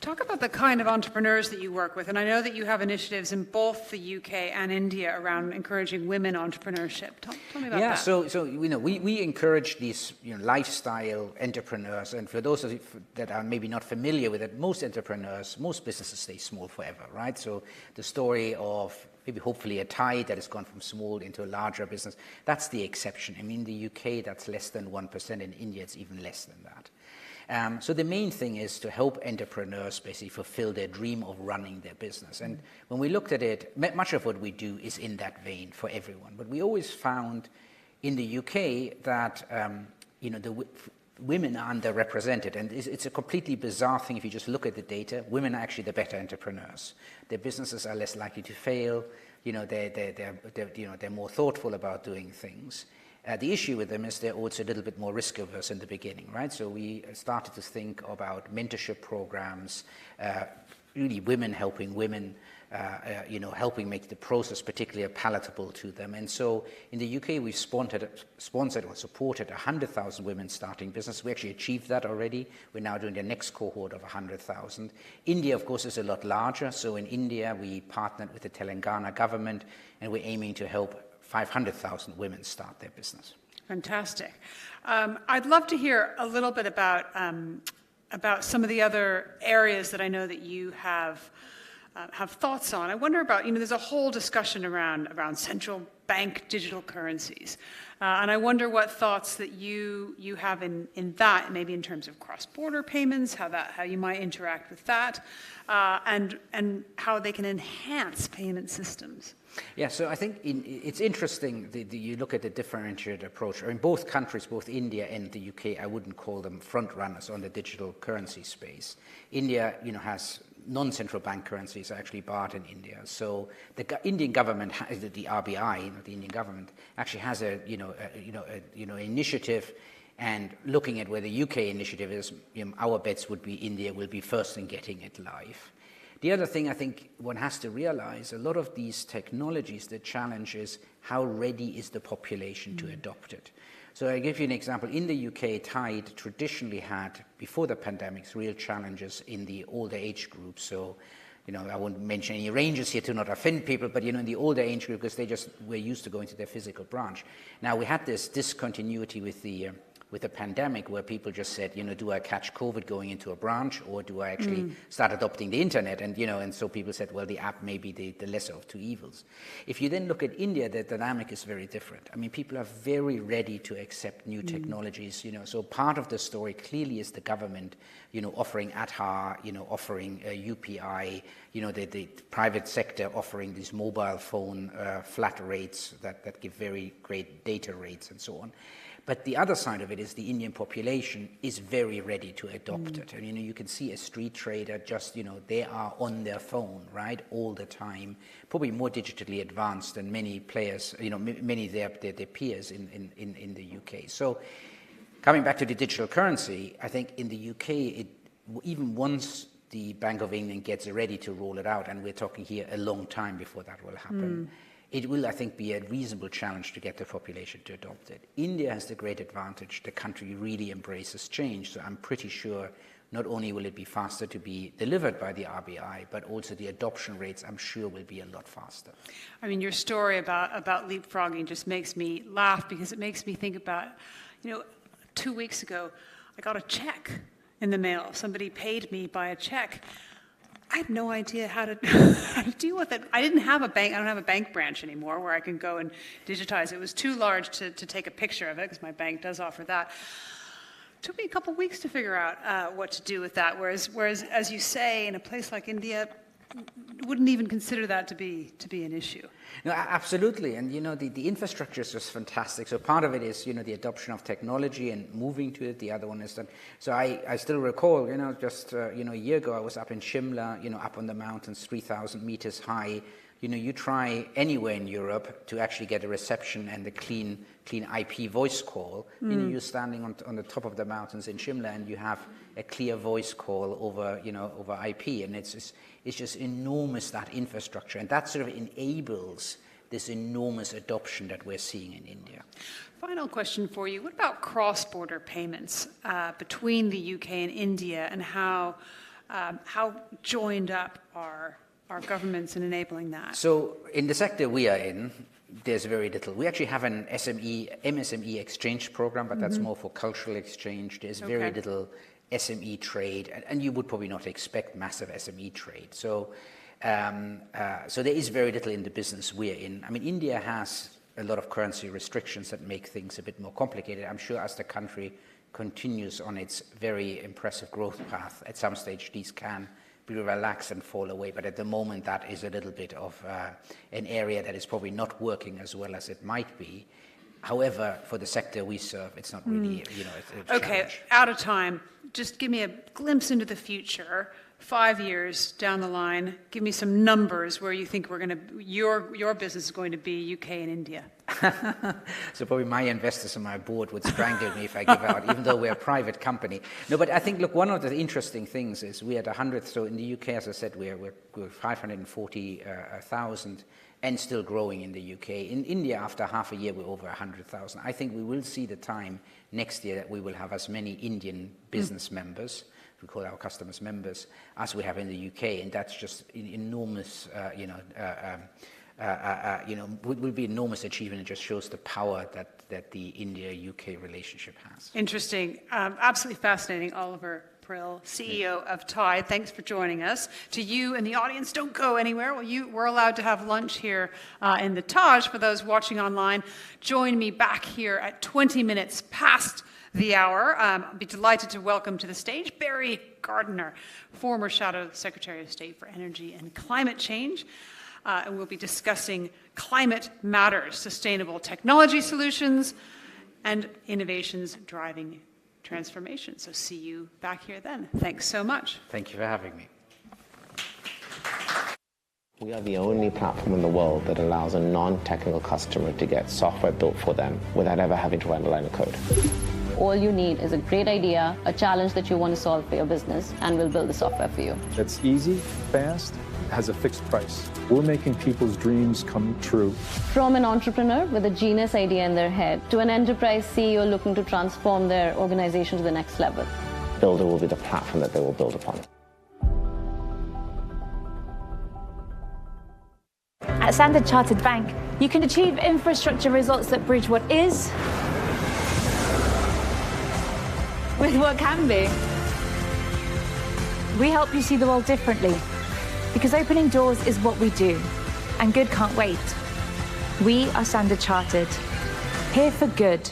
Speaker 2: Talk about the kind of entrepreneurs that you work with. And I know that you have initiatives in both the UK and India around encouraging women entrepreneurship. Tell me about that.
Speaker 8: So we encourage these lifestyle entrepreneurs. And for those of you that are maybe not familiar with it, most businesses stay small forever, right? So the story of maybe hopefully a Thai that has gone from small into a larger business, that's the exception. I mean, in the UK, that's less than 1%. In India, it's even less than that. So the main thing is to help entrepreneurs basically fulfill their dream of running their business. And when we looked at it, much of what we do is in that vein for everyone. But we always found in the UK that women are underrepresented. And it's a completely bizarre thing if you just look at the data. Women are actually the better entrepreneurs. Their businesses are less likely to fail. They're more thoughtful about doing things. The issue with them is they're also a little bit more risk averse in the beginning, right? So we started to think about mentorship programs, really women helping women, helping make the process particularly palatable to them. And so in the UK, we've sponsored or supported 100,000 women starting business. We actually achieved that already. We're now doing the next cohort of 100,000. India, of course, is a lot larger. So in India, we partnered with the Telangana government, and we're aiming to help 500,000 women start their business.
Speaker 2: Fantastic. I'd love to hear a little bit about some of the other areas that I know that you have thoughts on. I wonder about, there's a whole discussion around central bank digital currencies. And I wonder what thoughts that you have in that, maybe in terms of cross-border payments, how you might interact with that, and how they can enhance payment systems.
Speaker 8: Yeah, so I think it's interesting that you look at the differentiated approach. In both countries, both India and the UK, I wouldn't call them front runners on the digital currency space. India, has non-central bank currencies are actually barred in India. So the Indian government, the RBI, the Indian government, actually has a initiative. And looking at where the UK initiative is, our bets would be India will be first in getting it live. The other thing I think one has to realize, a lot of these technologies, the challenge is how ready is the population to adopt it. So I'll give you an example. In the UK, Tide traditionally had, before the pandemics, real challenges in the older age group. So, I won't mention any ranges here to not offend people, but, in the older age group, because they just were used to going to their physical branch. Now, we had this discontinuity with the pandemic where people just said, do I catch COVID going into a branch, or do I actually start adopting the internet? And, and so people said, well, the app may be the lesser of two evils. If you then look at India, the dynamic is very different. I mean, people are very ready to accept new technologies, so part of the story clearly is the government, offering Aadhaar, offering UPI, the private sector offering these mobile phone flat rates that give very great data rates and so on. But the other side of it is the Indian population is very ready to adopt it. And, you can see a street trader just, they are on their phone, right, all the time, probably more digitally advanced than many players, many of their peers in the UK. So coming back to the digital currency, I think in the UK, even once the Bank of England gets ready to roll it out, and we're talking here a long time before that will happen, it will, I think, be a reasonable challenge to get the population to adopt it. India has the great advantage. The country really embraces change. So I'm pretty sure not only will it be faster to be delivered by the RBI, but also the adoption rates, I'm sure, will be a lot faster.
Speaker 2: I mean, your story about leapfrogging just makes me laugh, because it makes me think about, 2 weeks ago, I got a check in the mail. Somebody paid me by a check. I had no idea how to deal with it. I didn't have a bank. I don't have a bank branch anymore where I can go and digitize. It was too large to take a picture of it, because my bank does offer that. It took me a couple of weeks to figure out what to do with that. Whereas, as you say, in a place like India, wouldn't even consider that to be an issue.
Speaker 8: No, absolutely. And, the infrastructure is just fantastic. So part of it is, the adoption of technology and moving to it. The other one is that. So I still recall, just, a year ago, I was up in Shimla, up on the mountains, 3,000 meters high. You try anywhere in Europe to actually get a reception and a clean IP voice call. You're standing on the top of the mountains in Shimla, and you have a clear voice call over IP, and it's just enormous, that infrastructure, and that sort of enables this enormous adoption that we're seeing in India.
Speaker 2: Final question for you: what about cross-border payments between the UK and India, and how joined up are our governments in enabling that?
Speaker 8: So in the sector we are in, there's very little. We actually have an MSME exchange program, but that's more for cultural exchange. There's very little SME trade, and you would probably not expect massive SME trade. So so there is very little in the business we're in. I mean, India has a lot of currency restrictions that make things a bit more complicated. I'm sure as the country continues on its very impressive growth path, at some stage these can be relaxed and fall away. But at the moment, that is a little bit of an area that is probably not working as well as it might be. However, for the sector we serve, it's not really, a
Speaker 2: Okay,
Speaker 8: challenge.
Speaker 2: out of time. Just give me a glimpse into the future. 5 years down the line, give me some numbers where you think your business is going to be, UK and India.
Speaker 8: So probably my investors on my board would strangle me if I give out, even though we're a private company. No, but I think, look, one of the interesting things is we had 100, so in the UK, as I said, we're 540,000 and still growing in the UK. In India, after half a year, we're over 100,000. I think we will see the time next year that we will have as many Indian business members, we call our customers members, as we have in the UK, and that's just an enormous, will be enormous achievement. It just shows the power that the India-UK relationship has.
Speaker 2: Interesting. Absolutely fascinating. Oliver Prill, CEO of Tide, thanks for joining us. To you and the audience, don't go anywhere. We're allowed to have lunch here in the Taj. For those watching online, join me back here at 20 minutes past the hour. I'll be delighted to welcome to the stage Barry Gardiner, former Shadow Secretary of State for Energy and Climate Change. And we'll be discussing climate matters, sustainable technology solutions, and innovations driving transformation. So see you back here then. Thanks so much.
Speaker 8: Thank you for having me.
Speaker 12: We are the only platform in the world that allows a non-technical customer to get software built for them without ever having to write a line of code.
Speaker 13: All you need is a great idea, a challenge that you want to solve for your business, and we'll build the software for you.
Speaker 14: It's easy, fast, has a fixed price. We're making people's dreams come true.
Speaker 13: From an entrepreneur with a genius idea in their head to an enterprise CEO looking to transform their organization to the next level.
Speaker 12: Builder will be the platform that they will build upon.
Speaker 15: At Standard Chartered Bank, you can achieve infrastructure results that bridge what is with what can be. We help you see the world differently, because opening doors is what we do, and good can't wait. We are Standard Chartered, here for good.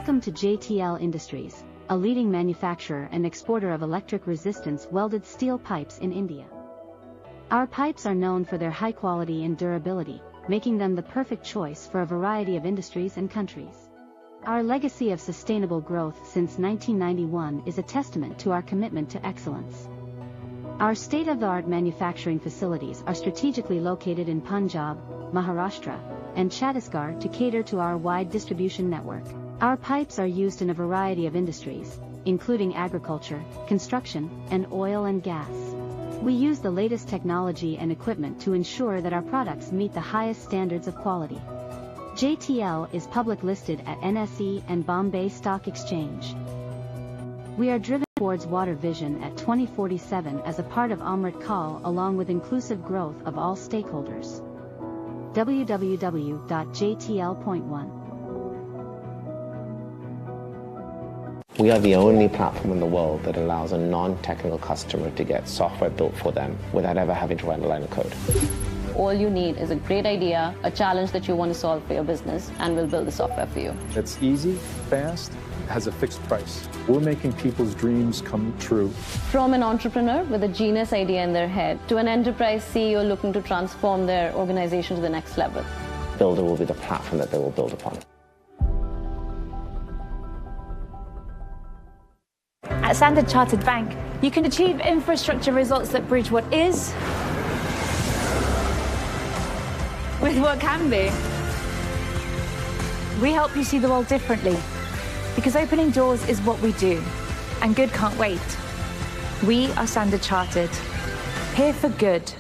Speaker 9: Welcome to JTL Industries, a leading manufacturer and exporter of electric resistance welded steel pipes in India. Our pipes are known for their high quality and durability, making them the perfect choice for a variety of industries and countries. Our legacy of sustainable growth since 1991 is a testament to our commitment to excellence. Our state-of-the-art manufacturing facilities are strategically located in Punjab, Maharashtra, and Chhattisgarh to cater to our wide distribution network. Our pipes are used in a variety of industries, including agriculture, construction, and oil and gas. We use the latest technology and equipment to ensure that our products meet the highest standards of quality. JTL is public listed at NSE and Bombay Stock Exchange. We are driven towards water vision at 2047 as a part of Amrit Kaal along with inclusive growth of all stakeholders. www.jtl.1
Speaker 12: We are the only platform in the world that allows a non-technical customer to get software built for them without ever having to write a line of code.
Speaker 13: All you need is a great idea, a challenge that you want to solve for your business, and we'll build the software for you.
Speaker 14: It's easy, fast, has a fixed price. We're making people's dreams come true.
Speaker 13: From an entrepreneur with a genius idea in their head to an enterprise CEO looking to transform their organization to the next level.
Speaker 12: Builder will be the platform that they will build upon.
Speaker 15: At Standard Chartered Bank, you can achieve infrastructure results that bridge what is with what can be. We help you see the world differently, because opening doors is what we do, and good can't wait. We are Standard Chartered, here for good.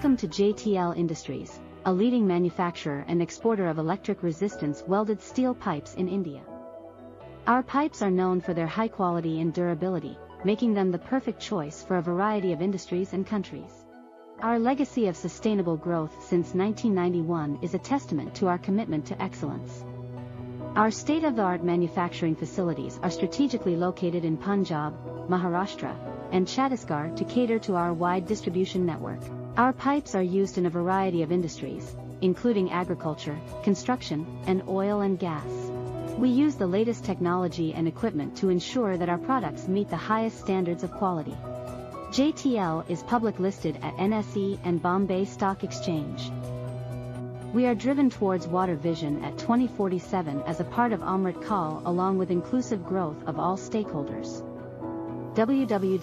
Speaker 9: Welcome to JTL Industries, a leading manufacturer and exporter of electric resistance welded steel pipes in India. Our pipes are known for their high quality and durability, making them the perfect choice for a variety of industries and countries. Our legacy of sustainable growth since 1991 is a testament to our commitment to excellence. Our state-of-the-art manufacturing facilities are strategically located in Punjab, Maharashtra, and Chhattisgarh to cater to our wide distribution network. Our pipes are used in a variety of industries, including agriculture, construction, and oil and gas. We use the latest technology and equipment to ensure that our products meet the highest standards of quality. JTL is public listed at NSE and Bombay Stock Exchange. We are driven towards water vision at 2047 as a part of Amrit Kaal along with inclusive growth of all stakeholders. www.jtl.1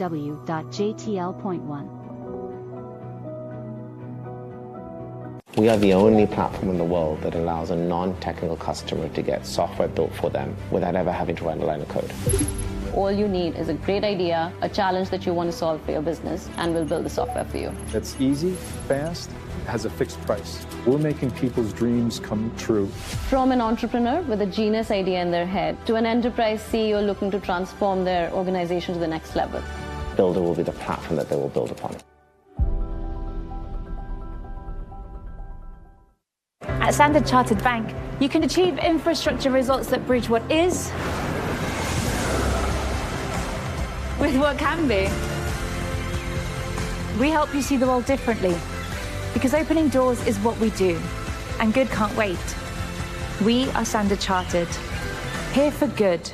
Speaker 12: We are the only platform in the world that allows a non-technical customer to get software built for them without ever having to write a line of code.
Speaker 13: All you need is a great idea, a challenge that you want to solve for your business, and we'll build the software for you.
Speaker 14: It's easy, fast, has a fixed price. We're making people's dreams come true.
Speaker 13: From an entrepreneur with a genius idea in their head to an enterprise CEO looking to transform their organization to the next level.
Speaker 12: Builder will be the platform that they will build upon.
Speaker 15: At Standard Chartered Bank, you can achieve infrastructure results that bridge what is with what can be. We help you see the world differently, because opening doors is what we do, and good can't wait. We are Standard Chartered, here for good.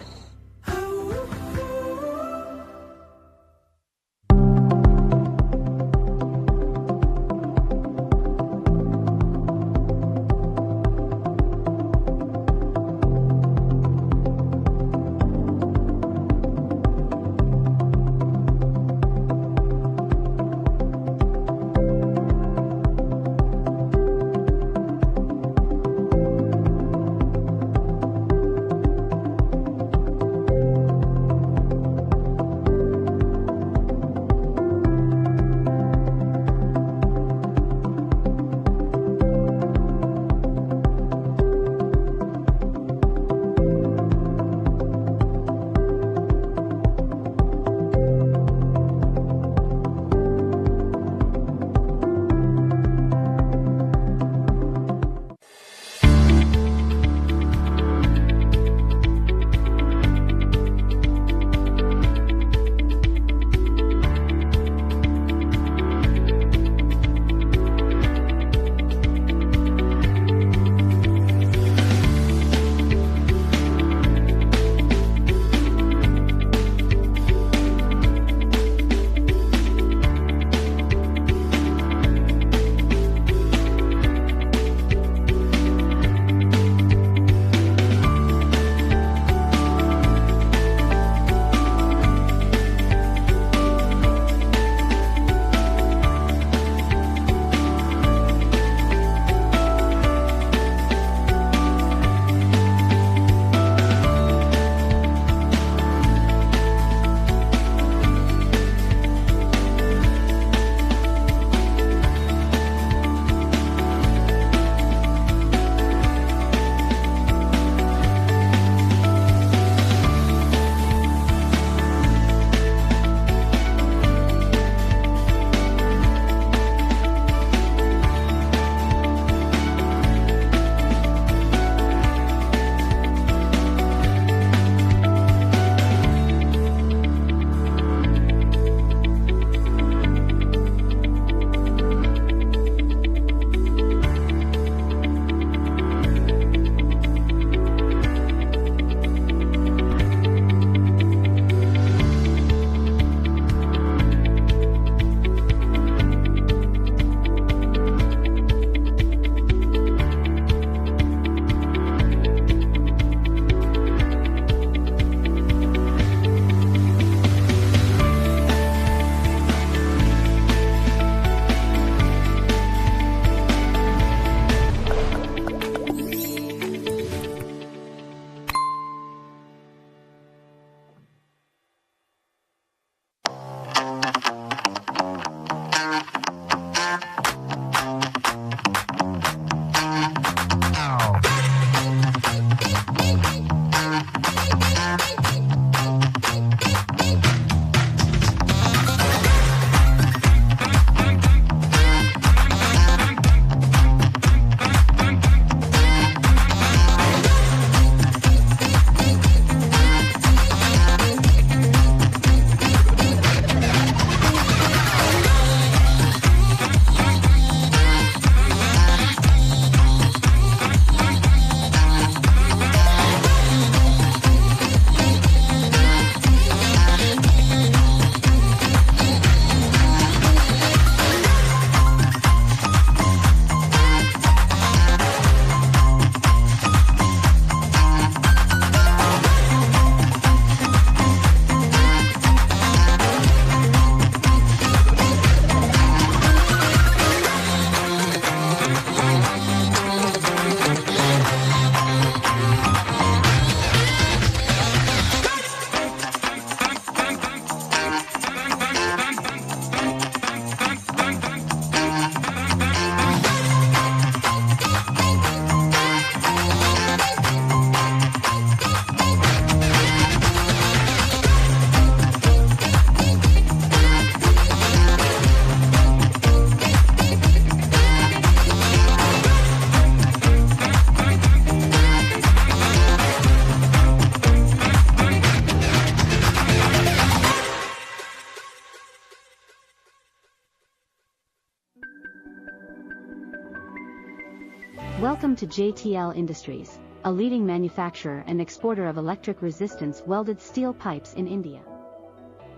Speaker 9: Welcome to JTL Industries, a leading manufacturer and exporter of electric resistance welded steel pipes in India.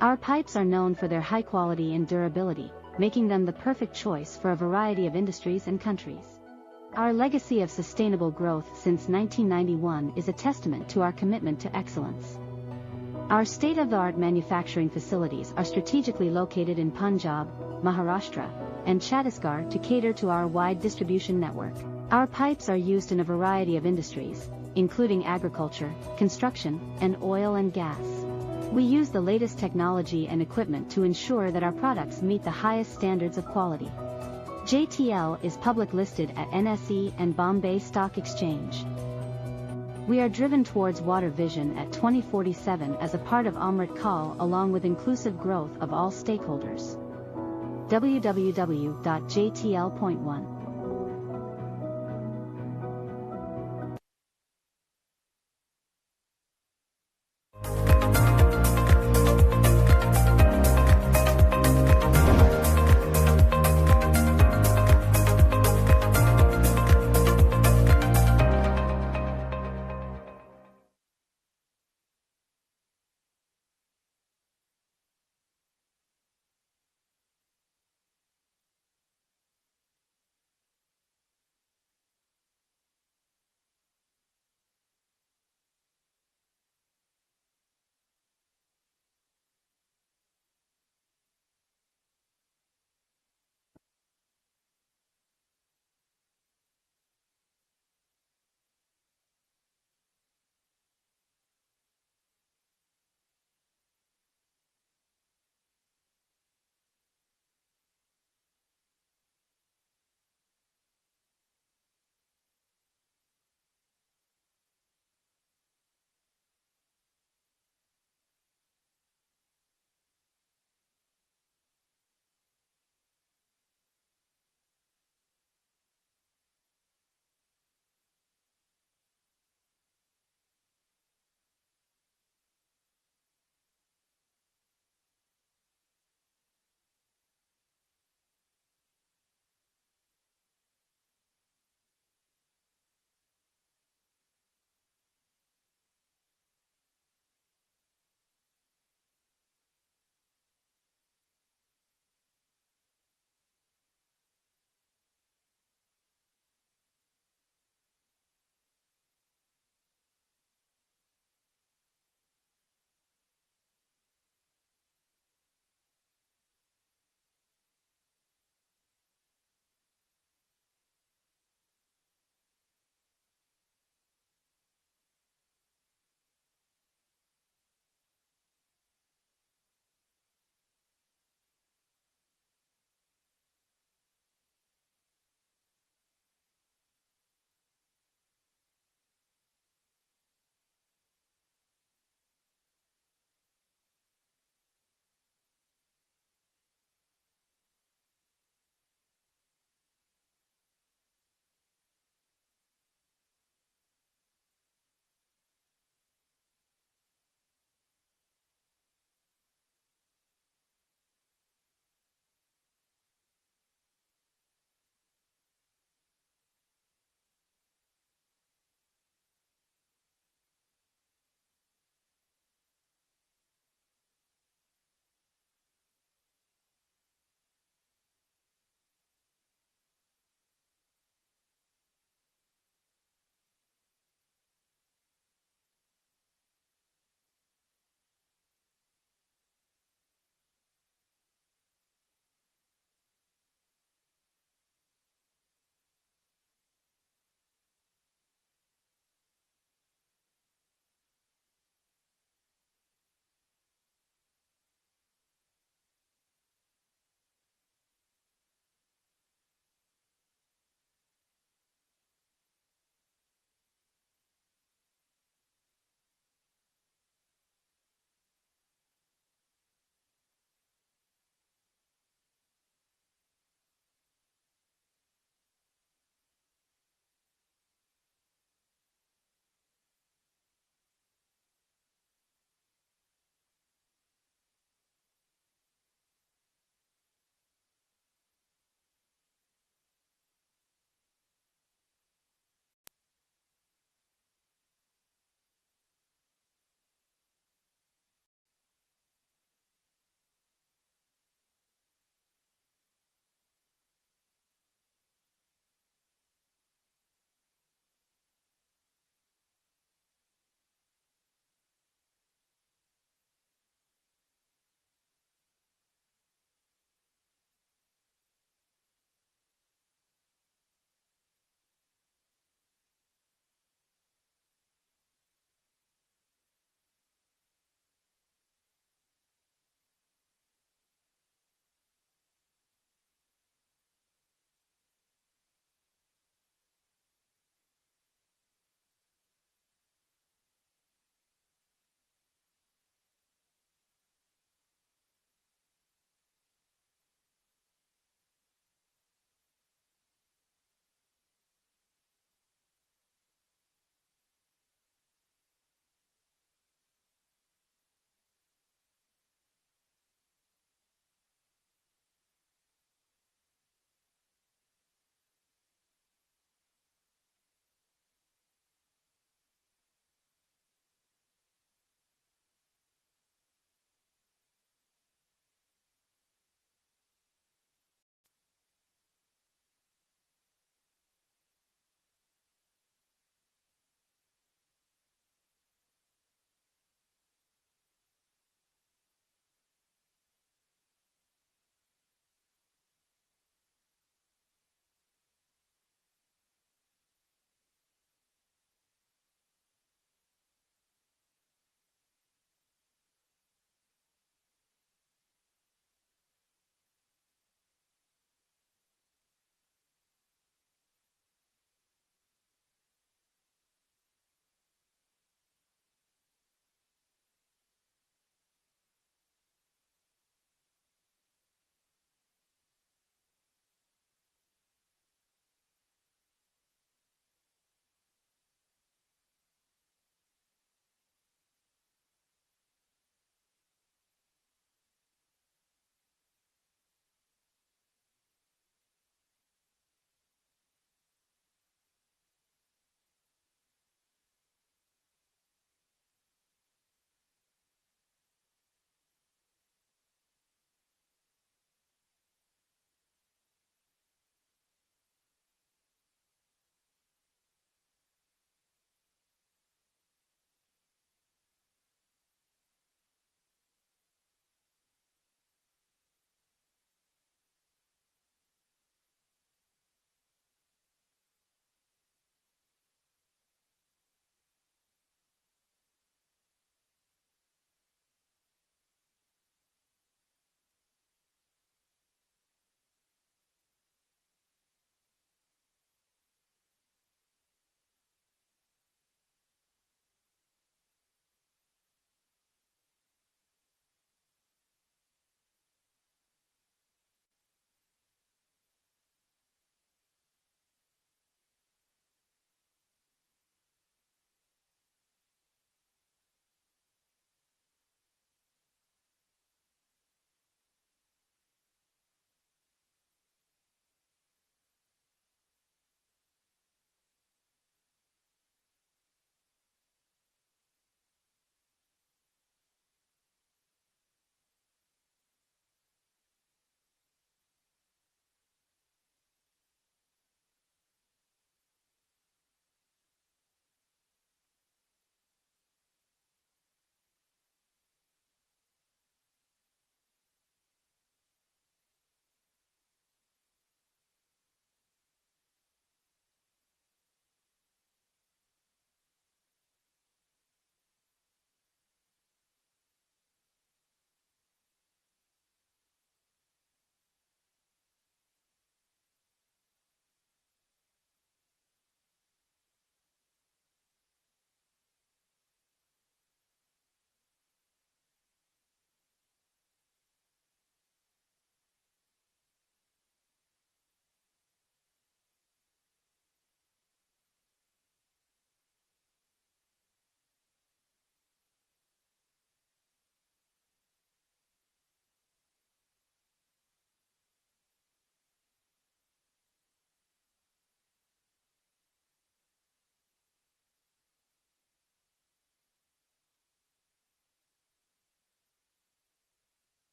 Speaker 9: Our pipes are known for their high quality and durability, making them the perfect choice for a variety of industries and countries. Our legacy of sustainable growth since 1991 is a testament to our commitment to excellence. Our state-of-the-art manufacturing facilities are strategically located in Punjab, Maharashtra, and Chhattisgarh to cater to our wide distribution network. Our pipes are used in a variety of industries, including agriculture, construction, and oil and gas. We use the latest technology and equipment to ensure that our products meet the highest standards of quality. JTL is public listed at NSE and Bombay Stock Exchange. We are driven towards water vision at 2047 as a part of Amrit Kaal along with inclusive growth of all stakeholders. www.jtl.1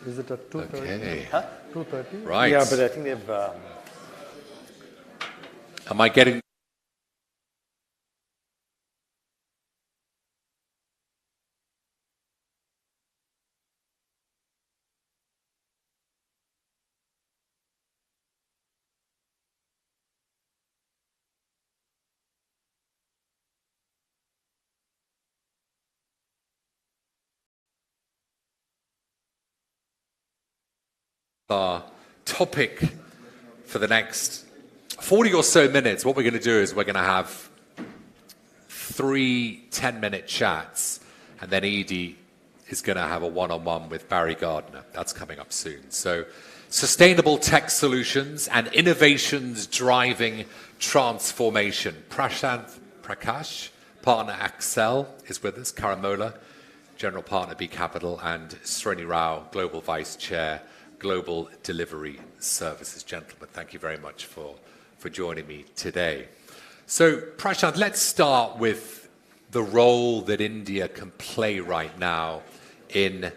Speaker 10: Is it at 2:30?
Speaker 1: Okay.
Speaker 10: 2:30?
Speaker 1: Right.
Speaker 10: Yeah, but I think they've...
Speaker 1: Am I getting... Our topic for the next 40 or so minutes, what we're going to do is we're going to have 3 10-minute chats, and then Edie is going to have a one-on-one with Barry Gardner. That's coming up soon. So, sustainable tech solutions and innovations driving transformation. Prashanth Prakash, partner Accel, is with us. Karamola, general partner B Capital, and Srini Rao, global vice chair, Global Delivery Services. Gentlemen, thank you very much for joining me today. So, Prashanth, let's start with the role that India can play right now in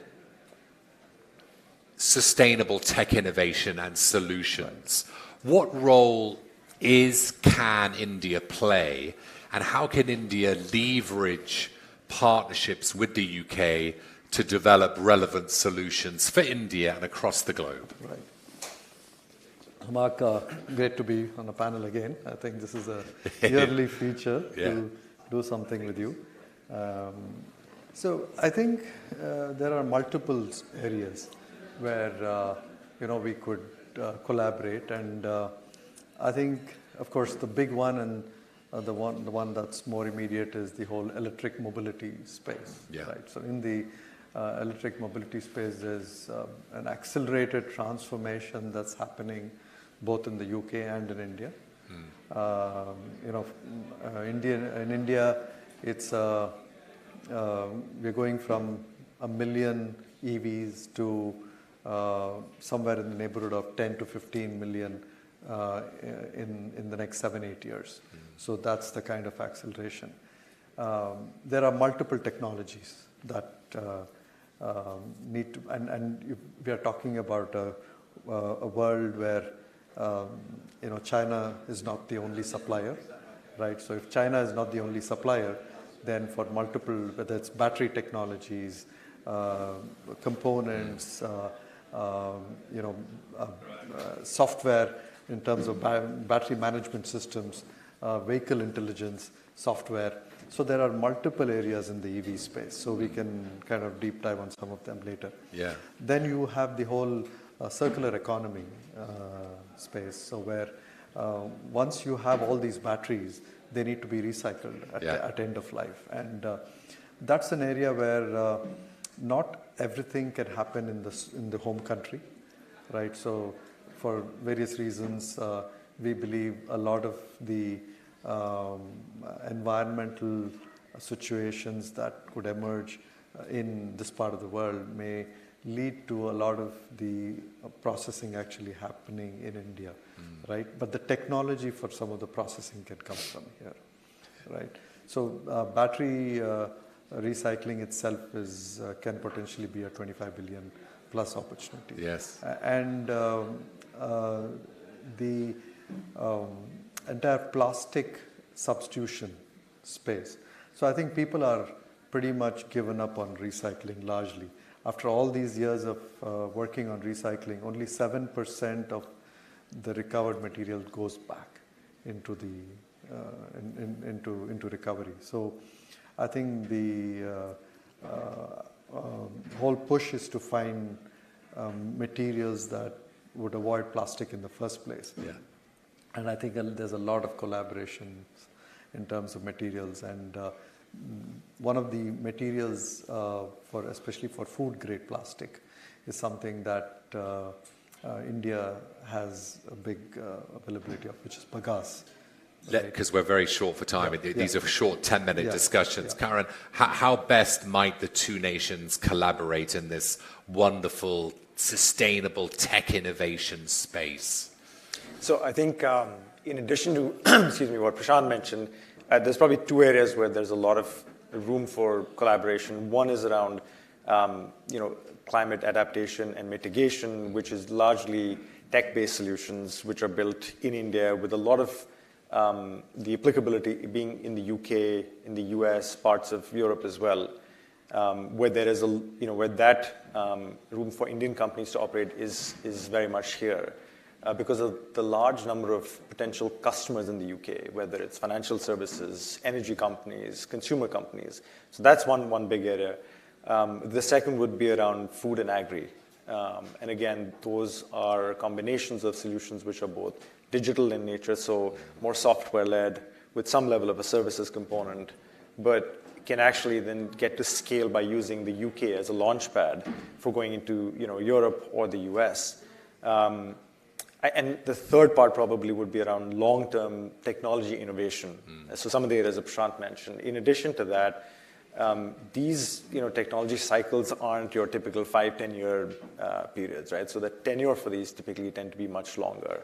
Speaker 1: sustainable tech innovation and solutions. What role can India play, and how can India leverage partnerships with the UK to develop relevant solutions for India and across the globe?
Speaker 10: Right. Mark, great to be on a panel again. I think this is a yearly feature to do something with you. So I think there are multiple areas where we could collaborate, and I think, of course, the big one and the one that's more immediate is the whole electric mobility space.
Speaker 1: Yeah.
Speaker 10: Right. So in the electric mobility space, there's an accelerated transformation that's happening both in the UK and in India. In India, it's we're going from 1 million EVs to somewhere in the neighborhood of 10 to 15 million in the next 7-8 years. So that's the kind of acceleration. There are multiple technologies that need to, and we are talking about a world where China is not the only supplier, right? So if China is not the only supplier, then for multiple, whether it's battery technologies, components, software in terms of battery management systems, vehicle intelligence, software. So there are multiple areas in the EV space. So we can kind of deep dive on some of them later.
Speaker 1: Yeah.
Speaker 10: Then you have the whole circular economy space. So where once you have all these batteries, they need to be recycled at end of life. And that's an area where not everything can happen in the home country, right? So for various reasons, we believe a lot of the environmental situations that could emerge in this part of the world may lead to a lot of the processing actually happening in India, right? But the technology for some of the processing can come from here, right? So battery recycling itself can potentially be a 25 billion plus opportunity.
Speaker 1: Yes.
Speaker 10: And the entire plastic substitution space. So I think people are pretty much given up on recycling largely. After all these years of working on recycling, only 7% of the recovered material goes back into the into recovery. So I think the whole push is to find materials that would avoid plastic in the first place.
Speaker 1: Yeah.
Speaker 10: And I think there's a lot of collaboration in terms of materials, and one of the materials especially for food grade plastic is something that India has a big availability of, which is bagasse.
Speaker 1: Because we're very short for time. These are short 10-minute discussions. Karen, how best might the two nations collaborate in this wonderful, sustainable tech innovation space?
Speaker 11: So I think in addition to what Prashant mentioned, there's probably two areas where there's a lot of room for collaboration. One is around climate adaptation and mitigation, which is largely tech-based solutions which are built in India with a lot of the applicability being in the UK, in the US, parts of Europe as well, where there is where that room for Indian companies to operate is very much here. Because of the large number of potential customers in the UK, whether it's financial services, energy companies, consumer companies. So that's one big area. The second would be around food and agri. And again, those are combinations of solutions which are both digital in nature, so more software-led with some level of a services component, but can actually then get to scale by using the UK as a launch pad for going into Europe or the US. And the third part probably would be around long-term technology innovation. So some of the areas that Prashant mentioned. In addition to that, these technology cycles aren't your typical 5-10 year periods, right? So the tenure for these typically tend to be much longer.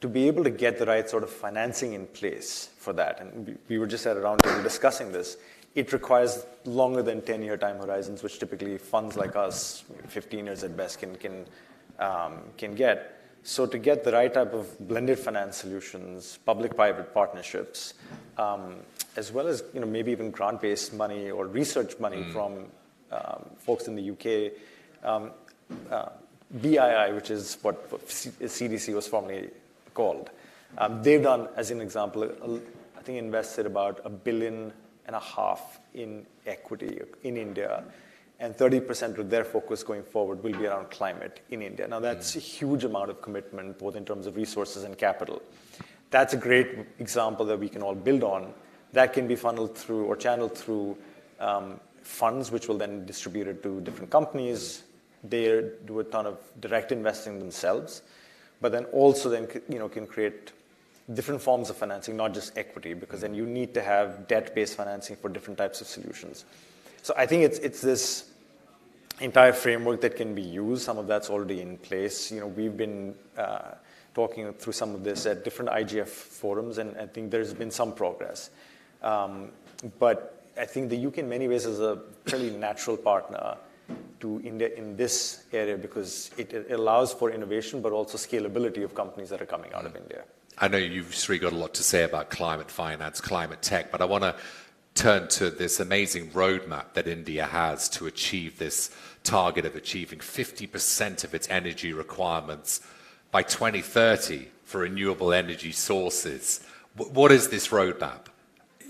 Speaker 11: To be able to get the right sort of financing in place for that, and we were just at a roundtable discussing this, it requires longer than 10-year time horizons, which typically funds like us, 15 years at best, can get. So to get the right type of blended finance solutions, public-private partnerships, as well as maybe even grant-based money or research money from folks in the UK, BII, which is what CDC was formerly called, they've done, as an example, I think invested about $1.5 billion in equity in India. And 30% of their focus going forward will be around climate in India. Now, that's a huge amount of commitment, both in terms of resources and capital. That's a great example that we can all build on. That can be funneled through or channeled through funds, which will then distribute it to different companies. They do a ton of direct investing themselves, but then also then can create different forms of financing, not just equity, because then you need to have debt-based financing for different types of solutions. So I think it's this entire framework that can be used. Some of that's already in place. We've been talking through some of this at different IGF forums, and I think there's been some progress. But I think the UK in many ways is a fairly natural partner to India in this area because it allows for innovation, but also scalability of companies that are coming out of India.
Speaker 1: I know you've really got a lot to say about climate finance, climate tech, but I want to turn to this amazing roadmap that India has to achieve this target of achieving 50% of its energy requirements by 2030 for renewable energy sources. What is this roadmap?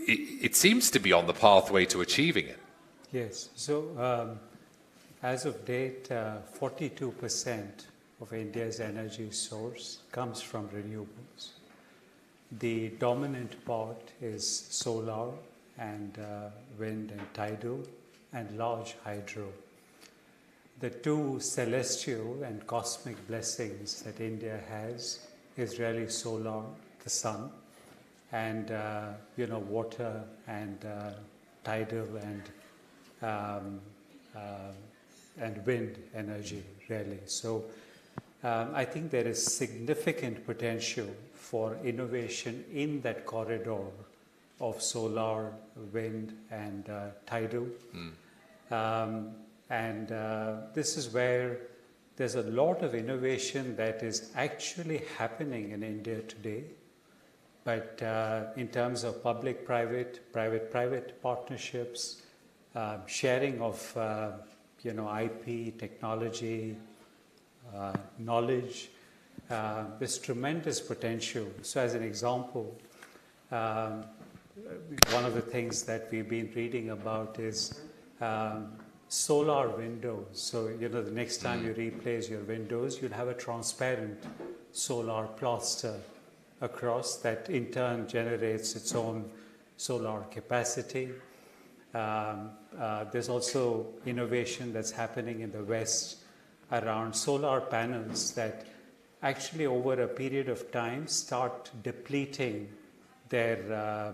Speaker 1: It seems to be on the pathway to achieving it.
Speaker 16: Yes. So as of date, 42% of India's energy source comes from renewables. The dominant part is solar and wind and tidal and large hydro. The two celestial and cosmic blessings that India has is really solar, the sun, and water and tidal and wind energy, really. So I think there is significant potential for innovation in that corridor of solar, wind, and tidal. And this is where there's a lot of innovation that is actually happening in India today. But in terms of public-private, private-private partnerships, sharing of IP, technology, knowledge, there's tremendous potential. So as an example, one of the things that we've been reading about is solar windows. So, the next time you replace your windows, you'll have a transparent solar plaster across that in turn generates its own solar capacity. There's also innovation that's happening in the West around solar panels that actually over a period of time start depleting their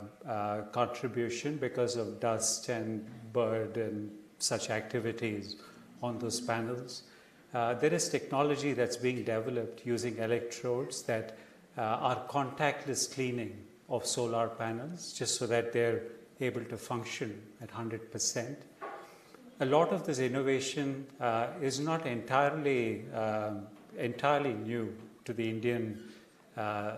Speaker 16: contribution because of dust and bird and such activities on those panels. There is technology that's being developed using electrodes that are contactless cleaning of solar panels just so that they're able to function at 100%. a lot of this innovation is not entirely new to the Indian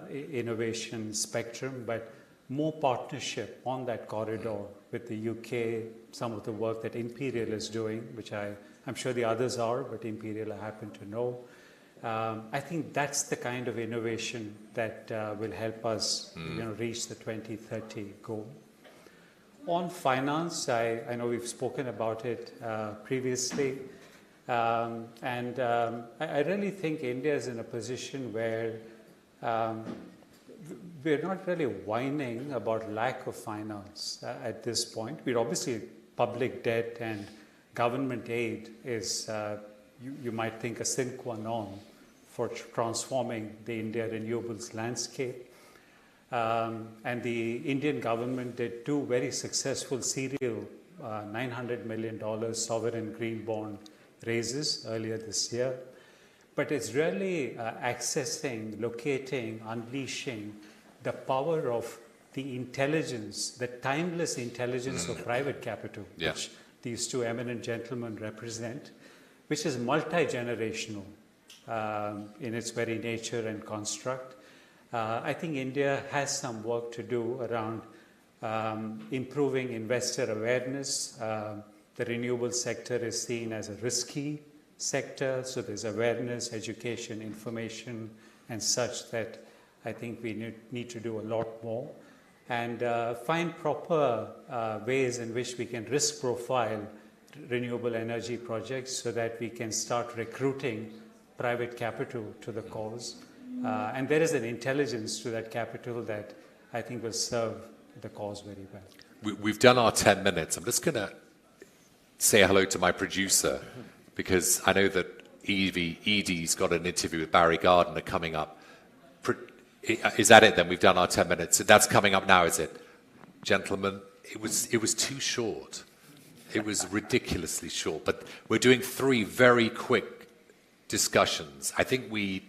Speaker 16: innovation spectrum, but more partnership on that corridor with the UK, some of the work that Imperial is doing, which I'm sure the others are, but Imperial I happen to know. I think that's the kind of innovation that will help us reach the 2030 goal. On finance, I know we've spoken about it previously, and I really think India is in a position where we're not really whining about lack of finance at this point. We're obviously public debt and government aid is, you might think, a sine qua non for transforming the India renewables landscape. And the Indian government did 2 very successful serial $900 million sovereign green bond raises earlier this year. But it's really accessing, locating, unleashing the power of the intelligence, the timeless intelligence of private capital, which these 2 eminent gentlemen represent, which is multi-generational in its very nature and construct. I think India has some work to do around improving investor awareness. The renewable sector is seen as a risky sector, so there's awareness, education, information, and such that I think we need to do a lot more. And find proper ways in which we can risk profile renewable energy projects so that we can start recruiting private capital to the cause. And there is an intelligence to that capital that I think will serve the cause very well.
Speaker 1: We've done our 10 minutes. I'm just going to say hello to my producer because I know that Edie's got an interview with Barry Gardner coming up. Is that it then? We've done our 10 minutes. That's coming up now, is it? Gentlemen, it was too short. It was ridiculously short. But we're doing 3 very quick discussions. I think we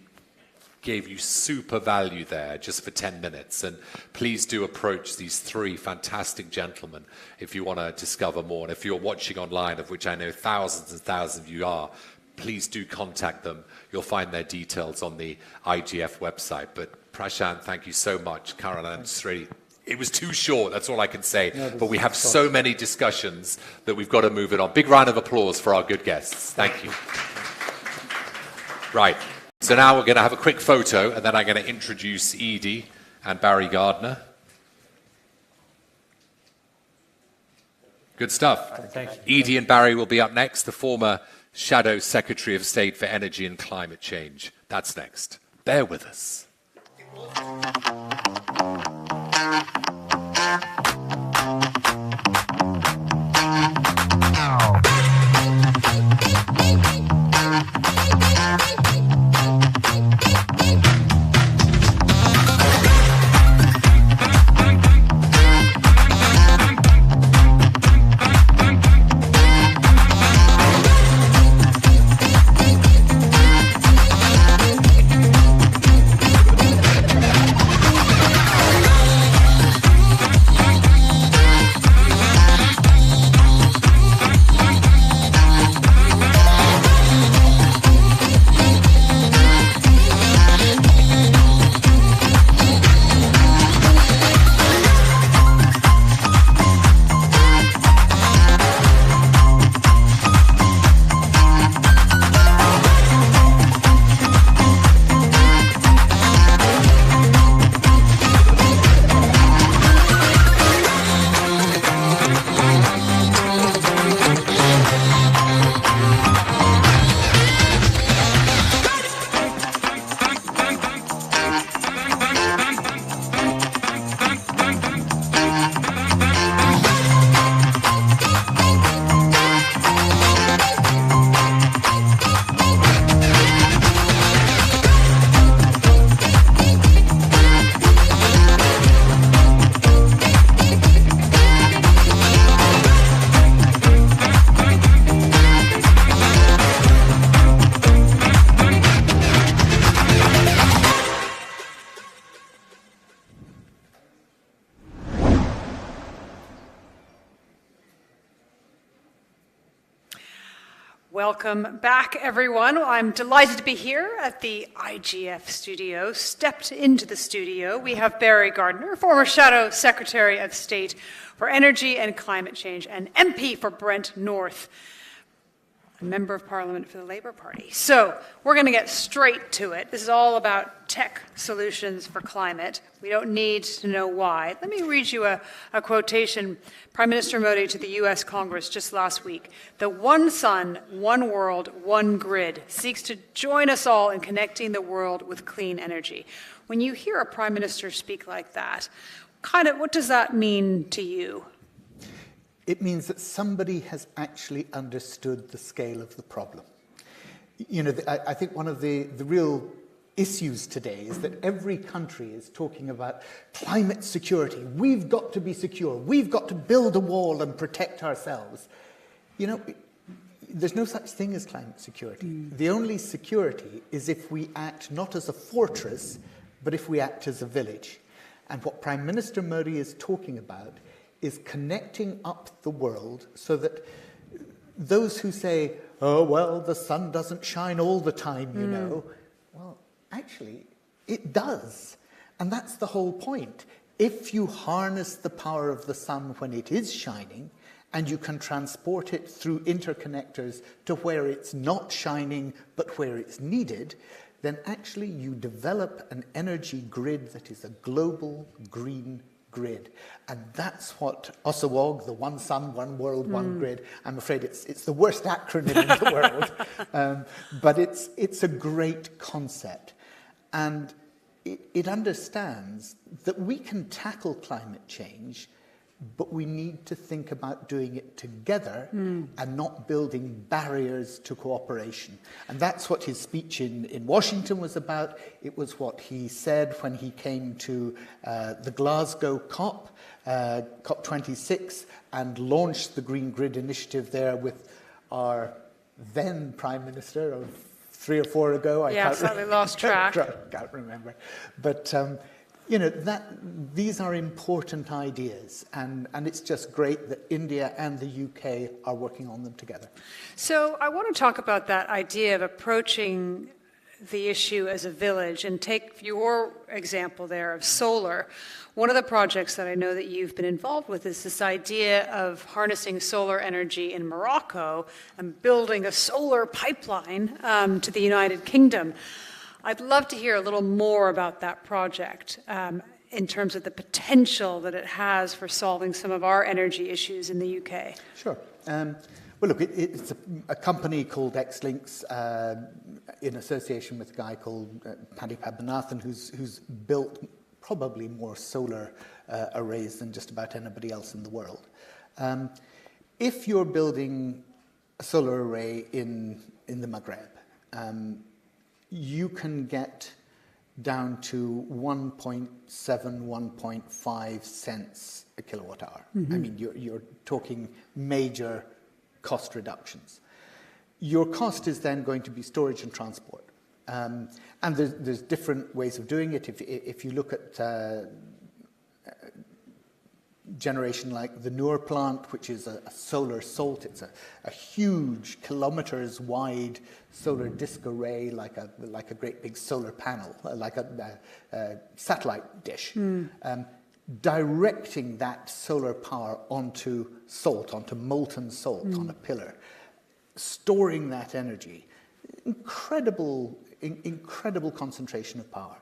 Speaker 1: gave you super value there just for 10 minutes. And please do approach these 3 fantastic gentlemen if you want to discover more. And if you're watching online, of which I know thousands and thousands of you are, please do contact them. You'll find their details on the IGF website. But Prashant, thank you so much. Caroline, it was too short, that's all I can say. No, but we have so many discussions that we've got to move it on. Big round of applause for our good guests. Thank you. Right. So now we're going to have a quick photo, and then I'm going to introduce Edie and Barry Gardner. Good stuff.
Speaker 16: Thank you.
Speaker 1: Edie and Barry will be up next, the former Shadow Secretary of State for Energy and Climate Change. That's next. Bear with us.
Speaker 2: Welcome back, everyone. I'm delighted to be here at the IGF Studio. Stepped into the studio, we have Barry Gardiner, former Shadow Secretary of State for Energy and Climate Change, and MP for Brent North, a Member of Parliament for the Labour Party. So we're going to get straight to it. This is all about tech solutions for climate. We don't need to know why. Let me read you a quotation. Prime Minister Modi to the US Congress just last week. The one sun, one world, one grid seeks to join us all in connecting the world with clean energy. When you hear a Prime Minister speak like that, what does that mean to you?
Speaker 17: It means that somebody has actually understood the scale of the problem. You know, I think one of the real issues today is that every country is talking about climate security. We've got to be secure. We've got to build a wall and protect ourselves. You know, there's no such thing as climate security. The only security is if we act not as a fortress, but if we act as a village. And what Prime Minister Modi is talking about is connecting up the world so that those who say, oh, well, the sun doesn't shine all the time, you know, well, actually, it does. And that's the whole point. If you harness the power of the sun when it is shining, and you can transport it through interconnectors to where it's not shining, but where it's needed, then actually you develop an energy grid that is a global green grid. And that's what OSAWOG, the One Sun, One World, One Grid, I'm afraid it's the worst acronym in the world, but it's a great concept. And it understands that we can tackle climate change, but we need to think about doing it together and not building barriers to cooperation. And that's what his speech in Washington was about. It was what he said when he came to the Glasgow COP, COP26, and launched the Green Grid initiative there with our then Prime Minister of 3 or 4 ago.
Speaker 2: I slightly lost track.
Speaker 17: Can't remember. But you know, these are important ideas, and it's just great that India and the UK are working on them together.
Speaker 2: So I want to talk about that idea of approaching the issue as a village, and take your example there of solar. One of the projects that I know that you've been involved with is this idea of harnessing solar energy in Morocco and building a solar pipeline to the United Kingdom. I'd love to hear a little more about that project in terms of the potential that it has for solving some of our energy issues in the UK.
Speaker 17: Sure. Well, look, it's a company called Xlinks in association with a guy called Paddy Padmanathan, who's built probably more solar arrays than just about anybody else in the world. If you're building a solar array in the Maghreb, you can get down to 1.7, 1.5 cents a kilowatt hour. I mean, you're talking major cost reductions. Your cost is then going to be storage and transport. And there's different ways of doing it. If you look at generation like the Noor plant, which is a solar salt. It's a huge, kilometers wide solar disk array, like a great big solar panel, like a satellite dish. Directing that solar power onto salt, onto molten salt on a pillar, storing that energy. Incredible concentration of power.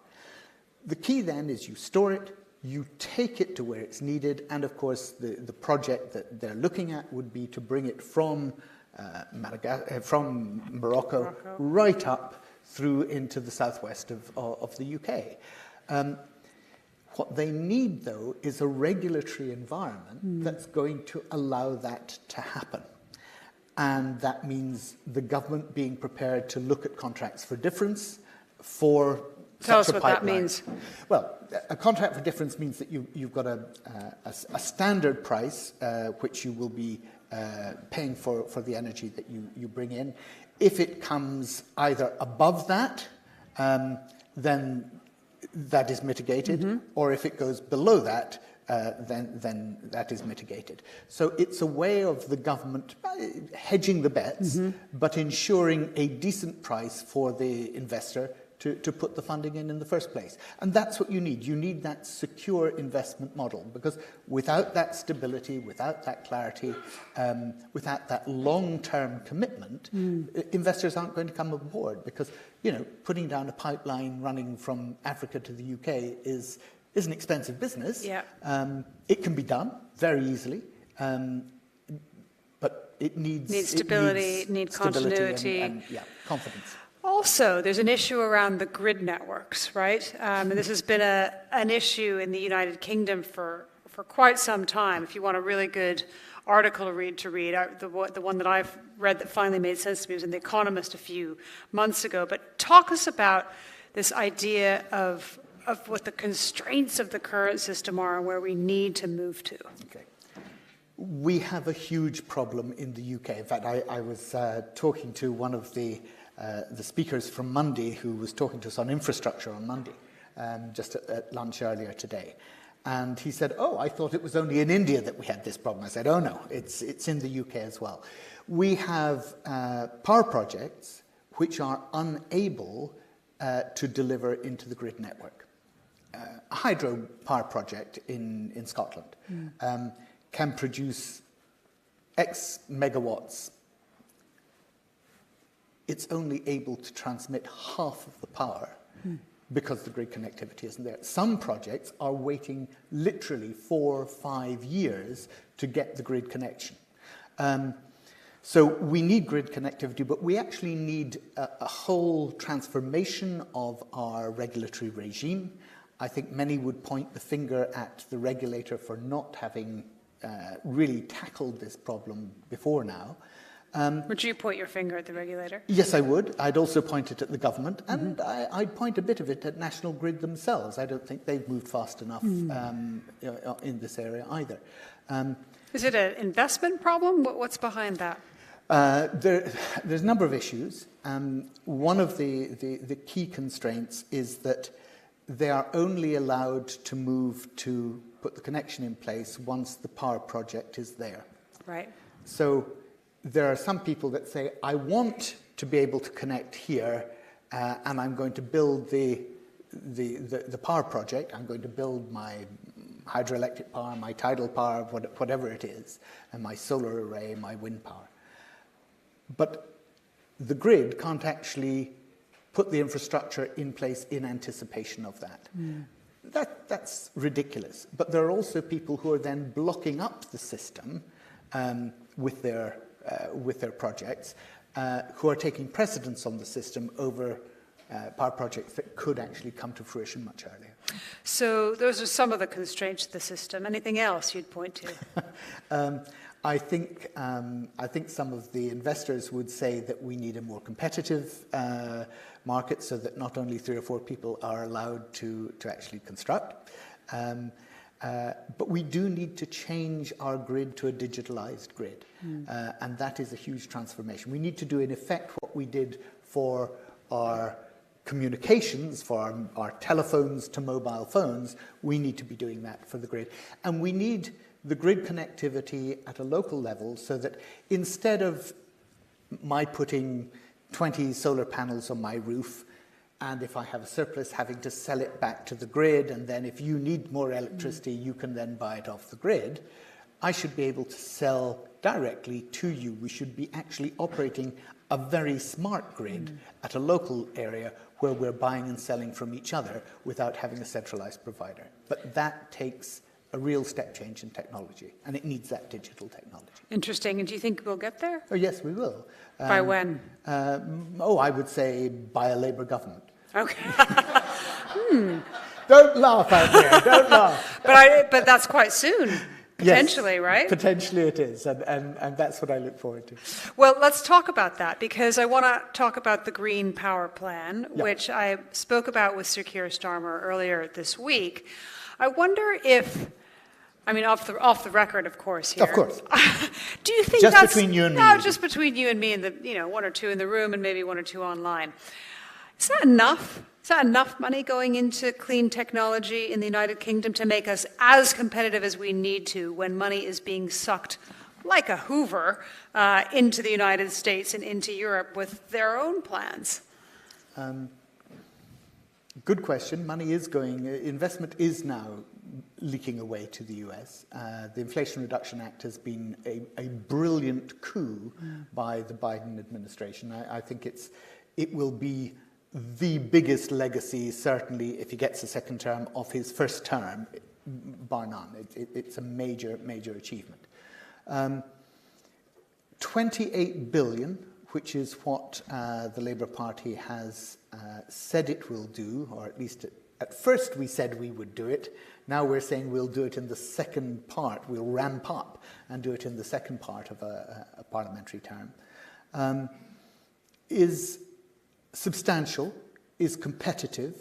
Speaker 17: The key then is you store it, you take it to where it's needed, and of course the project that they're looking at would be to bring it from Morocco right up through into the southwest of the UK. What they need, though, is a regulatory environment that's going to allow that to happen. And that means the government being prepared to look at contracts for difference for
Speaker 2: Tell us
Speaker 17: such a
Speaker 2: what
Speaker 17: pipeline.
Speaker 2: that means.
Speaker 17: Well, a contract for difference means that you've got a standard price, which you will be paying for the energy that you bring in. If it comes either above that, then that is mitigated, or if it goes below that, then that is mitigated. So it's a way of the government hedging the bets, but ensuring a decent price for the investor to put the funding in the first place. And that's what you need. You need that secure investment model, because without that stability, without that clarity, without that long-term commitment, investors aren't going to come aboard, because, you know, putting down a pipeline running from Africa to the UK is an expensive business.
Speaker 2: Yeah.
Speaker 17: It can be done very easily, but it needs
Speaker 2: stability,
Speaker 17: needs
Speaker 2: continuity,
Speaker 17: and confidence.
Speaker 2: Also, there's an issue around the grid networks, right? And this has been an issue in the United Kingdom for quite some time. If you want a really good article to read, the one that I've read that finally made sense to me was in The Economist a few months ago. But talk us about this idea of what the constraints of the current system are and where we need to move to.
Speaker 17: Okay. We have a huge problem in the UK. In fact, I was talking to one of the speakers from Monday, who was talking to us on infrastructure on Monday, just at lunch earlier today. And he said, oh, I thought it was only in India that we had this problem. I said, oh no, it's in the UK as well. We have power projects which are unable to deliver into the grid network. A hydro power project in Scotland can produce X megawatts. It's only able to transmit half of the power because the grid connectivity isn't there. Some projects are waiting literally 4 or 5 years to get the grid connection. So we need grid connectivity, but we actually need a whole transformation of our regulatory regime. I think many would point the finger at the regulator for not having really tackled this problem before now.
Speaker 2: Would you point your finger at the regulator?
Speaker 17: Yes, I would. I'd also point it at the government, and I'd point a bit of it at National Grid themselves. I don't think they've moved fast enough in this area either.
Speaker 2: Is it an investment problem? What's behind that?
Speaker 17: There's a number of issues. One of the key constraints is that they are only allowed to move to put the connection in place once the power project is there.
Speaker 2: Right.
Speaker 17: So there are some people that say, I want to be able to connect here, and I'm going to build the power project. I'm going to build my hydroelectric power, my tidal power, whatever it is, and my solar array, my wind power. But the grid can't actually put the infrastructure in place in anticipation of that. That's ridiculous. But there are also people who are then blocking up the system with their projects, who are taking precedence on the system over power projects that could actually come to fruition much earlier.
Speaker 2: So those are some of the constraints of the system. Anything else you'd point to?
Speaker 17: I think some of the investors would say that we need a more competitive market, so that not only 3 or 4 people are allowed to actually construct. But we do need to change our grid to a digitalized grid. And that is a huge transformation. We need to do, in effect, what we did for our communications, for our telephones to mobile phones. We need to be doing that for the grid. And we need the grid connectivity at a local level, so that instead of my putting 20 solar panels on my roof, and if I have a surplus, having to sell it back to the grid, and then if you need more electricity, you can then buy it off the grid, I should be able to sell directly to you. We should be actually operating a very smart grid at a local area where we're buying and selling from each other without having a centralized provider. But that takes a real step change in technology, and it needs that digital technology.
Speaker 2: Interesting. And do you think we'll get there?
Speaker 17: Oh, yes, we will.
Speaker 2: By when?
Speaker 17: I would say by a Labour government.
Speaker 2: Okay.
Speaker 17: Don't laugh out there. Don't laugh.
Speaker 2: But that's quite soon, potentially,
Speaker 17: yes,
Speaker 2: right?
Speaker 17: Potentially it is, and that's what I look forward to.
Speaker 2: Well, let's talk about that, because I want to talk about the Green Power Plan, which I spoke about with Sir Keir Starmer earlier this week. I wonder if, I mean, off the record, of course. Here.
Speaker 17: Of course.
Speaker 2: Do you think
Speaker 17: just between you and me?
Speaker 2: No, just between you and me, and the 1 or 2 in the room, and maybe 1 or 2 online. Is that enough? Is that enough money going into clean technology in the United Kingdom to make us as competitive as we need to when money is being sucked like a Hoover into the United States and into Europe with their own plans?
Speaker 17: Good question. Money is going, investment is now leaking away to the US. The Inflation Reduction Act has been a brilliant coup by the Biden administration. I think it will be the biggest legacy, certainly if he gets a second term, of his first term, bar none. It's a major, major achievement. 28 billion, which is what the Labour Party has said it will do, or at least at first we said we would do it. Now we're saying we'll do it in the second part. We'll ramp up and do it in the second part of a parliamentary term. Is substantial, is competitive.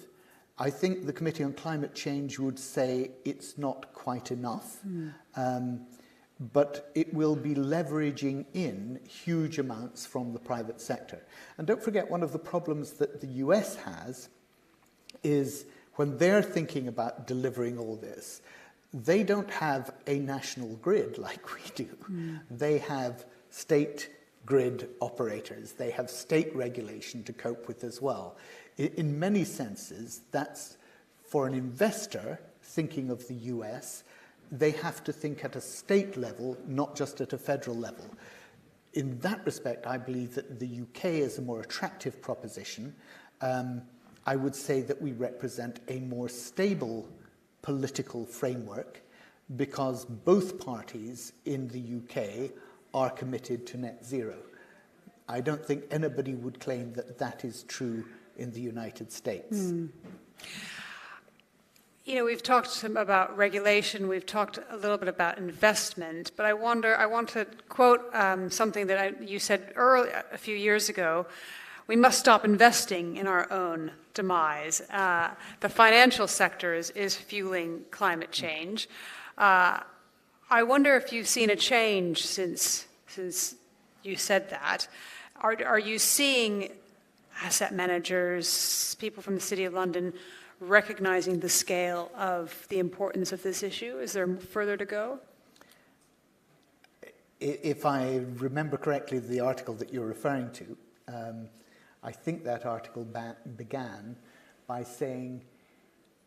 Speaker 17: I think the Committee on Climate Change would say it's not quite enough. But it will be leveraging in huge amounts from the private sector. And don't forget, one of the problems that the US has is when they're thinking about delivering all this, they don't have a national grid like we do. They have state grid operators. They have state regulation to cope with as well. In many senses, that's for an investor thinking of the US, they have to think at a state level, not just at a federal level. In that respect, I believe that the UK is a more attractive proposition. I would say that we represent a more stable political framework because both parties in the UK are committed to net zero. I don't think anybody would claim that that is true in the United States.
Speaker 2: You know, we've talked about regulation, we've talked a little bit about investment, but I want to quote something that you said a few years ago. We must stop investing in our own demise. The financial sector is fueling climate change. I wonder if you've seen a change since you said that. Are you seeing asset managers, people from the City of London, recognizing the scale of the importance of this issue? Is there further to go?
Speaker 17: If I remember correctly, the article that you're referring to, I think that article began by saying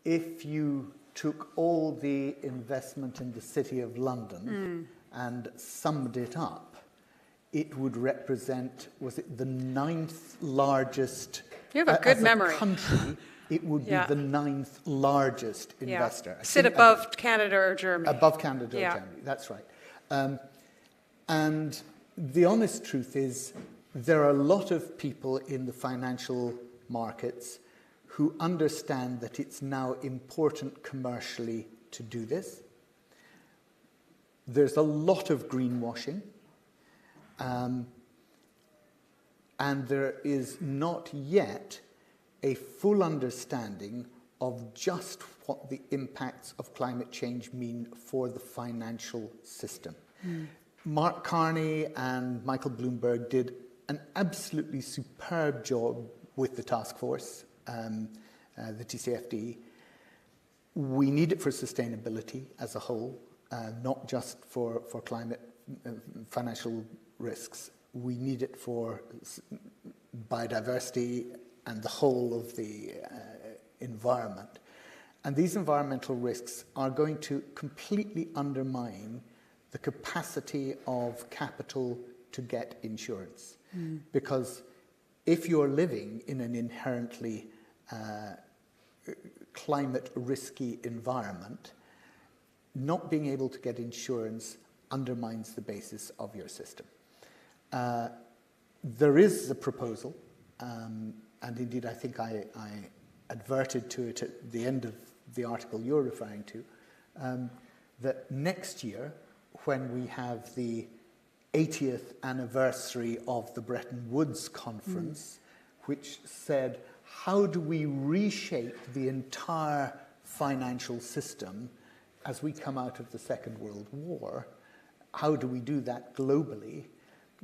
Speaker 17: if you took all the investment in the City of London and summed it up, it would represent, was it the 9th largest
Speaker 2: you have a good
Speaker 17: as
Speaker 2: memory.
Speaker 17: A country, it would be the 9th largest investor.
Speaker 2: Sit above Canada or Germany.
Speaker 17: Above Canada or Germany, that's right. And the honest truth is there are a lot of people in the financial markets who understand that it's now important commercially to do this. There's a lot of greenwashing. And there is not yet a full understanding of just what the impacts of climate change mean for the financial system. Mark Carney and Michael Bloomberg did an absolutely superb job with the task force, the TCFD. We need it for sustainability as a whole, not just for climate financial risks. We need it for biodiversity and the whole of the environment. And these environmental risks are going to completely undermine the capacity of capital to get insurance. Because if you're living in an inherently climate risky environment, not being able to get insurance undermines the basis of your system. There is a proposal, and indeed I think I adverted to it at the end of the article you're referring to, that next year, when we have the 80th anniversary of the Bretton Woods Conference, which said, how do we reshape the entire financial system as we come out of the Second World War? How do we do that globally?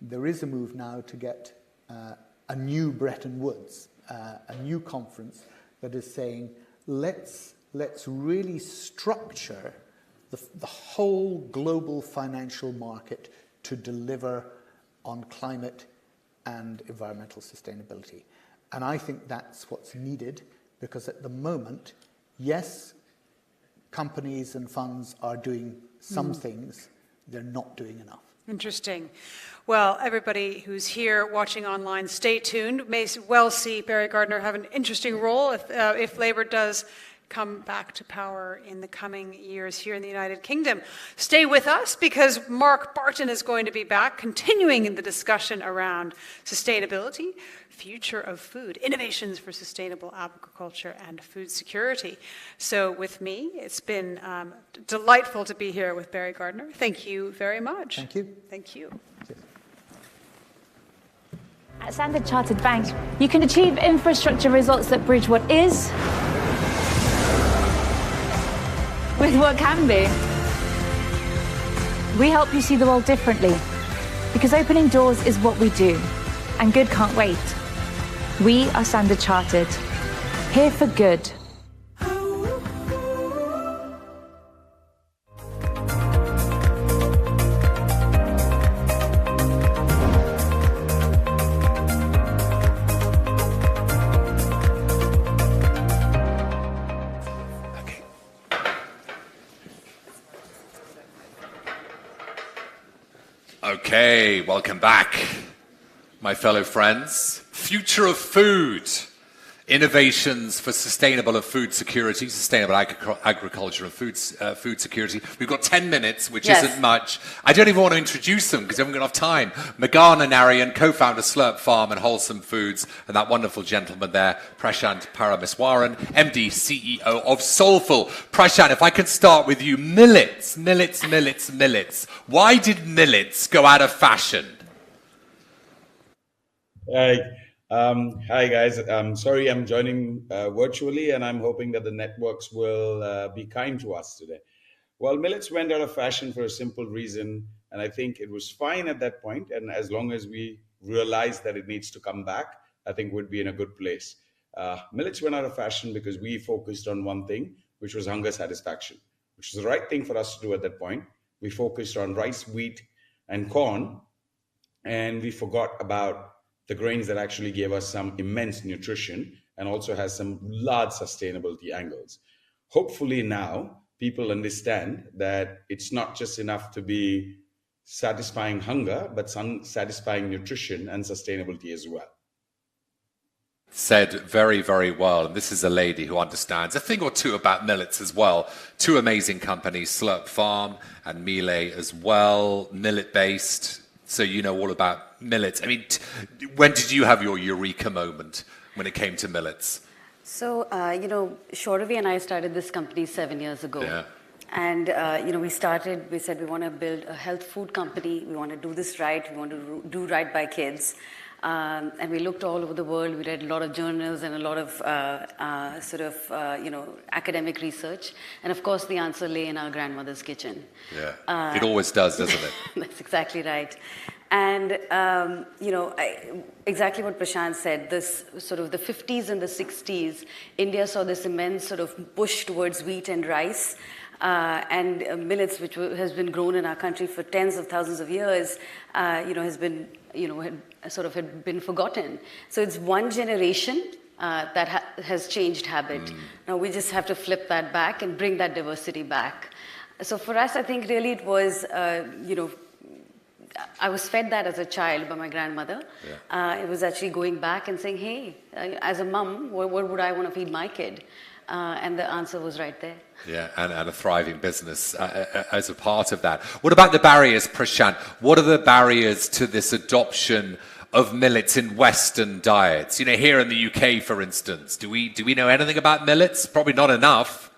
Speaker 17: There is a move now to get a new Bretton Woods, a new conference that is saying, let's really structure the whole global financial market to deliver on climate and environmental sustainability. And I think that's what's needed, because at the moment, yes, companies and funds are doing some things, they're not doing enough.
Speaker 2: Interesting. Well, everybody who's here watching online, stay tuned. May well see Barry Gardiner have an interesting role if Labour does come back to power in the coming years here in the United Kingdom. Stay with us, because Mark Barton is going to be back, continuing in the discussion around sustainability, future of food, innovations for sustainable agriculture and food security. So with me, it's been delightful to be here with Barry Gardiner. Thank you very much.
Speaker 17: Thank you.
Speaker 2: Thank you.
Speaker 15: At Standard Chartered Bank, you can achieve infrastructure results that bridge what is with what can be. We help you see the world differently, because opening doors is what we do, and good can't wait. We are Standard Chartered, here for good.
Speaker 1: Okay, welcome back, my fellow friends. Future of food, innovations for sustainable and food security, sustainable agriculture and food security. We've got 10 minutes, which isn't much. I don't even want to introduce them because I haven't got enough time. Megana Narayan, co-founder Slurp Farm and Wholesome Foods, and that wonderful gentleman there, Prashant Parameswaran, MD, CEO of Soulful. Prashant, if I could start with you, millets. Why did millets go out of fashion?
Speaker 18: Hi guys, I'm sorry I'm joining virtually, and I'm hoping that the networks will be kind to us today. Well, millets went out of fashion for a simple reason, and I think it was fine at that point, and as long as we realize that it needs to come back, I think we'd be in a good place. Millets went out of fashion because we focused on one thing, which was hunger satisfaction, which was the right thing for us to do at that point. We focused on rice, wheat, and corn, and we forgot about the grains that actually gave us some immense nutrition and also has some large sustainability angles. Hopefully now people understand that it's not just enough to be satisfying hunger, but some satisfying nutrition and sustainability as well.
Speaker 1: Said very, very well. And this is a lady who understands a thing or two about millets as well. Two amazing companies, Slurp Farm and Miele as well, millet-based. So you know all about millets. I mean, when did you have your eureka moment when it came to millets?
Speaker 19: So, Shoravi and I started this company 7 years ago.
Speaker 1: Yeah.
Speaker 19: And, we said we want to build a health food company. We want to do this right. We want to do right by kids. And we looked all over the world. We read a lot of journals and a lot of academic research. And of course, the answer lay in our grandmother's kitchen.
Speaker 1: Yeah, it always does, doesn't it?
Speaker 19: That's exactly right. And, exactly what Prashant said, this sort of the 50s and the 60s, India saw this immense sort of push towards wheat and rice. And millets, which has been grown in our country for tens of thousands of years, has been, had been forgotten. So it's one generation that has changed habit. Now we just have to flip that back and bring that diversity back. So for us, I think really it was, I was fed that as a child by my grandmother. Yeah. It was actually going back and saying, hey, as a mum, what would I want to feed my kid? And the answer was right there.
Speaker 1: Yeah, and a thriving business as a part of that. What about the barriers, Prashant? What are the barriers to this adoption of millets in Western diets? Here in the UK, for instance, do we know anything about millets? Probably not enough.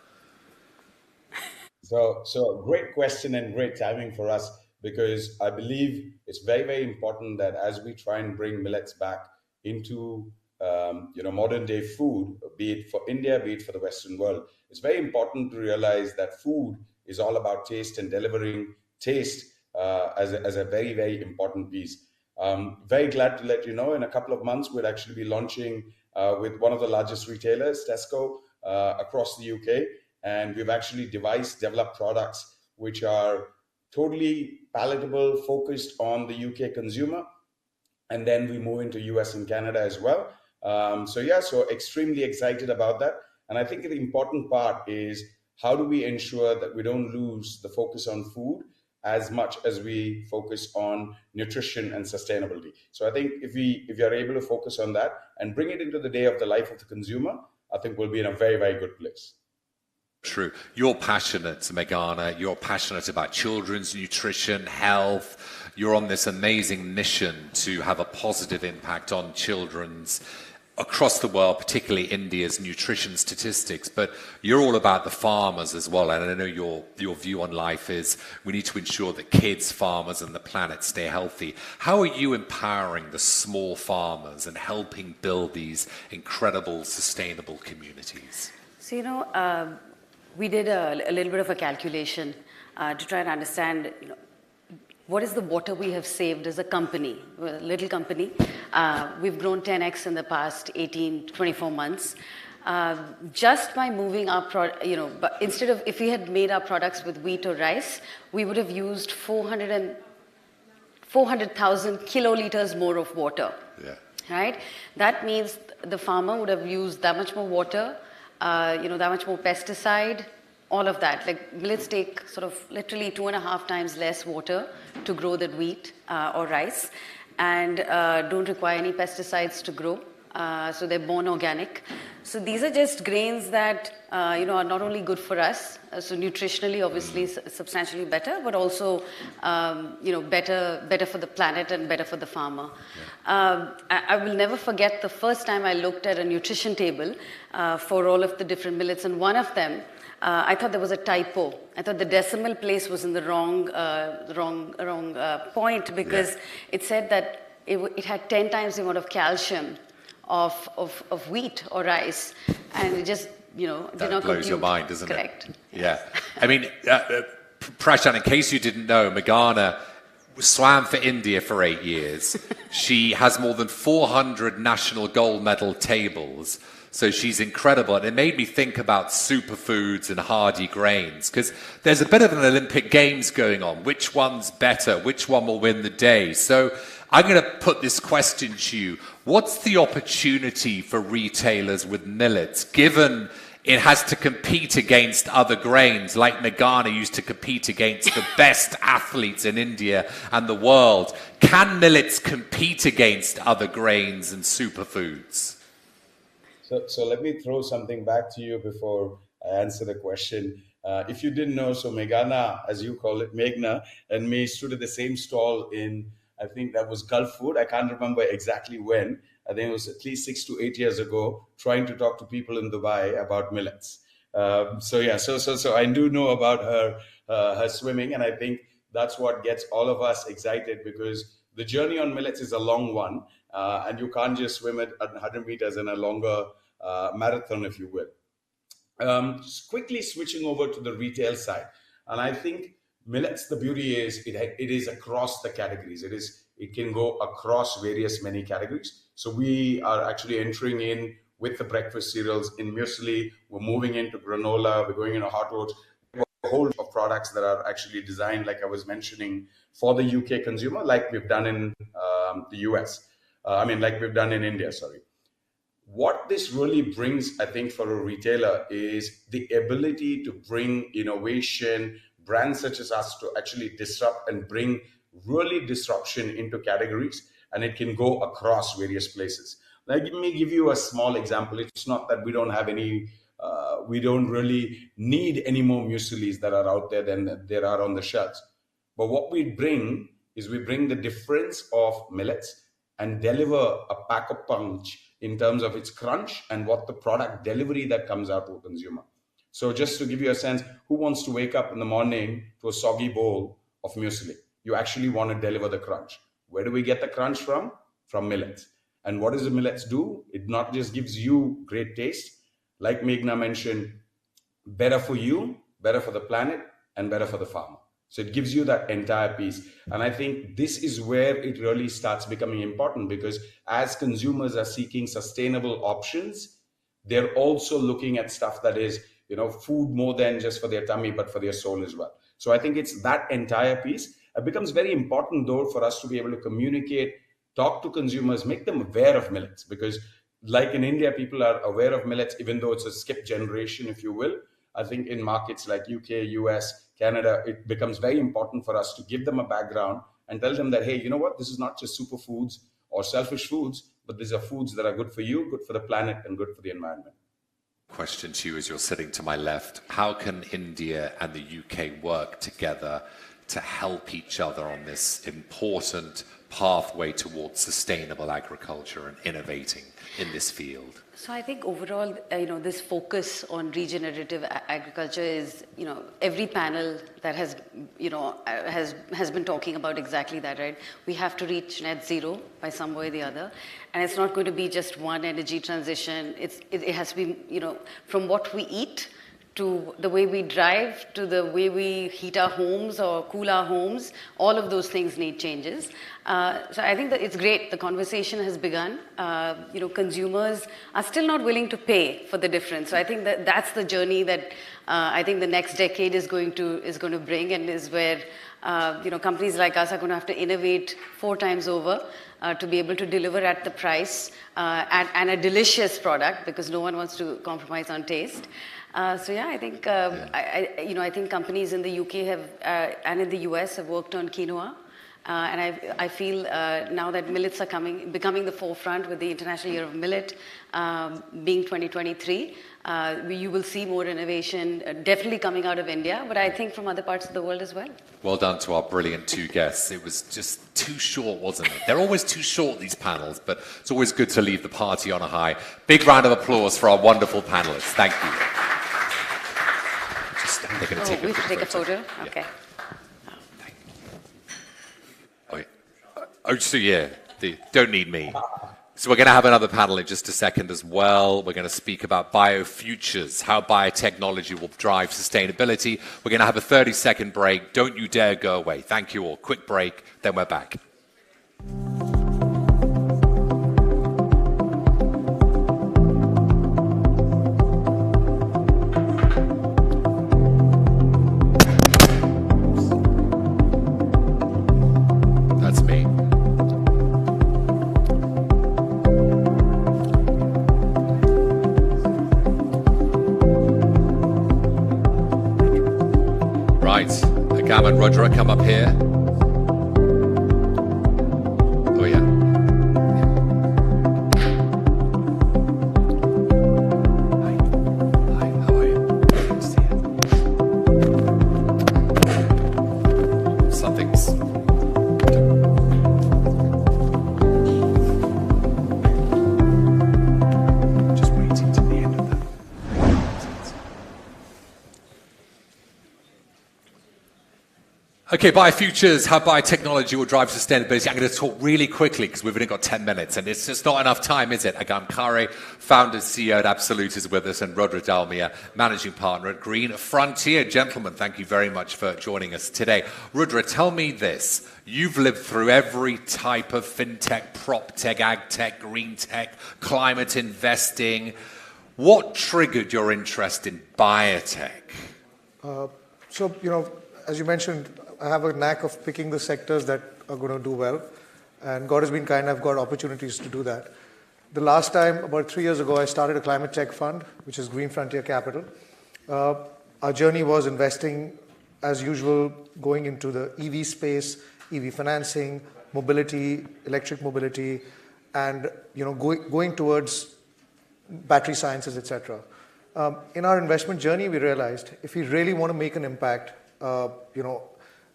Speaker 18: So great question and great timing for us, because I believe it's very, very important that as we try and bring millets back into modern day food, be it for India, be it for the Western world, it's very important to realize that food is all about taste and delivering taste as a very, very important piece. Very glad to let you know in a couple of months we'll actually be launching with one of the largest retailers, Tesco, across the UK. And we've actually developed products which are totally palatable, focused on the UK consumer. And then we move into US and Canada as well. So extremely excited about that. And I think the important part is how do we ensure that we don't lose the focus on food as much as we focus on nutrition and sustainability. So I think if you are able to focus on that and bring it into the day of the life of the consumer, I think we'll be in a very, very good place.
Speaker 1: True. You're passionate, Meghana. You're passionate about children's nutrition, health. You're on this amazing mission to have a positive impact on children's across the world, particularly India's nutrition statistics. But you're all about the farmers as well. And I know your view on life is we need to ensure that kids, farmers, and the planet stay healthy. How are you empowering the small farmers and helping build these incredible, sustainable communities?
Speaker 19: So, we did a little bit of a calculation to try and understand, what is the water we have saved as a company, a little company. We've grown 10x in the past 18 to 24 months. Just by moving our but instead of, if we had made our products with wheat or rice, we would have used 400,000 kiloliters more of water.
Speaker 1: Yeah.
Speaker 19: Right? That means the farmer would have used that much more water, that much more pesticide, all of that. Like millets take sort of literally 2.5 times less water to grow than wheat or rice, and don't require any pesticides to grow. So they're born organic. So these are just grains that are not only good for us, so nutritionally obviously substantially better, but also better for the planet and better for the farmer. I will never forget the first time I looked at a nutrition table for all of the different millets, and one of them I thought there was a typo. I thought the decimal place was in the wrong point, because it said that it had 10 times the amount of calcium of wheat or rice, and it just did not compute.
Speaker 1: Blows your mind, doesn't it?
Speaker 19: Correct.
Speaker 1: Yeah. I mean, Prashant, in case you didn't know, Meghana swam for India for 8 years. She has more than 400 national gold medal tables. So she's incredible. And it made me think about superfoods and hardy grains, because there's a bit of an Olympic Games going on. Which one's better? Which one will win the day? So I'm going to put this question to you. What's the opportunity for retailers with millets, given it has to compete against other grains, like Meghana used to compete against the best athletes in India and the world? Can millets compete against other grains and superfoods?
Speaker 18: So let me throw something back to you before I answer the question. If you didn't know, so Meghana, as you call it, Meghna, and me stood at the same stall in, I think that was Gulf Food. I can't remember exactly when. I think it was at least 6 to 8 years ago, trying to talk to people in Dubai about millets. So I do know about her swimming, and I think that's what gets all of us excited, because the journey on millets is a long one, and you can't just swim at 100 meters in a longer marathon, if you will. Just quickly switching over to the retail side, and I think millets, the beauty is it is across the categories. It can go across many categories. So we are actually entering in with the breakfast cereals in muesli. We're moving into granola. We're going into hot oats. A whole of products that are actually designed, like I was mentioning, for the UK consumer, like we've done in the US. Like we've done in India, sorry. What this really brings, I think, for a retailer is the ability to bring innovation, brands such as us to actually disrupt and bring really disruption into categories, and it can go across various places. Let me give you a small example. It's not that we don't have any, we don't really need any more mueslis that are out there than there are on the shelves. But what we bring is we bring the difference of millets and deliver a pack of punch in terms of its crunch and what the product delivery that comes out to a consumer. So just to give you a sense, who wants to wake up in the morning to a soggy bowl of muesli? You actually want to deliver the crunch. Where do we get the crunch from? From millets. And what does the millets do? It not just gives you great taste, like Meghna mentioned, better for you, better for the planet, and better for the farmer. So it gives you that entire piece. And I think this is where it really starts becoming important, because as consumers are seeking sustainable options, they're also looking at stuff that is, food more than just for their tummy, but for their soul as well. So I think it's that entire piece. It becomes very important, though, for us to be able to communicate, talk to consumers, make them aware of millets, because like in India, people are aware of millets, even though it's a skip generation, if you will. I think in markets like UK, US, Canada, it becomes very important for us to give them a background and tell them that, hey, you know what, this is not just superfoods or selfish foods, but these are foods that are good for you, good for the planet, and good for the environment.
Speaker 1: Question to you as you're sitting to my left. How can India and the UK work together to help each other on this important pathway towards sustainable agriculture and innovating in this field?
Speaker 19: So I think overall, this focus on regenerative agriculture is, every panel that has, has been talking about exactly that, right? We have to reach net zero by some way or the other. And it's not going to be just one energy transition. It has to be, from what we eat to the way we drive, to the way we heat our homes or cool our homes, all of those things need changes. So I think that it's great. The conversation has begun. Consumers are still not willing to pay for the difference. So I think that that's the journey that I think the next decade is going to bring, and is where companies like us are going to have to innovate 4 times over to be able to deliver at the price and a delicious product, because no one wants to compromise on taste. I think I think companies in the UK have and in the US have worked on quinoa, and I feel now that millets are becoming the forefront with the International Year of Millet being 2023. You will see more innovation definitely coming out of India, but I think from other parts of the world as well.
Speaker 1: Well done to our brilliant 2 guests. It was just too short, wasn't it? They're always too short, these panels, but it's always good to leave the party on a high. Big round of applause for our wonderful panelists. Thank you. They're going to take
Speaker 19: a photo. Okay.
Speaker 1: They don't need me. So we're going to have another panel in just a second as well. We're going to speak about biofutures, how biotechnology will drive sustainability. We're going to have a 30-second break. Don't you dare go away. Thank you all. Quick break, then we're back. That's me. Right, Agam and Rudra, come up here. Oh yeah. Hi, how are you? Good to see you. Something's... Just waiting till the end of that. Okay, biofutures, how biotechnology will drive sustainability. I'm going to talk really quickly because we've only got 10 minutes and it's just not enough time, is it? Agam Khare, founder and CEO at Absolute, is with us, and Rudra Dalmia, managing partner at Green Frontier. Gentlemen, thank you very much for joining us today. Rudra, tell me this. You've lived through every type of fintech, prop tech, ag tech, green tech, climate investing. What triggered your interest in biotech?
Speaker 4: As you mentioned, I have a knack of picking the sectors that are going to do well, and God has been kind. I've got opportunities to do that. The last time, about 3 years ago, I started a climate tech fund, which is Green Frontier Capital. Our journey was investing, as usual, going into the EV space, EV financing, mobility, electric mobility, and going towards battery sciences, etc. In our investment journey, we realized if we really want to make an impact,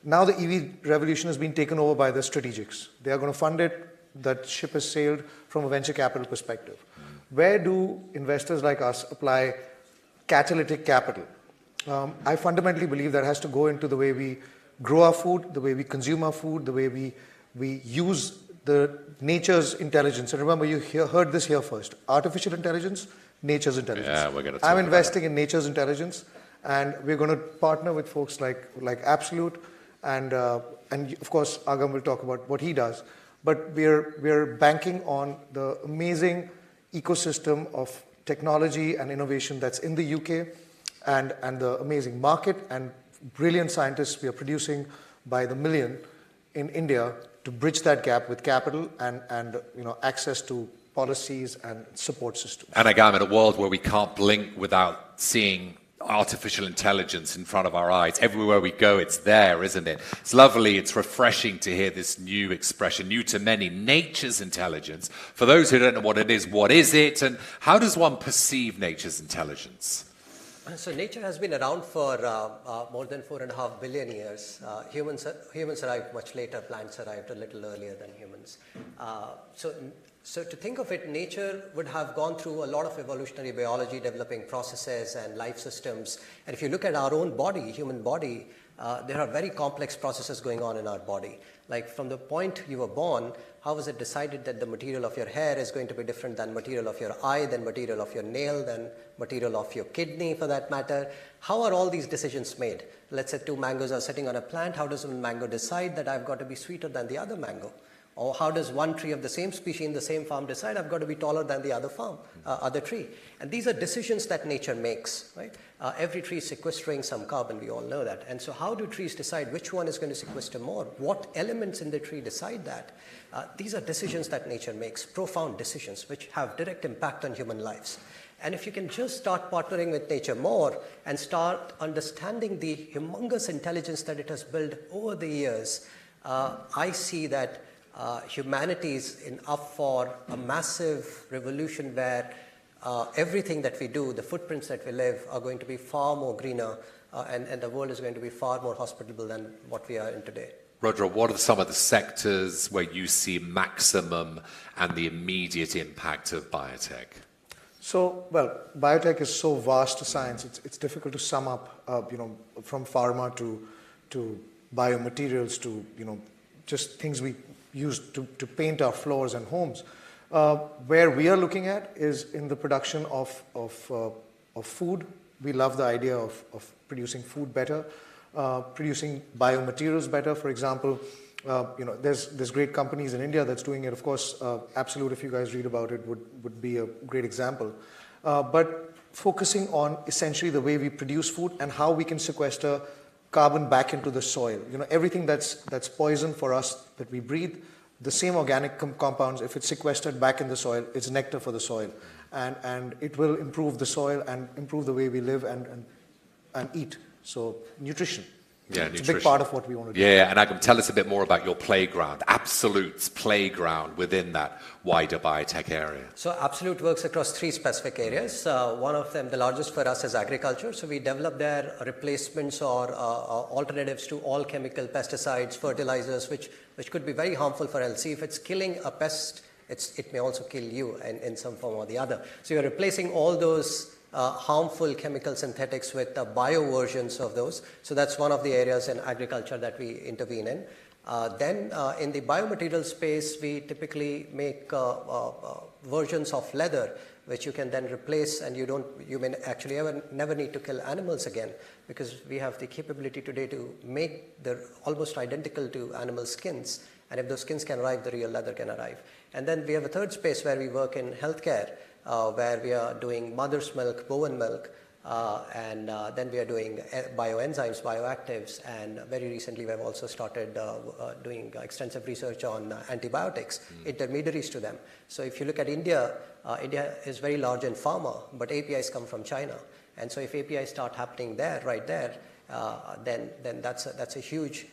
Speaker 4: now the EV revolution has been taken over by the strategics. They are going to fund it. That ship has sailed from a venture capital perspective. Where do investors like us apply catalytic capital? I fundamentally believe that has to go into the way we grow our food, the way we consume our food, the way we use the nature's intelligence. And remember, you heard this here first. Artificial intelligence, nature's intelligence.
Speaker 1: Yeah, we're going to talk
Speaker 4: I'm investing in nature's intelligence, and we're going to partner with folks like Absolute And of course, Agam will talk about what he does. But we're banking on the amazing ecosystem of technology and innovation that's in the UK, and the amazing market and brilliant scientists we are producing by the million in India to bridge that gap with capital and access to policies and support systems.
Speaker 1: And again, in a world where we can't blink without seeing artificial intelligence in front of our eyes. Everywhere we go, it's there, isn't it? It's lovely, it's refreshing to hear this new expression, new to many, nature's intelligence. For those who don't know what is it, and how does one perceive nature's intelligence?
Speaker 20: So nature has been around for more than 4.5 billion years. Humans arrived much later, plants arrived a little earlier than humans. So to think of it, nature would have gone through a lot of evolutionary biology, developing processes and life systems. And if you look at our own body, human body, there are very complex processes going on in our body. Like from the point you were born, how was it decided that the material of your hair is going to be different than material of your eye, than material of your nail, than material of your kidney for that matter? How are all these decisions made? Let's say 2 mangoes are sitting on a plant. How does one mango decide that I've got to be sweeter than the other mango? Or how does one tree of the same species in the same farm decide I've got to be taller than the other tree? And these are decisions that nature makes, right? Every tree is sequestering some carbon, we all know that. And so how do trees decide which one is going to sequester more? What elements in the tree decide that? These are decisions that nature makes, profound decisions which have direct impact on human lives. And if you can just start partnering with nature more and start understanding the humongous intelligence that it has built over the years, I see that humanity is up for a massive revolution where everything that we do, the footprints that we leave, are going to be far more greener, and the world is going to be far more hospitable than what we are in today.
Speaker 1: Rodra, what are some of the sectors where you see maximum and the immediate impact of biotech?
Speaker 4: So, well, biotech is so vast a science, it's difficult to sum up, from pharma to biomaterials to, just things we use to paint our floors and homes. Where we are looking at is in the production of food. We love the idea of producing food better, producing biomaterials better. For example, there's great companies in India that's doing it. Of course, Absolute, if you guys read about it, would be a great example. But focusing on essentially the way we produce food and how we can sequester carbon back into the soil. Everything that's poison for us that we breathe, the same organic compounds, if it's sequestered back in the soil, it's nectar for the soil. And it will improve the soil and improve the way we live and eat. So nutrition.
Speaker 1: Yeah,
Speaker 4: it's a big part of what we want to do.
Speaker 1: Yeah, and Agam, tell us a bit more about your playground, Absolute's playground within that wider biotech area.
Speaker 20: So Absolute works across 3 specific areas. One of them, the largest for us, is agriculture. So we develop there replacements or alternatives to all chemical pesticides, fertilizers, which could be very harmful for health. See, if it's killing a pest, it may also kill you in some form or the other. So you're replacing all those harmful chemical synthetics with bio versions of those. So that's one of the areas in agriculture that we intervene in. Then in the biomaterial space, we typically make versions of leather which you can then replace, and you may actually never need to kill animals again, because we have the capability today to make them almost identical to animal skins. And if those skins can arrive, the real leather can arrive. And then we have a third space where we work in healthcare, where we are doing mother's milk, bovine milk, and then we are doing bioenzymes, bioactives, and very recently we have also started doing extensive research on antibiotics, intermediaries to them. So if you look at India, India is very large in pharma, but APIs come from China. And so if APIs start happening there, right there, then that's a huge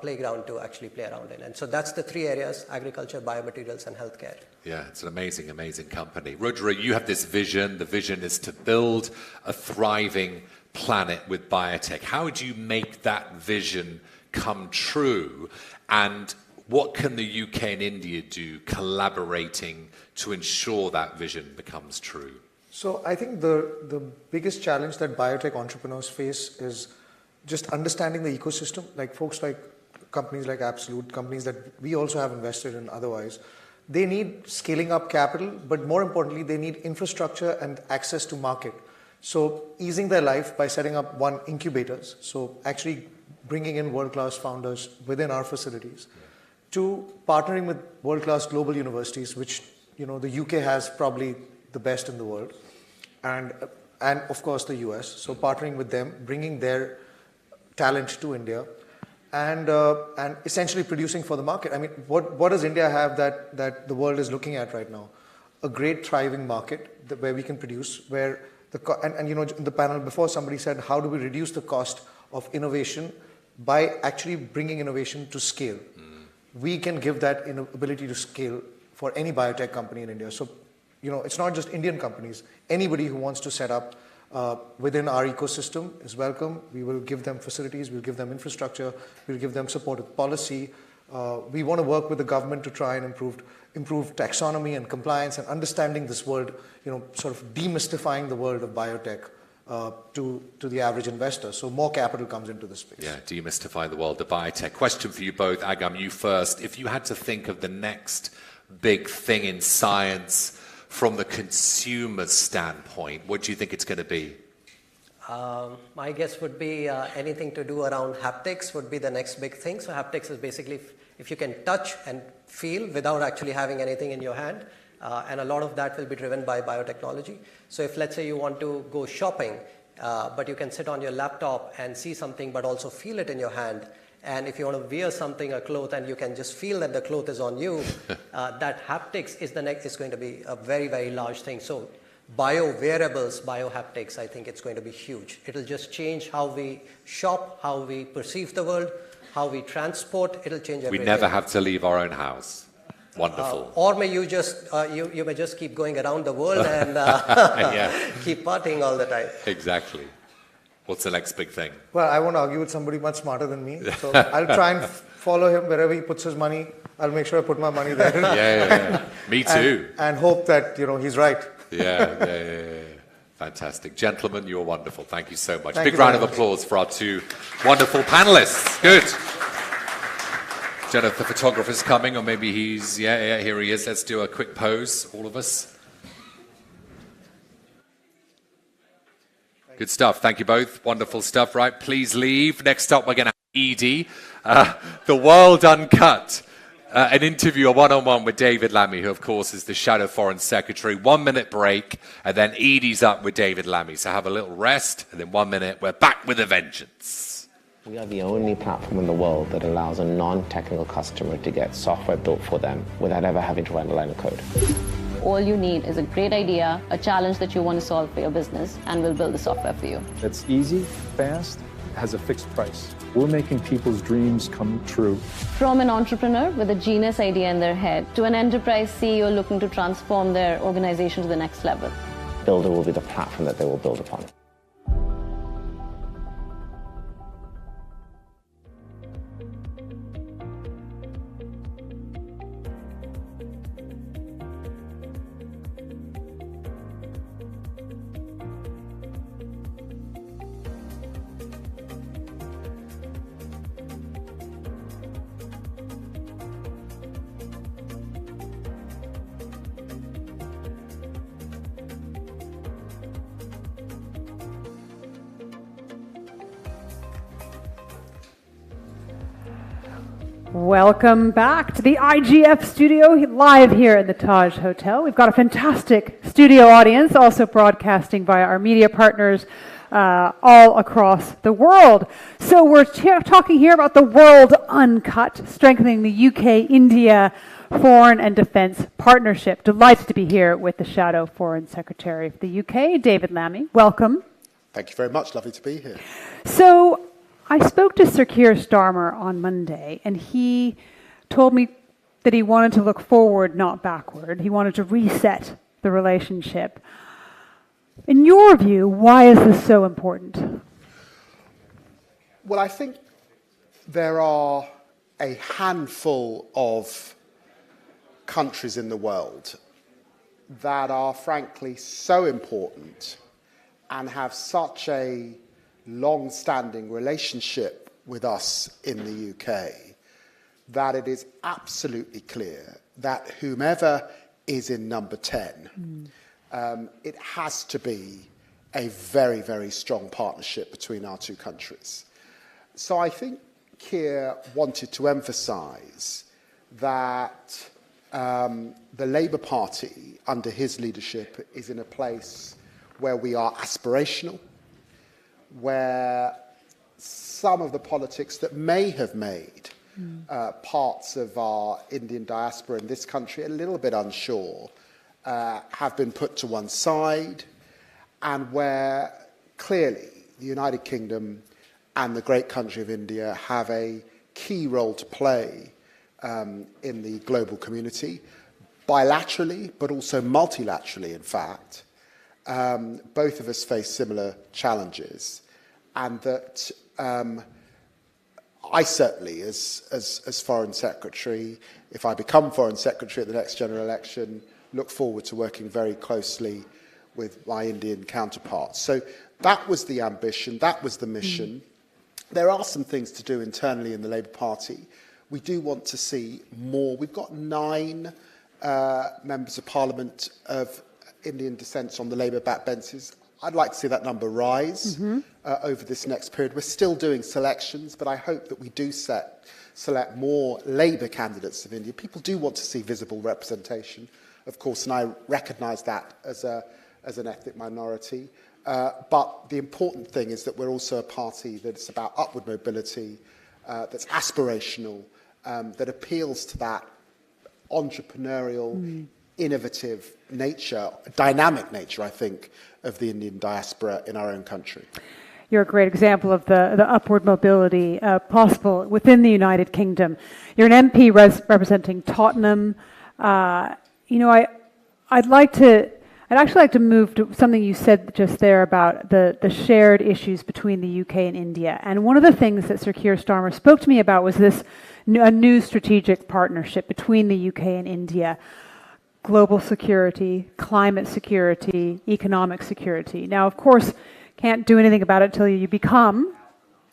Speaker 20: playground to actually play around in. And so that's the 3 areas: agriculture, biomaterials, and healthcare.
Speaker 1: Yeah, it's an amazing, amazing company. Rudra, you have this vision. The vision is to build a thriving planet with biotech. How would you make that vision come true? And what can the UK and India do collaborating to ensure that vision becomes true?
Speaker 4: So I think the biggest challenge that biotech entrepreneurs face is just understanding the ecosystem, like folks like companies like Absolute, companies that we also have invested in otherwise. They need scaling up capital, but more importantly, they need infrastructure and access to market. So easing their life by setting up incubators. So actually bringing in world-class founders within our facilities, to partnering with world-class global universities, which the UK has probably the best in the world, and of course the US. So partnering with them, bringing their talent to India, and essentially producing for the market. I mean, what does India have that the world is looking at right now? A great thriving market where we can produce, where in the panel before somebody said, how do we reduce the cost of innovation by actually bringing innovation to scale? We can give that ability to scale for any biotech company in India. So, it's not just Indian companies. Anybody who wants to set up within our ecosystem is welcome. We will give them facilities, we'll give them infrastructure, we'll give them support with policy. We want to work with the government to try and improve taxonomy and compliance and understanding this world, sort of demystifying the world of biotech to the average investor. So more capital comes into the space.
Speaker 1: Yeah, demystify the world of biotech. Question for you both, Agam, you first. If you had to think of the next big thing in science from the consumer standpoint, what do you think it's going to be?
Speaker 20: My guess would be anything to do around haptics would be the next big thing. So haptics is basically if you can touch and feel without actually having anything in your hand. And a lot of that will be driven by biotechnology. So if, let's say, you want to go shopping, but you can sit on your laptop and see something, but also feel it in your hand. And if you want to wear something, a cloth, and you can just feel that the cloth is on you, that haptics is going to be a very, very large thing. So bio-wearables, bio-haptics, I think it's going to be huge. It'll just change how we shop, how we perceive the world, how we transport. It'll change everything.
Speaker 1: We never have to leave our own house. Wonderful.
Speaker 20: Or may you just you may just keep going around the world and keep partying all the time.
Speaker 1: Exactly. What's the next big thing?
Speaker 4: Well, I won't argue with somebody much smarter than me. So I'll try and follow him wherever he puts his money. I'll make sure I put my money there.
Speaker 1: Yeah. Me too.
Speaker 4: And hope that he's right.
Speaker 1: Yeah. Fantastic. Gentlemen, you're wonderful. Thank you so much.
Speaker 4: Thank
Speaker 1: Big
Speaker 4: you
Speaker 1: round
Speaker 4: very
Speaker 1: of
Speaker 4: much.
Speaker 1: applause for our two wonderful panelists. Good. Don't know if the photographer's coming, or maybe he's, here he is. Let's do a quick pose, all of us. Good stuff. Thank you both. Wonderful stuff, right? Please leave. Next up, we're going to have Edie, the World Uncut, an interview, a one-on-one with David Lammy, who, of course, is the Shadow Foreign Secretary. 1 minute break, and then Edie's up with David Lammy. So have a little rest, and then 1 minute, we're back with a vengeance.
Speaker 12: We are the only platform in the world that allows a non-technical customer to get software built for them without ever having to write a line of code.
Speaker 13: All you need is a great idea, a challenge that you want to solve for your business, and we'll build the software for you.
Speaker 14: It's easy, fast, has a fixed price. We're making people's dreams come true.
Speaker 13: From an entrepreneur with a genius idea in their head to an enterprise CEO looking to transform their organization to the next level.
Speaker 12: Builder will be the platform that they will build upon.
Speaker 2: Welcome back to the IGF Studio, live here at the Taj Hotel. We've got a fantastic studio audience, also broadcasting via our media partners all across the world. So we're talking here about the World Uncut, strengthening the UK-India foreign and defense partnership. Delighted to be here with the Shadow Foreign Secretary of the UK, David Lammy. Welcome.
Speaker 3: Thank you very much. Lovely to be here.
Speaker 2: So I spoke to Sir Keir Starmer on Monday, and he told me that he wanted to look forward, not backward. He wanted to reset the relationship. In your view, why is this so important?
Speaker 3: Well, I think there are a handful of countries in the world that are frankly so important and have such a long-standing relationship with us in the UK that it is absolutely clear that whomever is in number 10, it has to be a very, very strong partnership between our two countries. So I think Keir wanted to emphasise that the Labour Party, under his leadership, is in a place where we are aspirational, where some of the politics that may have made parts of our Indian diaspora in this country a little bit unsure have been put to one side, and where clearly the United Kingdom and the great country of India have a key role to play in the global community, bilaterally, but also multilaterally, in fact. Both of us face similar challenges, and that I certainly, as Foreign Secretary, if I become Foreign Secretary at the next general election, look forward to working very closely with my Indian counterparts. So that was the ambition, that was the mission. There are some things to do internally in the Labour Party. We do want to see more. We've got 9 members of Parliament of Indian descent on the Labour backbenches. I'd like to see that number rise over this next period. We're still doing selections, but I hope that we do select more Labour candidates of India. People do want to see visible representation, of course, and I recognise that as an ethnic minority. But the important thing is that we're also a party that's about upward mobility, that's aspirational, that appeals to that entrepreneurial, innovative nature, dynamic nature, I think, of the Indian diaspora in our own country.
Speaker 2: You're a great example of the upward mobility possible within the United Kingdom. You're an MP representing Tottenham. I'd actually like to move to something you said just there about the shared issues between the UK and India. And one of the things that Sir Keir Starmer spoke to me about was a new strategic partnership between the UK and India. Global security, climate security, economic security. Now, of course, can't do anything about it till you become,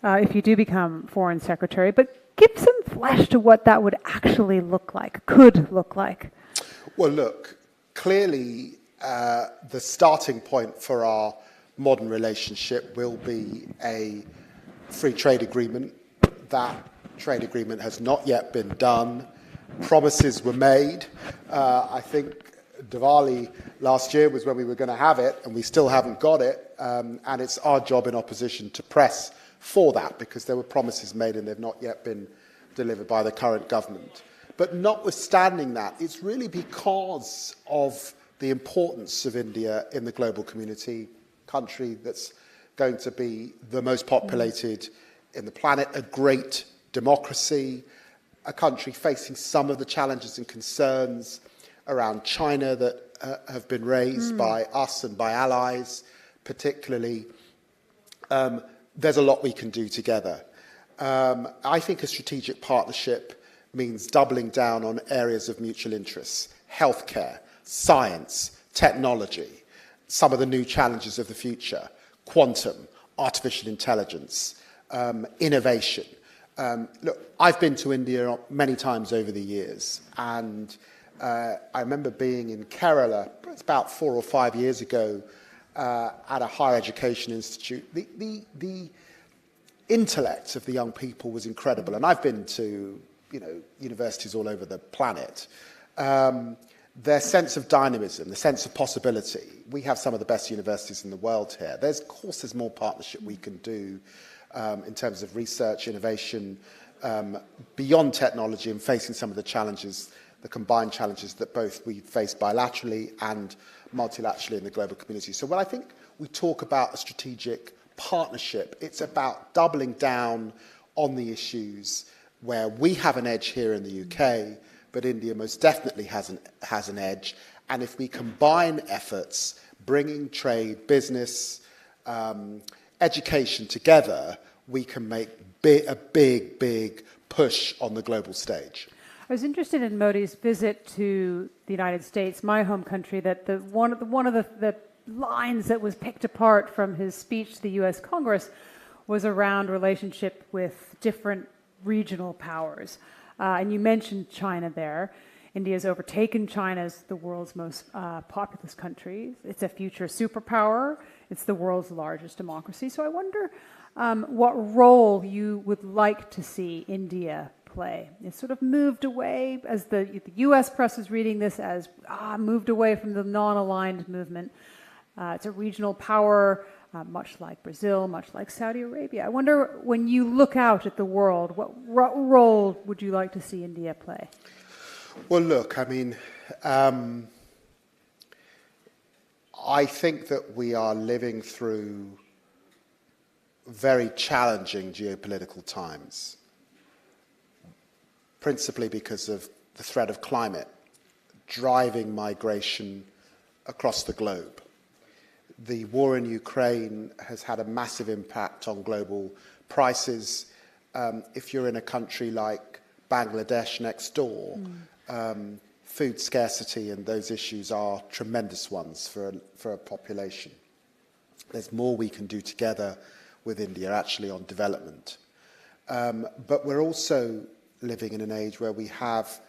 Speaker 2: if you do become Foreign Secretary, but give some flesh to what that would actually look like, could look like.
Speaker 3: Well, look, clearly the starting point for our modern relationship will be a free trade agreement. That trade agreement has not yet been done. Promises were made. I think Diwali last year was when we were going to have it, and we still haven't got it. And it's our job in opposition to press for that, because there were promises made and they've not yet been delivered by the current government. But notwithstanding that, it's really because of the importance of India in the global community, country that's going to be the most populated in the planet, a great democracy, a country facing some of the challenges and concerns around China that have been raised by us and by allies, particularly. There's a lot we can do together. I think a strategic partnership means doubling down on areas of mutual interest: healthcare, science, technology, some of the new challenges of the future, quantum, artificial intelligence, innovation. Look, I've been to India many times over the years, and I remember being in Kerala, it's about 4 or 5 years ago, at a higher education institute. The intellect of the young people was incredible, and I've been to universities all over the planet. Their sense of dynamism, the sense of possibility. We have some of the best universities in the world here. There's more partnership we can do in terms of research, innovation, beyond technology, and facing some of the challenges, the combined challenges that both we face bilaterally and multilaterally in the global community. So when I think we talk about a strategic partnership, it's about doubling down on the issues where we have an edge here in the UK, but India most definitely has an edge. And if we combine efforts, bringing trade, business, education together, we can make a big push on the global stage.
Speaker 2: I was interested in Modi's visit to the United States, my home country, that one of the lines that was picked apart from his speech to the U.S. Congress was around relationship with different regional powers. And you mentioned China there. India's overtaken China as the world's most populous country. It's a future superpower. It's the world's largest democracy. So I wonder, what role you would like to see India play. It's sort of moved away, as the US press is reading this as moved away from the non-aligned movement. It's a regional power, much like Brazil, much like Saudi Arabia. I wonder, when you look out at the world, what role would you like to see India play?
Speaker 3: Well, look, I mean, I think that we are living through very challenging geopolitical times, principally because of the threat of climate driving migration across the globe. The war in Ukraine has had a massive impact on global prices. If you're in a country like Bangladesh next door, food scarcity and those issues are tremendous ones for a population. There's more we can do together with India, actually, on development. But we're also living in an age where we have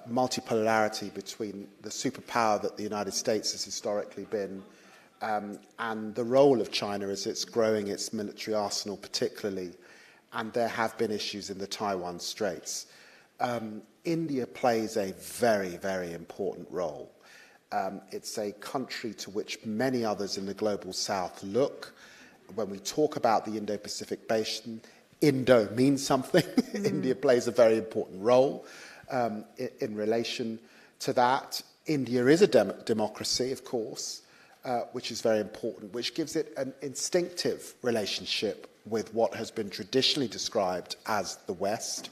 Speaker 3: multipolarity between the superpower that the United States has historically been and the role of China as it's growing its military arsenal particularly, and there have been issues in the Taiwan Straits. India plays a very, very important role. It's a country to which many others in the global south look. When we talk about the Indo-Pacific Basin, Indo means something. India plays a very important role in relation to that. India is a democracy, of course, which is very important, which gives it an instinctive relationship with what has been traditionally described as the West.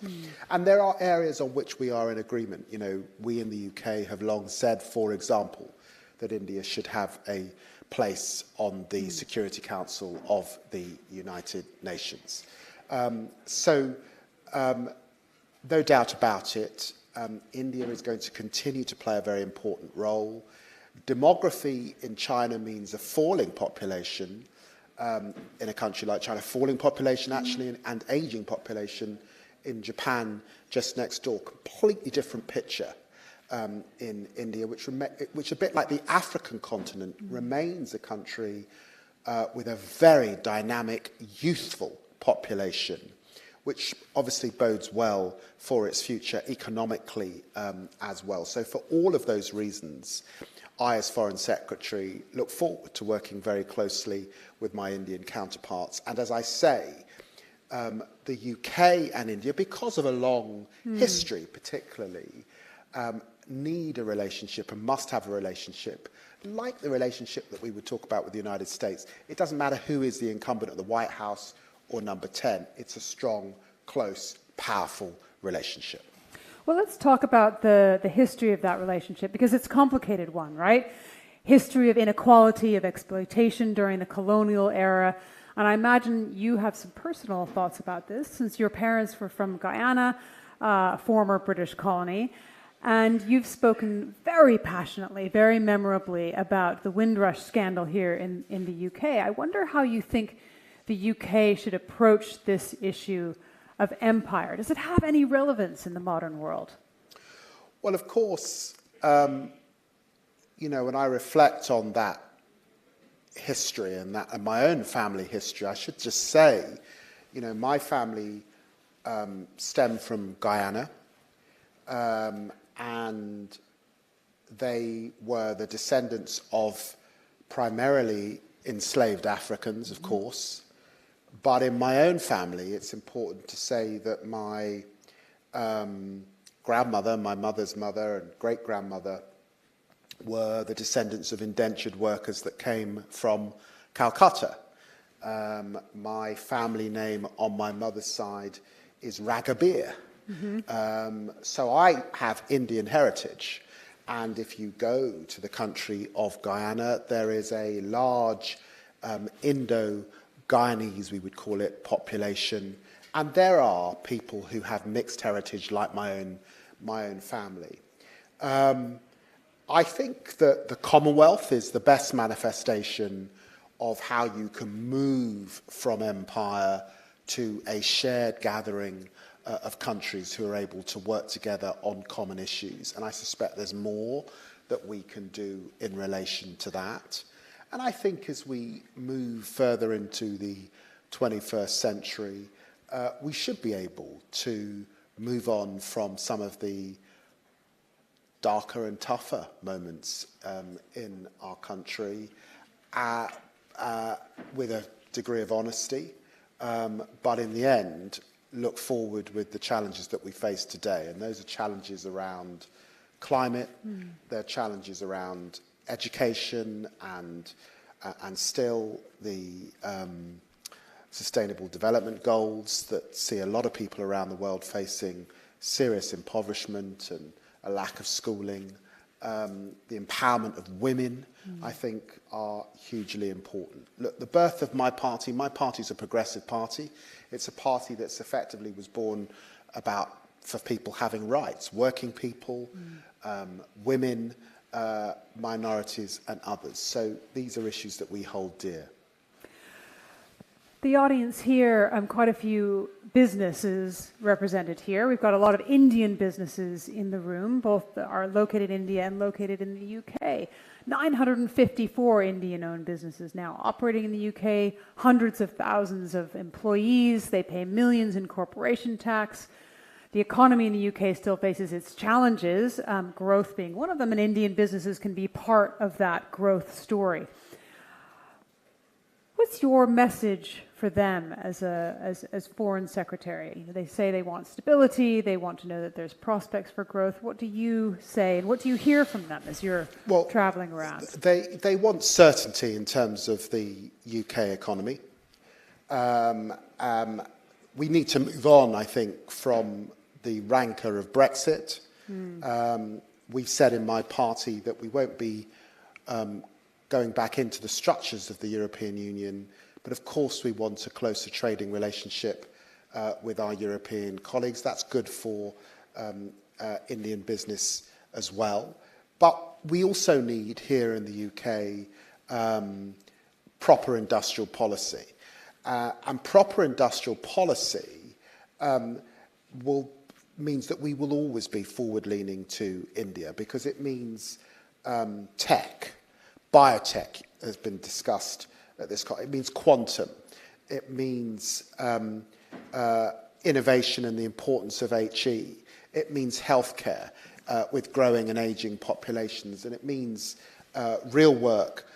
Speaker 3: And there are areas on which we are in agreement. You know, we in the UK have long said, for example, that India should have a place on the Security Council of the United Nations. No doubt about it, India is going to continue to play a very important role. Demography in China means a falling population in a country like China, falling population actually, and aging population in Japan just next door. Completely different picture in India, which a bit like the African continent remains a country with a very dynamic, youthful population, which obviously bodes well for its future economically as well. So for all of those reasons, I, as Foreign Secretary, look forward to working very closely with my Indian counterparts. And as I say, the UK and India, because of a long history particularly, need a relationship and must have a relationship like the relationship that we would talk about with the United States. It doesn't matter who is the incumbent at the White House or number 10. It's a strong, close, powerful relationship.
Speaker 2: Well, let's talk about the history of that relationship, because it's a complicated one, right? History of inequality, of exploitation during the colonial era. And I imagine you have some personal thoughts about this, since your parents were from Guyana, former British colony. And you've spoken very passionately, very memorably about the Windrush scandal here in the UK. I wonder how you think the UK should approach this issue of empire. Does it have any relevance in the modern world?
Speaker 3: Well, of course, you know, when I reflect on that history and my own family history, I should just say, you know, my family stem from Guyana, and they were the descendants of primarily enslaved Africans, of course. But in my own family, it's important to say that my grandmother, my mother's mother, and great-grandmother were the descendants of indentured workers that came from Calcutta. My family name on my mother's side is Ragabir. So I have Indian heritage. And if you go to the country of Guyana, there is a large Indo-Guyanese, we would call it, population. And there are people who have mixed heritage, like my own family. I think that the Commonwealth is the best manifestation of how you can move from empire to a shared gathering of countries who are able to work together on common issues. And I suspect there's more that we can do in relation to that. And I think as we move further into the 21st century, we should be able to move on from some of the darker and tougher moments in our country with a degree of honesty, but in the end, look forward with the challenges that we face today. And those are challenges around climate, there are challenges around education, and still the Sustainable Development Goals that see a lot of people around the world facing serious impoverishment and a lack of schooling. The empowerment of women, I think, are hugely important. Look, the birth of my party is a progressive party. It's a party that's effectively was born for people having rights, working people, women, minorities and others. So these are issues that we hold dear.
Speaker 2: The audience here, quite a few businesses represented here. We've got a lot of Indian businesses in the room, both are located in India and located in the UK. 954 Indian-owned businesses now operating in the UK, hundreds of thousands of employees. They pay millions in corporation tax. The economy in the UK still faces its challenges, growth being one of them, and Indian businesses can be part of that growth story. What's your message for them as Foreign Secretary? They say they want stability, they want to know that there's prospects for growth. What do you say, and what do you hear from them as you're traveling around?
Speaker 3: They want certainty in terms of the UK economy. We need to move on, I think, from the rancor of Brexit. We've said in my party that we won't be going back into the structures of the European Union, but of course we want a closer trading relationship with our European colleagues. That's good for Indian business as well. But we also need here in the UK proper industrial policy. And proper industrial policy means that we will always be forward-leaning to India, because it means tech. Biotech has been discussed at this point. It means quantum. It means innovation and the importance of HE. It means healthcare with growing and aging populations. And it means real work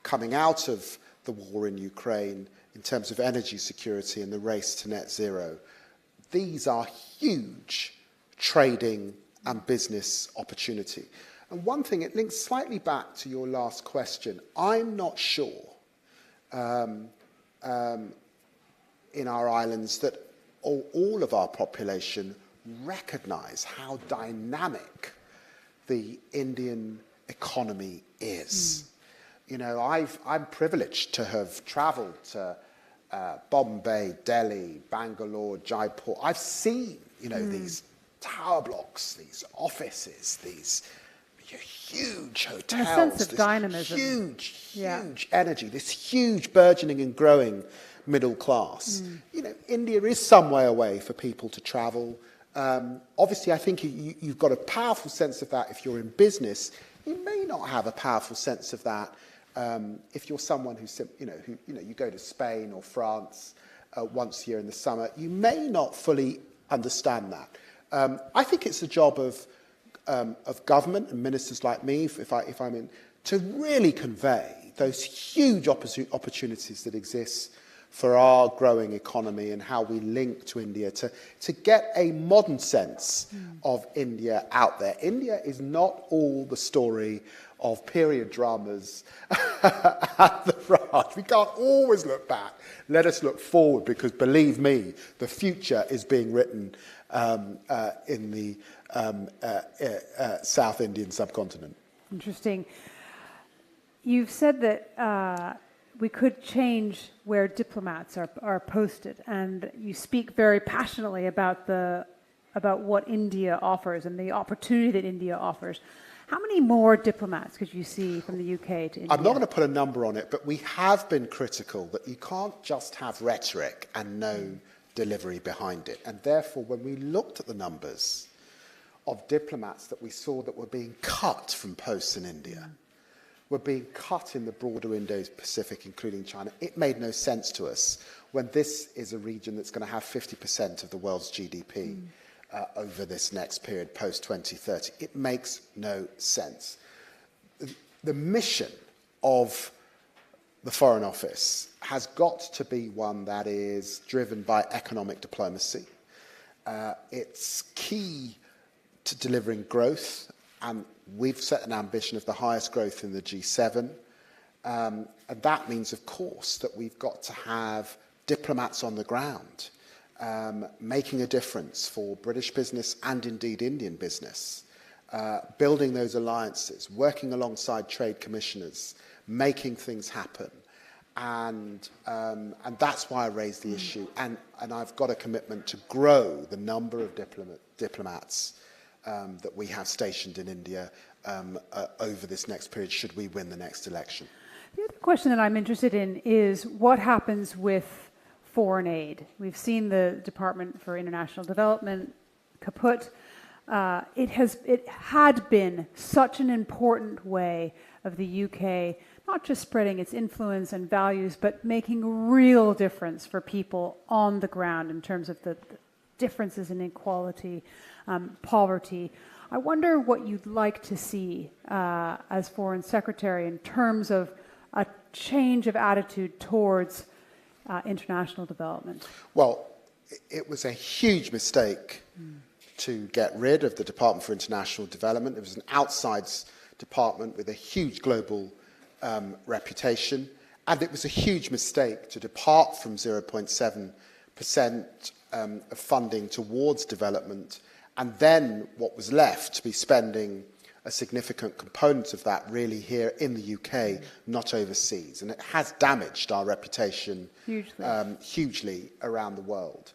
Speaker 3: coming out of the war in Ukraine in terms of energy security and the race to net zero. These are huge trading and business opportunity. And one thing, it links slightly back to your last question. I'm not sure in our islands that all of our population recognise how dynamic the Indian economy is. You know, I'm privileged to have travelled to Bombay, Delhi, Bangalore, Jaipur. I've seen, these tower blocks, these offices, these huge hotels,
Speaker 2: and a sense of dynamism.
Speaker 3: Huge energy, this huge burgeoning and growing middle class. India is some way away for people to travel. Obviously, I think you've got a powerful sense of that if you're in business. You may not have a powerful sense of that if you're someone who you go to Spain or France once a year in the summer. You may not fully understand that. I think it's the job of government and ministers like me, if I'm in, to really convey those huge opportunities that exist for our growing economy and how we link to India, to get a modern sense of India out there. India is not all the story of period dramas at the Raj. We can't always look back. Let us look forward, because believe me, the future is being written in the South Indian subcontinent.
Speaker 2: Interesting. You've said that we could change where diplomats are posted, and you speak very passionately about what India offers and the opportunity that India offers. How many more diplomats could you see from the UK to India?
Speaker 3: I'm not going to put a number on it, but we have been critical that you can't just have rhetoric and no delivery behind it. And therefore, when we looked at the numbers of diplomats that we saw that were being cut from posts in India, were being cut in the broader Indo-Pacific, including China. It made no sense to us when this is a region that's going to have 50% of the world's GDP over this next period, post-2030. It makes no sense. The mission of the Foreign Office has got to be one that is driven by economic diplomacy. It's key to delivering growth, and we've set an ambition of the highest growth in the G7. And that means, of course, that we've got to have diplomats on the ground, making a difference for British business and indeed Indian business, building those alliances, working alongside trade commissioners, making things happen. And that's why I raised the issue. And I've got a commitment to grow the number of diplomats that we have stationed in India over this next period, should we win the next election.
Speaker 2: The other question that I'm interested in is what happens with foreign aid. We've seen the Department for International Development kaput. It had been such an important way of the UK not just spreading its influence and values, but making real difference for people on the ground in terms of the differences in inequality, poverty. I wonder what you'd like to see as Foreign Secretary in terms of a change of attitude towards international development.
Speaker 3: Well, it was a huge mistake to get rid of the Department for International Development. It was an outside department with a huge global reputation, and it was a huge mistake to depart from 0.7% of funding towards development, and then what was left to be spending a significant component of that really here in the UK, not overseas. And it has damaged our reputation hugely around the world.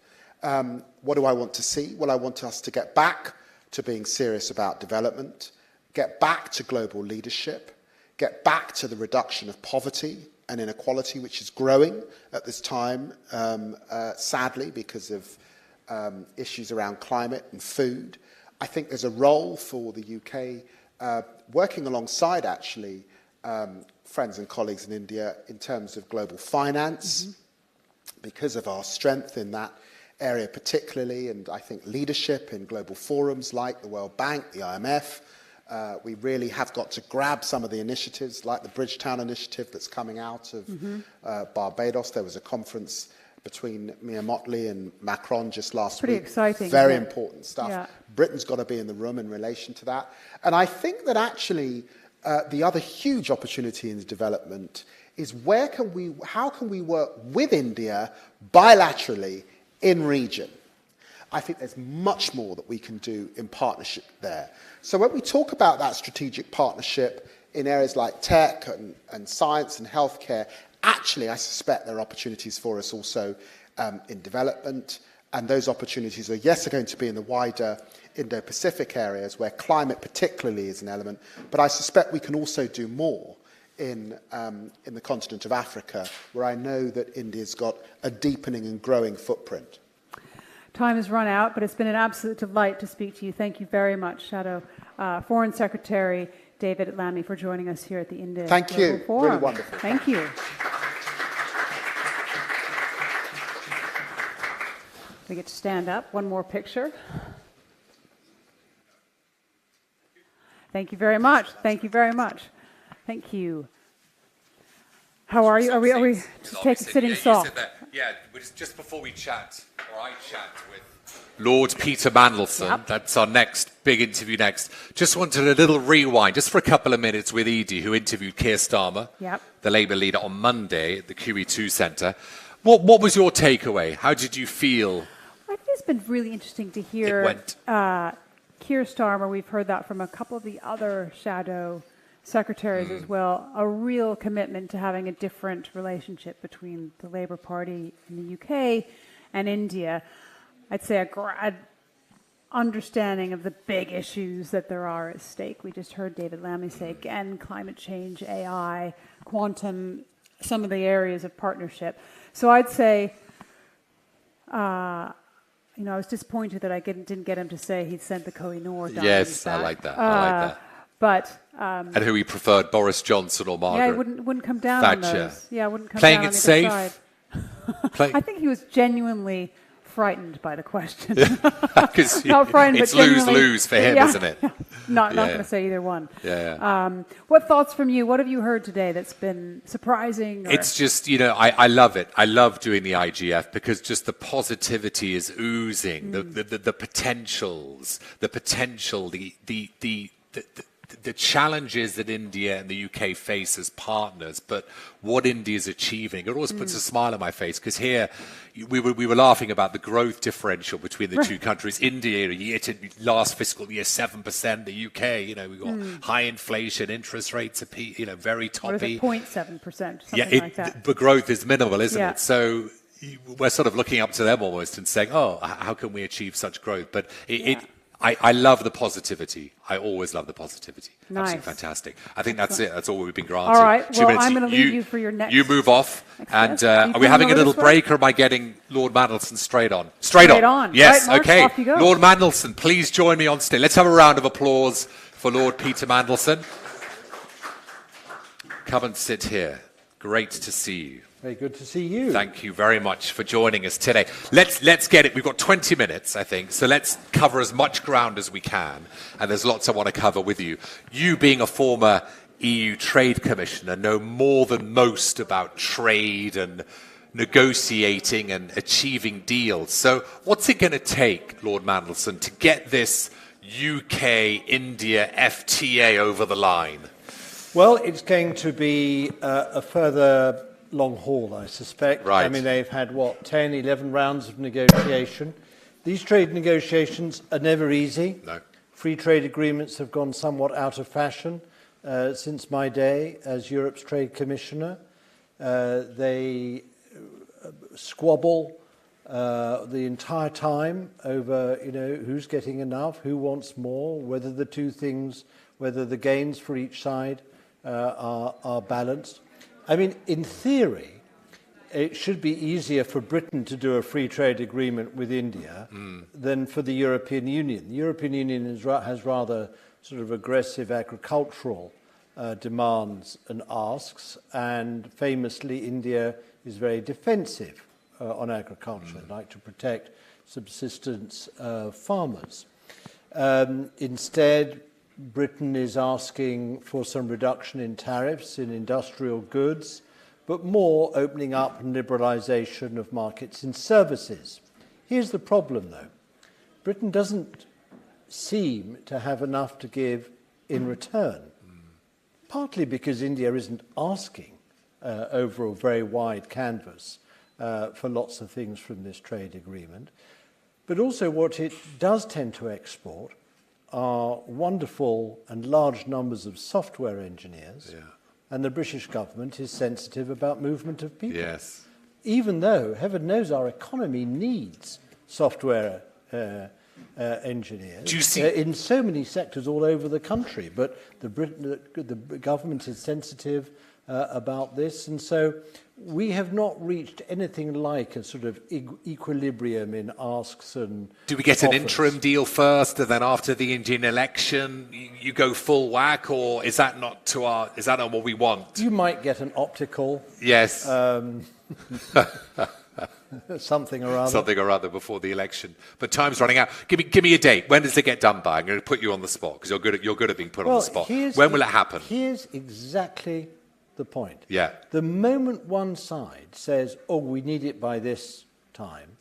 Speaker 3: What do I want to see? Well, I want us to get back to being serious about development, get back to global leadership, get back to the reduction of poverty and inequality, which is growing at this time, sadly, because of issues around climate and food. I think there's a role for the UK working alongside, actually, friends and colleagues in India in terms of global finance, because of our strength in that area particularly, and I think leadership in global forums like the World Bank, the IMF. We really have got to grab some of the initiatives, like the Bridgetown initiative that's coming out of Barbados. There was a conference between Mia Mottley and Macron just last week.
Speaker 2: Pretty exciting.
Speaker 3: Very important stuff.
Speaker 2: Yeah.
Speaker 3: Britain's got to be in the room in relation to that. And I think that actually the other huge opportunity in development is how can we work with India bilaterally in region? I think there's much more that we can do in partnership there. So when we talk about that strategic partnership in areas like tech and science and healthcare, actually, I suspect there are opportunities for us also in development, and those opportunities are, yes, are going to be in the wider Indo-Pacific areas where climate particularly is an element, but I suspect we can also do more in the continent of Africa, where I know that India's got a deepening and growing footprint.
Speaker 2: Time has run out, but it's been an absolute delight to speak to you. Thank you very much, Shadow Foreign Secretary David Lammy, for joining us here at the India
Speaker 3: Thank you.
Speaker 2: Forum.
Speaker 3: Really wonderful.
Speaker 2: Thank you. We get to stand up. One more picture. Thank you very much. Thank you very much. Thank you. How are you? Are we just sitting soft?
Speaker 1: Yeah, just before we chat, or I chat with Lord Peter Mandelson, that's our next big interview next. Just wanted a little rewind, just for a couple of minutes with Edie, who interviewed Keir Starmer, the Labour leader, on Monday at the QE2 Centre. What was your takeaway? How did you feel?
Speaker 2: I think it's been really interesting to hear Keir Starmer. We've heard that from a couple of the other shadow secretaries as well, a real commitment to having a different relationship between the Labour Party in the UK and India. I'd say a understanding of the big issues that there are at stake. We just heard David Lammy say again, climate change, AI, quantum, some of the areas of partnership. So I'd say, I was disappointed that I didn't get him to say he'd sent the Kohinoor diamonds
Speaker 1: Yes,
Speaker 2: back.
Speaker 1: I like that.
Speaker 2: But
Speaker 1: and who he preferred, Boris Johnson or Margaret?
Speaker 2: Yeah, he wouldn't come down
Speaker 1: Thatcher.
Speaker 2: on those. Yeah, wouldn't come
Speaker 1: Playing
Speaker 2: down
Speaker 1: it
Speaker 2: on
Speaker 1: safe.
Speaker 2: either side. I think he was genuinely frightened by the question.
Speaker 1: Because
Speaker 2: Not frightened,
Speaker 1: it's
Speaker 2: but genuinely-
Speaker 1: lose-lose for him,
Speaker 2: Yeah.
Speaker 1: isn't it?
Speaker 2: Not going to say either one.
Speaker 1: Yeah.
Speaker 2: What thoughts from you? What have you heard today that's been surprising? Or?
Speaker 1: It's just, I love it. I love doing the IGF because just the positivity is oozing, the potentials, the challenges that India and the UK face as partners, but what India is achieving, it always puts a smile on my face because here we were laughing about the growth differential between the two countries. India, last fiscal year, 7%. The UK, we got high inflation, interest rates are very toppy.
Speaker 2: What is it, 0.7%?
Speaker 1: Yeah,
Speaker 2: like that.
Speaker 1: the growth is minimal, isn't
Speaker 2: Yeah.
Speaker 1: it? So we're sort of looking up to them almost and saying, oh, how can we achieve such growth? But I love the positivity. I always love the positivity.
Speaker 2: Nice.
Speaker 1: Absolutely fantastic. I think that's it. That's all we've been granted.
Speaker 2: All right.
Speaker 1: 2
Speaker 2: well,
Speaker 1: minutes.
Speaker 2: I'm going to leave you for your next.
Speaker 1: You move off. And
Speaker 2: guest.
Speaker 1: are we having a
Speaker 2: coming
Speaker 1: little
Speaker 2: over this way?
Speaker 1: break or am I getting Lord Mandelson straight on?
Speaker 2: Straight on.
Speaker 1: Yes,
Speaker 2: Right, Mark,
Speaker 1: okay.
Speaker 2: off you go.
Speaker 1: Lord Mandelson, please join me on stage. Let's have a round of applause for Lord Peter Mandelson. Come and sit here. Great to see you.
Speaker 21: Very good to see you.
Speaker 1: Thank you very much for joining us today. Let's get it. We've got 20 minutes, I think, so let's cover as much ground as we can. And there's lots I want to cover with you. You, being a former EU Trade Commissioner, know more than most about trade and negotiating and achieving deals. So what's it going to take, Lord Mandelson, to get this UK-India FTA over the line?
Speaker 21: Well, it's going to be a further long haul, I suspect.
Speaker 1: Right.
Speaker 21: I mean, they've had, 10, 11 rounds of negotiation. These trade negotiations are never easy.
Speaker 1: No.
Speaker 21: Free trade agreements have gone somewhat out of fashion since my day as Europe's Trade Commissioner. They squabble the entire time over, who's getting enough, who wants more, whether the gains for each side are balanced. I mean, in theory, it should be easier for Britain to do a free trade agreement with India than for the European Union. The European Union has rather sort of aggressive agricultural demands and asks, and famously India is very defensive on agriculture, like to protect subsistence farmers. Instead, Britain is asking for some reduction in tariffs in industrial goods, but more opening up and liberalisation of markets in services. Here's the problem, though. Britain doesn't seem to have enough to give in return, partly because India isn't asking over a very wide canvas for lots of things from this trade agreement, but also what it does tend to export are wonderful and large numbers of software engineers, and the British government is sensitive about movement of people.
Speaker 1: Yes.
Speaker 21: Even though, heaven knows, our economy needs software engineers
Speaker 1: Do you see
Speaker 21: in so many sectors all over the country, but the government is sensitive about this, and so we have not reached anything like a sort of equilibrium in asks and
Speaker 1: Do we get an
Speaker 21: offers.
Speaker 1: interim deal first, and then after the Indian election, you go full whack, or is that not what we want?
Speaker 21: You might get an optical.
Speaker 1: Yes.
Speaker 21: Something or other.
Speaker 1: Something or other before the election. But time's running out. Give me a date. When does it get done by? I'm going to put you on the spot because you're good at being put on the spot. When will it happen?
Speaker 21: Here's exactly the point.
Speaker 1: Yeah.
Speaker 21: The moment one side says, "Oh, we need it by this time,"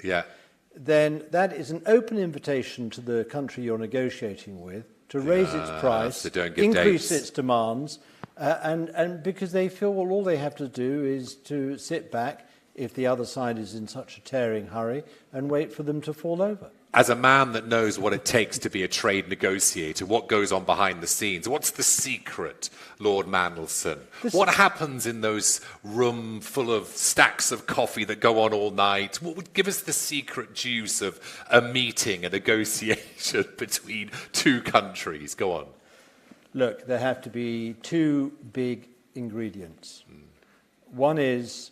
Speaker 21: then that is an open invitation to the country you're negotiating with to raise its price,
Speaker 1: so don't give
Speaker 21: increase
Speaker 1: dates.
Speaker 21: its demands, and because they feel, well, all they have to do is to sit back if the other side is in such a tearing hurry and wait for them to fall over.
Speaker 1: As a man that knows what it takes to be a trade negotiator, what goes on behind the scenes, what's the secret, Lord Mandelson? What happens in those room full of stacks of coffee that go on all night? What would give us the secret juice of a meeting, a negotiation between two countries? Go on.
Speaker 21: Look, there have to be two big ingredients. One is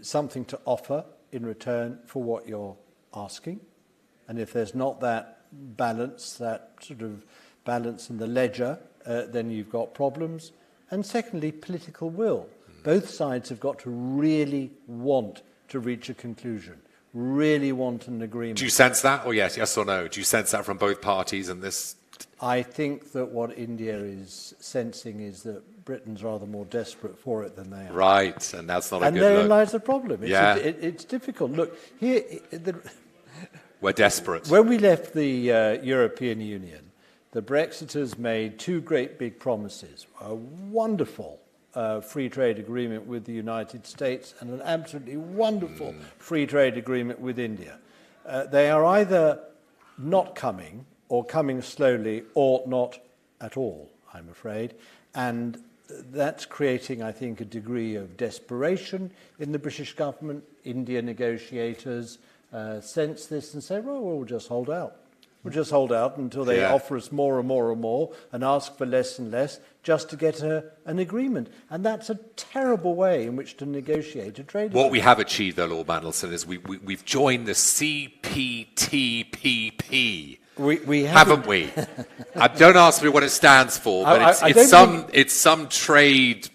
Speaker 21: something to offer in return for what you're asking. And if there's not that balance, that sort of balance in the ledger, then you've got problems. And secondly, political will. Both sides have got to really want to reach a conclusion, really want an agreement.
Speaker 1: Do you sense that, or yes or no? Do you sense that from both parties in this?
Speaker 21: I think that what India is sensing is that Britain's rather more desperate for it than they are.
Speaker 1: Right, and that's not a good look.
Speaker 21: And therein lies the problem.
Speaker 1: It's
Speaker 21: it's difficult. Look, here...
Speaker 1: We're desperate.
Speaker 21: When we left the European Union, the Brexiters made two great big promises. A wonderful free trade agreement with the United States and an absolutely wonderful free trade agreement with India. They are either not coming or coming slowly or not at all, I'm afraid. And that's creating, I think, a degree of desperation in the British government. India negotiators sense this and say, well, we'll just hold out. We'll just hold out until they offer us more and more and more and ask for less and less just to get an agreement. And that's a terrible way in which to negotiate a trade agreement.
Speaker 1: What we have achieved, though, Lord Mandelson, is we've joined the CPTPP.
Speaker 21: We
Speaker 1: haven't we? Don't ask me what it stands for, but it's some trade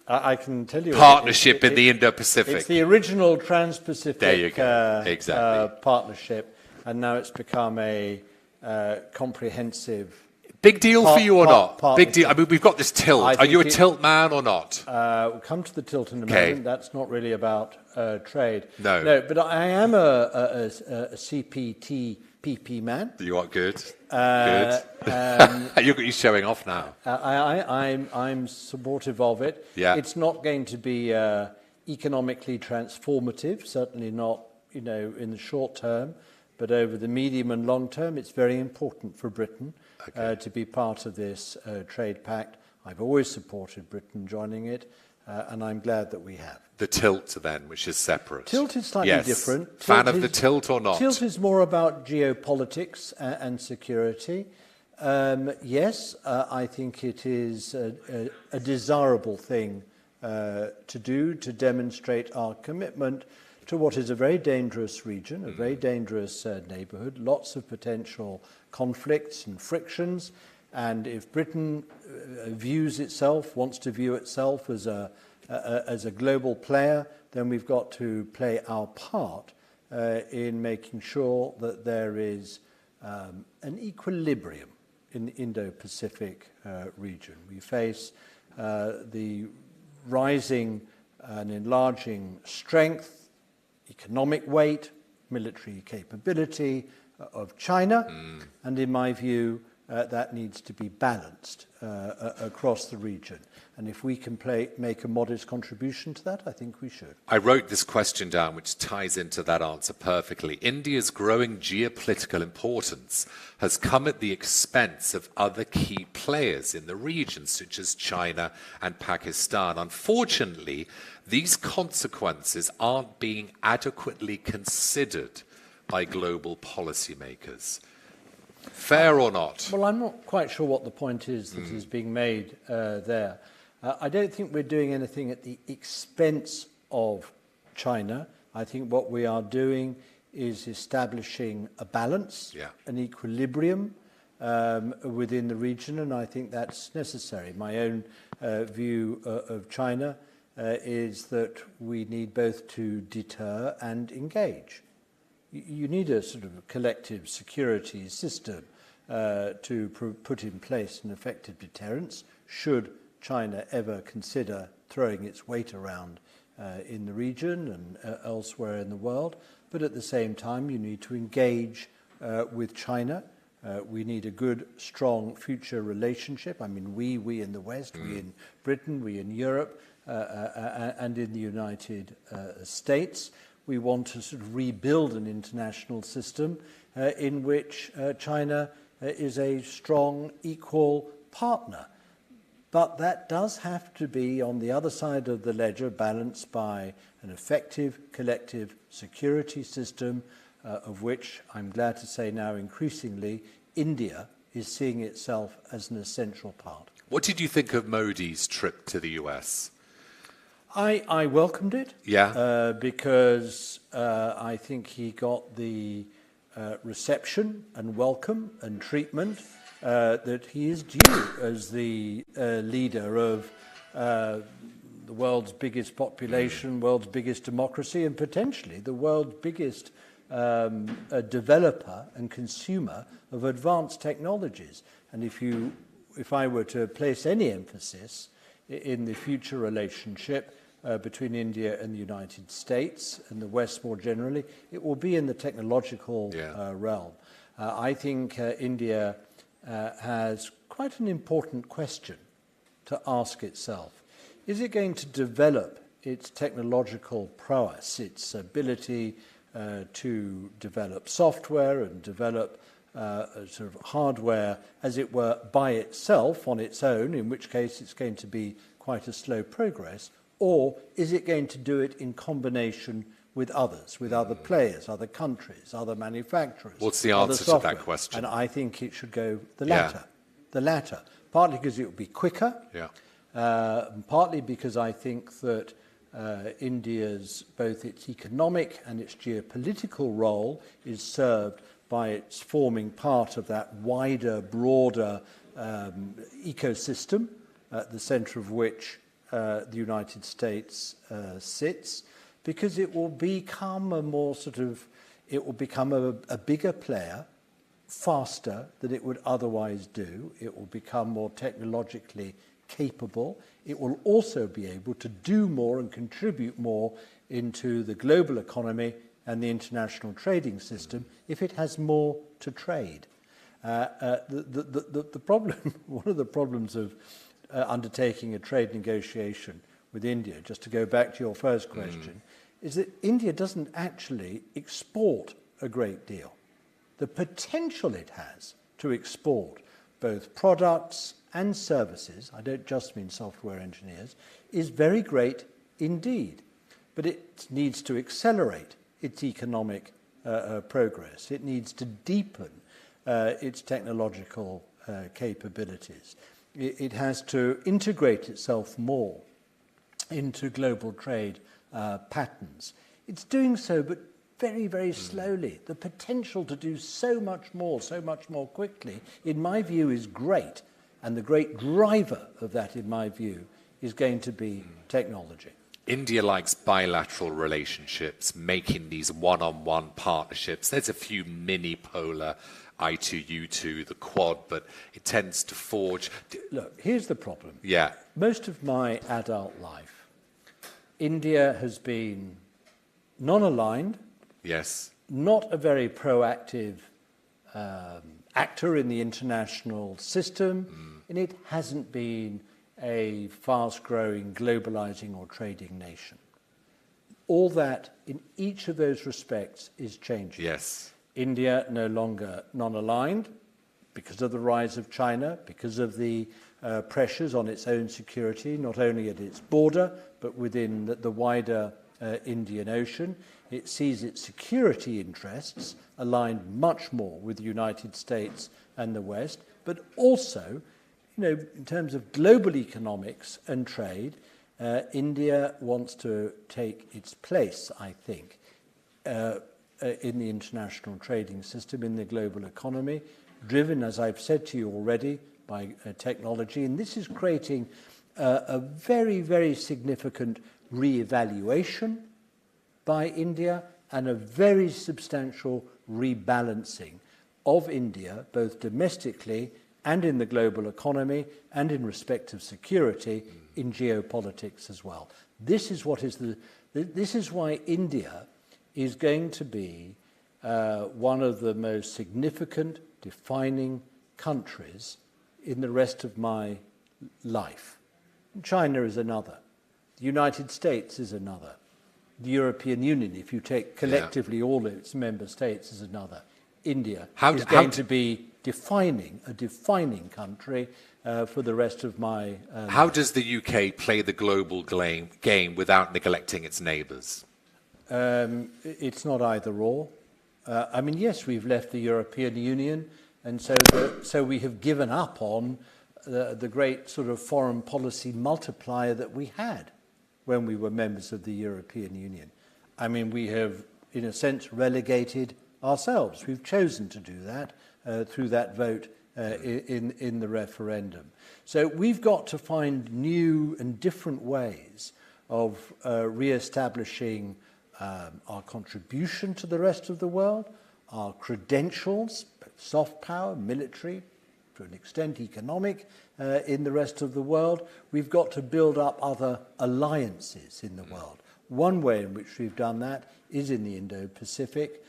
Speaker 21: I can tell you
Speaker 1: partnership in the Indo-Pacific.
Speaker 21: It's the original Trans-Pacific
Speaker 1: there you go. Exactly.
Speaker 21: Partnership, and now it's become a comprehensive.
Speaker 1: Big deal for you or not? Big deal. I mean, we've got this tilt. Are you a tilt man or not?
Speaker 21: We'll come to the tilt in a moment. That's not really about trade.
Speaker 1: No,
Speaker 21: but I am a CPTPP man.
Speaker 1: You are good. Good. You're showing off now.
Speaker 21: I'm supportive of it.
Speaker 1: Yeah.
Speaker 21: It's not going to be economically transformative. Certainly not, in the short term. But over the medium and long term, it's very important for Britain to be part of this trade pact. I've always supported Britain joining it, and I'm glad that we have.
Speaker 1: The tilt, then, which is separate.
Speaker 21: Tilt is slightly different.
Speaker 1: Fan of the tilt or not?
Speaker 21: Tilt is more about geopolitics and security. Yes, I think it is a desirable thing to do, to demonstrate our commitment to what is a very dangerous region, a very dangerous neighbourhood, lots of potential conflicts and frictions. And if Britain wants to view itself as a global player, then we've got to play our part in making sure that there is an equilibrium in the Indo-Pacific region. We face the rising and enlarging strength, economic weight, military capability of China, and in my view, that needs to be balanced across the region. And if we can make a modest contribution to that, I think we should.
Speaker 1: I wrote this question down, which ties into that answer perfectly. India's growing geopolitical importance has come at the expense of other key players in the region, such as China and Pakistan. Unfortunately, these consequences aren't being adequately considered by global policymakers. Fair or not?
Speaker 21: Well, I'm not quite sure what the point is that is being made there. I don't think we're doing anything at the expense of China. I think what we are doing is establishing a balance, an equilibrium within the region, and I think that's necessary. My own view of China is that we need both to deter and engage. You need a sort of collective security system to put in place an effective deterrence should China ever consider throwing its weight around in the region and elsewhere in the world. But at the same time, you need to engage with China. We need a good, strong future relationship. I mean, we in the West, we in Britain, we in Europe, and in the United States. We want to sort of rebuild an international system in which China is a strong, equal partner. But that does have to be, on the other side of the ledger, balanced by an effective collective security system, of which I'm glad to say now increasingly India is seeing itself as an essential part.
Speaker 1: What did you think of Modi's trip to the US?
Speaker 21: I welcomed it.
Speaker 1: Yeah.
Speaker 21: Because I think he got the reception and welcome and treatment that he is due as the leader of the world's biggest population, world's biggest democracy, and potentially the world's biggest developer and consumer of advanced technologies. And if I were to place any emphasis in the future relationship between India and the United States and the West more generally, it will be in the technological realm. I think India has quite an important question to ask itself. Is it going to develop its technological prowess, its ability to develop software and develop sort of hardware, as it were, by itself, on its own, in which case it's going to be quite a slow progress, or is it going to do it in combination with others, with other players, other countries, other manufacturers?
Speaker 1: What's the answer to that question?
Speaker 21: And I think it should go the latter. The latter, partly because it will be quicker, partly because I think that India's, both its economic and its geopolitical role is served by its forming part of that wider, broader ecosystem, at the centre of which the United States sits, because it will become a more sort of, it will become a bigger player faster than it would otherwise do. It will become more technologically capable. It will also be able to do more and contribute more into the global economy and the international trading system if it has more to trade. The problem, one of the problems of undertaking a trade negotiation with India, just to go back to your first question, is that India doesn't actually export a great deal. The potential it has to export both products and services, I don't just mean software engineers, is very great indeed. But it needs to accelerate its economic progress. It needs to deepen its technological capabilities. It has to integrate itself more into global trade patterns. It's doing so, but very, very slowly. The potential to do so much more quickly, in my view, is great. And the great driver of that, in my view, is going to be technology.
Speaker 1: India likes bilateral relationships, making these one-on-one partnerships. There's a few mini-polar, I2U2, the Quad, but it tends to forge.
Speaker 21: Look, here's the problem.
Speaker 1: Yeah.
Speaker 21: Most of my adult life, India has been non-aligned.
Speaker 1: Yes.
Speaker 21: Not a very proactive actor in the international system, and it hasn't been a fast-growing, globalizing or trading nation. All that, in each of those respects, is changing.
Speaker 1: Yes.
Speaker 21: India no longer non-aligned because of the rise of China, because of the pressures on its own security, not only at its border, but within the wider Indian Ocean. It sees its security interests aligned much more with the United States and the West, but also, in terms of global economics and trade, India wants to take its place, I think, in the international trading system, in the global economy, driven, as I've said to you already, by technology. And this is creating a very, very significant re-evaluation by India and a very substantial rebalancing of India, both domestically and in the global economy and in respect of security in geopolitics as well. This is why India is going to be one of the most significant defining countries in the rest of my life. China is another. The United States is another. The European Union, if you take collectively all its member states, is another. India is going to be a defining country for the rest of my
Speaker 1: How
Speaker 21: life.
Speaker 1: does the UK play the global game without neglecting its neighbours?
Speaker 21: It's not either or. Yes, we've left the European Union, and so we have given up on the great sort of foreign policy multiplier that we had when we were members of the European Union. We have, in a sense, relegated ourselves. We've chosen to do that through that vote in the referendum. So we've got to find new and different ways of re-establishing our contribution to the rest of the world, our credentials, soft power, military, to an extent economic, in the rest of the world. We've got to build up other alliances in the world. One way in which we've done that is in the Indo-Pacific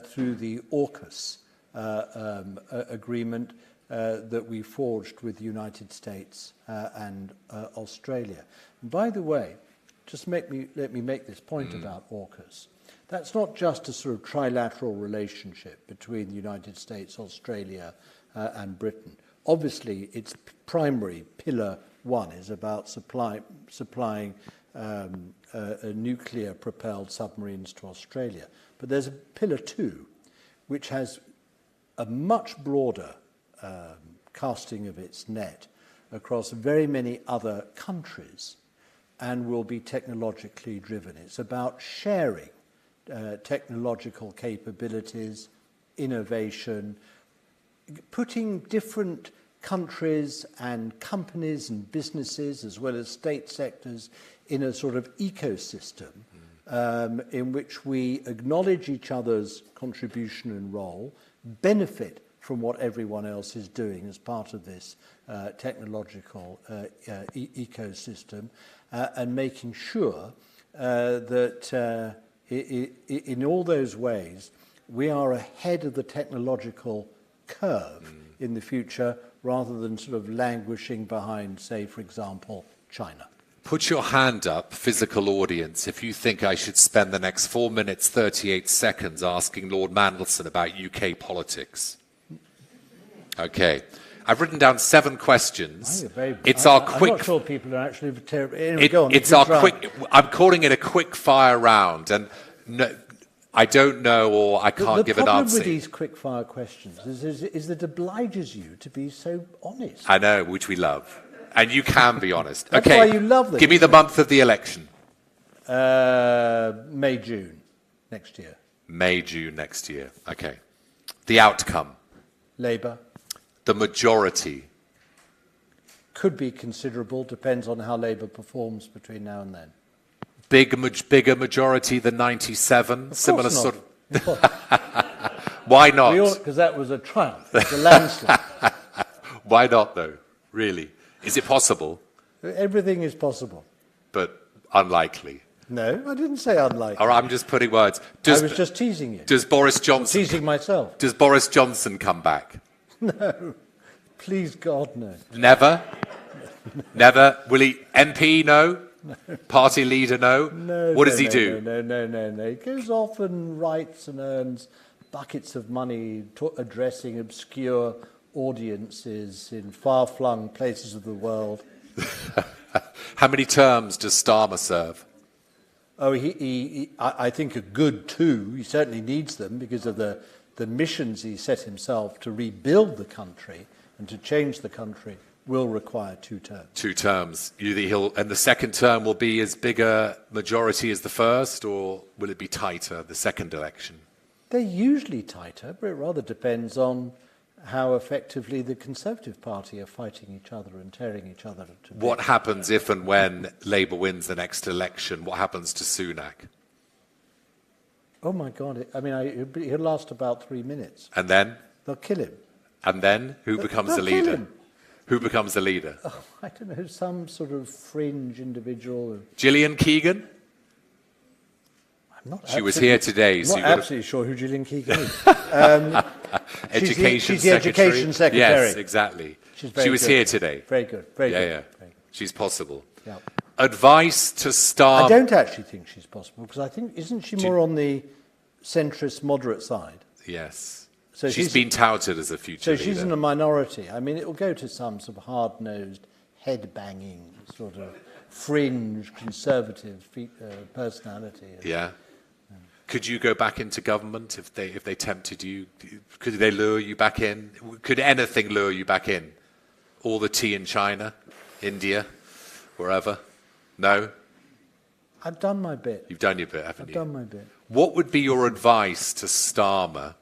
Speaker 21: through the AUKUS agreement that we forged with the United States and Australia. And by the way, just let me make this point about AUKUS. That's not just a sort of trilateral relationship between the United States, Australia, and Britain. Obviously, its primary pillar one is about supplying nuclear-propelled submarines to Australia. But there's a pillar two, which has a much broader casting of its net across very many other countries and will be technologically driven. It's about sharing technological capabilities, innovation, putting different countries and companies and businesses as well as state sectors in a sort of ecosystem in which we acknowledge each other's contribution and role, benefit from what everyone else is doing as part of this technological ecosystem, and making sure that in all those ways we are ahead of the technological curve in the future rather than sort of languishing behind, say, for example, China.
Speaker 1: Put your hand up, physical audience, if you think I should spend the next 4 minutes, 38 seconds asking Lord Mandelson about UK politics. Okay. I've written down 7 questions. I'm
Speaker 21: not sure people are actually terribly...
Speaker 1: I'm calling it a quick fire round, and no, I don't know or I can't give an answer.
Speaker 21: The problem with these quick fire questions is that it obliges you to be so honest.
Speaker 1: I know, which we love. And you can be honest.
Speaker 21: That's
Speaker 1: okay.
Speaker 21: why you love them.
Speaker 1: Give me the month of the election.
Speaker 21: May, June next year.
Speaker 1: May, June next year. Okay. The outcome.
Speaker 21: Labour.
Speaker 1: The majority.
Speaker 21: Could be considerable, depends on how Labour performs between now and then.
Speaker 1: Bigger majority than 97? Similar
Speaker 21: not.
Speaker 1: sort of... Why not?
Speaker 21: Because that was a triumph. It's a landslide.
Speaker 1: Why not, though? Really? Is it possible?
Speaker 21: Everything is possible.
Speaker 1: But unlikely.
Speaker 21: No, I didn't say unlikely.
Speaker 1: All right, I'm just putting words.
Speaker 21: I was just teasing you.
Speaker 1: Does Boris Johnson...
Speaker 21: Teasing myself.
Speaker 1: Does Boris Johnson come back?
Speaker 21: No. Please, God, no.
Speaker 1: Never? Never? Will he... MP, no?
Speaker 21: No.
Speaker 1: Party leader, no?
Speaker 21: No.
Speaker 1: What does he do?
Speaker 21: No. He goes off and writes and earns buckets of money addressing obscure audiences in far-flung places of the world.
Speaker 1: How many terms does Starmer serve?
Speaker 21: Oh, I think a good 2. He certainly needs them because of the missions he set himself to rebuild the country and to change the country will require 2 terms.
Speaker 1: 2 terms. And the second term will be as big a majority as the first, or will it be tighter, the second election?
Speaker 21: They're usually tighter, but it rather depends on how effectively the Conservative Party are fighting each other and tearing each other to bits.
Speaker 1: What happens if and when Labour wins the next election? What happens to Sunak?
Speaker 21: Oh, my God. He'll last about 3 minutes.
Speaker 1: And then?
Speaker 21: They'll kill him.
Speaker 1: And then? Who becomes the leader?
Speaker 21: Kill him.
Speaker 1: Who becomes the leader?
Speaker 21: Oh, I don't know, some sort of fringe individual.
Speaker 1: Gillian Keegan? She was here today.
Speaker 21: I'm not absolutely sure who Gillian Keegan is. She's the Education Secretary.
Speaker 1: Yes, exactly. She was here today.
Speaker 21: Very good. Very good.
Speaker 1: Yeah. She's possible.
Speaker 21: Yeah.
Speaker 1: Advice to Starmer.
Speaker 21: I don't actually think she's possible, because I think, isn't she more on the centrist moderate side?
Speaker 1: Yes.
Speaker 21: So
Speaker 1: she's been touted as a future leader.
Speaker 21: So she's in a minority. I mean, it will go to some sort of hard-nosed, head-banging, sort of fringe, conservative personality.
Speaker 1: Yeah. Could you go back into government if they tempted you? Could they lure you back in? Could anything lure you back in? All the tea in China, India, wherever? No?
Speaker 21: I've done my bit.
Speaker 1: You've done your bit, haven't you?
Speaker 21: I've done my bit.
Speaker 1: What would be your advice to Starmer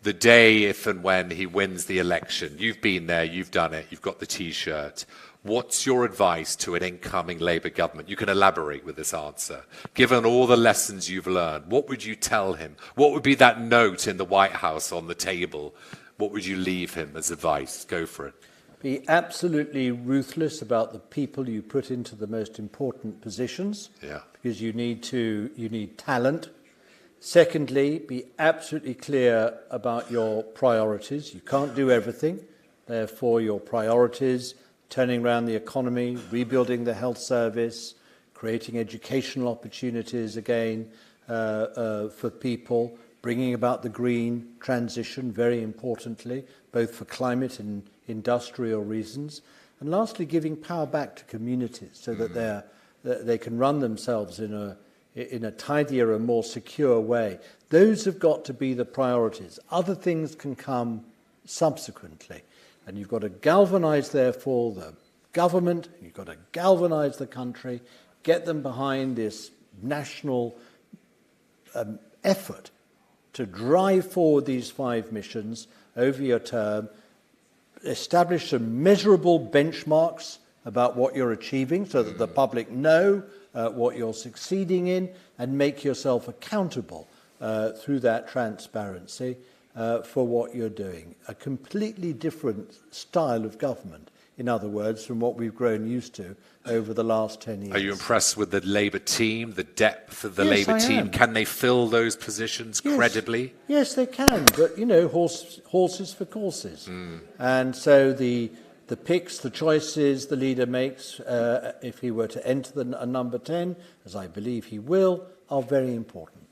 Speaker 1: the day if and when he wins the election? You've been there, you've done it, you've got the T-shirt. What's your advice to an incoming Labour government? You can elaborate with this answer. Given all the lessons you've learned, what would you tell him? What would be that note in the White House on the table? What would you leave him as advice? Go for it.
Speaker 21: Be absolutely ruthless about the people you put into the most important positions, because you need talent. Secondly, be absolutely clear about your priorities. You can't do everything. Therefore, your priorities, turning around the economy, rebuilding the health service, creating educational opportunities again for people, bringing about the green transition, very importantly, both for climate and industrial reasons. And lastly, giving power back to communities so that they can run themselves in a tidier and more secure way. Those have got to be the priorities. Other things can come subsequently. And you've got to galvanise, therefore, the government, you've got to galvanise the country, get them behind this national effort to drive forward these 5 missions over your term, establish some measurable benchmarks about what you're achieving so that the public know what you're succeeding in, and make yourself accountable through that transparency for what you're doing. A completely different style of government, in other words, from what we've grown used to over the last 10 years.
Speaker 1: Are you impressed with the Labour team, the depth of the
Speaker 21: Yes,
Speaker 1: Labour
Speaker 21: I
Speaker 1: team?
Speaker 21: am.
Speaker 1: Can they fill those positions credibly?
Speaker 21: Yes, they can, but, you know, horses for courses. And so the picks, the choices the leader makes, if he were to enter a number 10, as I believe he will, are very important.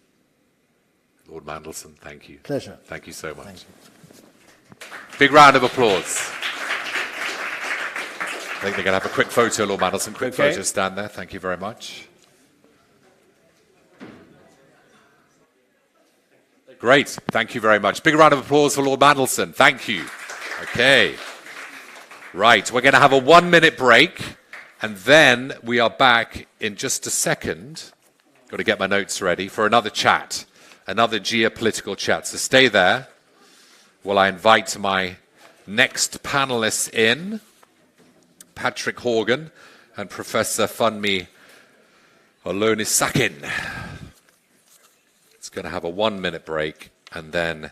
Speaker 1: Lord Mandelson, thank you.
Speaker 21: Pleasure.
Speaker 1: Thank you so much.
Speaker 21: Thank you.
Speaker 1: Big round of applause. I think they're going to have a quick photo, Lord Mandelson. Quick photo, stand there. Thank you very much. Great. Thank you very much. Big round of applause for Lord Mandelson. Thank you. Okay. Right. We're going to have a 1-minute break, and then we are back in just a second. Got to get my notes ready for another chat, another geopolitical chat. So stay there while I invite my next panelists in. Patrick Horgan and Professor Funmi Olonisakin. It's going to have a 1-minute break, and then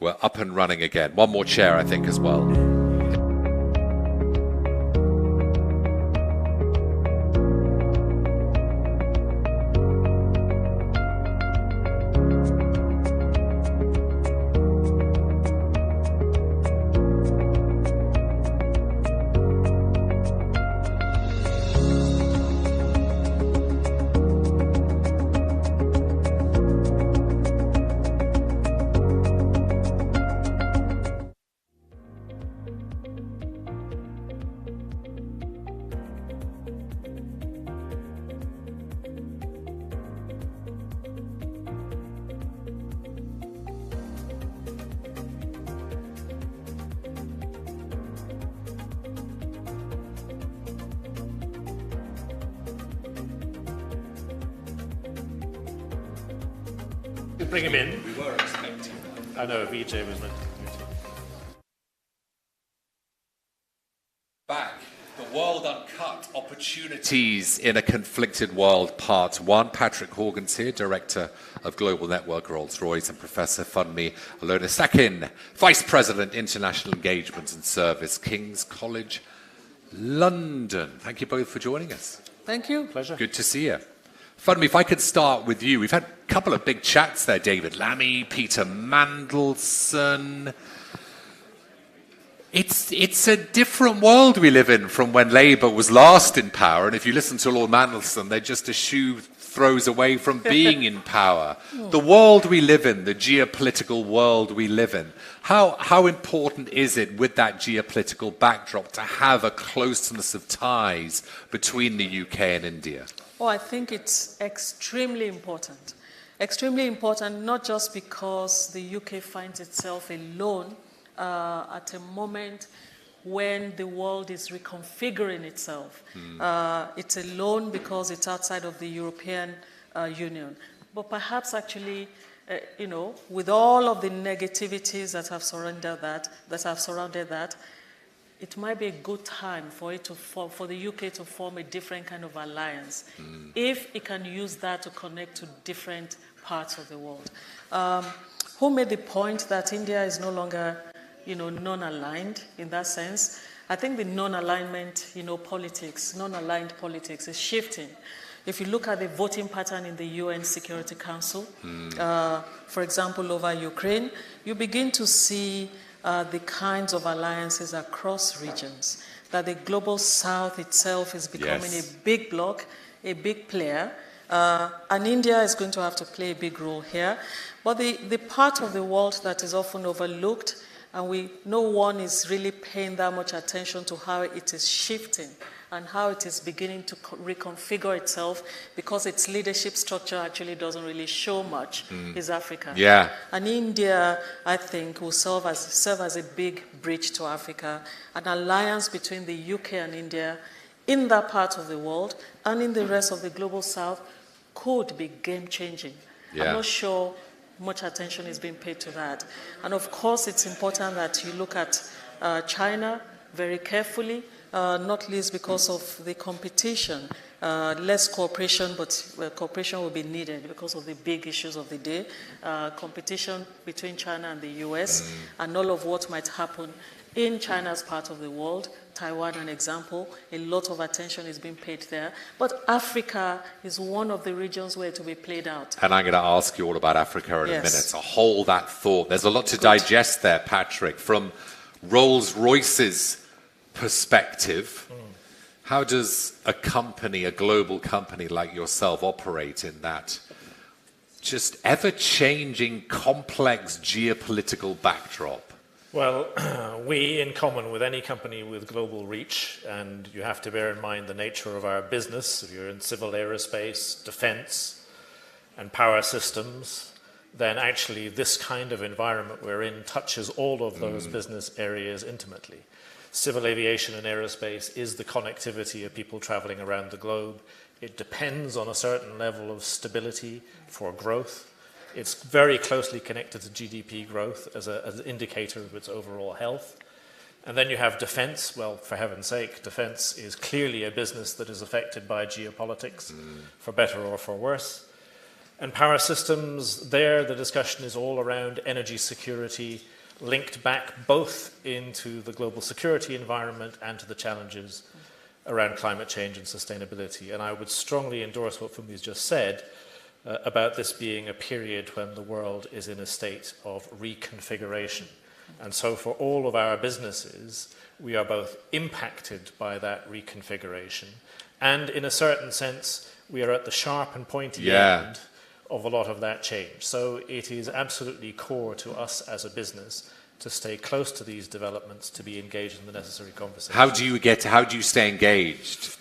Speaker 1: we're up and running again. One more chair, I think, as well.
Speaker 5: Bring him in.
Speaker 1: We were expecting.
Speaker 5: I know, VJ was meant to.
Speaker 1: Back. The World Uncut, Opportunities in a Conflicted World, Part 1. Patrick Horgan's here, Director of Global Network, Rolls-Royce, and Professor Funmi Olonisakin, Vice President, International Engagement and Service, King's College, London. Thank you both for joining us.
Speaker 5: Thank you. Pleasure.
Speaker 1: Good to see you. Funmi, if I could start with you. We've had a couple of big chats there, David Lammy, Peter Mandelson. It's a different world we live in from when Labour was last in power, and if you listen to Lord Mandelson, they're just a shoe throws away from being in power. The world we live in, the geopolitical world we live in, how important is it with that geopolitical backdrop to have a closeness of ties between the UK and India?
Speaker 22: Oh, I think it's extremely important. Extremely important, not just because the UK finds itself alone at a moment when the world is reconfiguring itself. It's alone because it's outside of the European Union. But perhaps actually with all of the negativities that have surrounded that, it might be a good time for the UK to form a different kind of alliance, if it can use that to connect to different parts of the world. Who made the point that India is no longer, non-aligned in that sense? I think the non-alignment, non-aligned politics is shifting. If you look at the voting pattern in the UN Security Council, for example, over Ukraine, you begin to see the kinds of alliances across regions, that the global south itself is becoming a big bloc, a big player, and India is going to have to play a big role here. But the part of the world that is often overlooked, and no one is really paying that much attention to how it is shifting and how it is beginning to reconfigure itself, because its leadership structure actually doesn't really show much, is Africa.
Speaker 1: Yeah.
Speaker 22: And India, I think, will serve as a big bridge to Africa, an alliance between the UK and India in that part of the world and in the rest of the global south could be game-changing.
Speaker 1: Yeah.
Speaker 22: I'm not sure much attention is being paid to that. And of course, it's important that you look at China very carefully, not least because of the competition. Less cooperation, but cooperation will be needed because of the big issues of the day. Competition between China and the US, and all of what might happen in China's part of the world. Taiwan, an example, a lot of attention is being paid there. But Africa is one of the regions where it will be played out.
Speaker 1: And I'm going to ask you all about Africa in a minute. So hold that thought. There's a lot to digest there, Patrick. From Rolls-Royce's perspective, how does a company, a global company like yourself, operate in that just ever-changing, complex geopolitical backdrop?
Speaker 5: Well, we, in common with any company with global reach, and you have to bear in mind the nature of our business, if you're in civil aerospace, defense, and power systems, then actually this kind of environment we're in touches all of those business areas intimately. Civil aviation and aerospace is the connectivity of people traveling around the globe. It depends on a certain level of stability for growth. It's very closely connected to GDP growth as an indicator of its overall health. And then you have defense. Well, for heaven's sake, defense is clearly a business that is affected by geopolitics, for better or for worse. And power systems, there the discussion is all around energy security, linked back both into the global security environment and to the challenges around climate change and sustainability. And I would strongly endorse what Fumi's just said about this being a period when the world is in a state of reconfiguration. And so for all of our businesses, we are both impacted by that reconfiguration, and in a certain sense, we are at the sharp and pointy end of a lot of that change. So it is absolutely core to us as a business to stay close to these developments, to be engaged in the necessary conversation.
Speaker 1: How do you stay engaged?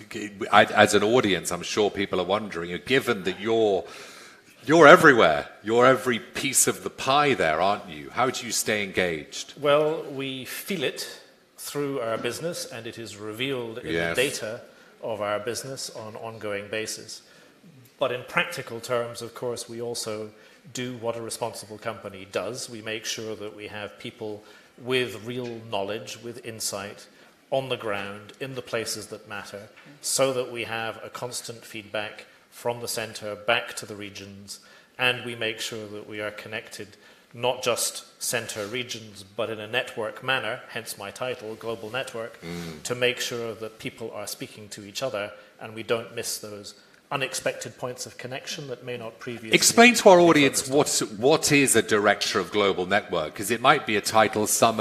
Speaker 1: As an audience, I'm sure people are wondering, given that you're everywhere, you're every piece of the pie there, aren't you? How do you stay engaged?
Speaker 5: Well, we feel it through our business, and it is revealed in the data of our business on an ongoing basis. But in practical terms, of course, we also do what a responsible company does. We make sure that we have people with real knowledge, with insight, on the ground, in the places that matter, so that we have a constant feedback from the centre back to the regions, and we make sure that we are connected, not just centre regions, but in a network manner, hence my title, Global Network, to make sure that people are speaking to each other and we don't miss those unexpected points of connection that may not previously...
Speaker 1: Explain to our audience what is a director of global network, because it might be a title some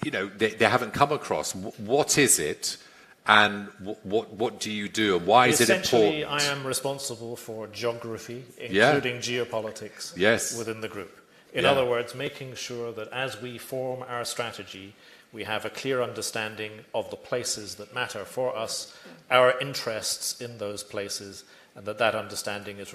Speaker 1: they haven't come across. What is it, and what do you do, and why is it important?
Speaker 5: Essentially, I am responsible for geography, including geopolitics, within the group. In other words, making sure that as we form our strategy, we have a clear understanding of the places that matter for us, our interests in those places, and that understanding is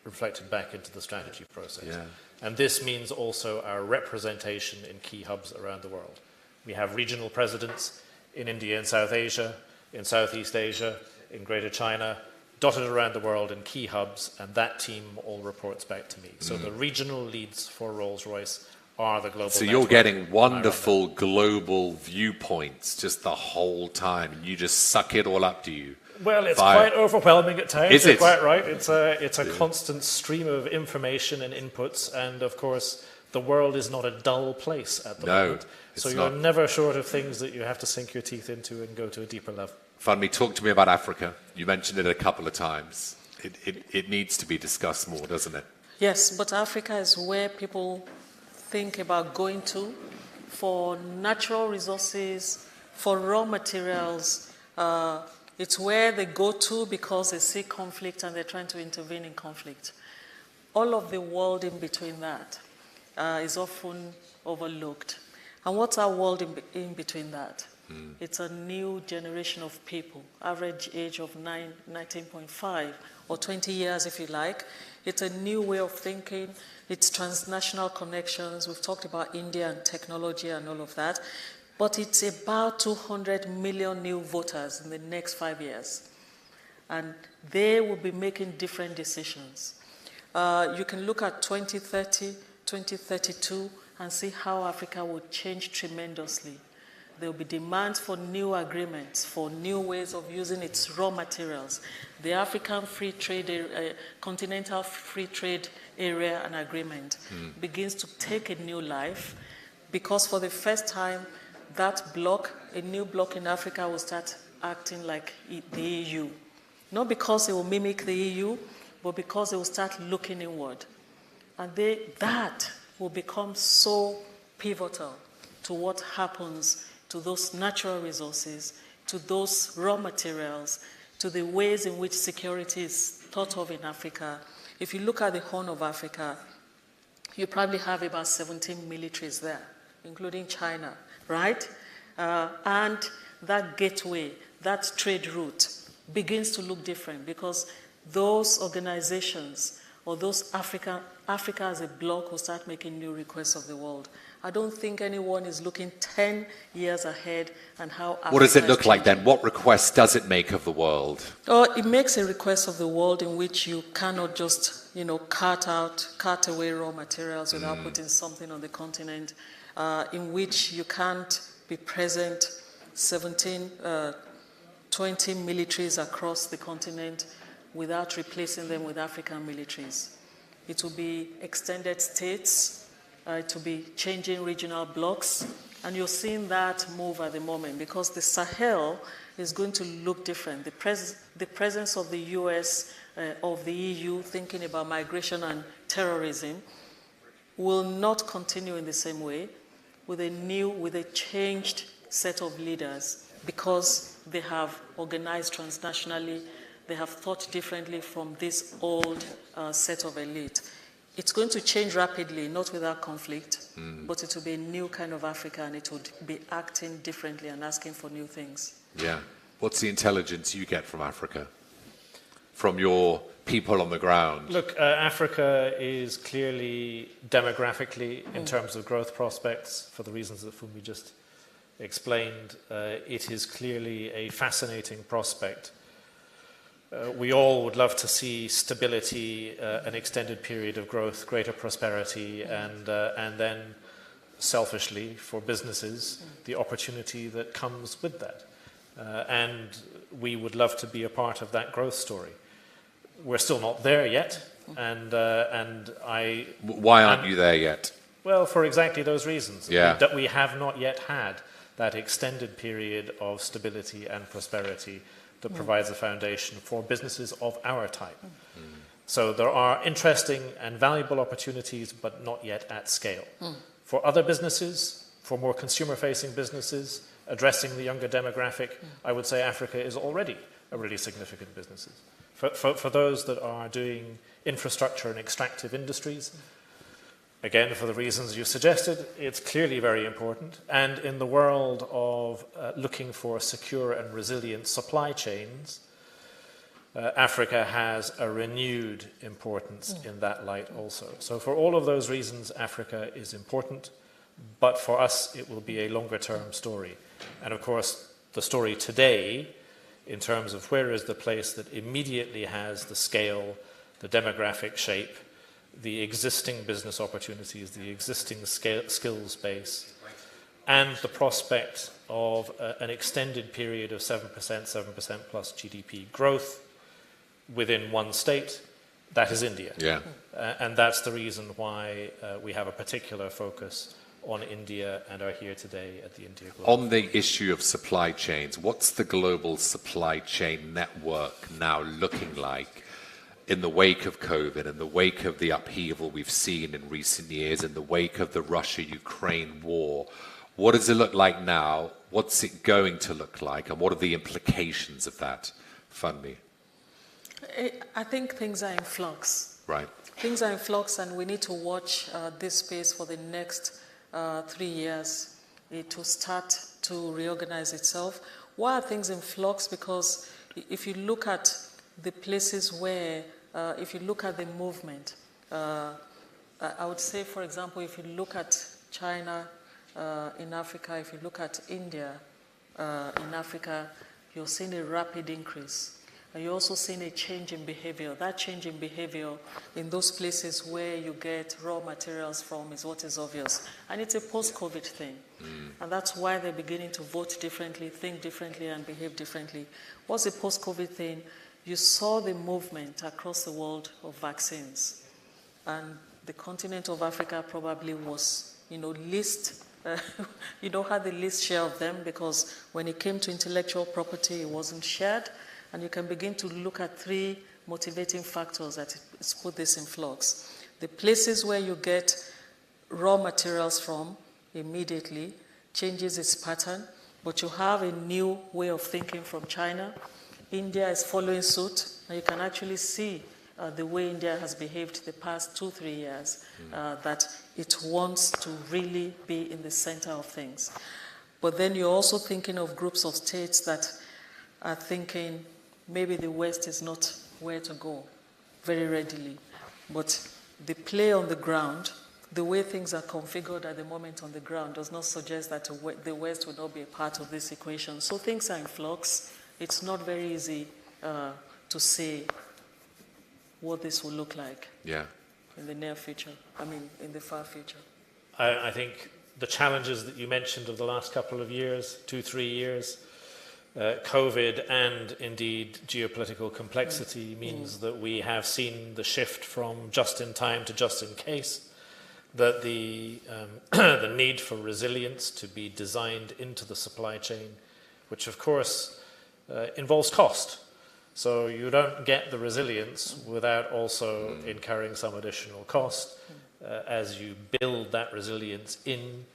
Speaker 5: reflected back into the strategy process. And this means also our representation in key hubs around the world. We have regional presidents in India and South Asia, in Southeast Asia, in Greater China, dotted around the world in key hubs, and that team all reports back to me. So the regional leads for Rolls-Royce are the global
Speaker 1: So
Speaker 5: network.
Speaker 1: you're getting wonderful global viewpoints just the whole time, and you just suck it all up, do you?
Speaker 5: Well, it's quite overwhelming at times.
Speaker 1: Is it?
Speaker 5: You're quite right. It's a constant stream of information and inputs, and of course, the world is not a dull place at the moment. So you're never short of things that you have to sink your teeth into and go to a deeper level.
Speaker 1: Funmi, talk to me about Africa. You mentioned it a couple of times. It needs to be discussed more, doesn't it?
Speaker 22: Yes, but Africa is where people think about going to for natural resources, for raw materials. It's where they go to because they see conflict and they're trying to intervene in conflict. All of the world in between that is often overlooked. And what's our world in between that? It's a new generation of people, average age of 19.5 or 20 years if you like. It's a new way of thinking. It's transnational connections. We've talked about India and technology and all of that. But it's about 200 million new voters in the next 5 years. And they will be making different decisions. You can look at 2030, 2032, and see how Africa will change tremendously. There will be demands for new agreements, for new ways of using its raw materials. The African Free Trade, Continental Free Trade Area and Agreement begins to take a new life because for the first time, that bloc, a new bloc in Africa, will start acting like the EU. Not because it will mimic the EU, but because it will start looking inward. And that will become so pivotal to what happens to those natural resources, to those raw materials, to the ways in which security is thought of in Africa. If you look at the Horn of Africa, you probably have about 17 militaries there, including China, right? And that gateway, that trade route begins to look different because those organizations or those Africa as a bloc will start making new requests of the world. I don't think anyone is looking 10 years ahead and how Africa
Speaker 1: What does it look
Speaker 22: is
Speaker 1: like
Speaker 22: changing.
Speaker 1: then? What requests does it make of the world?
Speaker 22: It makes a request of the world in which you cannot just, cart away raw materials without putting something on the continent, in which you can't be present 20 militaries across the continent without replacing them with African militaries. It will be extended states, it will be changing regional blocks, and you're seeing that move at the moment because the Sahel is going to look different. The presence of the US, of the EU, thinking about migration and terrorism, will not continue in the same way with a changed set of leaders because they have organized transnationally, they have thought differently from this old set of elite. It's going to change rapidly, not without conflict, but it will be a new kind of Africa and it would be acting differently and asking for new things.
Speaker 1: Yeah. What's the intelligence you get from Africa? From your people on the ground?
Speaker 5: Look, Africa is clearly demographically, in terms of growth prospects, for the reasons that Funmi just explained, it is clearly a fascinating prospect. We all would love to see stability, an extended period of growth, greater prosperity, and then, selfishly, for businesses, the opportunity that comes with that. And we would love to be a part of that growth story. We're still not there yet, and I...
Speaker 1: Why aren't you there yet?
Speaker 5: Well, for exactly those reasons.
Speaker 1: Yeah.
Speaker 5: We have not yet had that extended period of stability and prosperity that provides a foundation for businesses of our type. So there are interesting and valuable opportunities, but not yet at scale. For other businesses, for more consumer-facing businesses, addressing the younger demographic, I would say Africa is already a really significant business. For those that are doing infrastructure and extractive industries, again, for the reasons you suggested, it's clearly very important. And in the world of looking for secure and resilient supply chains, Africa has a renewed importance in that light also. So for all of those reasons, Africa is important, but for us, it will be a longer-term story. And of course, the story today in terms of where is the place that immediately has the scale, the demographic shape, the existing business opportunities, the existing skills base, and the prospect of an extended period of 7% plus GDP growth within one state. That is India.
Speaker 1: Yeah.
Speaker 5: And that's the reason why we have a particular focus on India and are here today at the India Global.
Speaker 1: On the issue of supply chains, what's the global supply chain network now looking like in the wake of COVID, in the wake of the upheaval we've seen in recent years, in the wake of the Russia-Ukraine war? What does it look like now? What's it going to look like? And what are the implications of that, Funmi?
Speaker 22: I think things are in flux.
Speaker 1: Right.
Speaker 22: Things are in flux, and we need to watch this space for the next 3 years to start to reorganize itself. Why are things in flux? Because if you look at the places where, if you look at the movement, I would say, for example, if you look at China in Africa, if you look at India in Africa, you're seeing a rapid increase. And you're also seeing a change in behavior. That change in behavior in those places where you get raw materials from is what is obvious. And it's a post-COVID thing. And that's why they're beginning to vote differently, think differently, and behave differently. What's the post-COVID thing? You saw the movement across the world of vaccines. And the continent of Africa probably was, least, had the least share of them, because when it came to intellectual property, it wasn't shared. And you can begin to look at 3 motivating factors that has put this in flux. The places where you get raw materials from immediately changes its pattern, but you have a new way of thinking from China. India is following suit, and you can actually see the way India has behaved the past 2-3 years, that it wants to really be in the center of things. But then you're also thinking of groups of states that are thinking, maybe the West is not where to go very readily. But the play on the ground, the way things are configured at the moment on the ground, does not suggest that the West will not be a part of this equation. So things are in flux. It's not very easy to say what this will look like in the near future, in the far future.
Speaker 5: I think the challenges that you mentioned of the last couple of years, 2-3 years, COVID and indeed geopolitical complexity means that we have seen the shift from just in time to just in case, that the the need for resilience to be designed into the supply chain, which of course involves cost. So you don't get the resilience without also incurring some additional cost as you build that resilience in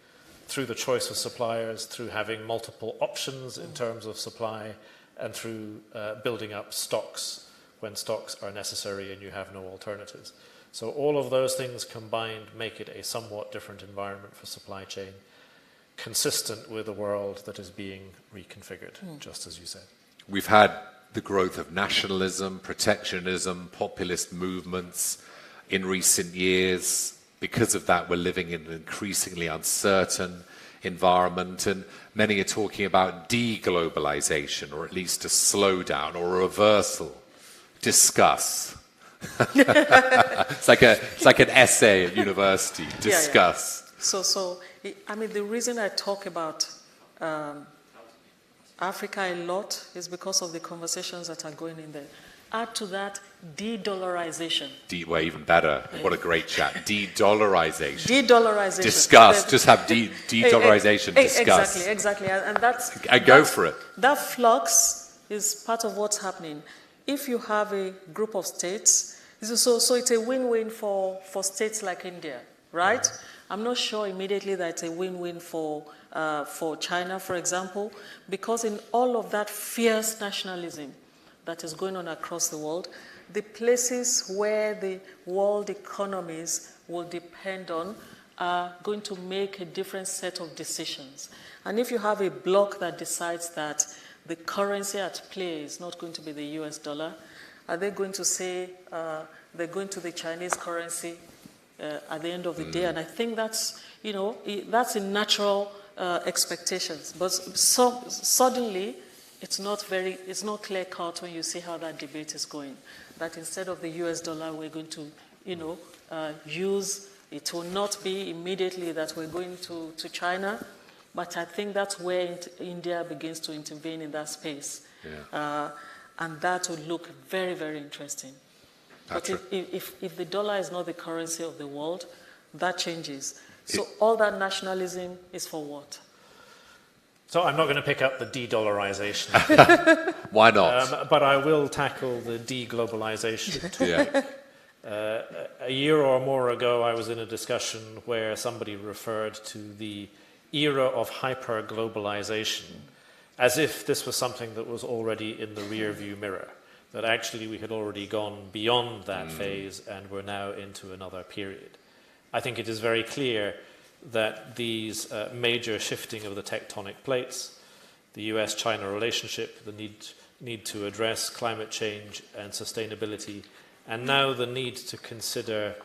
Speaker 5: through the choice of suppliers, through having multiple options in terms of supply, and through building up stocks when stocks are necessary and you have no alternatives. So all of those things combined make it a somewhat different environment for supply chain, consistent with a world that is being reconfigured, just as you said.
Speaker 1: We've had the growth of nationalism, protectionism, populist movements in recent years. Because of that, we're living in an increasingly uncertain environment, and many are talking about de-globalization, or at least a slowdown or a reversal. Discuss. It's like an essay at university. Discuss.
Speaker 22: So the reason I talk about Africa a lot is because of the conversations that are going in there. Add to that de-dollarization.
Speaker 1: Well, even better. What a great chat. De-dollarization.
Speaker 22: De-dollarization.
Speaker 1: Discuss. Just have de-dollarization. Discuss.
Speaker 22: Exactly. And that's...
Speaker 1: go for it.
Speaker 22: That flux is part of what's happening. If you have a group of states, so it's a win-win for states like India, right? I'm not sure immediately that it's a win-win for China, for example, because in all of that fierce nationalism that is going on across the world, the places where the world economies will depend on are going to make a different set of decisions. And if you have a bloc that decides that the currency at play is not going to be the US dollar, are they going to say they're going to the Chinese currency at the end of the day? And I think that's, that's a natural expectations. But suddenly, it's not clear cut when you see how that debate is going. That instead of the US dollar, we're going to, use, it will not be immediately that we're going to China, but I think that's where India begins to intervene in that space. Yeah. And that would look very, very interesting. But if the dollar is not the currency of the world, that changes. So all that nationalism is for what?
Speaker 5: So I'm not going to pick up the de-dollarization.
Speaker 1: Why not?
Speaker 5: But I will tackle the de-globalization topic. A year or more ago, I was in a discussion where somebody referred to the era of hyper-globalization as if this was something that was already in the rear-view mirror, that actually we had already gone beyond that phase and we're now into another period. I think it is very clear that these major shifting of the tectonic plates, the US-China relationship, the need to address climate change and sustainability, and now the need to consider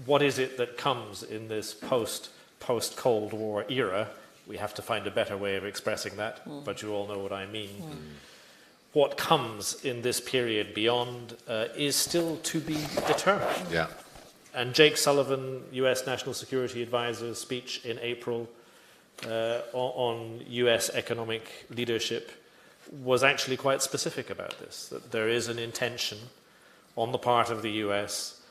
Speaker 5: what is it that comes in this post-Cold War era. We have to find a better way of expressing that, but you all know what I mean. What comes in this period beyond is still to be determined.
Speaker 1: Yeah.
Speaker 5: And Jake Sullivan, US National Security Advisor's speech in April on US economic leadership was actually quite specific about this, that there is an intention on the part of the US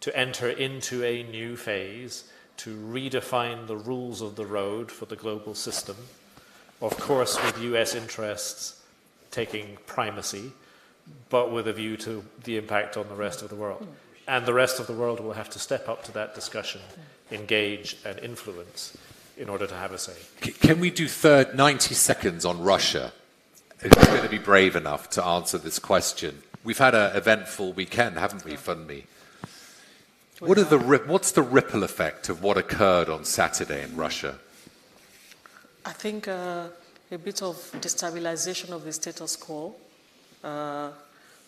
Speaker 5: to enter into a new phase, to redefine the rules of the road for the global system, of course with US interests taking primacy, but with a view to the impact on the rest of the world. And the rest of the world will have to step up to that discussion, engage and influence in order to have a say.
Speaker 1: Can we do 90 seconds on Russia? Who's going to be brave enough to answer this question? We've had an eventful weekend, haven't we, Funmi? What's the ripple effect of what occurred on Saturday in Russia?
Speaker 22: I think a bit of destabilization of the status quo.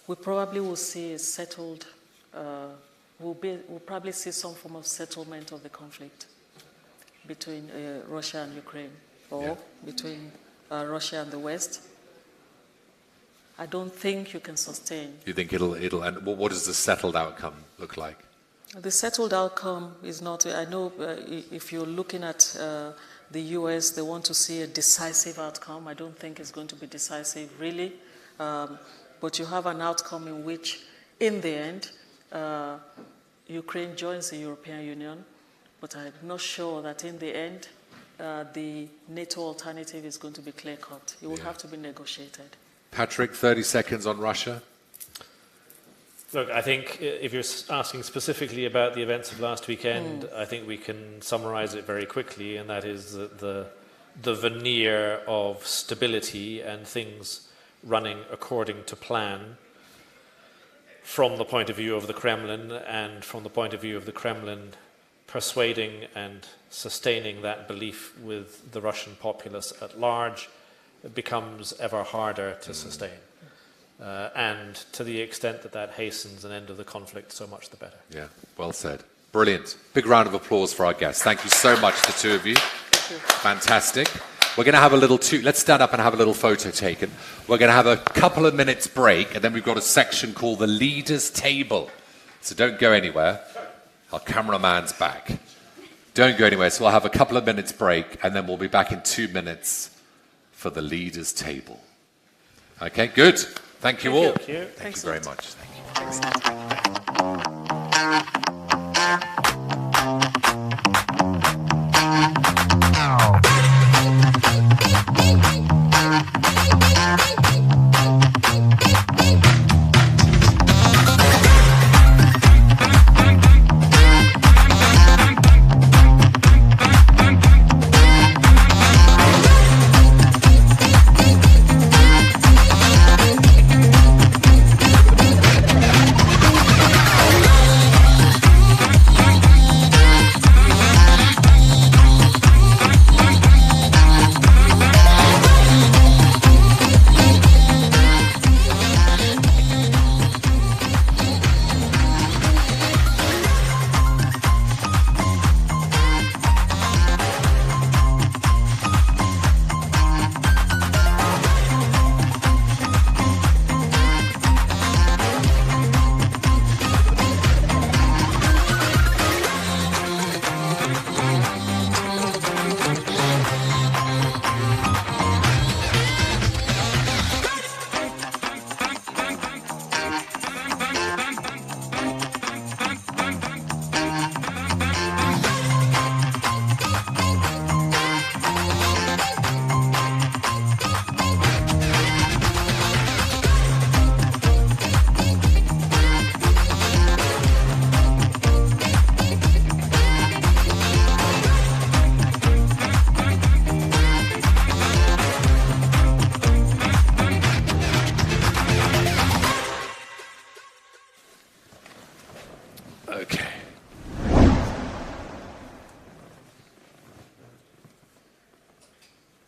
Speaker 22: We probably will see a settled, we'll probably see some form of settlement of the conflict between Russia and Ukraine, or between Russia and the West. I don't think you can sustain.
Speaker 1: You think it'll and what does the settled outcome look like?
Speaker 22: The settled outcome is not, I know if you're looking at the US, they want to see a decisive outcome. I don't think it's going to be decisive, really. But you have an outcome in which, in the end, Ukraine joins the European Union. But I'm not sure that in the end, the NATO alternative is going to be clear-cut. It will have to be negotiated.
Speaker 1: Patrick, 30 seconds on Russia.
Speaker 5: Look, I think if you're asking specifically about the events of last weekend, I think we can summarize it very quickly, and that is that the veneer of stability and things running according to plan from the point of view of the Kremlin, and from the point of view of the Kremlin persuading and sustaining that belief with the Russian populace at large, it becomes ever harder to sustain. And to the extent that that hastens an end of the conflict, so much the better.
Speaker 1: Yeah, well said. Brilliant. Big round of applause for our guests. Thank you so much, the two of you. Fantastic. We're going to have a little let's stand up and have a little photo taken. We're going to have a couple of minutes break, and then we've got a section called the Leaders' Table. So don't go anywhere. Our cameraman's back. Don't go anywhere. So we'll have a couple of minutes break, and then we'll be back in 2 minutes for the Leaders' Table. Okay, good. Thank you all.
Speaker 22: Thank you.
Speaker 1: Thank you very much. Thank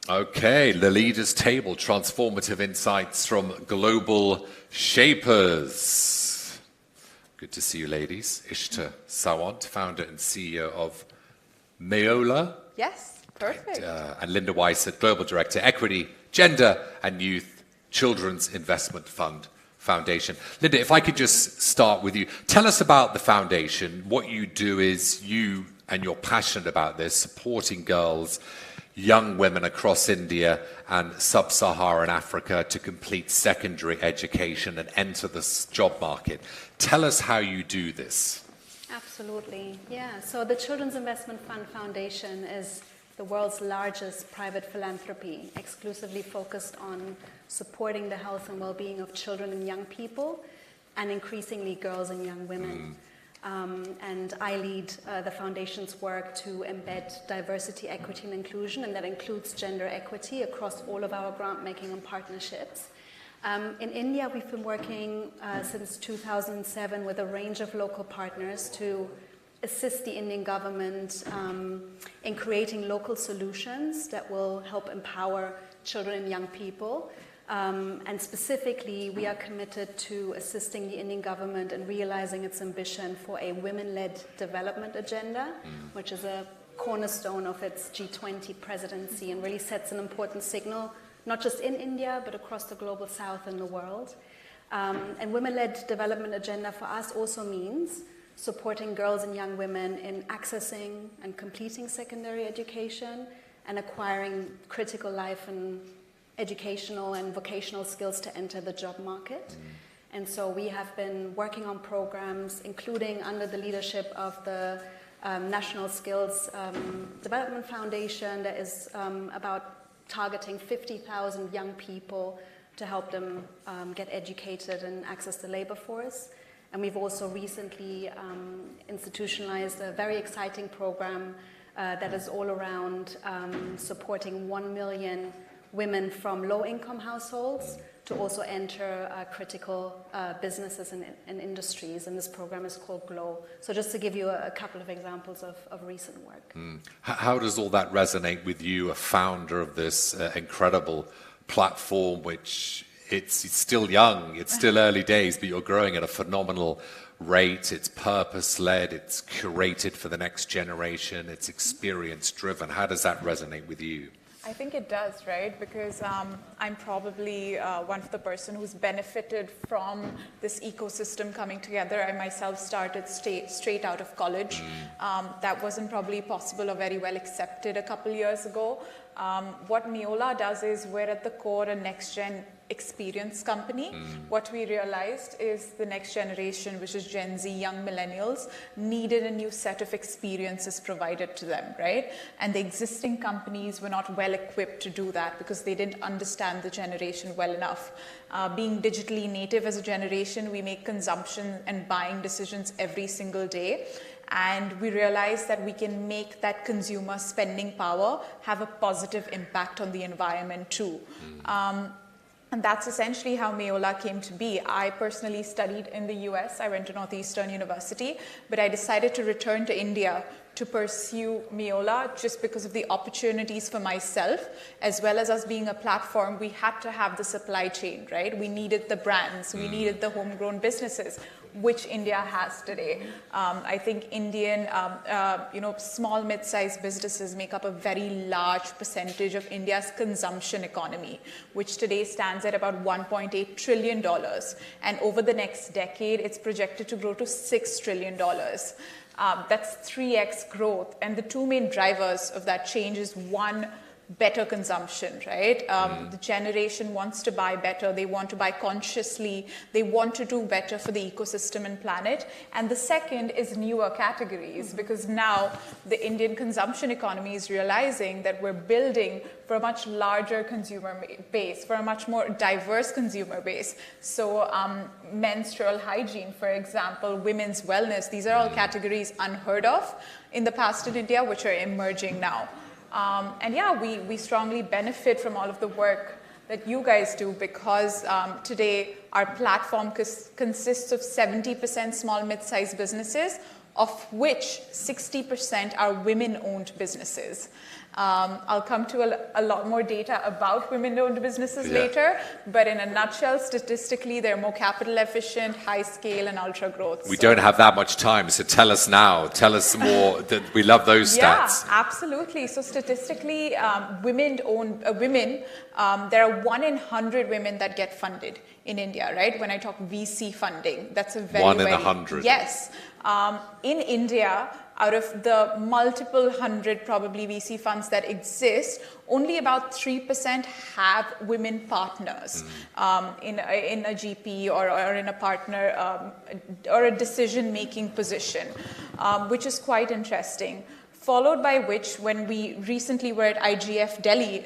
Speaker 1: Okay, the leaders' table, transformative insights from global shapers. Good to see you, ladies. Ishta Sawant, founder and CEO of Meola.
Speaker 6: Yes, perfect.
Speaker 1: And Linda Weissert, Global Director, Equity, Gender and Youth Children's Investment Fund Foundation. Linda, if I could just start with you. Tell us about the foundation. What you do is and you're passionate about this, supporting girls, young women across India and sub-Saharan Africa to complete secondary education and enter the job market. Tell us how you do this.
Speaker 7: Absolutely, yeah. So the Children's Investment Fund Foundation is the world's largest private philanthropy, exclusively focused on supporting the health and well-being of children and young people, and increasingly girls and young women. And I lead the foundation's work to embed diversity, equity, and inclusion, and that includes gender equity across all of our grant-making and partnerships. In India, we've been working since 2007 with a range of local partners to assist the Indian government in creating local solutions that will help empower children and young people. And specifically, we are committed to assisting the Indian government in realizing its ambition for a women-led development agenda, which is a cornerstone of its G20 presidency and really sets an important signal, not just in India, but across the global south and the world. And women-led development agenda for us also means supporting girls and young women in accessing and completing secondary education and acquiring critical life and educational and vocational skills to enter the job market. And so we have been working on programs, including under the leadership of the National Skills Development Foundation, that is about targeting 50,000 young people to help them get educated and access the labor force. And we've also recently institutionalized a very exciting program that is all around supporting 1 million women from low-income households to also enter critical businesses and industries, and this program is called GLOW. So just to give you a couple of examples of recent work.
Speaker 1: How does all that resonate with you, a founder of this incredible platform, which it's still young, it's still early days, but you're growing at a phenomenal rate, it's purpose-led, it's curated for the next generation, it's experience-driven. How does that resonate with you?
Speaker 6: I think it does, right? Because I'm probably one of the person who's benefited from this ecosystem coming together. I myself started straight out of college. That wasn't probably possible or very well accepted a couple years ago. What Meola does is we're at the core a next-gen experience company. What we realized is the next generation, which is Gen Z, young millennials, needed a new set of experiences provided to them, right? And the existing companies were not well equipped to do that because they didn't understand the generation well enough. Being digitally native as a generation, we make consumption and buying decisions every single day. And we realized that we can make that consumer spending power have a positive impact on the environment too. And that's essentially how Meola came to be. I personally studied in the US. I went to Northeastern University, but I decided to return to India to pursue Meola just because of the opportunities for myself, as well as us being a platform. We had to have the supply chain, right? We needed the brands, we needed the homegrown businesses, which India has today. I think Indian, small mid-sized businesses make up a very large percentage of India's consumption economy, which today stands at about $1.8 trillion. And over the next decade, it's projected to grow to $6 trillion. That's 3x growth. And the two main drivers of that change is one, better consumption, right? The generation wants to buy better. They want to buy consciously. They want to do better for the ecosystem and planet. And the second is newer categories, because now the Indian consumption economy is realizing that we're building for a much larger consumer base, for a much more diverse consumer base. So menstrual hygiene, for example, women's wellness, these are all categories unheard of in the past in India, which are emerging now. And yeah, we strongly benefit from all of the work that you guys do, because today our platform consists of 70% small mid-sized businesses, of which 60% are women-owned businesses. I'll come to a lot more data about women-owned businesses later, but in a nutshell, statistically, they're more capital efficient, high scale, and ultra growth.
Speaker 1: We don't have that much time, so tell us now. Tell us more. We love those stats.
Speaker 6: Yeah, absolutely. So statistically, there are 1 in 100 women that get funded in India, right? When I talk VC funding, that's a very
Speaker 1: 1 in 100.
Speaker 6: Yes. In India, out of the multiple hundred probably VC funds that exist, only about 3% have women partners in a GP or in a partner or a decision-making position, which is quite interesting. Followed by which, when we recently were at IGF Delhi,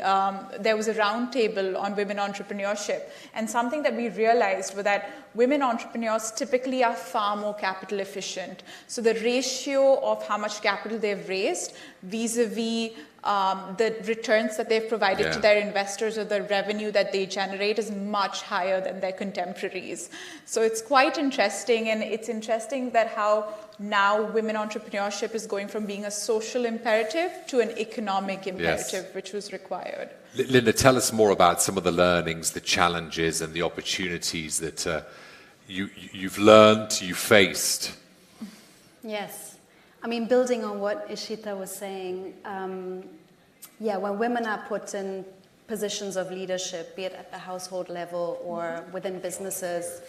Speaker 6: there was a roundtable on women entrepreneurship. And something that we realized was that women entrepreneurs typically are far more capital efficient. So the ratio of how much capital they've raised vis-a-vis the returns that they've provided to their investors or the revenue that they generate is much higher than their contemporaries. So it's quite interesting, and it's interesting that how now women entrepreneurship is going from being a social imperative to an economic imperative, which was required.
Speaker 1: Linda, tell us more about some of the learnings, the challenges, and the opportunities that you've learned, you faced.
Speaker 7: Yes. I mean, building on what Ishita was saying, when women are put in positions of leadership, be it at the household level or within businesses,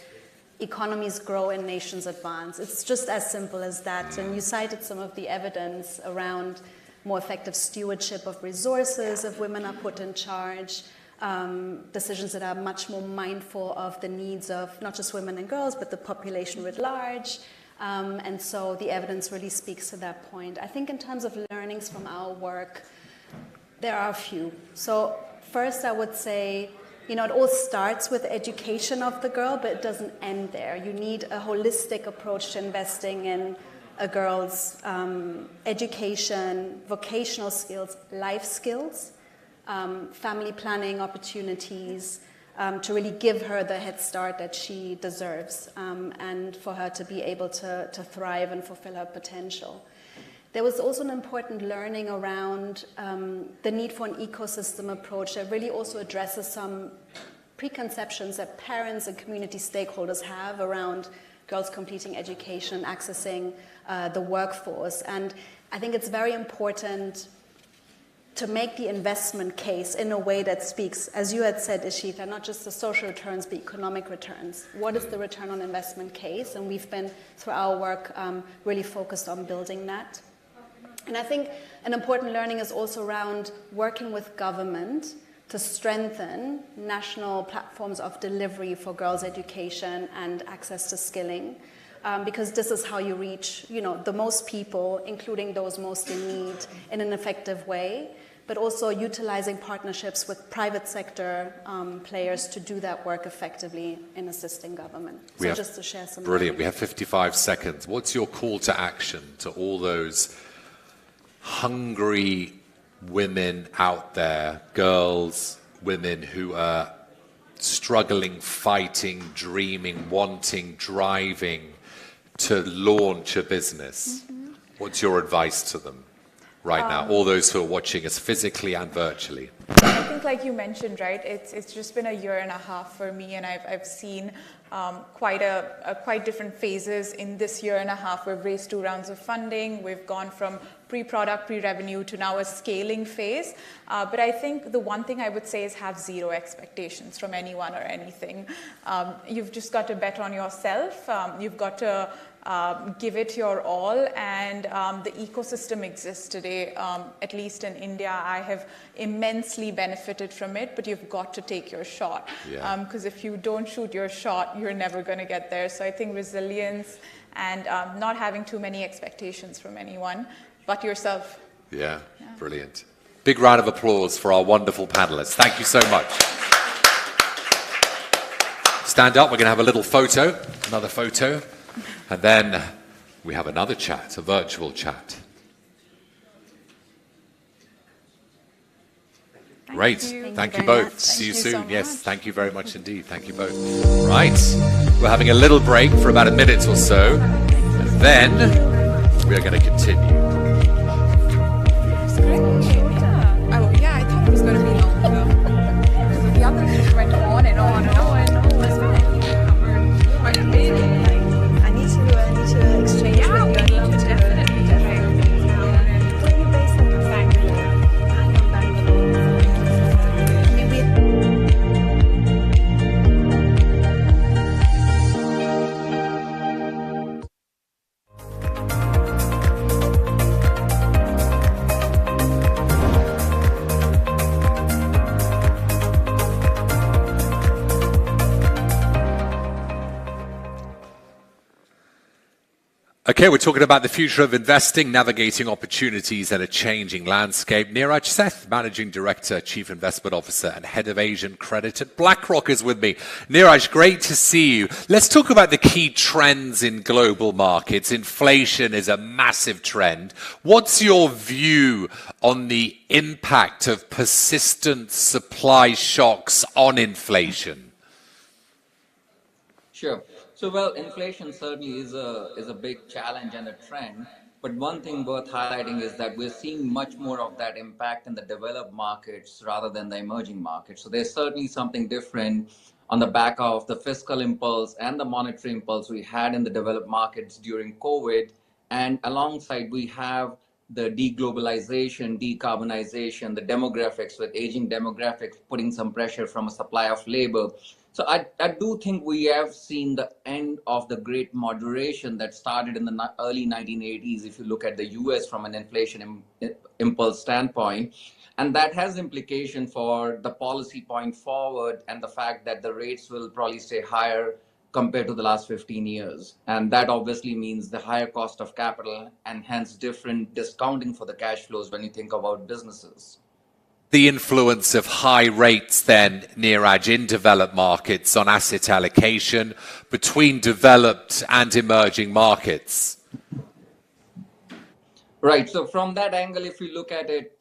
Speaker 7: economies grow and nations advance. It's just as simple as that. And you cited some of the evidence around more effective stewardship of resources if women are put in charge, decisions that are much more mindful of the needs of not just women and girls, but the population writ large. And so the evidence really speaks to that point. I think in terms of learnings from our work, there are a few. So first, I would say, it all starts with education of the girl, but it doesn't end there. You need a holistic approach to investing in a girl's education, vocational skills, life skills, family planning opportunities, to really give her the head start that she deserves, and for her to be able to thrive and fulfill her potential. There was also an important learning around the need for an ecosystem approach that really also addresses some preconceptions that parents and community stakeholders have around girls completing education, accessing the workforce. And I think it's very important to make the investment case in a way that speaks, as you had said, Ishita, not just the social returns, but economic returns. What is the return on investment case? And we've been, through our work, really focused on building that. And I think an important learning is also around working with government to strengthen national platforms of delivery for girls' education and access to skilling. Because this is how you reach, the most people, including those most in need, in an effective way, but also utilizing partnerships with private sector players to do that work effectively in assisting government. So just to share some.
Speaker 1: Brilliant. We have 55 seconds. What's your call to action to all those hungry women out there, girls, women who are struggling, fighting, dreaming, wanting, driving to launch a business? What's your advice to them right now, all those who are watching us physically and virtually?
Speaker 6: I think, like you mentioned, right, it's just been a year and a half for me, and I've seen quite different phases in this year and a half. We've raised 2 rounds of funding. We've gone from pre-product, pre-revenue to now a scaling phase. But I think the one thing I would say is have zero expectations from anyone or anything. You've just got to bet on yourself. You've got to give it your all, and the ecosystem exists today, at least in India. I have immensely benefited from it, but you've got to take your shot, because if you don't shoot your shot, you're never going to get there. So I think resilience and not having too many expectations from anyone but yourself.
Speaker 1: Yeah, brilliant. Big round of applause for our wonderful panelists. Thank you so much. Stand up, we're going to have a little photo, another photo. And then we have another chat, a virtual chat. Great. Thank you both. See you soon. Yes, thank you very much indeed. Thank you both. Right. We're having a little break for about a minute or so. And then we are going to continue.
Speaker 6: That's great. Yeah.
Speaker 1: Okay, we're talking about the future of investing, navigating opportunities in a changing landscape. Neeraj Seth, Managing Director, Chief Investment Officer, and Head of Asian Credit at BlackRock is with me. Neeraj, great to see you. Let's talk about the key trends in global markets. Inflation is a massive trend. What's your view on the impact of persistent supply shocks on inflation?
Speaker 8: Sure. So, well, inflation certainly is a big challenge and a trend. But one thing worth highlighting is that we're seeing much more of that impact in the developed markets rather than the emerging markets. So there's certainly something different on the back of the fiscal impulse and the monetary impulse we had in the developed markets during COVID. And alongside, we have the deglobalization, decarbonization, the demographics, with aging demographics putting some pressure from a supply of labor. So I do think we have seen the end of the great moderation that started in the early 1980s, if you look at the US from an inflation impulse standpoint. And that has implication for the policy point forward and the fact that the rates will probably stay higher compared to the last 15 years. And that obviously means the higher cost of capital and hence different discounting for the cash flows when you think about businesses.
Speaker 1: The influence of high rates then, Neeraj, in developed markets on asset allocation between developed and emerging markets?
Speaker 8: Right. So from that angle, if we look at it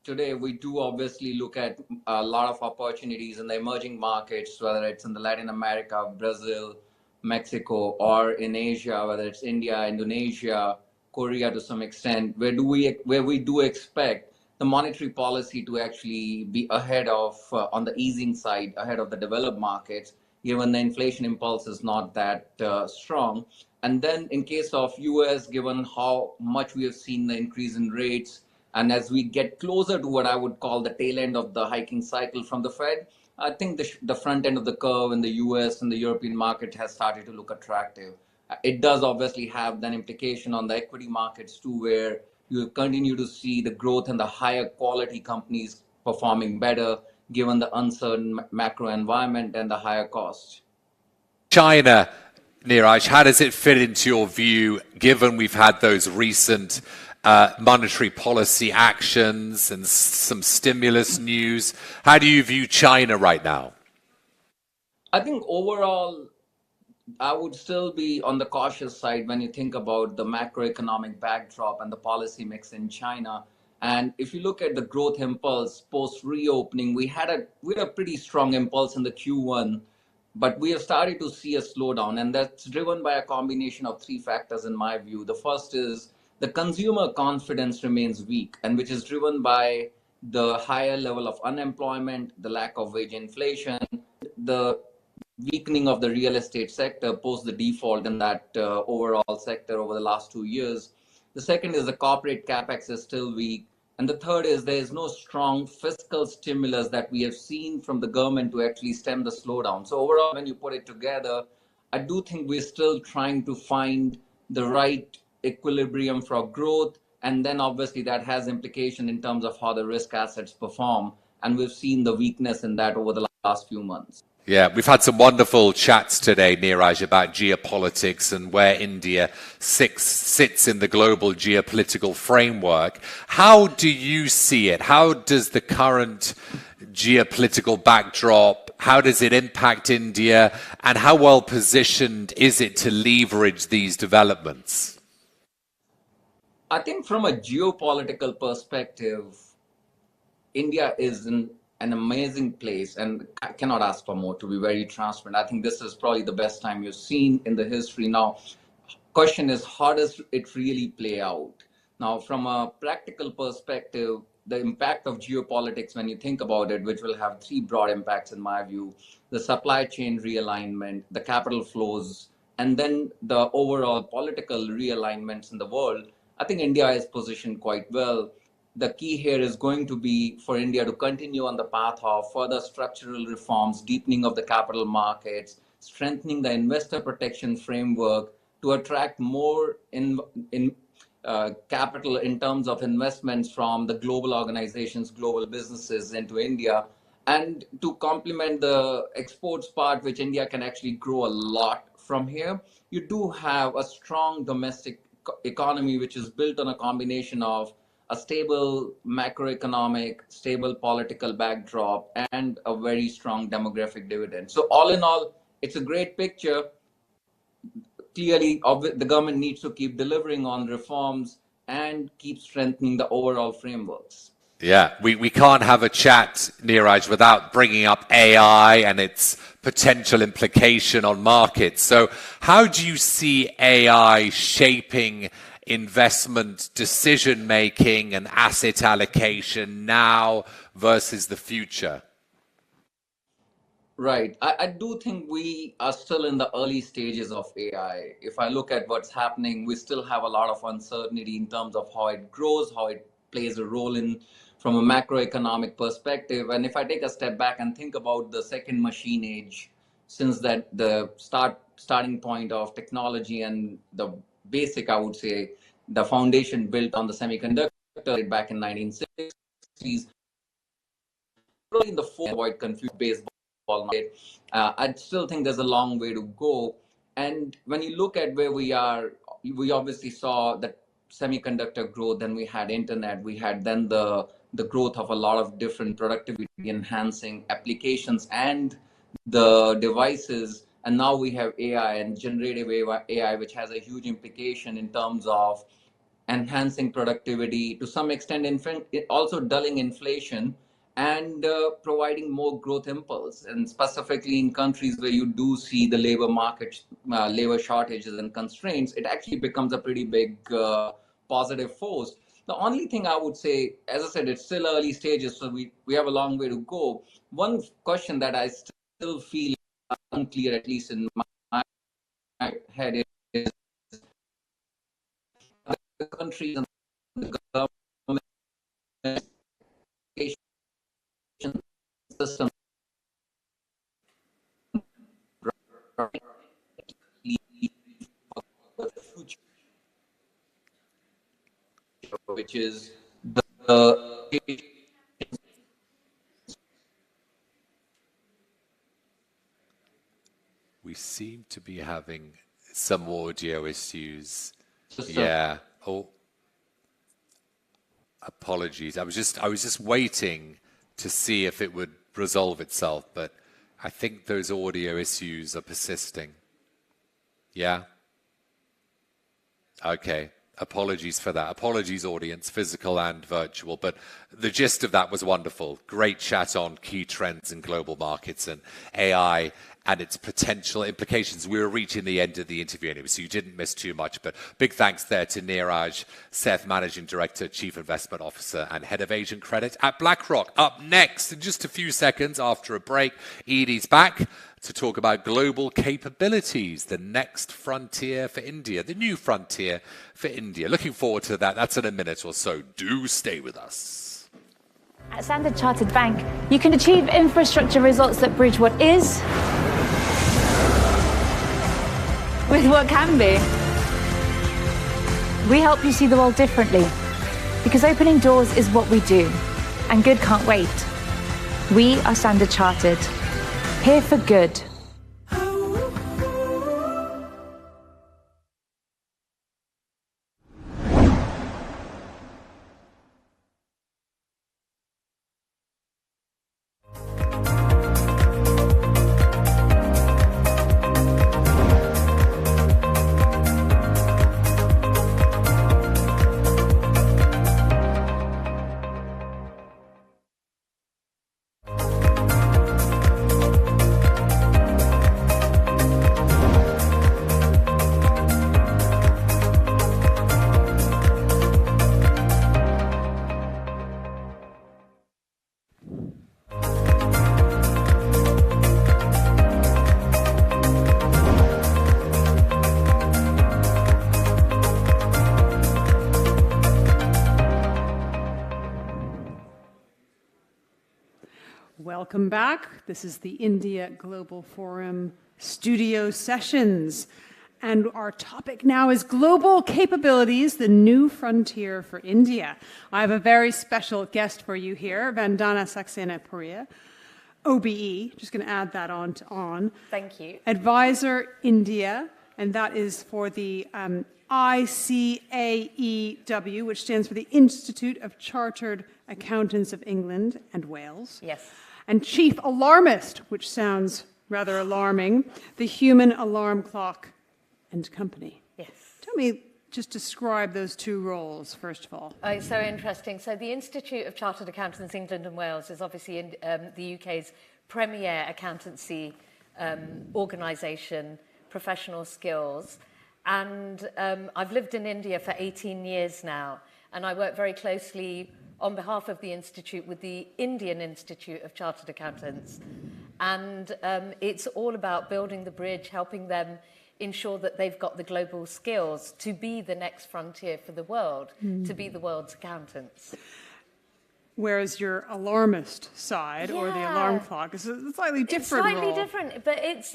Speaker 8: today, we do obviously look at a lot of opportunities in the emerging markets, whether it's in the Latin America, Brazil, Mexico, or in Asia, whether it's India, Indonesia, Korea to some extent, where we do expect the monetary policy to actually be ahead of, on the easing side, ahead of the developed markets, given the inflation impulse is not that strong. And then in case of US, given how much we have seen the increase in rates, and as we get closer to what I would call the tail end of the hiking cycle from the Fed, I think the front end of the curve in the US and the European market has started to look attractive. It does obviously have an implication on the equity markets too, where you continue to see the growth and the higher quality companies performing better, given the uncertain macro environment and the higher cost.
Speaker 1: China, Neeraj, how does it fit into your view, given we've had those recent monetary policy actions and some stimulus news? How do you view China right now?
Speaker 8: I think overall, I would still be on the cautious side when you think about the macroeconomic backdrop and the policy mix in China. And if you look at the growth impulse post reopening, we had a pretty strong impulse in the Q1, but we have started to see a slowdown, and that's driven by a combination of three factors in my view. The first is the consumer confidence remains weak, and which is driven by the higher level of unemployment, the lack of wage inflation, the weakening of the real estate sector post the default in that overall sector over the last 2 years. The second is the corporate capex is still weak. And the third is there is no strong fiscal stimulus that we have seen from the government to actually stem the slowdown. So overall, when you put it together, I do think we're still trying to find the right equilibrium for growth. And then obviously that has implication in terms of how the risk assets perform. And we've seen the weakness in that over the last few months.
Speaker 1: Yeah, we've had some wonderful chats today, Neeraj, about geopolitics and where India sits in the global geopolitical framework. How do you see it? How does the current geopolitical backdrop, how does it impact India, and how well positioned is it to leverage these developments?
Speaker 8: I think from a geopolitical perspective, India is in an amazing place, and I cannot ask for more, to be very transparent. I think this is probably the best time you've seen in the history. Now, question is, how does it really play out? Now, from a practical perspective, the impact of geopolitics, when you think about it, which will have three broad impacts in my view: the supply chain realignment, the capital flows, and then the overall political realignments in the world. I think India is positioned quite well. The key here is going to be for India to continue on the path of further structural reforms, deepening of the capital markets, strengthening the investor protection framework to attract more capital in terms of investments from the global organizations, global businesses into India, and to complement the exports part, which India can actually grow a lot from here, you do have a strong domestic economy, which is built on a combination of a stable macroeconomic, stable political backdrop, and a very strong demographic dividend. So all in all, it's a great picture. Clearly, the government needs to keep delivering on reforms and keep strengthening the overall frameworks.
Speaker 1: Yeah, we can't have a chat, Neeraj, without bringing up AI and its potential implication on markets. So how do you see AI shaping investment decision-making and asset allocation now versus the future?
Speaker 8: Right. I do think we are still in the early stages of AI. If I look at what's happening, we still have a lot of uncertainty in terms of how it grows, how it plays a role in from a macroeconomic perspective. And if I take a step back and think about the second machine age, since that the starting point of technology and the basic, I would say, the foundation built on the semiconductor back in 1960s, probably in the avoid confused baseball market, I still think there's a long way to go. And when you look at where we are, we obviously saw that semiconductor growth, then we had internet, we had then the growth of a lot of different productivity enhancing applications and the devices. And now we have AI and generative AI, which has a huge implication in terms of enhancing productivity, to some extent, also dulling inflation and providing more growth impulse. And specifically in countries where you do see the labor market, labor shortages and constraints, it actually becomes a pretty big positive force. The only thing I would say, as I said, it's still early stages, so we have a long way to go. One question that I still feel unclear, at least in my head, is the countries and the government system which is the
Speaker 1: We seem to be having some audio issues. Yeah. Oh, apologies. I was just waiting to see if it would resolve itself, but I think those audio issues are persisting. Yeah? Okay. Apologies for that. Apologies, audience, physical and virtual. But the gist of that was wonderful. Great chat on key trends in global markets and AI and its potential implications. We were reaching the end of the interview anyway, so you didn't miss too much. But big thanks there to Neeraj Seth, Managing Director, Chief Investment Officer, and Head of Asian Credit at BlackRock. Up next, in just a few seconds after a break, Edie's back to talk about global capabilities, the next frontier for India, the new frontier for India. Looking forward to that. That's in a minute or so. Do stay with us.
Speaker 15: At Standard Chartered Bank, you can achieve infrastructure results that bridge what is with what can be. We help you see the world differently, because opening doors is what we do, and good can't wait. We are Standard Chartered, here for good.
Speaker 2: Welcome back. This is the India Global Forum studio sessions. And our topic now is global capabilities, the new frontier for India. I have a very special guest for you here, Vandana Saxena Puria, OBE, just going to add that on.
Speaker 9: Thank you.
Speaker 2: Advisor India, and that is for the ICAEW, which stands for the Institute of Chartered Accountants of England and Wales.
Speaker 9: Yes.
Speaker 2: And Chief Alarmist, which sounds rather alarming, the Human Alarm Clock and Company.
Speaker 9: Yes.
Speaker 2: Tell me, just describe those two roles, first of all.
Speaker 9: Oh, it's so interesting. So the Institute of Chartered Accountants England and Wales is obviously in, the UK's premier accountancy organisation, professional skills. And I've lived in India for 18 years now, and I work very closely on behalf of the Institute with the Indian Institute of Chartered Accountants. And it's all about building the bridge, helping them ensure that they've got the global skills to be the next frontier for the world, to be the world's accountants.
Speaker 2: Whereas your alarmist side, or the alarm clock, is a slightly different
Speaker 9: Slightly
Speaker 2: role.
Speaker 9: different, but it's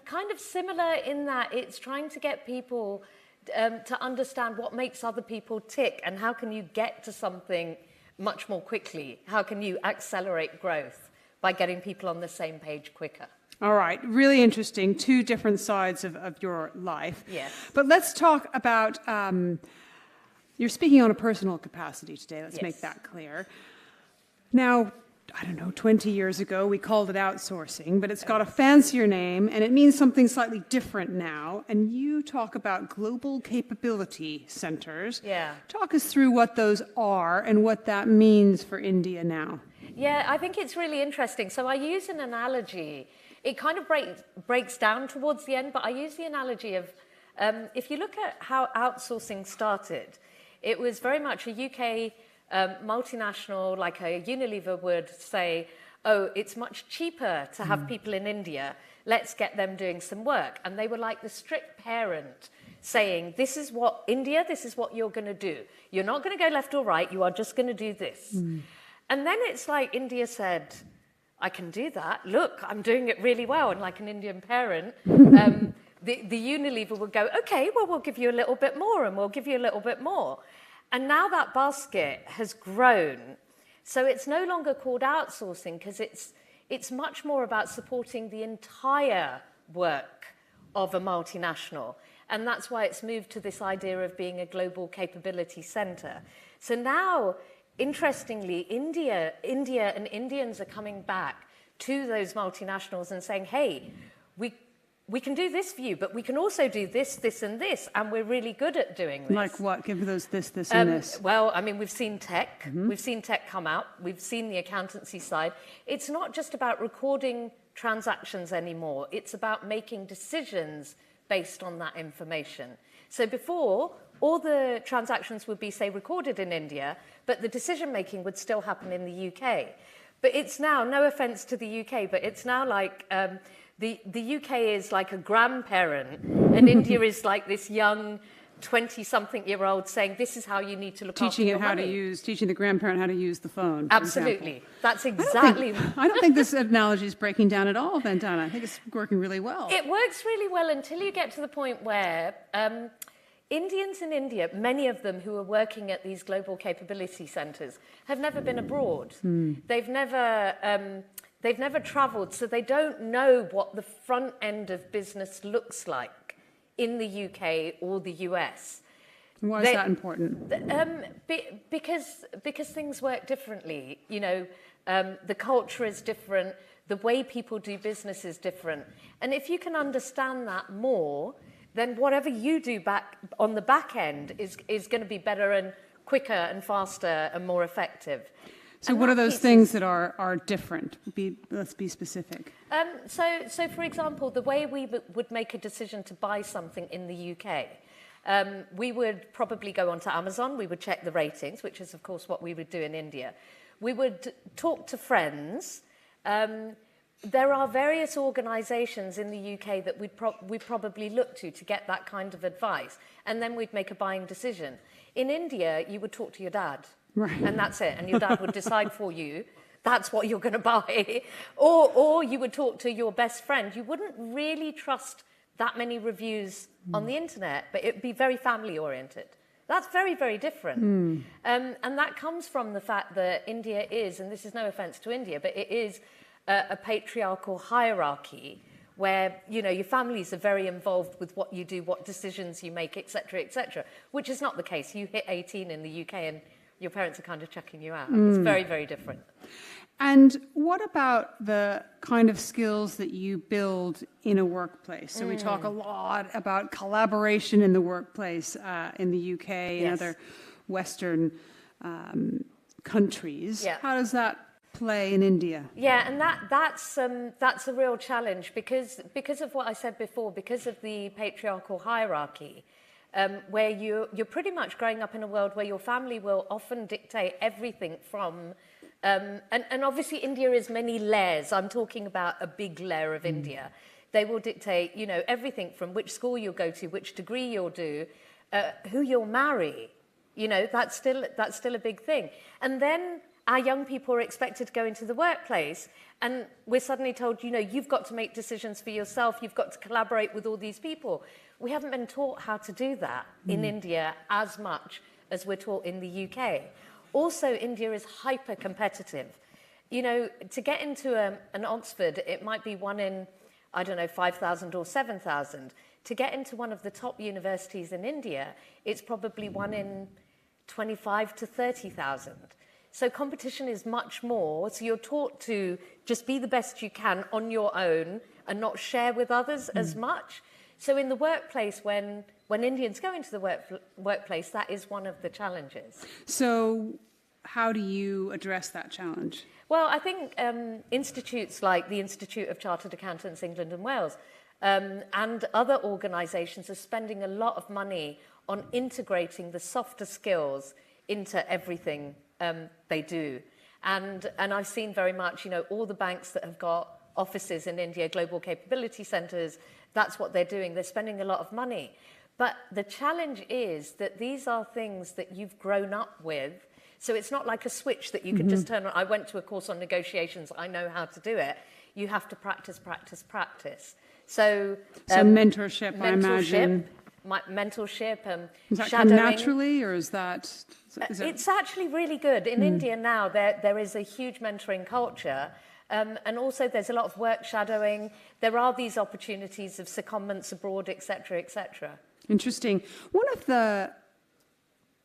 Speaker 9: kind of similar in that it's trying to get people to understand what makes other people tick and how can you get to something much more quickly. How can you accelerate growth by getting people on the same page quicker?
Speaker 2: All right, really interesting. Two different sides of your life.
Speaker 9: Yes.
Speaker 2: But let's talk about, you're speaking on a personal capacity today. Let's make that clear. Now, I don't know, 20 years ago, we called it outsourcing, but it's got a fancier name, and it means something slightly different now. And you talk about global capability centers.
Speaker 9: Yeah.
Speaker 2: Talk us through what those are and what that means for India now.
Speaker 9: Yeah, I think it's really interesting. So I use an analogy. It kind of breaks down towards the end, but I use the analogy of, if you look at how outsourcing started, it was very much a UK multinational, like a Unilever would say, oh, it's much cheaper to have people in India. Let's get them doing some work. And they were like the strict parent saying, this is what, India, this is what you're going to do. You're not going to go left or right. You are just going to do this. And then it's like India said, I can do that. Look, I'm doing it really well. And like an Indian parent, the Unilever would go, okay, well, we'll give you a little bit more and we'll give you a little bit more. And now that basket has grown. So it's no longer called outsourcing because it's much more about supporting the entire work of a multinational. And that's why it's moved to this idea of being a global capability center. So now, interestingly, India and Indians are coming back to those multinationals and saying, hey, we can do this for you, but we can also do this, this, and this, and we're really good at doing this.
Speaker 2: Like what? Give those this, and this.
Speaker 9: Well, I mean, we've seen tech. We've seen tech come out. We've seen the accountancy side. It's not just about recording transactions anymore. It's about making decisions based on that information. So before, all the transactions would be, say, recorded in India, but the decision-making would still happen in the UK. But it's now, no offense to the UK, but it's now like the UK is like a grandparent, and India is like this young 20-something-year-old saying, this is how you need to look after your money.
Speaker 2: Teaching the grandparent how to use the phone.
Speaker 9: Absolutely. That's exactly.
Speaker 2: I don't think this analogy is breaking down at all, Vandana. I think it's working really well.
Speaker 9: It works really well until you get to the point where Indians in India, many of them who are working at these global capability centers, have never been abroad. They've never traveled, so they don't know what the front end of business looks like in the UK or the US.
Speaker 2: Why is that important?
Speaker 9: Because things work differently. You know, the culture is different. The way people do business is different. And if you can understand that more, then whatever you do back on the back end is going to be better and quicker and faster and more effective.
Speaker 2: So what are those things that are different? Let's be specific.
Speaker 9: So for example, the way we would make a decision to buy something in the UK, we would probably go onto Amazon, we would check the ratings, which is, of course, what we would do in India. We would talk to friends. There are various organisations in the UK that we'd probably look to get that kind of advice, and then we'd make a buying decision. In India, you would talk to your dad.
Speaker 2: Right.
Speaker 9: And that's it. And your dad would decide for you, that's what you're going to buy. Or you would talk to your best friend. You wouldn't really trust that many reviews on the internet, but it'd be very family oriented. That's very, very different. And that comes from the fact that India is, and this is no offense to India, but it is a patriarchal hierarchy where, you know, your families are very involved with what you do, what decisions you make, etc., which is not the case. You hit 18 in the UK and your parents are kind of checking you out. It's very, very different.
Speaker 2: And what about the kind of skills that you build in a workplace? So we talk a lot about collaboration in the workplace in the UK and other Western countries.
Speaker 9: Yeah.
Speaker 2: How does that play in India?
Speaker 9: Yeah, and that's a real challenge because of what I said before, because of the patriarchal hierarchy, where you're pretty much growing up in a world where your family will often dictate everything from, and obviously India is many layers. I'm talking about a big layer of India. They will dictate, you know, everything from which school you'll go to, which degree you'll do, who you'll marry. You know, that's still a big thing. And then our young people are expected to go into the workplace and we're suddenly told, you know, you've got to make decisions for yourself, you've got to collaborate with all these people. We haven't been taught how to do that in India as much as we're taught in the UK. Also, India is hyper competitive. You know, to get into an Oxford, it might be one in, I don't know, 5,000 or 7,000. To get into one of the top universities in India, it's probably one in 25 to 30,000. So competition is much more. So you're taught to just be the best you can on your own and not share with others as much. So in the workplace, when Indians go into the workplace, that is one of the challenges.
Speaker 2: So how do you address that challenge?
Speaker 9: Well, I think institutes like the Institute of Chartered Accountants England and Wales and other organisations are spending a lot of money on integrating the softer skills into everything they do. And I've seen very much, you know, all the banks that have got offices in India, global capability centres, that's what they're doing. They're spending a lot of money. But the challenge is that these are things that you've grown up with. So it's not like a switch that you can just turn on. I went to a course on negotiations. I know how to do it. You have to practice, practice, practice. So
Speaker 2: mentorship, I imagine.
Speaker 9: Mentorship,
Speaker 2: Does that
Speaker 9: shadowing.
Speaker 2: come naturally, or is that...
Speaker 9: It's actually really good. In India now, there is a huge mentoring culture. And also there's a lot of work shadowing. There are these opportunities of secondments abroad, etc., etc.
Speaker 2: Interesting. One of the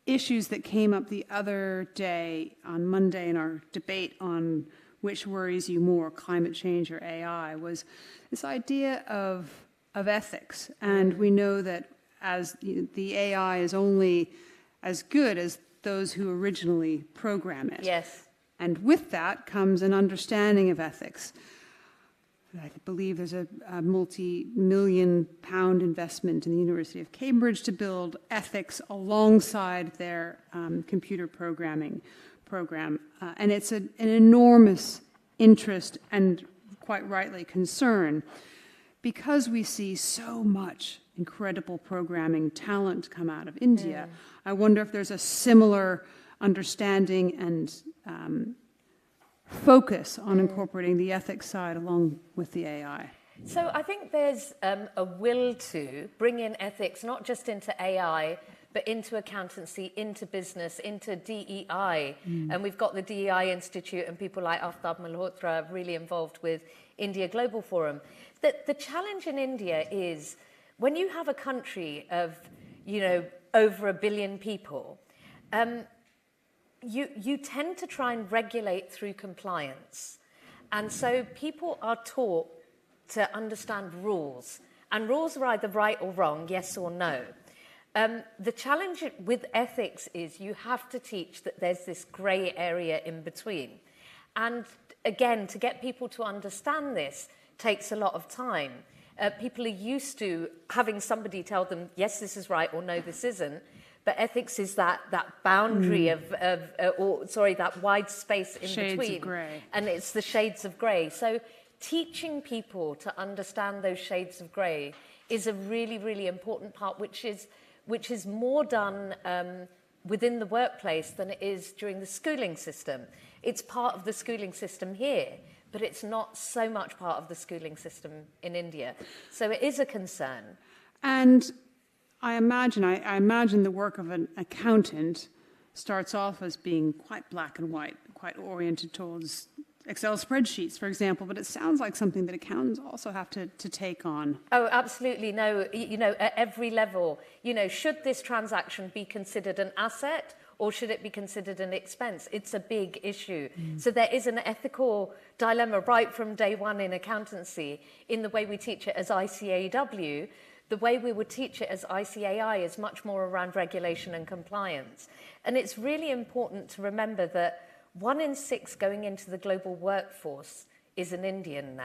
Speaker 2: issues that came up the other day on Monday in our debate on which worries you more, climate change or AI, was this idea of ethics. And we know that as the AI is only as good as those who originally program it.
Speaker 9: Yes.
Speaker 2: And with that comes an understanding of ethics. I believe there's a multi-million-pound investment in the University of Cambridge to build ethics alongside their computer programming program. And it's an enormous interest and, quite rightly, concern because we see so much incredible programming talent come out of India. I wonder if there's a similar understanding and focus on incorporating the ethics side along with the AI.
Speaker 9: So I think there's a will to bring in ethics, not just into AI, but into accountancy, into business, into DEI. And we've got the DEI Institute and people like Aftab Malhotra really involved with India Global Forum. The challenge in India is when you have a country of, you know, over 1 billion people, you tend to try and regulate through compliance. And so people are taught to understand rules. And rules are either right or wrong, yes or no. The challenge with ethics is you have to teach that there's this grey area in between. And again, to get people to understand this takes a lot of time. People are used to having somebody tell them, yes, this is right, or no, this isn't. But ethics is that boundary that wide space in
Speaker 2: shades
Speaker 9: between.
Speaker 2: Of grey.
Speaker 9: And it's the shades of grey. So teaching people to understand those shades of grey is a really, really important part, which is more done within the workplace than it is during the schooling system. It's part of the schooling system here, but it's not so much part of the schooling system in India. So it is a concern.
Speaker 2: And I imagine the work of an accountant starts off as being quite black and white, quite oriented towards Excel spreadsheets, for example, but it sounds like something that accountants also have to take on.
Speaker 9: Oh, absolutely. No, at every level, should this transaction be considered an asset or should it be considered an expense? It's a big issue. So there is an ethical dilemma right from day one in accountancy in the way we teach it as ICAW. The way we would teach it as ICAI is much more around regulation and compliance. And it's really important to remember that 1 in 6 going into the global workforce is an Indian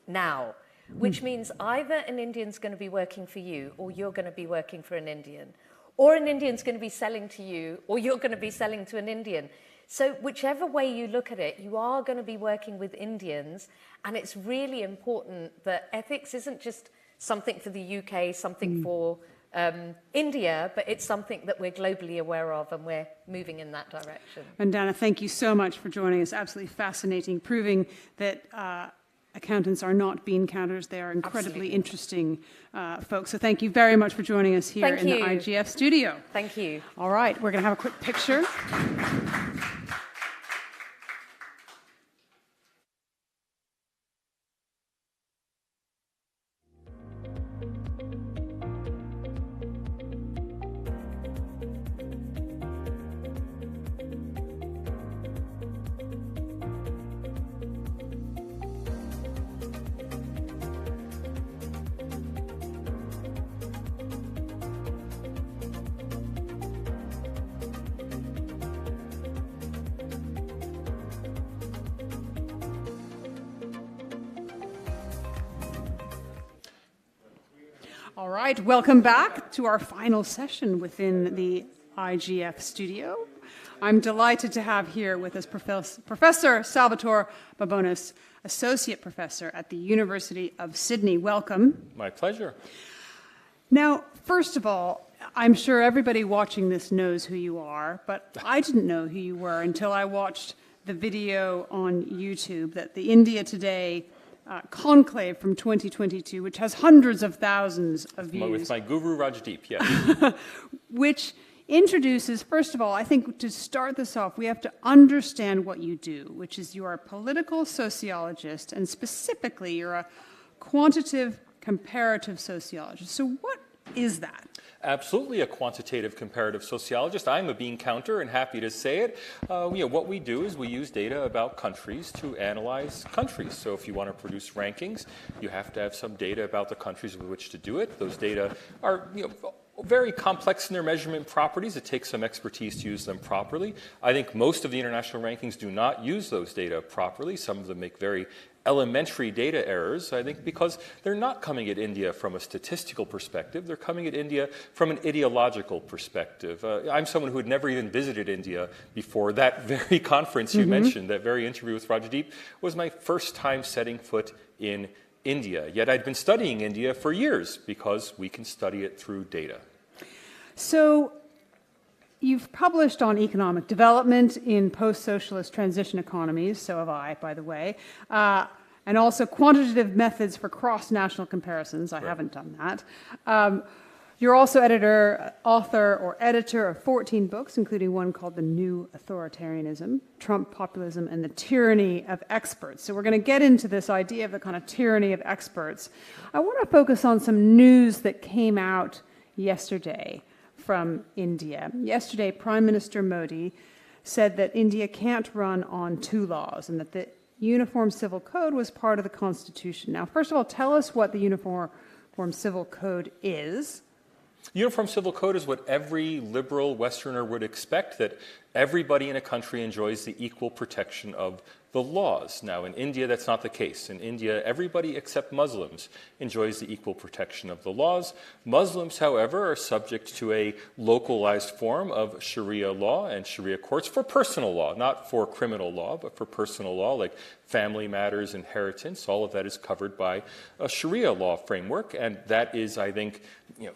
Speaker 9: now, which means either an Indian's going to be working for you or you're going to be working for an Indian, or an Indian's going to be selling to you or you're going to be selling to an Indian. So whichever way you look at it, you are going to be working with Indians, and it's really important that ethics isn't just something for the UK, something for India, but it's something that we're globally aware of, and we're moving in that direction.
Speaker 2: And Dana, thank you so much for joining us. Absolutely fascinating, proving that accountants are not bean counters. They are incredibly interesting folks. So thank you very much for joining us here in the IGF studio.
Speaker 9: Thank you.
Speaker 2: All right, we're going to have a quick picture. All right, welcome back to our final session within the IGF studio. I'm delighted to have here with us Professor Salvatore Babones, Associate Professor at the University of Sydney. Welcome.
Speaker 10: My pleasure.
Speaker 2: Now, first of all, I'm sure everybody watching this knows who you are, but I didn't know who you were until I watched the video on YouTube that the India Today conclave from 2022, which has hundreds of thousands of views.
Speaker 10: With my guru Rajdeep, yes.
Speaker 2: Which introduces, first of all, I think to start this off, we have to understand what you do, which is you're a political sociologist, and specifically you're a quantitative comparative sociologist. So what is that?
Speaker 10: Absolutely a quantitative comparative sociologist. I'm a bean counter and happy to say it. What we do is we use data about countries to analyze countries. So if you want to produce rankings, you have to have some data about the countries with which to do it. Those data are very complex in their measurement properties. It takes some expertise to use them properly. I think most of the international rankings do not use those data properly. Some of them make very elementary data errors, I think, because they're not coming at India from a statistical perspective. They're coming at India from an ideological perspective. I'm someone who had never even visited India before. That very conference you mentioned, that very interview with Rajdeep, was my first time setting foot in India. Yet I'd been studying India for years because we can study it through data.
Speaker 2: So you've published on economic development in post-socialist transition economies, so have I, by the way, and also quantitative methods for cross-national comparisons. I haven't done that. You're also author or editor of 14 books, including one called The New Authoritarianism, Trump Populism, and the Tyranny of Experts. So we're going to get into this idea of the kind of tyranny of experts. I want to focus on some news that came out yesterday from India. Yesterday, Prime Minister Modi said that India can't run on 2 laws and that the Uniform Civil Code was part of the Constitution. Now, first of all, tell us what the Uniform Civil Code is.
Speaker 10: Uniform Civil Code is what every liberal Westerner would expect, that everybody in a country enjoys the equal protection of the laws. Now, in India, that's not the case. In India, everybody except Muslims enjoys the equal protection of the laws. Muslims, however, are subject to a localized form of Sharia law and Sharia courts for personal law, not for criminal law, but for personal law, like family matters, inheritance. All of that is covered by a Sharia law framework, and that is, I think,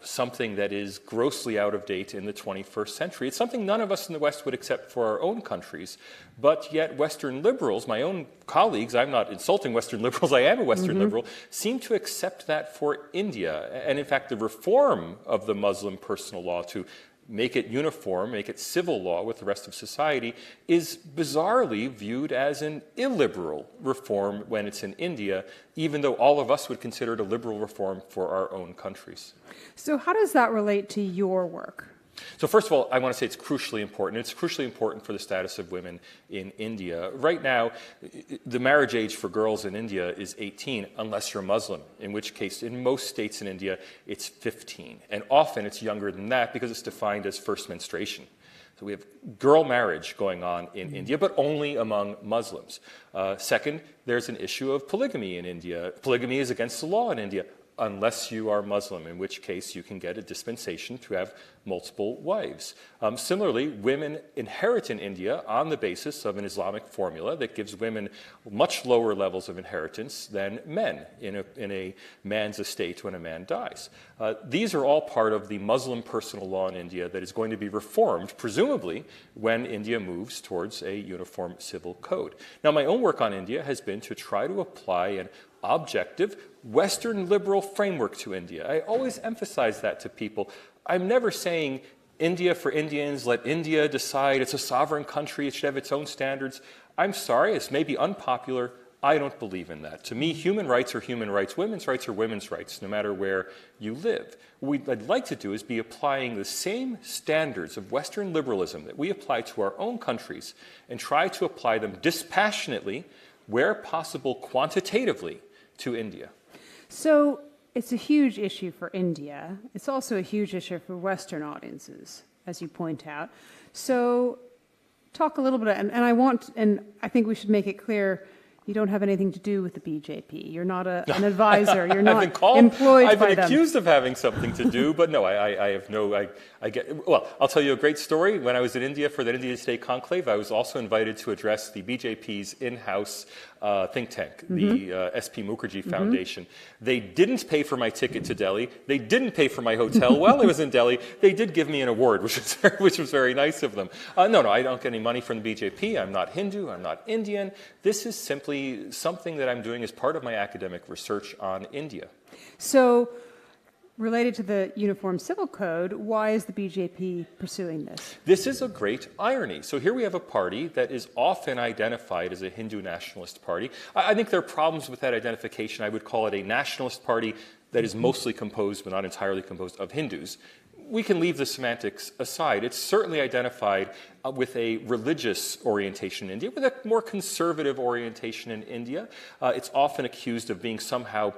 Speaker 10: something that is grossly out of date in the 21st century. It's something none of us in the West would accept for our own countries, but yet Western liberals, my own colleagues, I'm not insulting Western liberals, I am a Western liberal, seem to accept that for India. And in fact, the reform of the Muslim personal law to make it uniform, make it civil law with the rest of society, is bizarrely viewed as an illiberal reform when it's in India, even though all of us would consider it a liberal reform for our own countries.
Speaker 2: So how does that relate to your work?
Speaker 10: So first of all, I want to say it's crucially important. It's crucially important for the status of women in India. Right now, the marriage age for girls in India is 18, unless you're Muslim, in which case, in most states in India, it's 15. And often it's younger than that because it's defined as first menstruation. So we have girl marriage going on in India, but only among Muslims. Second, there's an issue of polygamy in India. Polygamy is against the law in India, unless you are Muslim, in which case you can get a dispensation to have multiple wives. Similarly, women inherit in India on the basis of an Islamic formula that gives women much lower levels of inheritance than men in a man's estate when a man dies. These are all part of the Muslim personal law in India that is going to be reformed, presumably, when India moves towards a uniform civil code. Now, my own work on India has been to try to apply an objective, Western liberal framework to India. I always emphasize that to people. I'm never saying India for Indians, let India decide, it's a sovereign country, it should have its own standards. I'm sorry, it's maybe unpopular. I don't believe in that. To me, human rights are human rights, women's rights are women's rights, no matter where you live. What I'd like to do is be applying the same standards of Western liberalism that we apply to our own countries and try to apply them dispassionately, where possible quantitatively, to India.
Speaker 2: So it's a huge issue for India. It's also a huge issue for Western audiences, as you point out. So talk a little bit, and I think we should make it clear, you don't have anything to do with the BJP. You're not an advisor. You're not employed by them.
Speaker 10: I've been accused of having something to do, but no, I have no, well, I'll tell you a great story. When I was in India for the India State Conclave, I was also invited to address the BJP's in-house think tank, the SP Mukherjee Foundation. They didn't pay for my ticket to Delhi. They didn't pay for my hotel while I was in Delhi. They did give me an award, which was very nice of them. No, I don't get any money from the BJP. I'm not Hindu. I'm not Indian. This is simply something that I'm doing as part of my academic research on India.
Speaker 2: So, related to the Uniform Civil Code, why is the BJP pursuing this?
Speaker 10: This is a great irony. So here we have a party that is often identified as a Hindu nationalist party. I think there are problems with that identification. I would call it a nationalist party that is mostly composed, but not entirely composed, of Hindus. We can leave the semantics aside. It's certainly identified with a religious orientation in India, with a more conservative orientation in India. It's often accused of being somehow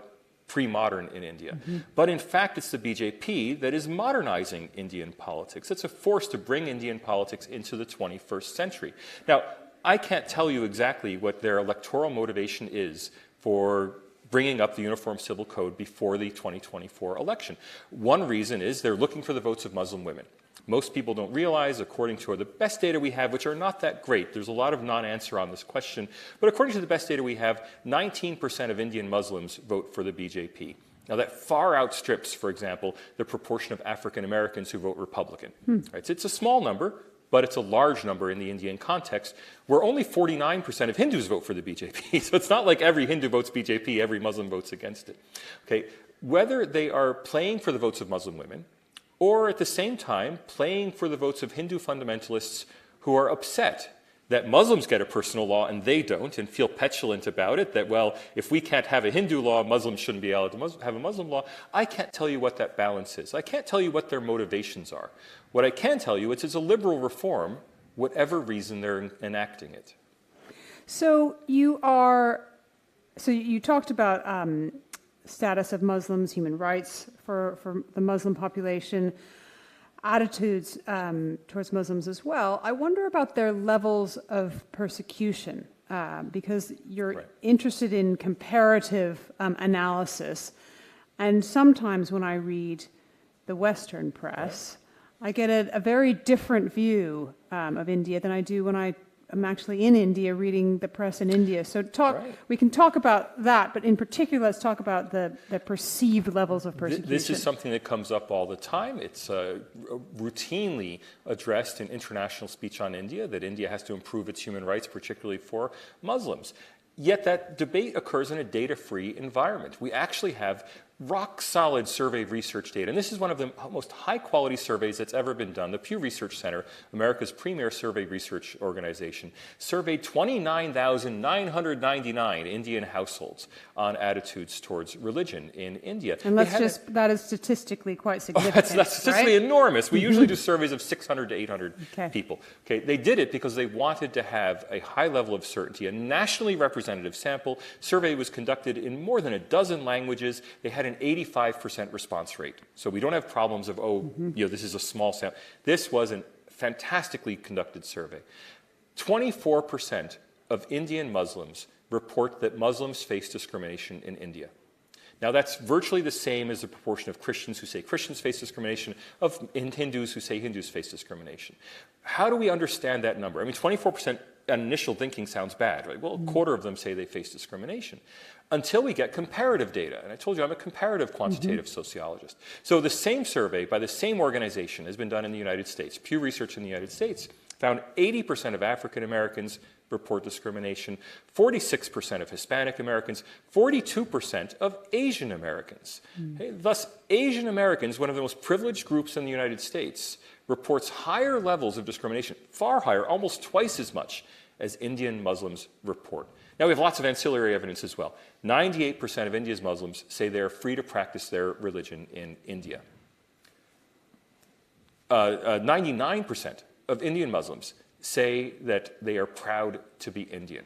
Speaker 10: pre-modern in India. But in fact, it's the BJP that is modernizing Indian politics. It's a force to bring Indian politics into the 21st century. Now, I can't tell you exactly what their electoral motivation is for bringing up the Uniform Civil Code before the 2024 election. One reason is they're looking for the votes of Muslim women. Most people don't realize, according to the best data we have, which are not that great, there's a lot of non-answer on this question, but according to the best data we have, 19% of Indian Muslims vote for the BJP. Now that far outstrips, for example, the proportion of African Americans who vote Republican. Right? So it's a small number, but it's a large number in the Indian context, where only 49% of Hindus vote for the BJP. So it's not like every Hindu votes BJP, every Muslim votes against it. Okay? Whether they are playing for the votes of Muslim women, or at the same time playing for the votes of Hindu fundamentalists who are upset that Muslims get a personal law and they don't, and feel petulant about it, that, well, if we can't have a Hindu law, Muslims shouldn't be able to have a Muslim law. I can't tell you what that balance is. I can't tell you what their motivations are. What I can tell you is it's a liberal reform, whatever reason they're enacting it.
Speaker 2: So you talked about status of Muslims, human rights for the Muslim population, attitudes towards Muslims as well. I wonder about their levels of persecution, because you're interested in comparative analysis. And sometimes when I read the Western press, I get a very different view of India than I do when I'm actually in India reading the press in India. So we can talk about that, but in particular, let's talk about the perceived levels of persecution.
Speaker 10: This is something that comes up all the time. It's routinely addressed in international speech on India, that India has to improve its human rights, particularly for Muslims. Yet that debate occurs in a data-free environment. We actually have rock solid survey research data. And this is one of the most high quality surveys that's ever been done. The Pew Research Center, America's premier survey research organization, surveyed 29,999 Indian households on attitudes towards religion in India.
Speaker 2: And that is statistically quite significant.
Speaker 10: That's statistically
Speaker 2: right?
Speaker 10: enormous. We usually do surveys of 600 to 800 people. Okay, they did it because they wanted to have a high level of certainty, a nationally representative sample. Survey was conducted in more than a dozen languages. They had an 85% response rate. So we don't have problems of, this is a small sample. This was a fantastically conducted survey. 24% of Indian Muslims report that Muslims face discrimination in India. Now, that's virtually the same as the proportion of Christians who say Christians face discrimination, of Hindus who say Hindus face discrimination. How do we understand that number? I mean, 24% on initial thinking sounds bad, right? Well, a quarter of them say they face discrimination. Until we get comparative data. And I told you I'm a comparative quantitative sociologist. So the same survey by the same organization has been done in the United States. Pew Research in the United States found 80% of African Americans report discrimination, 46% of Hispanic Americans, 42% of Asian Americans. Okay? Thus, Asian Americans, one of the most privileged groups in the United States, reports higher levels of discrimination, far higher, almost twice as much as Indian Muslims report. Now, we have lots of ancillary evidence as well. 98% of India's Muslims say they are free to practice their religion in India. 99% of Indian Muslims say that they are proud to be Indian.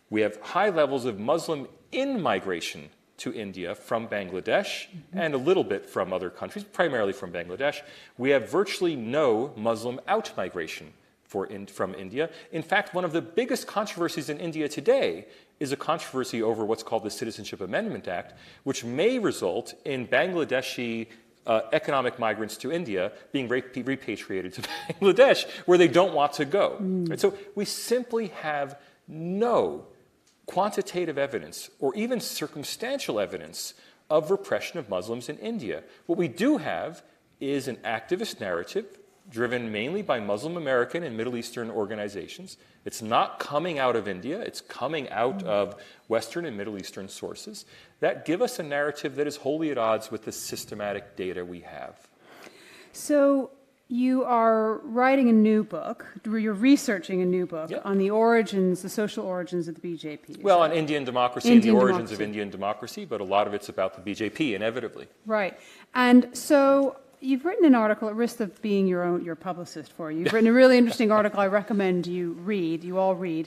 Speaker 10: We have high levels of Muslim in-migration to India from Bangladesh and a little bit from other countries, primarily from Bangladesh. We have virtually no Muslim out-migration from India. In fact, one of the biggest controversies in India today is a controversy over what's called the Citizenship Amendment Act, which may result in Bangladeshi economic migrants to India being repatriated to Bangladesh, where they don't want to go. Right? So we simply have no quantitative evidence or even circumstantial evidence of repression of Muslims in India. What we do have is an activist narrative driven mainly by Muslim American and Middle Eastern organizations. It's not coming out of India, it's coming out of Western and Middle Eastern sources that give us a narrative that is wholly at odds with the systematic data we have.
Speaker 2: So you are writing a new book, you're researching a new book on the origins, the social origins of the BJP.
Speaker 10: Well, on Indian democracy and the origins of Indian democracy, but a lot of it's about the BJP, inevitably.
Speaker 2: Right. And so you've written an article, at risk of being your publicist for you, you've written a really interesting article I recommend you all read,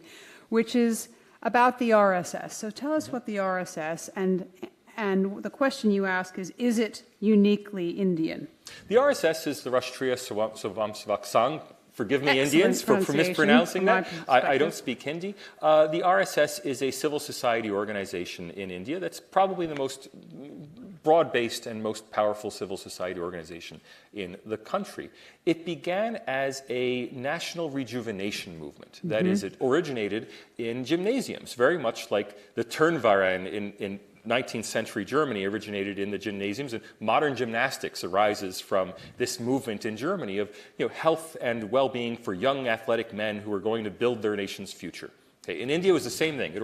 Speaker 2: which is about the RSS. So tell us what the RSS, and the question you ask is it uniquely Indian?
Speaker 10: The RSS is the Rashtriya Swayamsevak Sangh. Forgive me,
Speaker 2: Excellent
Speaker 10: Indians, for mispronouncing that. I don't speak Hindi. The RSS is a civil society organization in India that's probably the most broad-based and most powerful civil society organization in the country. It began as a national rejuvenation movement. That is, it originated in gymnasiums, very much like the Turnverein in 19th century Germany originated in the gymnasiums, and modern gymnastics arises from this movement in Germany of health and well-being for young athletic men who are going to build their nation's future. Okay, in India it was the same thing. The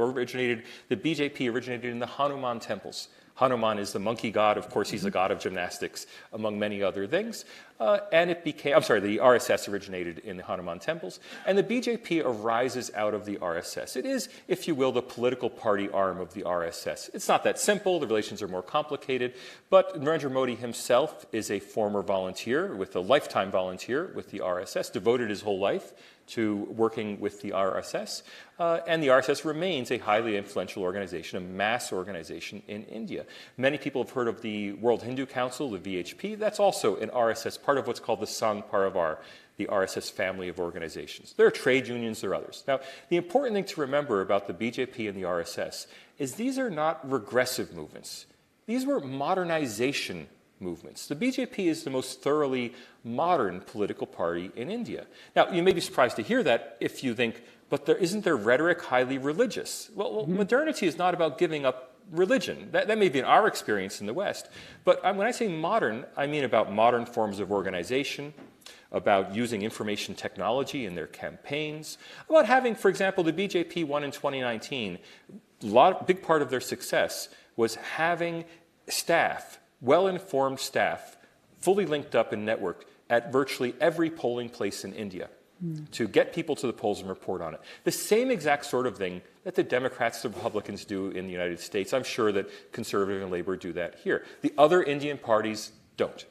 Speaker 10: BJP originated in the Hanuman temples. Hanuman is the monkey god. Of course, he's a god of gymnastics, among many other things. And the RSS originated in the Hanuman temples. And the BJP arises out of the RSS. It is, if you will, the political party arm of the RSS. It's not that simple. The relations are more complicated. But Narendra Modi himself is a former volunteer, a lifetime volunteer with the RSS, devoted his whole life to working with the RSS. And the RSS remains a highly influential organization, a mass organization in India. Many people have heard of the World Hindu Council, the VHP. That's also an RSS, part of what's called the Sangh Parivar, the RSS family of organizations. There are trade unions, there are others. Now, the important thing to remember about the BJP and the RSS is these are not regressive movements. These were modernization movements. The BJP is the most thoroughly modern political party in India. Now, you may be surprised to hear that if you think, but isn't their rhetoric highly religious? Well, modernity is not about giving up religion. That may be in our experience in the West. But when I say modern, I mean about modern forms of organization, about using information technology in their campaigns, about having, for example, the BJP won in 2019. Big part of their success was having staff well-informed staff, fully linked up and networked at virtually every polling place in India to get people to the polls and report on it. The same exact sort of thing that the Democrats and Republicans do in the United States. I'm sure that Conservative and Labor do that here. The other Indian parties don't.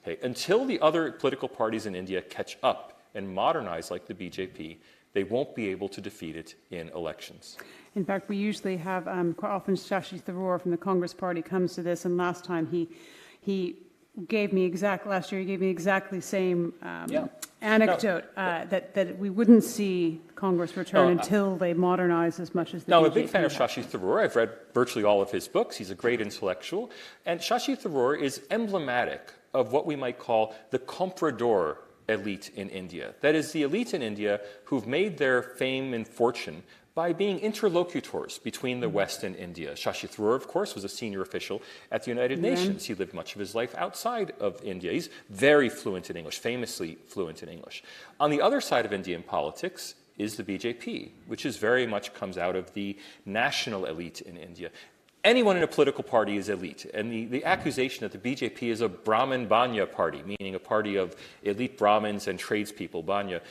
Speaker 10: Okay, until the other political parties in India catch up and modernize like the BJP, they won't be able to defeat it in elections.
Speaker 2: In fact, we usually have, quite often Shashi Tharoor from the Congress Party comes to this, and last time he gave me last year he gave me exactly the same anecdote that we wouldn't see Congress return until they modernize as much as the
Speaker 10: Now,
Speaker 2: BJP
Speaker 10: I'm a big fan of
Speaker 2: have.
Speaker 10: Shashi Tharoor. I've read virtually all of his books. He's a great intellectual. And Shashi Tharoor is emblematic of what we might call the comprador elite in India. That is, the elite in India who've made their fame and fortune by being interlocutors between the West and India. Shashi Tharoor, of course, was a senior official at the United Nations. He lived much of his life outside of India. He's very fluent in English, famously fluent in English. On the other side of Indian politics is the BJP, which is very much comes out of the national elite in India. Anyone in a political party is elite. And the accusation that the BJP is a Brahmin Banya party, meaning a party of elite Brahmins and tradespeople, Banya,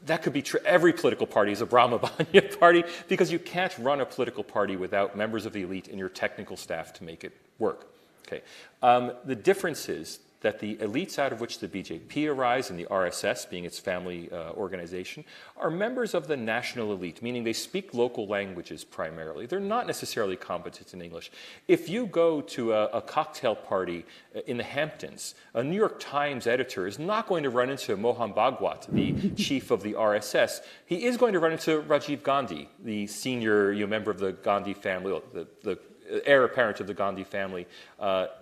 Speaker 10: that could be true. Every political party is a Brahma Banya party because you can't run a political party without members of the elite and your technical staff to make it work. Okay. The difference is that the elites out of which the BJP arise, and the RSS being its family organization, are members of the national elite, meaning they speak local languages primarily. They're not necessarily competent in English. If you go to a cocktail party in the Hamptons, a New York Times editor is not going to run into Mohan Bhagwat, the chief of the RSS. He is going to run into Rajiv Gandhi, the senior member of the Gandhi family, the heir apparent of the Gandhi family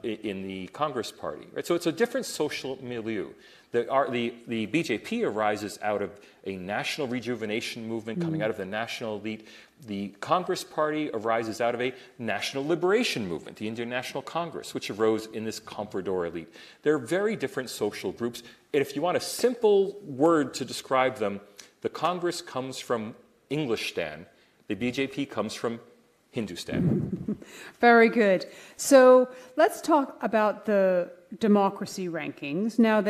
Speaker 10: in the Congress Party. Right? So it's a different social milieu. The BJP arises out of a national rejuvenation movement coming out of the national elite. The Congress Party arises out of a national liberation movement, the Indian National Congress, which arose in this comprador elite. They're very different social groups. And if you want a simple word to describe them, the Congress comes from Englistan. The BJP comes from Hindustan.
Speaker 2: Very good. So let's talk about the democracy rankings. Now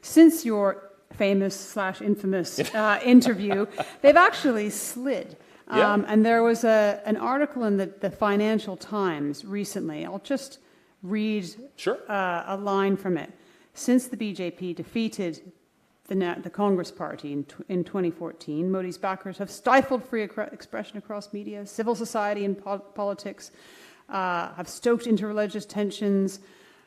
Speaker 2: since your famous/infamous interview, they've actually slid. And there was an article in the Financial Times recently. I'll just read a line from it. Since the BJP defeated the Congress Party in 2014, Modi's backers have stifled free expression across media, civil society and politics, have stoked interreligious tensions.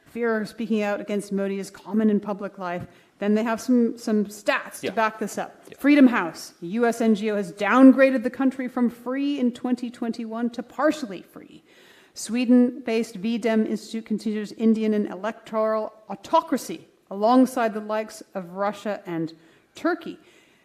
Speaker 2: Fear of speaking out against Modi is common in public life. Then they have some stats to back this up. Freedom House, a U.S. NGO, has downgraded the country from free in 2021 to partially free. Sweden-based VDEM Institute considers Indian an electoral autocracy alongside the likes of Russia and Turkey.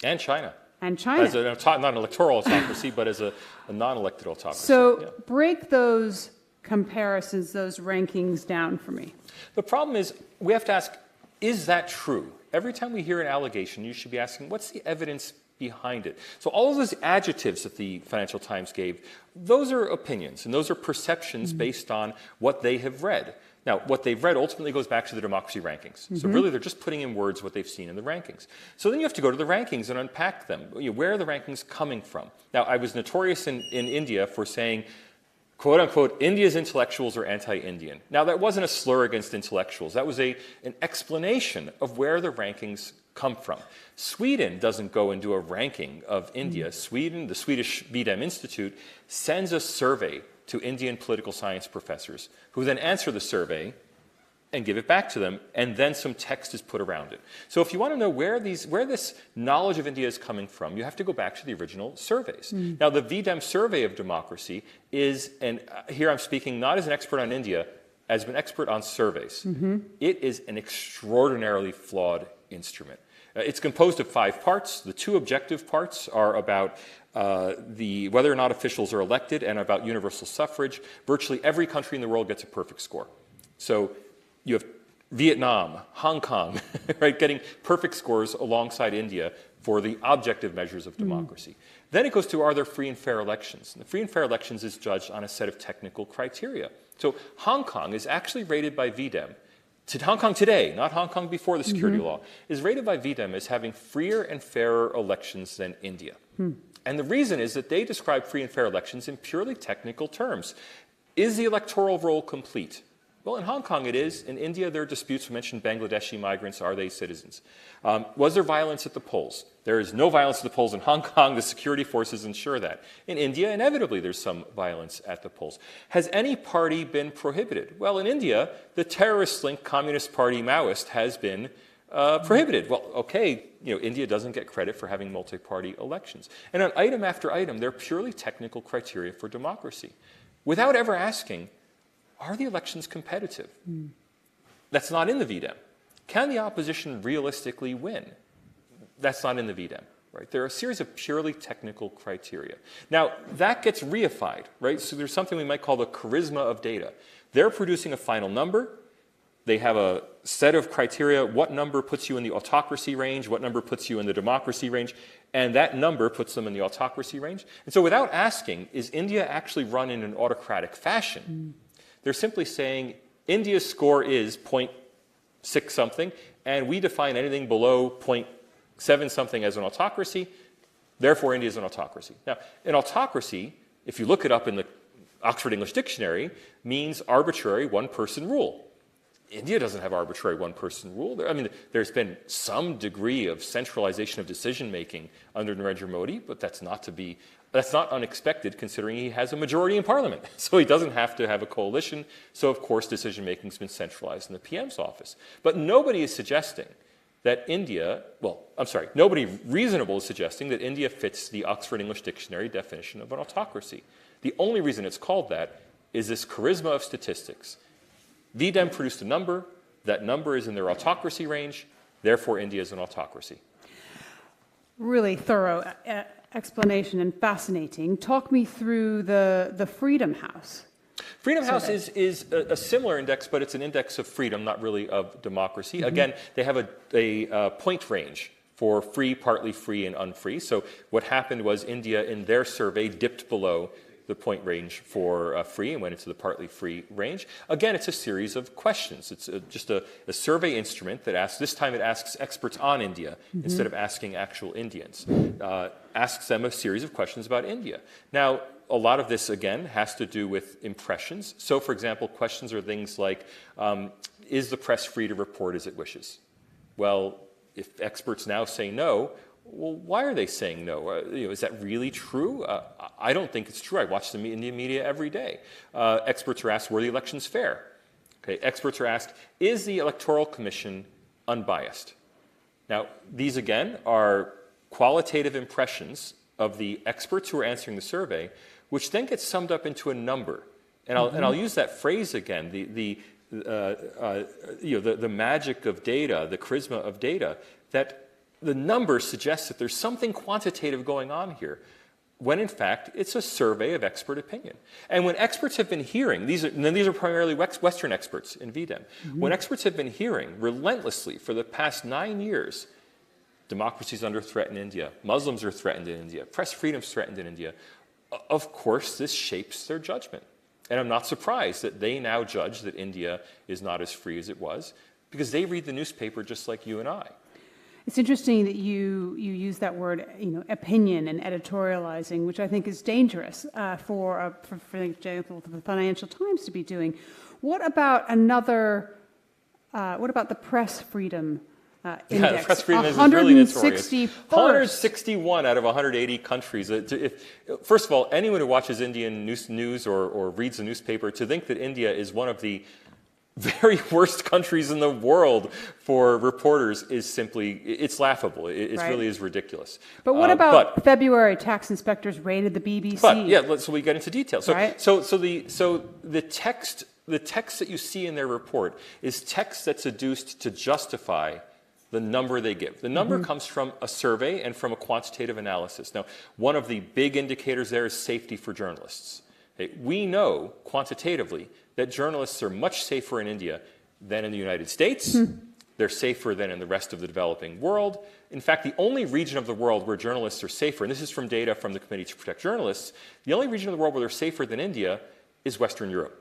Speaker 10: And China.
Speaker 2: And China.
Speaker 10: As not an electoral autocracy, but as a non-elected autocracy.
Speaker 2: So break those comparisons, those rankings down for me.
Speaker 10: The problem is we have to ask, is that true? Every time we hear an allegation, you should be asking, what's the evidence behind it? So all of those adjectives that the Financial Times gave, those are opinions, and those are perceptions based on what they have read. Now, what they've read ultimately goes back to the democracy rankings. So really, they're just putting in words what they've seen in the rankings. So then you have to go to the rankings and unpack them. Where are the rankings coming from? Now, I was notorious in India for saying, quote unquote, India's intellectuals are anti-Indian. Now, that wasn't a slur against intellectuals. That was an explanation of where the rankings come from. Sweden doesn't go and do a ranking of India. Sweden, the Swedish VDEM Institute, sends a survey to Indian political science professors, who then answer the survey and give it back to them, and then some text is put around it. So if you want to know where this knowledge of India is coming from, you have to go back to the original surveys. Now, the VDEM survey of democracy is, and here I'm speaking not as an expert on India, as an expert on surveys. It is an extraordinarily flawed instrument. It's composed of 5 parts. The 2 objective parts are about whether or not officials are elected and about universal suffrage. Virtually every country in the world gets a perfect score. So you have Vietnam, Hong Kong, right, getting perfect scores alongside India for the objective measures of democracy. Then it goes to, are there free and fair elections? And the free and fair elections is judged on a set of technical criteria. So Hong Kong is actually rated by VDEM, Hong Kong today, not Hong Kong before the security law, is rated by VDEM as having freer and fairer elections than India. And the reason is that they describe free and fair elections in purely technical terms. Is the electoral roll complete? Well, in Hong Kong it is. In India, there are disputes. We mentioned Bangladeshi migrants. Are they citizens? Was there violence at the polls? There is no violence at the polls in Hong Kong. The security forces ensure that. In India, inevitably, there's some violence at the polls. Has any party been prohibited? Well, in India, the terrorist-linked Communist Party Maoist has been prohibited. Well, okay, India doesn't get credit for having multi-party elections. And on item after item, they're purely technical criteria for democracy, without ever asking, are the elections competitive? That's not in the VDEM. Can the opposition realistically win? That's not in the VDEM, right? There are a series of purely technical criteria. Now, that gets reified, right? So there's something we might call the charisma of data. They're producing a final number. They have a set of criteria. What number puts you in the autocracy range? What number puts you in the democracy range? And that number puts them in the autocracy range. And so without asking, is India actually run in an autocratic fashion? They're simply saying India's score is 0.6 something, and we define anything below 0.7 something as an autocracy. Therefore, India is an autocracy. Now, an autocracy, if you look it up in the Oxford English Dictionary, means arbitrary one-person rule. India doesn't have arbitrary one-person rule. I mean, there's been some degree of centralization of decision-making under Narendra Modi, but that's not unexpected considering he has a majority in parliament. So he doesn't have to have a coalition. So, of course, decision-making has been centralized in the PM's office. But nobody is suggesting that nobody reasonable is suggesting that India fits the Oxford English Dictionary definition of an autocracy. The only reason it's called that is this charisma of statistics. VDEM produced a number. That number is in their autocracy range. Therefore, India is an autocracy.
Speaker 2: Really thorough explanation and fascinating. Talk me through the Freedom House.
Speaker 10: Freedom House is a similar index, but it's an index of freedom, not really of democracy. Again, they have a point range for free, partly free, and unfree. So what happened was India, in their survey, dipped below the point range for free and went into the partly free range. Again, it's a series of questions. It's just a survey instrument that asks, this time it asks experts on India instead of asking actual Indians. Asks them a series of questions about India. Now, a lot of this, again, has to do with impressions. So, for example, questions are things like, is the press free to report as it wishes? Well, if experts now say no, well, why are they saying no? Is that really true? I don't think it's true. I watch the Indian media every day. Experts are asked, were the elections fair? Okay, experts are asked, is the Electoral Commission unbiased? Now, these, again, are qualitative impressions of the experts who are answering the survey, which then gets summed up into a number. And I'll use that phrase again, the magic of data, the charisma of data, that the numbers suggest that there's something quantitative going on here, when in fact it's a survey of expert opinion. And when experts have been hearing, these are primarily Western experts in VDEM, when experts have been hearing relentlessly for the past 9 years, democracy is under threat in India, Muslims are threatened in India, press freedom is threatened in India, of course this shapes their judgment. And I'm not surprised that they now judge that India is not as free as it was, because they read the newspaper just like you and I.
Speaker 2: It's interesting that you use that word, opinion and editorializing, which I think is dangerous for example, the Financial Times to be doing. What about the press freedom index?
Speaker 10: Yeah, the press freedom is really notorious. 161 out of 180 countries. First of all, anyone who watches Indian news or reads the newspaper, to think that India is one of the very worst countries in the world for reporters is simply, it's laughable. It really is ridiculous.
Speaker 2: But what about February tax inspectors raided the BBC?
Speaker 10: But yeah, so we get into detail. So the text that you see in their report is text that's adduced to justify the number they give. The number comes from a survey and from a quantitative analysis. Now, one of the big indicators there is safety for journalists. We know quantitatively that journalists are much safer in India than in the United States, they're safer than in the rest of the developing world. In fact, the only region of the world where journalists are safer, and this is from data from the Committee to Protect Journalists, the only region of the world where they're safer than India is Western Europe.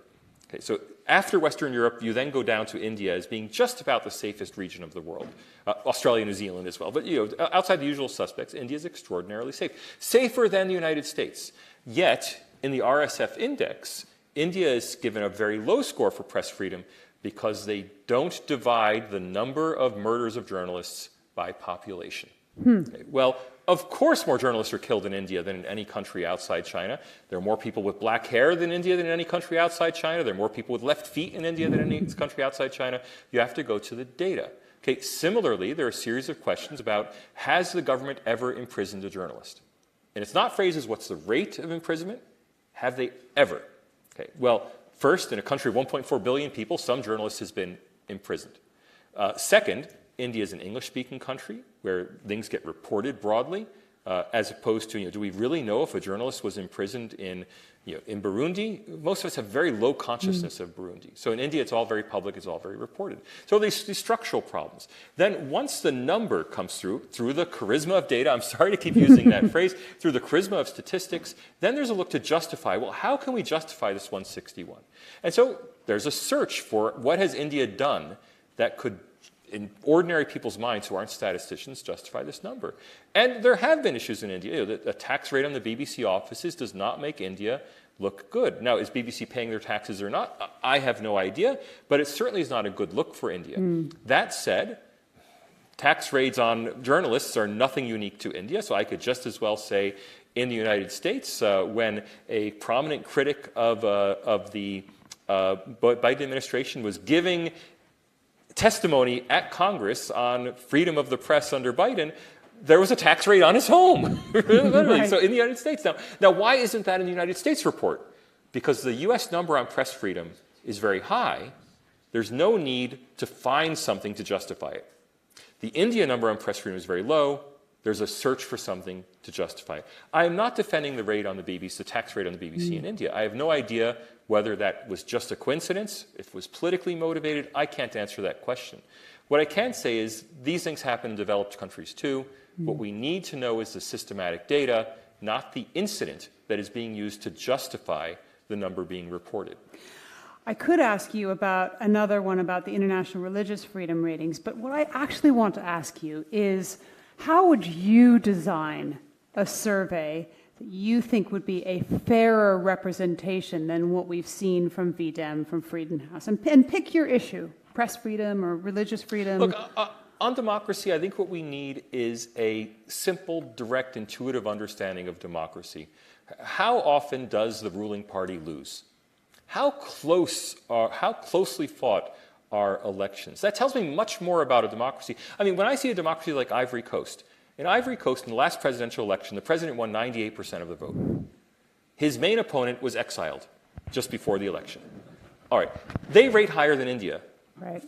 Speaker 10: Okay, so after Western Europe, you then go down to India as being just about the safest region of the world. Australia, New Zealand as well. But outside the usual suspects, India is extraordinarily safe. Safer than the United States. Yet, in the RSF index, India is given a very low score for press freedom because they don't divide the number of murders of journalists by population. Okay, well, of course more journalists are killed in India than in any country outside China. There are more people with black hair in India than in any country outside China. There are more people with left feet in India than in any country outside China. You have to go to the data. Okay, similarly, there are a series of questions about, has the government ever imprisoned a journalist? And it's not phrased as what's the rate of imprisonment, have they ever? Okay, well, first, in a country of 1.4 billion people, some journalists has been imprisoned. Second, India is an English-speaking country where things get reported broadly, as opposed to, do we really know if a journalist was imprisoned in Burundi? Most of us have very low consciousness of Burundi. So in India, it's all very public, it's all very reported. So these structural problems. Then once the number comes through the charisma of data, I'm sorry to keep using that phrase, through the charisma of statistics, then there's a look to justify, well, how can we justify this 161? And so there's a search for what has India done that could, in ordinary people's minds who aren't statisticians, justify this number. And there have been issues in India. The tax rate on the BBC offices does not make India look good. Now, is BBC paying their taxes or not? I have no idea, but it certainly is not a good look for India. That said, tax rates on journalists are nothing unique to India, so I could just as well say in the United States, when a prominent critic of the Biden administration was giving testimony at Congress on freedom of the press under Biden, there was a tax rate on his home. Literally. Right. So in the United States now, why isn't that in the United States report? Because the U.S. number on press freedom is very high. There's no need to find something to justify it. The India number on press freedom is very low. There's a search for something to justify it. I am not defending the rate on the BBC, the tax rate on the BBC in India. I have no idea whether that was just a coincidence, if it was politically motivated. I can't answer that question. What I can say is these things happen in developed countries too. What we need to know is the systematic data, not the incident that is being used to justify the number being reported.
Speaker 2: I could ask you about another one about the International Religious Freedom Ratings, but what I actually want to ask you is, how would you design a survey that you think would be a fairer representation than what we've seen from VDEM, from Freedom House? And pick your issue, press freedom or religious freedom.
Speaker 10: Look, on democracy, I think what we need is a simple, direct, intuitive understanding of democracy. How often does the ruling party lose? How closely fought are elections? That tells me much more about a democracy. I mean, when I see a democracy like Ivory Coast, in Ivory Coast, in the last presidential election, the president won 98% of the vote. His main opponent was exiled just before the election. All right, they rate higher than India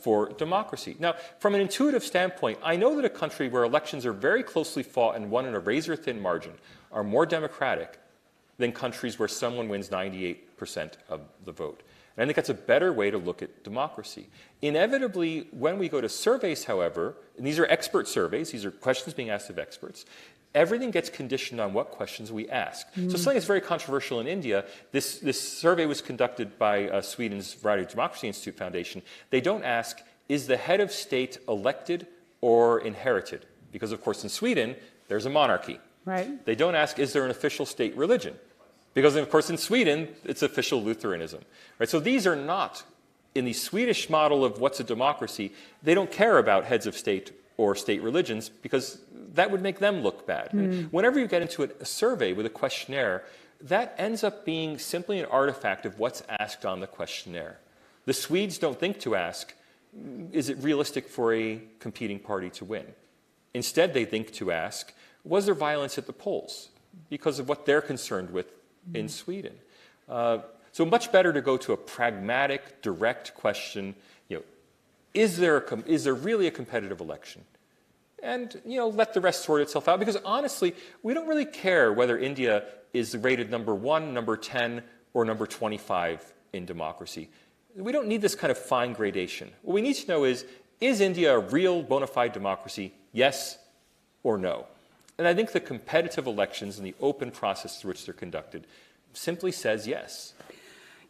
Speaker 10: for democracy. Now, from an intuitive standpoint, I know that a country where elections are very closely fought and won in a razor-thin margin are more democratic than countries where someone wins 98% of the vote. And I think that's a better way to look at democracy. Inevitably, when we go to surveys, however, and these are expert surveys, these are questions being asked of experts, everything gets conditioned on what questions we ask. So something that's very controversial in India, this survey was conducted by Sweden's Variety of Democracy Institute Foundation. They don't ask, is the head of state elected or inherited? Because, of course, in Sweden, there's a monarchy.
Speaker 2: Right.
Speaker 10: They don't ask, is there an official state religion? Because, of course, in Sweden, it's official Lutheranism. Right? So these are not, in the Swedish model of what's a democracy, they don't care about heads of state or state religions because that would make them look bad. Whenever you get into a survey with a questionnaire, that ends up being simply an artifact of what's asked on the questionnaire. The Swedes don't think to ask, is it realistic for a competing party to win? Instead, they think to ask, was there violence at the polls? Because of what they're concerned with in Sweden. So much better to go to a pragmatic, direct question, is there really a competitive election? And let the rest sort itself out. Because honestly, we don't really care whether India is rated number 1, number 10, or number 25 in democracy. We don't need this kind of fine gradation. What we need to know is Is India a real bona fide democracy? Yes or no? And I think the competitive elections and the open process through which they're conducted simply says yes.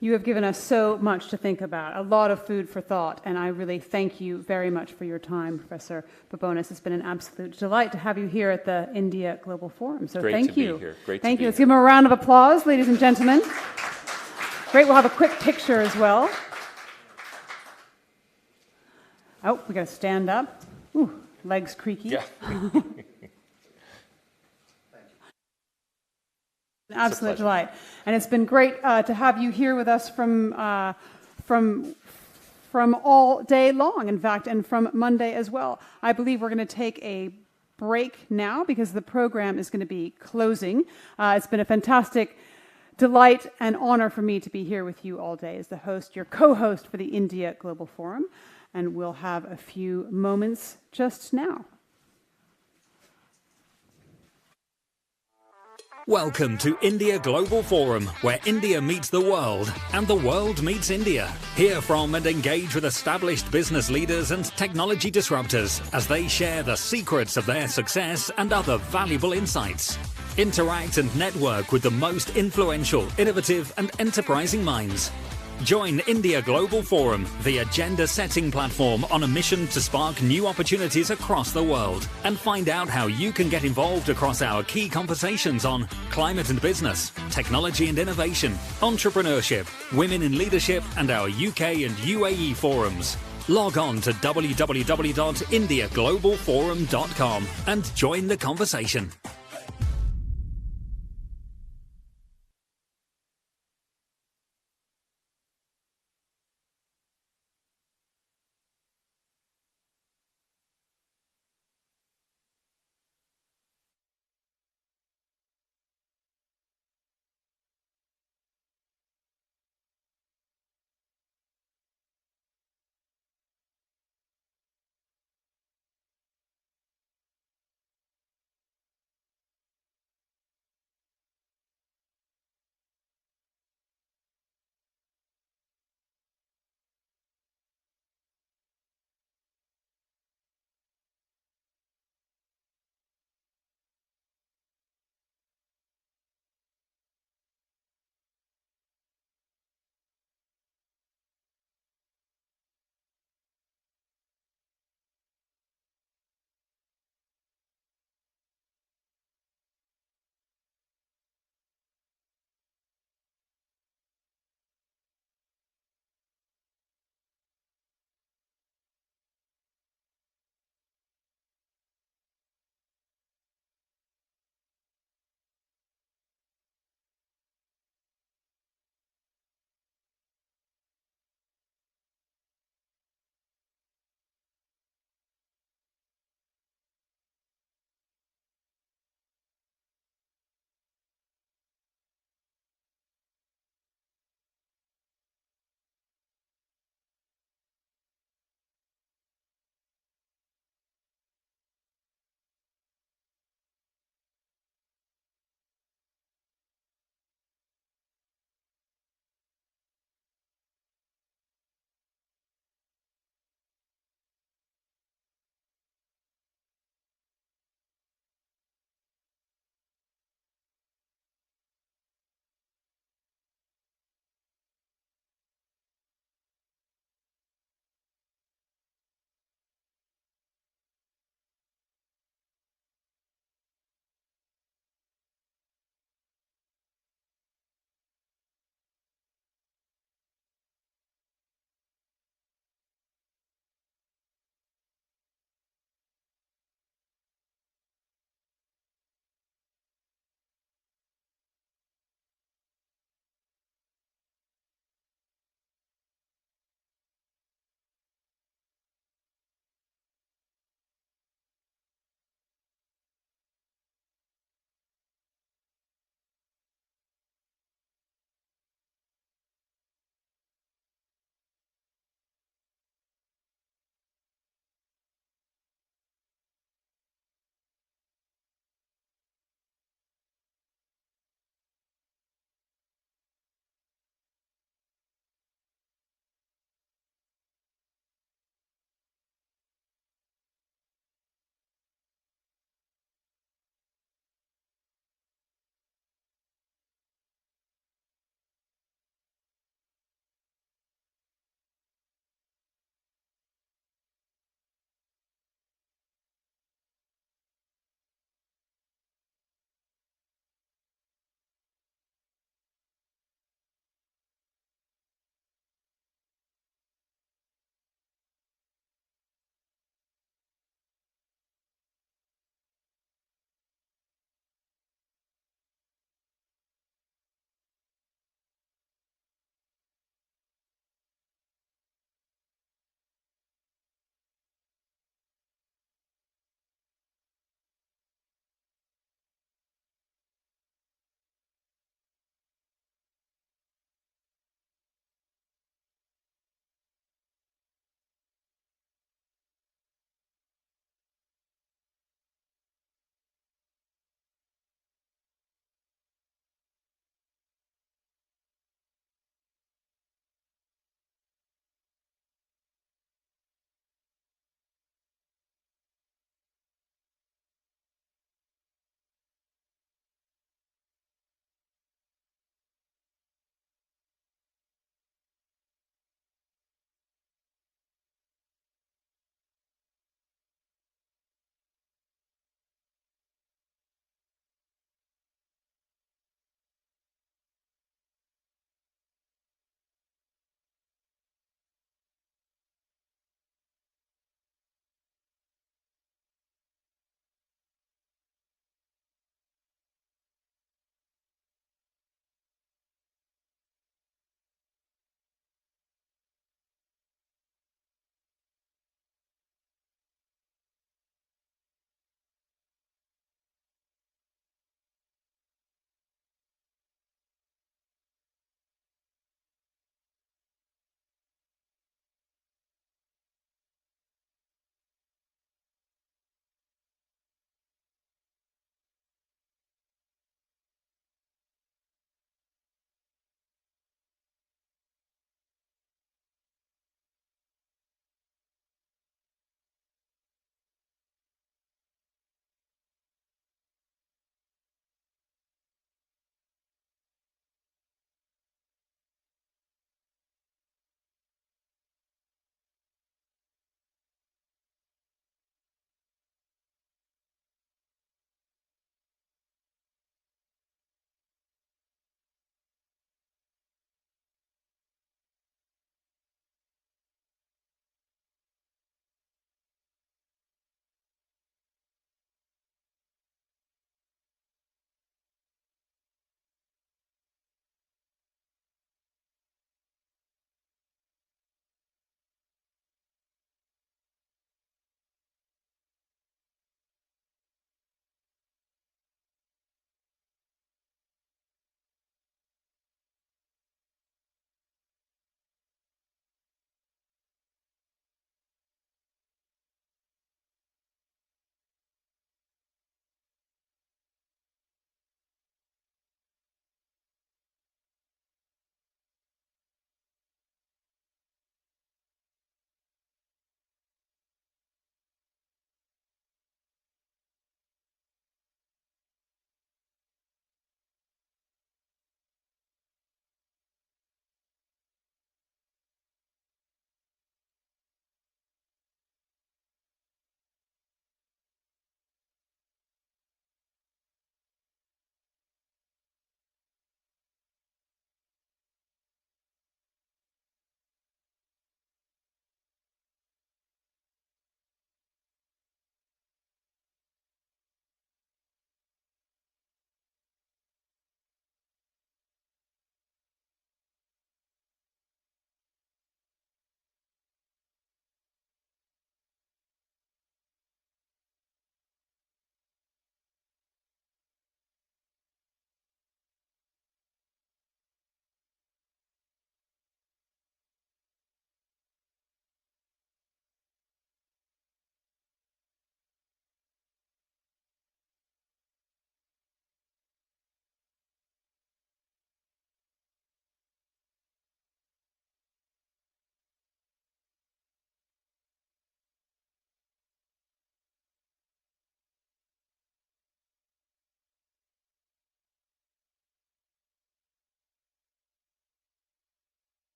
Speaker 2: You have given us so much to think about, a lot of food for thought, and I really thank you very much for your time, Professor Babones. It's been an absolute delight to have you here at the India Global Forum. So thank you. Thank you. Let's give him a round of applause, ladies and gentlemen. Great. We'll have a quick picture as well. Oh, we got to stand up. Ooh, legs creaky.
Speaker 10: Yeah.
Speaker 2: An absolute delight. And it's been great to have you here with us from all day long, in fact, and from Monday as well. I believe we're going to take a break now because the program is going to be closing. It's been a fantastic delight and honor for me to be here with you all day as the host, your co-host for the India Global Forum. And we'll have a few moments just now.
Speaker 11: Welcome to India Global Forum, where India meets the world and the world meets India. Hear from and engage with established business leaders and technology disruptors as they share the secrets of their success and other valuable insights. Interact and network with the most influential, innovative and enterprising minds. Join India Global Forum, the agenda-setting platform on a mission to spark new opportunities across the world, and find out how you can get involved across our key conversations on climate and business, technology and innovation, entrepreneurship, women in leadership, and our UK and UAE forums. Log on to www.indiaglobalforum.com and join the conversation.